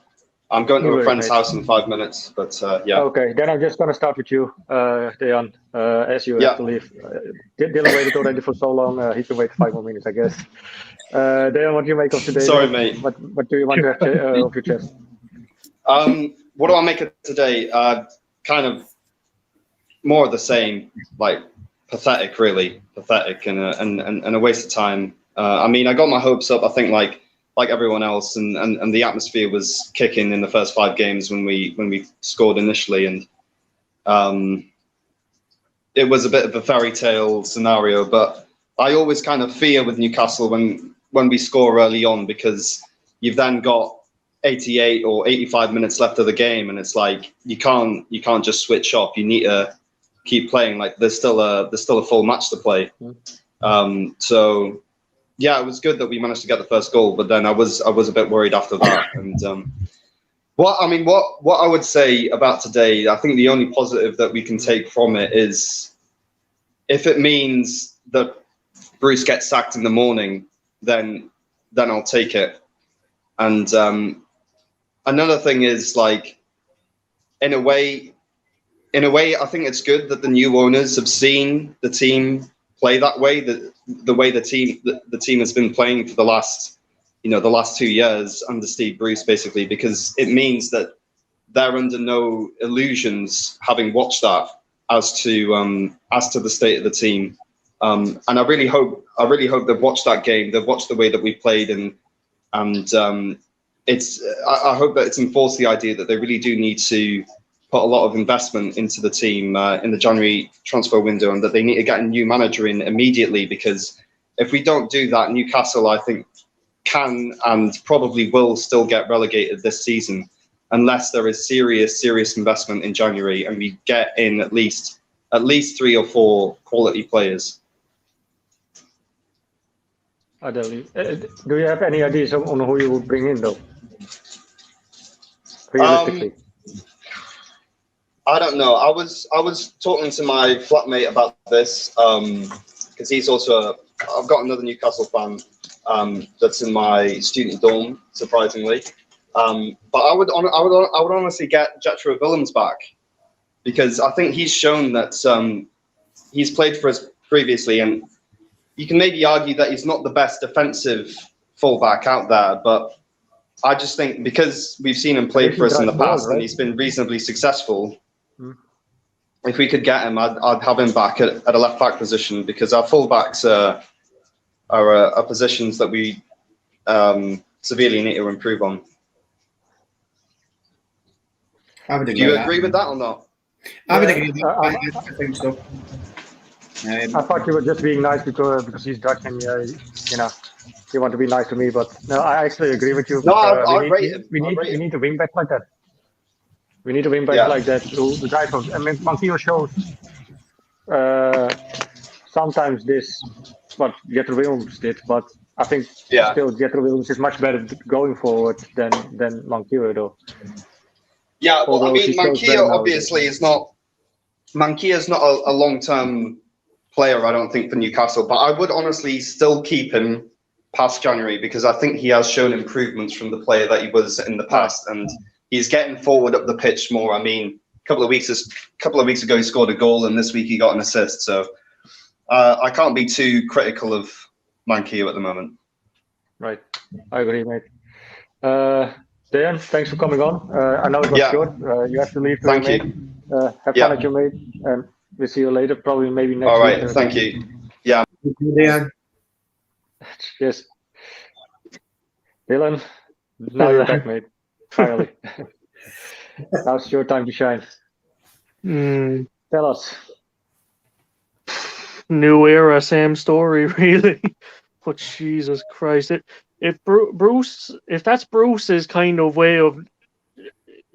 I'm going to a friend's house in 5 minutes. But yeah. Okay, then I'm just going to start with you, Dejan, as you have to leave. Dylan waited already for so long. He can wait 5 more minutes, I guess. Dejan, what do you make of today? Sorry, mate. What do you want to have off your chest? what do I make of today? Kind of more of the same, like pathetic, really pathetic, and a waste of time. I mean, I got my hopes up. I think like everyone else, and the atmosphere was kicking in the first 5 games when we scored initially, and it was a bit of a fairy tale scenario. But I always kind of fear with Newcastle when we score early on, because you've then got 88 or 85 minutes left of the game, and it's like you can't just switch off. You need to keep playing. Like there's still a full match to play. So yeah, it was good that we managed to get the first goal, but then I was a bit worried after that. And what I would say about today, I think the only positive that we can take from it is if it means that Bruce gets sacked in the morning, then I'll take it. And another thing is, like, in a way, I think it's good that the new owners have seen the team play that way. The way the team has been playing for the last 2 years under Steve Bruce, basically, because it means that they're under no illusions, having watched that, as to the state of the team. And I really hope they've watched that game. They've watched the way that we played, and I hope that it's enforced the idea that they really do need to put a lot of investment into the team in the January transfer window, and that they need to get a new manager in immediately, because if we don't do that, Newcastle, I think, can and probably will still get relegated this season, unless there is serious investment in January and we get in at least 3 or 4 quality players. Do you have any ideas on who you would bring in, though? Realistically. I don't know. I was talking to my flatmate about this, because he's also I've got another Newcastle fan that's in my student dorm, surprisingly. But I would honestly get Jetro Willems back, because I think he's shown that he's played for us previously, and you can maybe argue that he's not the best defensive fullback out there, but I just think because we've seen him play for us in the past, and he's been reasonably successful. If we could get him, I'd have him back at a left back position, because our fullbacks are positions that we severely need to improve on. Do you agree with that or not? I would agree with that. I think so. I thought you were just being nice because he's Dutch and you want to be nice to me, but no, I actually agree with you. No, we need to wing back like that. We need to wing back like that. The guy from Mankio shows sometimes this what Jetro Willems did, but I think still Jetro Willems is much better going forward than Mankio, though. Yeah, well, I mean, Mankio obviously is not. Mankio is not a long-term player, I don't think, for Newcastle. But I would honestly still keep him past January, because I think he has shown improvements from the player that he was in the past, and he's getting forward up the pitch more. I mean, a couple of weeks ago he scored a goal, and this week he got an assist. So I can't be too critical of Mankio at the moment. Right, I agree, mate. Dan, thanks for coming on. I know it was short. You have to leave. Thank you. Have fun at your mate, and we'll see you later. Probably maybe next week. All right, thank you. Yeah. Dan. Cheers. Dylan, now you're back, mate. Finally. Now it's your time to shine. Tell us. New era, same story, really. But Jesus Christ, if that's Bruce's kind of way of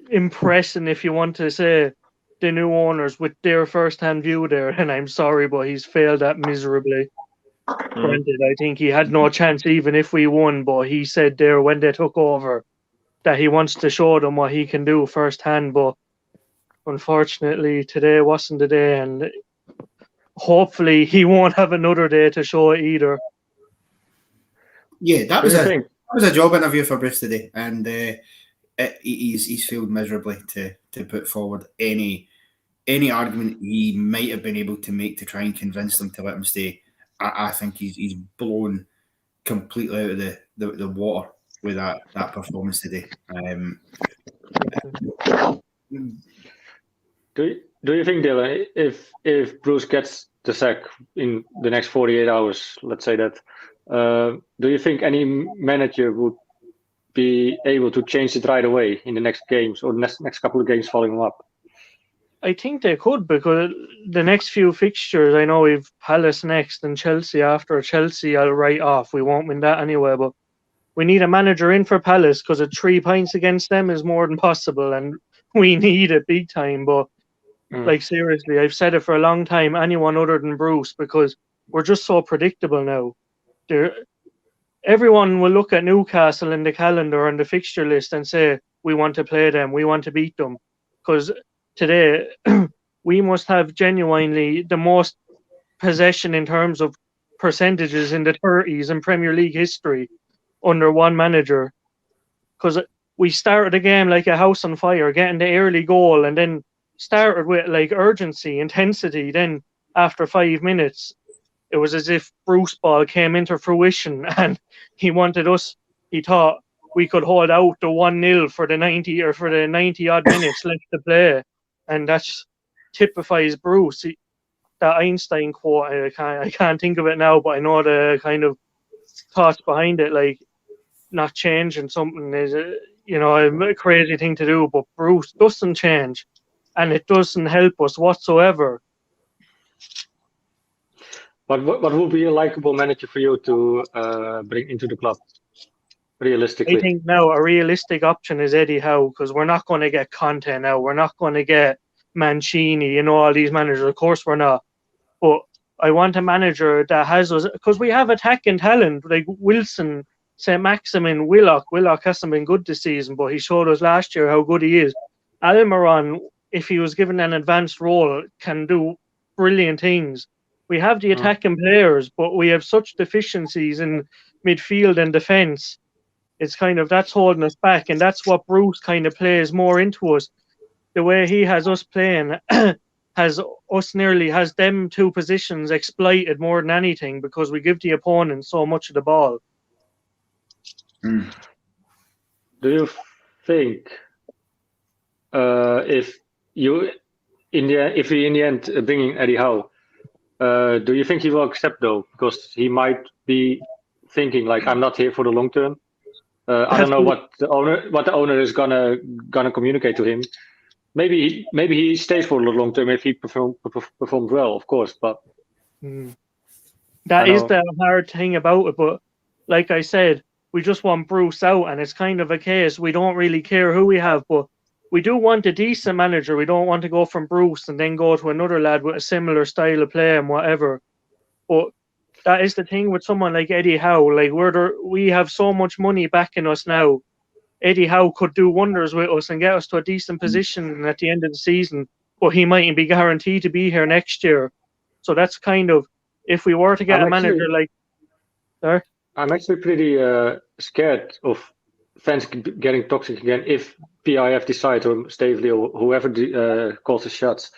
impressing, if you want to say, the new owners with their first-hand view there, and I'm sorry, but he's failed that miserably. Granted, I think he had no chance even if we won, but he said there when they took over that he wants to show them what he can do firsthand, but unfortunately today wasn't the day, and hopefully he won't have another day to show it either. Yeah, that was a job interview for Bruce today, and he's failed miserably to put forward any argument he might have been able to make to try and convince them to let him stay. I think he's blown completely out of the water with that performance today. Do you think, Dylan, if Bruce gets the sack in the next 48 hours, let's say that, do you think any manager would be able to change it right away in the next games or next couple of games following up? I think they could, because the next few fixtures, I know we've Palace next and Chelsea after. Chelsea, I'll write off. We won't win that anyway, but we need a manager in for Palace, because 3 points against them is more than possible, and we need it big time. But like, seriously, I've said it for a long time, anyone other than Bruce, because we're just so predictable now. Everyone will look at Newcastle in the calendar and the fixture list and say, we want to play them, we want to beat them. Because today, we must have genuinely the most possession in terms of percentages in the 30s in Premier League history under one manager. Because we started the game like a house on fire, getting the early goal, and then started with like urgency, intensity. Then after 5 minutes, it was as if Bruce ball came into fruition, and he wanted us. He thought we could hold out the 1-0 for the 90 or for the 90 odd minutes left to play, and that typifies Bruce. That Einstein quote, I can't think of it now, but I know the kind of thoughts behind it. Like, not changing something is a crazy thing to do, but Bruce doesn't change, and it doesn't help us whatsoever. But what would be a likable manager for you to bring into the club, realistically? I think now a realistic option is Eddie Howe, because we're not going to get Conte now. We're not going to get Mancini, all these managers. Of course we're not. But I want a manager that has us, because we have attacking talent, like Wilson, Saint-Maximin, Willock. Willock hasn't been good this season, but he showed us last year how good he is. Almiron, if he was given an advanced role, can do brilliant things. We have the attacking players, but we have such deficiencies in midfield and defence. It's kind of, that's holding us back, and that's what Bruce kind of plays more into us. The way he has us playing has them 2 positions exploited more than anything, because we give the opponent so much of the ball. Do you think if we in the end bringing Eddie Howe, do you think he will accept though? Because he might be thinking like, I'm not here for the long term. I don't know what the owner is gonna communicate to him. Maybe he stays for the long term if he performs well, of course. But that is the hard thing about it. But like I said, we just want Bruce out, and it's kind of a case we don't really care who we have, but we do want a decent manager. We don't want to go from Bruce and then go to another lad with a similar style of play and whatever. But that is the thing with someone like Eddie Howe. Like, we have so much money backing us now. Eddie Howe could do wonders with us and get us to a decent position at the end of the season, but he mightn't be guaranteed to be here next year. So that's kind of, if we were to get a manager like... Sorry? I'm actually pretty scared of fans getting toxic again if PIF decide, or Stavely, or whoever calls the shots,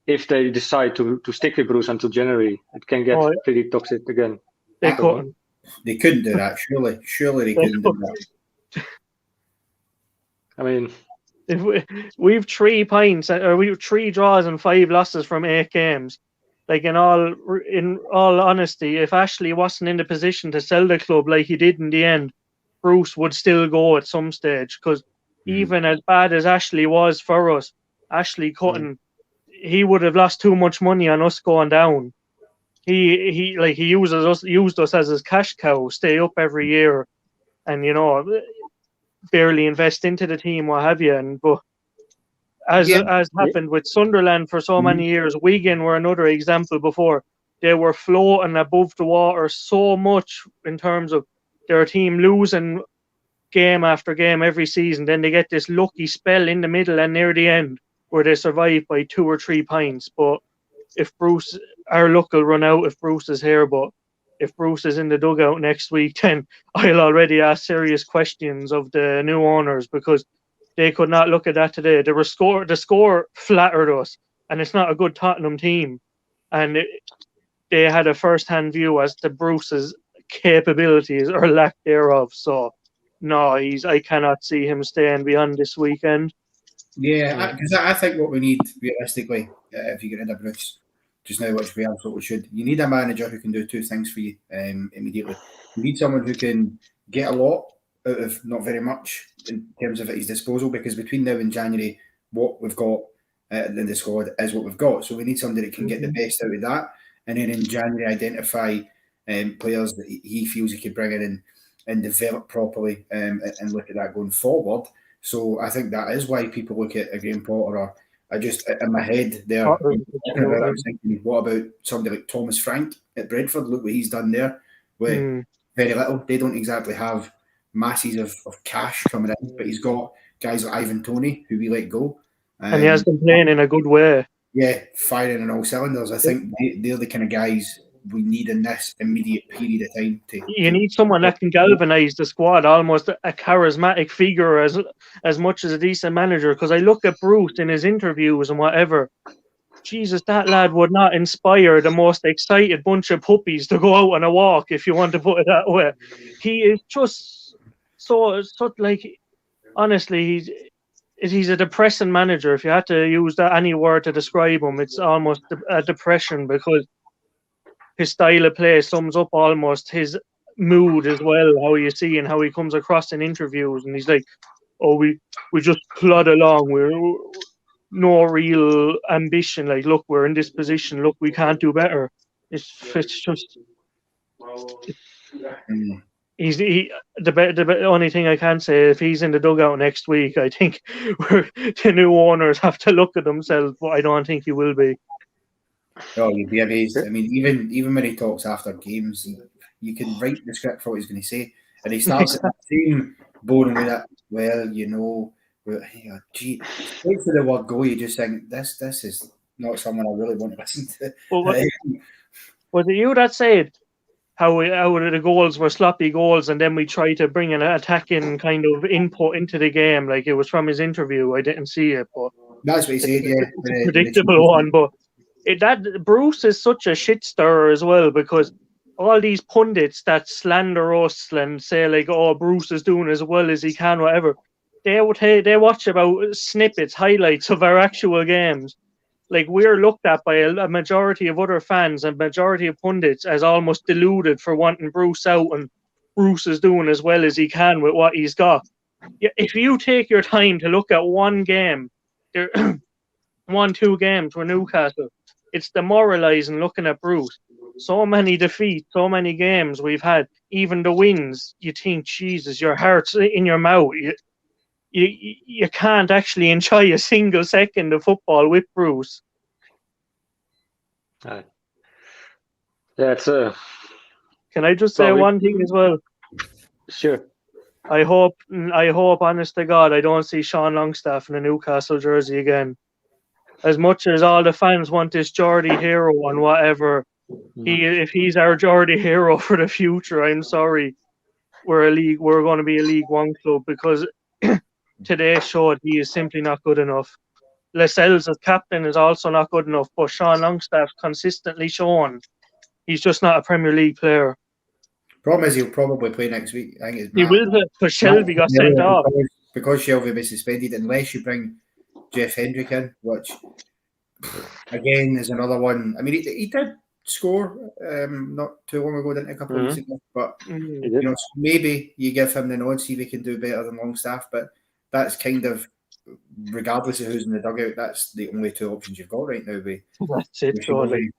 if they decide to stick with Bruce until January, it can get pretty toxic again. They couldn't do that, surely. Surely they couldn't do that. I mean, if we've 3 points, or we've 3 draws and 5 losses from 8 games. Like, in all honesty, if Ashley wasn't in the position to sell the club like he did in the end, Bruce would still go at some stage. Because even as bad as Ashley was for us, Ashley couldn't. He would have lost too much money on us going down. He used us as his cash cow, stay up every year, and barely invest into the team, what have you. But as happened with Sunderland for so many years, Wigan were another example before. They were floating above the water so much in terms of their team losing game after game every season. Then they get this lucky spell in the middle and near the end where they survive by 2 or 3 points. But if Bruce, our luck will run out if Bruce is here. But if Bruce is in the dugout next week, then I'll already ask serious questions of the new owners, because they could not look at that today. The score flattered us, and it's not a good Tottenham team. And they had a first-hand view as to Bruce's capabilities or lack thereof. So, no, I cannot see him staying beyond this weekend. Yeah, because I think what we need realistically, if you get rid of Bruce just now, which we absolutely should, you need a manager who can do two things for you immediately. You need someone who can get a lot out of not very much in terms of at his disposal, because between now and January, what we've got in the squad is what we've got. So we need somebody that can get the best out of that, and then in January identify players that he feels he could bring in and develop properly and look at that going forward. So I think that is why people look at a Graham Potter. Or I just, in my head there, I was thinking, what about somebody like Thomas Frank at Brentford? Look what he's done there with very little. They don't exactly have masses of cash coming in, but he's got guys like Ivan Toney who we let go. And he has been playing in a good way. Yeah, firing on all cylinders. I think they're the kind of guys we need in this immediate period of time. You need someone that can galvanise the squad, almost a charismatic figure as much as a decent manager. Because I look at Bruce in his interviews and whatever. Jesus, that lad would not inspire the most excited bunch of puppies to go out on a walk, if you want to put it that way. He is just so like, honestly, he's a depressing manager. If you had to use any word to describe him, it's almost a depression, because his style of play sums up almost his mood as well, how you see and how he comes across in interviews. And he's like, oh, we just plod along. We're no real ambition. Like, look, we're in this position. Look, we can't do better. It's just... The only thing I can say, if he's in the dugout next week, I think the new owners have to look at themselves, but I don't think he will be. Oh, you'd be amazed. I mean, even when he talks after games, you can write the script for what he's going to say, and he starts at the same boring way that, well, you know, gee, wait for the word go. You just think this is not someone I really want to listen to. Well, was it you that said how the goals were sloppy goals, and then we tried to bring an attacking kind of input into the game? Like, it was from his interview. I didn't see it, but that's what he said. Yeah, it's a predictable one, but. That Bruce is such a shit stirrer as well, because all these pundits that slander us and say like, "Oh, Bruce is doing as well as he can," whatever. They watch about snippets, highlights of our actual games. Like, we're looked at by a majority of other fans and majority of pundits as almost deluded for wanting Bruce out, and Bruce is doing as well as he can with what he's got. If you take your time to look at one game, 1-2 games for Newcastle, it's demoralising looking at Bruce. So many defeats, so many games we've had, even the wins, you think, Jesus, your heart's in your mouth. You can't actually enjoy a single second of football with Bruce. Yeah, it's a... Can I just say one thing as well? Sure. I hope, honest to God, I don't see Sean Longstaff in a Newcastle jersey again. As much as all the fans want this Geordie hero and whatever, if he's our Geordie hero for the future, I'm sorry, we're going to be a League One club, because today showed he is simply not good enough. Lascelles as captain is also not good enough, but Sean Longstaff's consistently shown he's just not a Premier League player. Problem is, he'll probably play next week. I think it's he will, because Shelvey got sent off. Because Shelvey was suspended, unless you bring Jeff Hendrick in, which again is another one. I mean, he did score not too long ago, didn't he, a couple of weeks ago? But you know, maybe you give him the nod, see if he can do better than Longstaff. But that's kind of, regardless of who's in the dugout, that's the only two options you've got right now. That's it.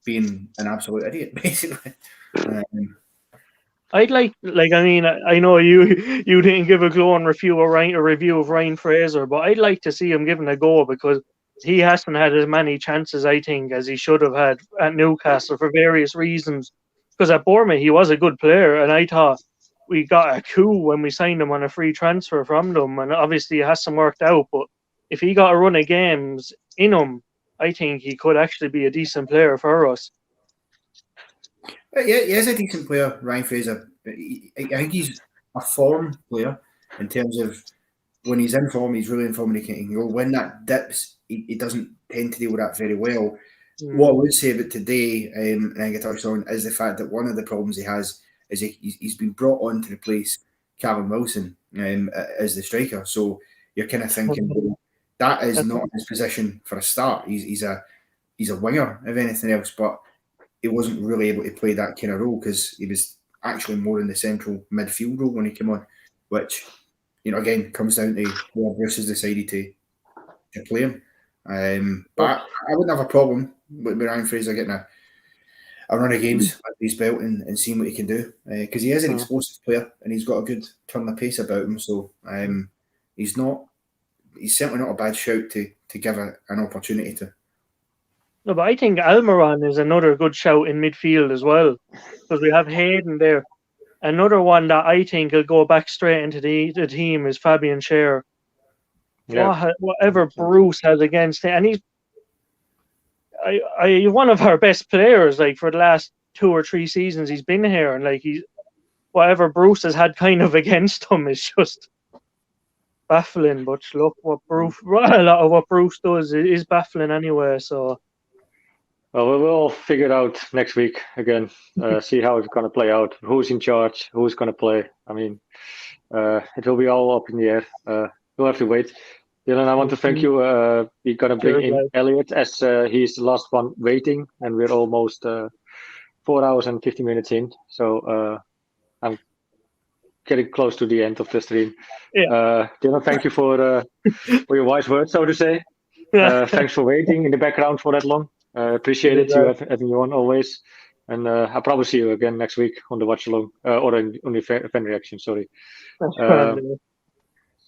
Being an absolute idiot, basically. I'd I mean, I know you didn't give a glowing review of Ryan Fraser, but I'd like to see him given a go, because he hasn't had as many chances, I think, as he should have had at Newcastle for various reasons. Because at Bournemouth, he was a good player, and I thought we got a coup when we signed him on a free transfer from them, and obviously it hasn't worked out. But if he got a run of games in him, I think he could actually be a decent player for us. Yeah, he is a decent player, Ryan Fraser. I think he's a form player in terms of when he's in form, he's really in form, and he can go. When that dips, he doesn't tend to deal with that very well. What I would say about today, and I get touched on, is the fact that one of the problems he has is he's been brought on to replace Callum Wilson as the striker. So you're kind of thinking, well, that is not his position for a start. He's a winger, if anything else, but he wasn't really able to play that kind of role because he was actually more in the central midfield role when he came on, which, again, comes down to where Bruce has decided to play him. But I wouldn't have a problem with Ryan Fraser getting a run of games under his belt and seeing what he can do, because he is an explosive player and he's got a good turn of pace about him. So he's certainly not a bad shout to give an opportunity to. No, but I think Almiron is another good shout in midfield as well, because we have Hayden there. Another one that I think will go back straight into the team is Fabian Schär. Yeah. Whatever Bruce has against him, and he's one of our best players. Like for the last 2 or 3 seasons, he's been here, and like whatever Bruce has had kind of against him is just baffling. But look, a lot of what Bruce does is baffling anyway. So. Well, we'll all figure it out next week again. See how it's going to play out. Who's in charge? Who's going to play? I mean, it will be all up in the air. We'll have to wait. Dylan, I want to thank you. We're going to bring in Elliot as he's the last one waiting, and we're almost 4 hours and 50 minutes in. So I'm getting close to the end of the stream. Yeah. Dylan, thank you for your wise words, so to say. Thanks for waiting in the background for that long. Appreciate it. You having you on always, and I'll probably see you again next week on the watch along or on the fan reaction. Sorry.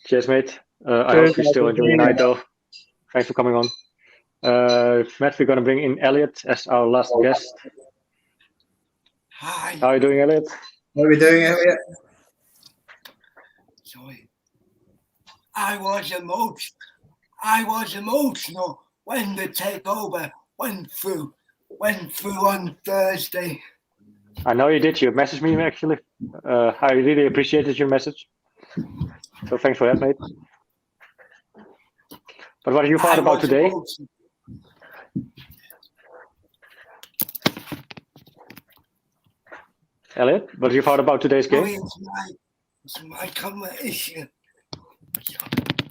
Cheers, mate. I hope you still enjoy your night, though. Thanks for coming on. Matt, we're going to bring in Elliot as our last guest. Hi. How are you doing, Elliot? How are we doing, Elliot? Sorry. I was emotional when the takeover went through on Thursday. I know you did. You messaged me, actually. I really appreciated your message. So thanks for that, mate. But what did you thought about today? Elliot, what did you thought about today's game? It's my camera issue.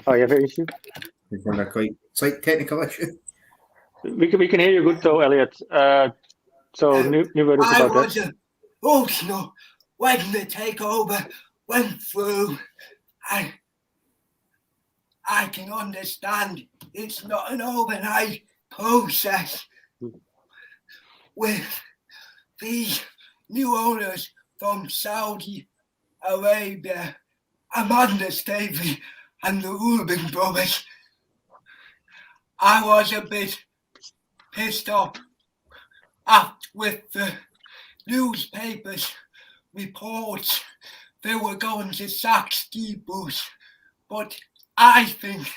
Oh, you have an issue? It's like technical issue. We can hear you good though, Elliot. So new words about that. Emotional when the takeover went through. I can understand it's not an overnight process with these new owners from Saudi Arabia, Amanda Stavey and the Rubin brothers. I was a bit pissed off with the newspapers reports they were going to sack Steve Bruce, but I think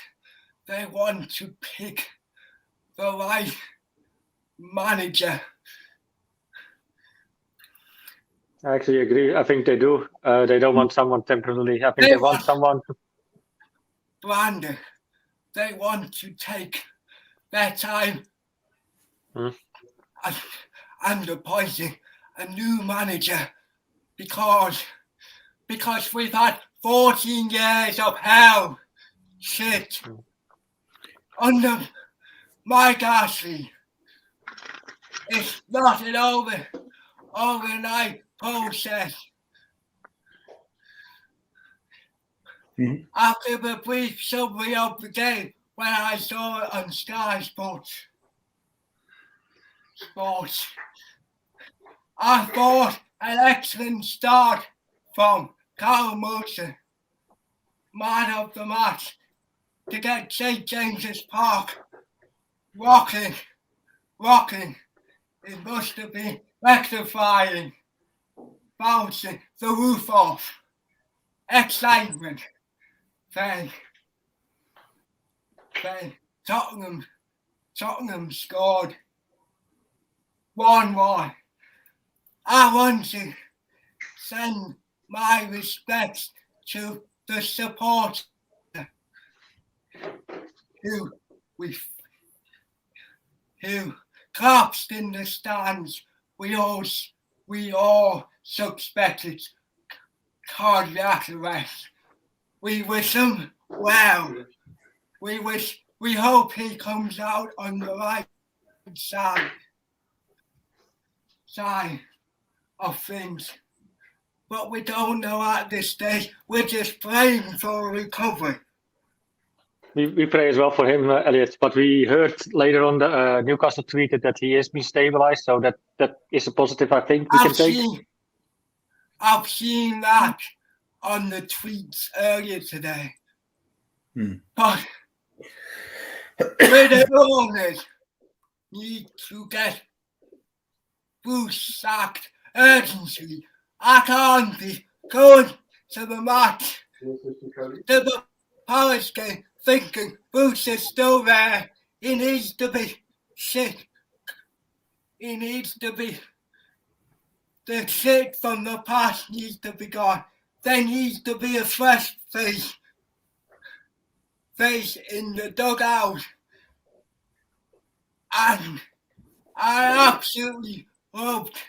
they want to pick the right manager. I actually agree. I think they do. They don't want someone temporarily. I think they want someone. Brandon, they want to take their time and appointing a new manager because we've had 14 years of hell. Shit. Under Mike Ashley. It's not an overnight process. I'll give a brief summary of the game when I saw it on Sky Sports. I thought an excellent start from Callum, man of the match, to get St. James's Park rocking. It must have been rectifying, bouncing the roof off. Excitement. Then Tottenham scored 1-1. I want to send my respects to the support who collapsed in the stands. We all suspected cardiac arrest. We wish them well. We wish we hope he comes out on the right side of things. But we don't know at this stage. We're just praying for a recovery. We pray as well for him, Elliot. But we heard later on the Newcastle tweeted that he has been stabilised, so that is a positive. I think we can take. I've seen that on the tweets earlier today. But we the owners need to get Bruce sacked urgently. I can't be going to the match, to the Palace game, thinking Bruce is still there. He needs to be shit. He needs to be. The shit from the past needs to be gone. There needs to be a fresh face in the dugout. And I absolutely hoped.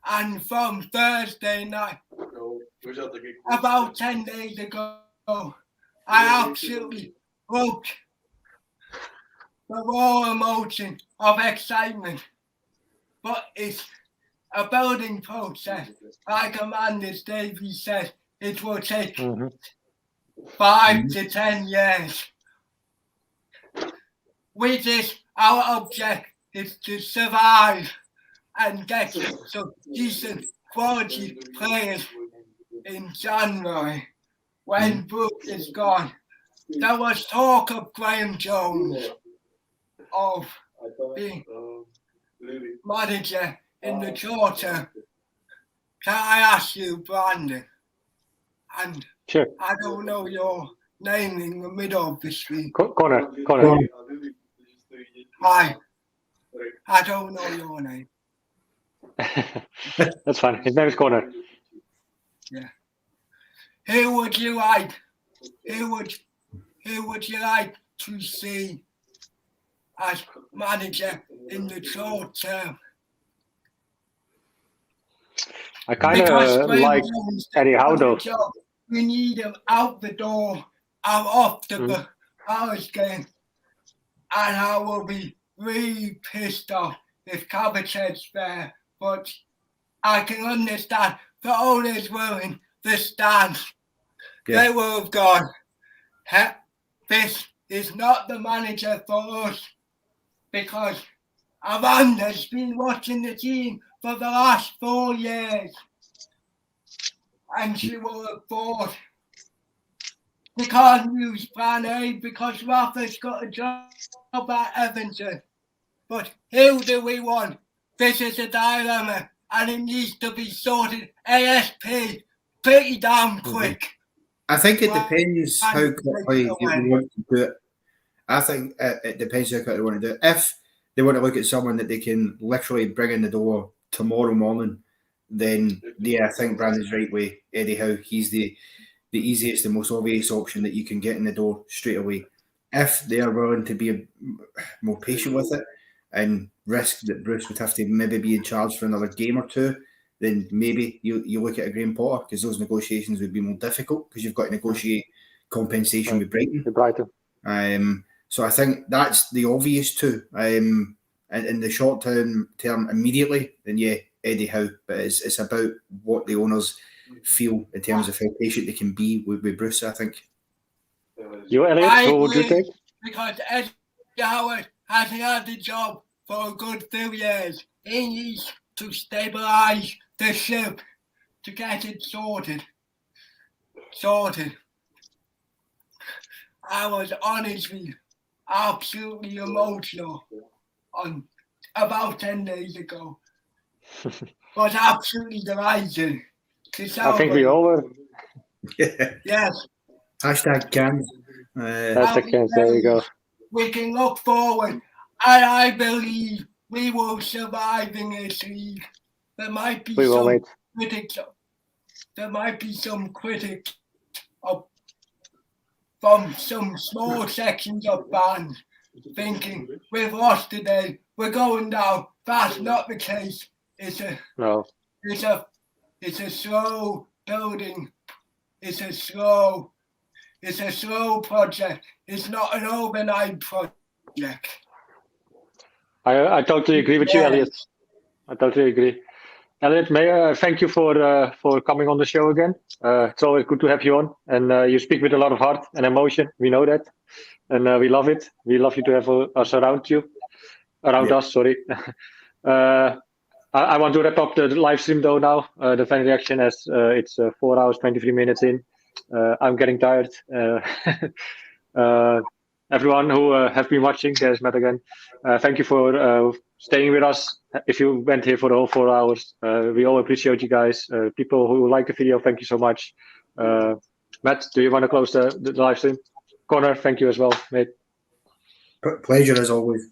And from Thursday night, about 10 days ago, I absolutely hoped the raw emotion of excitement. But it's a building process. Like Amanda Davies said, it will take 5 to 10 years. Our object is to survive and get some decent quality players in January when Brooke is gone. There was talk of Graham Jones, of being manager in the short term. Can I ask you, Brandon? And sure. I don't know your name in the middle of the screen. Connor. Hi. I don't know your name. That's fine. His name is Connor. Yeah. Who would you like to see as manager in the short term? I kind of like Eddie Howe though. We need him out the door, out off the Palace game, and I will be really pissed off if Cabbagehead's there. But I can understand the owners were in the stands. Yeah. They will have gone, this is not the manager for us, because Amanda's been watching the team for the last 4 years. And she will have thought, we can't use plan A because Rafa's got a job at Everton. But who do we want? This is a dilemma and it needs to be sorted ASP pretty damn quick. I think it depends how quickly you want to do it. I think it depends how quickly they want to do it. If they want to look at someone that they can literally bring in the door tomorrow morning, then yeah, I think Brandon's right way. Eddie Howe, he's the easiest and most obvious option that you can get in the door straight away. If they are willing to be more patient with it and risk that Bruce would have to maybe be in charge for another game or two, then maybe you look at a Graham Potter, because those negotiations would be more difficult because you've got to negotiate compensation with Brighton. So I think that's the obvious two. And in the short term immediately, then yeah, Eddie Howe. But it's about what the owners feel in terms of how patient they can be with Bruce, I think. You, Elliot, what would you take? Because Eddie Howe hasn't had the job for a good few years. He needs to stabilise the ship to get it sorted. I was honestly absolutely emotional on about 10 days ago. Was absolutely delighted to celebrate. I think we all were. Yes. Hashtag Cans. Hashtag Cans, there you go. We can look forward, and I believe we will survive in this league. There might be some critics from some small sections of fans thinking we've lost today, we're going down. That's not the case. It's a slow building. It's a slow It's a slow project. It's not an overnight project. I totally agree with you, Elliot. I totally agree. Elliot, thank you for coming on the show again. It's always good to have you on, and you speak with a lot of heart and emotion. We know that, and we love it. We love you to have us around us. Sorry. I want to wrap up the live stream though now. The fan reaction, as it's 4 hours 23 minutes in. I'm getting tired. Everyone who have been watching, there's Matt again. Thank you for staying with us. If you went here for the whole 4 hours, we all appreciate you guys. People who like the video, thank you so much. Matt, do you want to close the live stream? Connor, thank you as well, mate. Pleasure as always.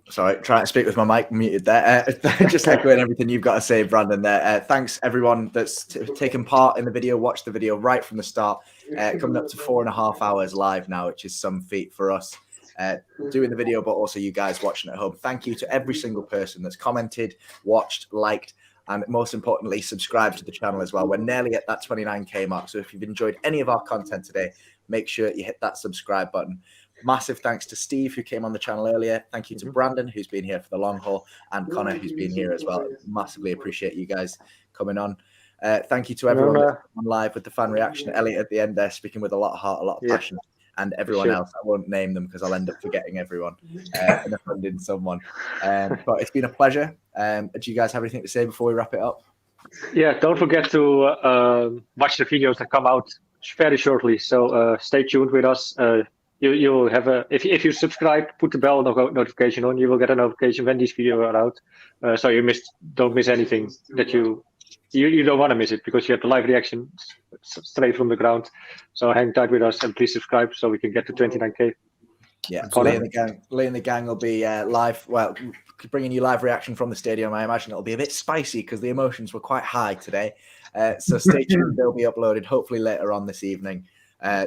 Sorry, trying to speak with my mic muted there. Just echoing everything you've got to say, Brandon, there. Thanks, everyone that's taken part in the video, watched the video right from the start. Coming up to 4.5 hours live now, which is some feat for us. Doing the video, but also you guys watching at home. Thank you to every single person that's commented, watched, liked, and most importantly, subscribed to the channel as well. We're nearly at that 29k mark. So if you've enjoyed any of our content today, make sure you hit that subscribe button. Massive thanks to Steve, who came on the channel earlier. Thank you to Brandon, who's been here for the long haul, and Connor, who's been here as well. Massively appreciate you guys coming on. Thank you to everyone on live with the fan reaction. Elliot at the end there, speaking with a lot of heart, a lot of passion, and everyone else. I won't name them because I'll end up forgetting everyone and offending someone. But it's been a pleasure. Do you guys have anything to say before we wrap it up? Yeah, don't forget to watch the videos that come out very shortly. So stay tuned with us. You'll have if you subscribe, put the bell notification on. You will get a notification when these videos are out. So you don't miss anything that you don't want to miss it, because you have the live reaction straight from the ground. So hang tight with us and please subscribe so we can get to 29k. Yeah, Lee and the gang will be live. Well, bringing you live reaction from the stadium. I imagine it'll be a bit spicy because the emotions were quite high today. So stay tuned. They'll be uploaded hopefully later on this evening.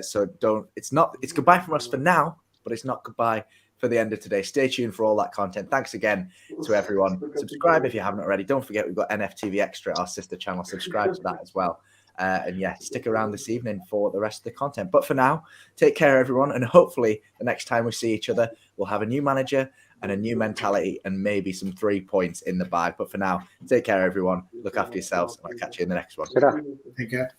So it's goodbye from us for now, but it's not goodbye for the end of today. Stay tuned for all that content. Thanks again to everyone. Subscribe if you haven't already. Don't forget, we've got NFTV Extra, our sister channel. Subscribe to that as well. And yeah, stick around this evening for the rest of the content. But for now, take care, everyone. And hopefully the next time we see each other, we'll have a new manager and a new mentality and maybe some 3 points in the bag. But for now, take care, everyone. Look after yourselves. And I'll catch you in the next one. Take care.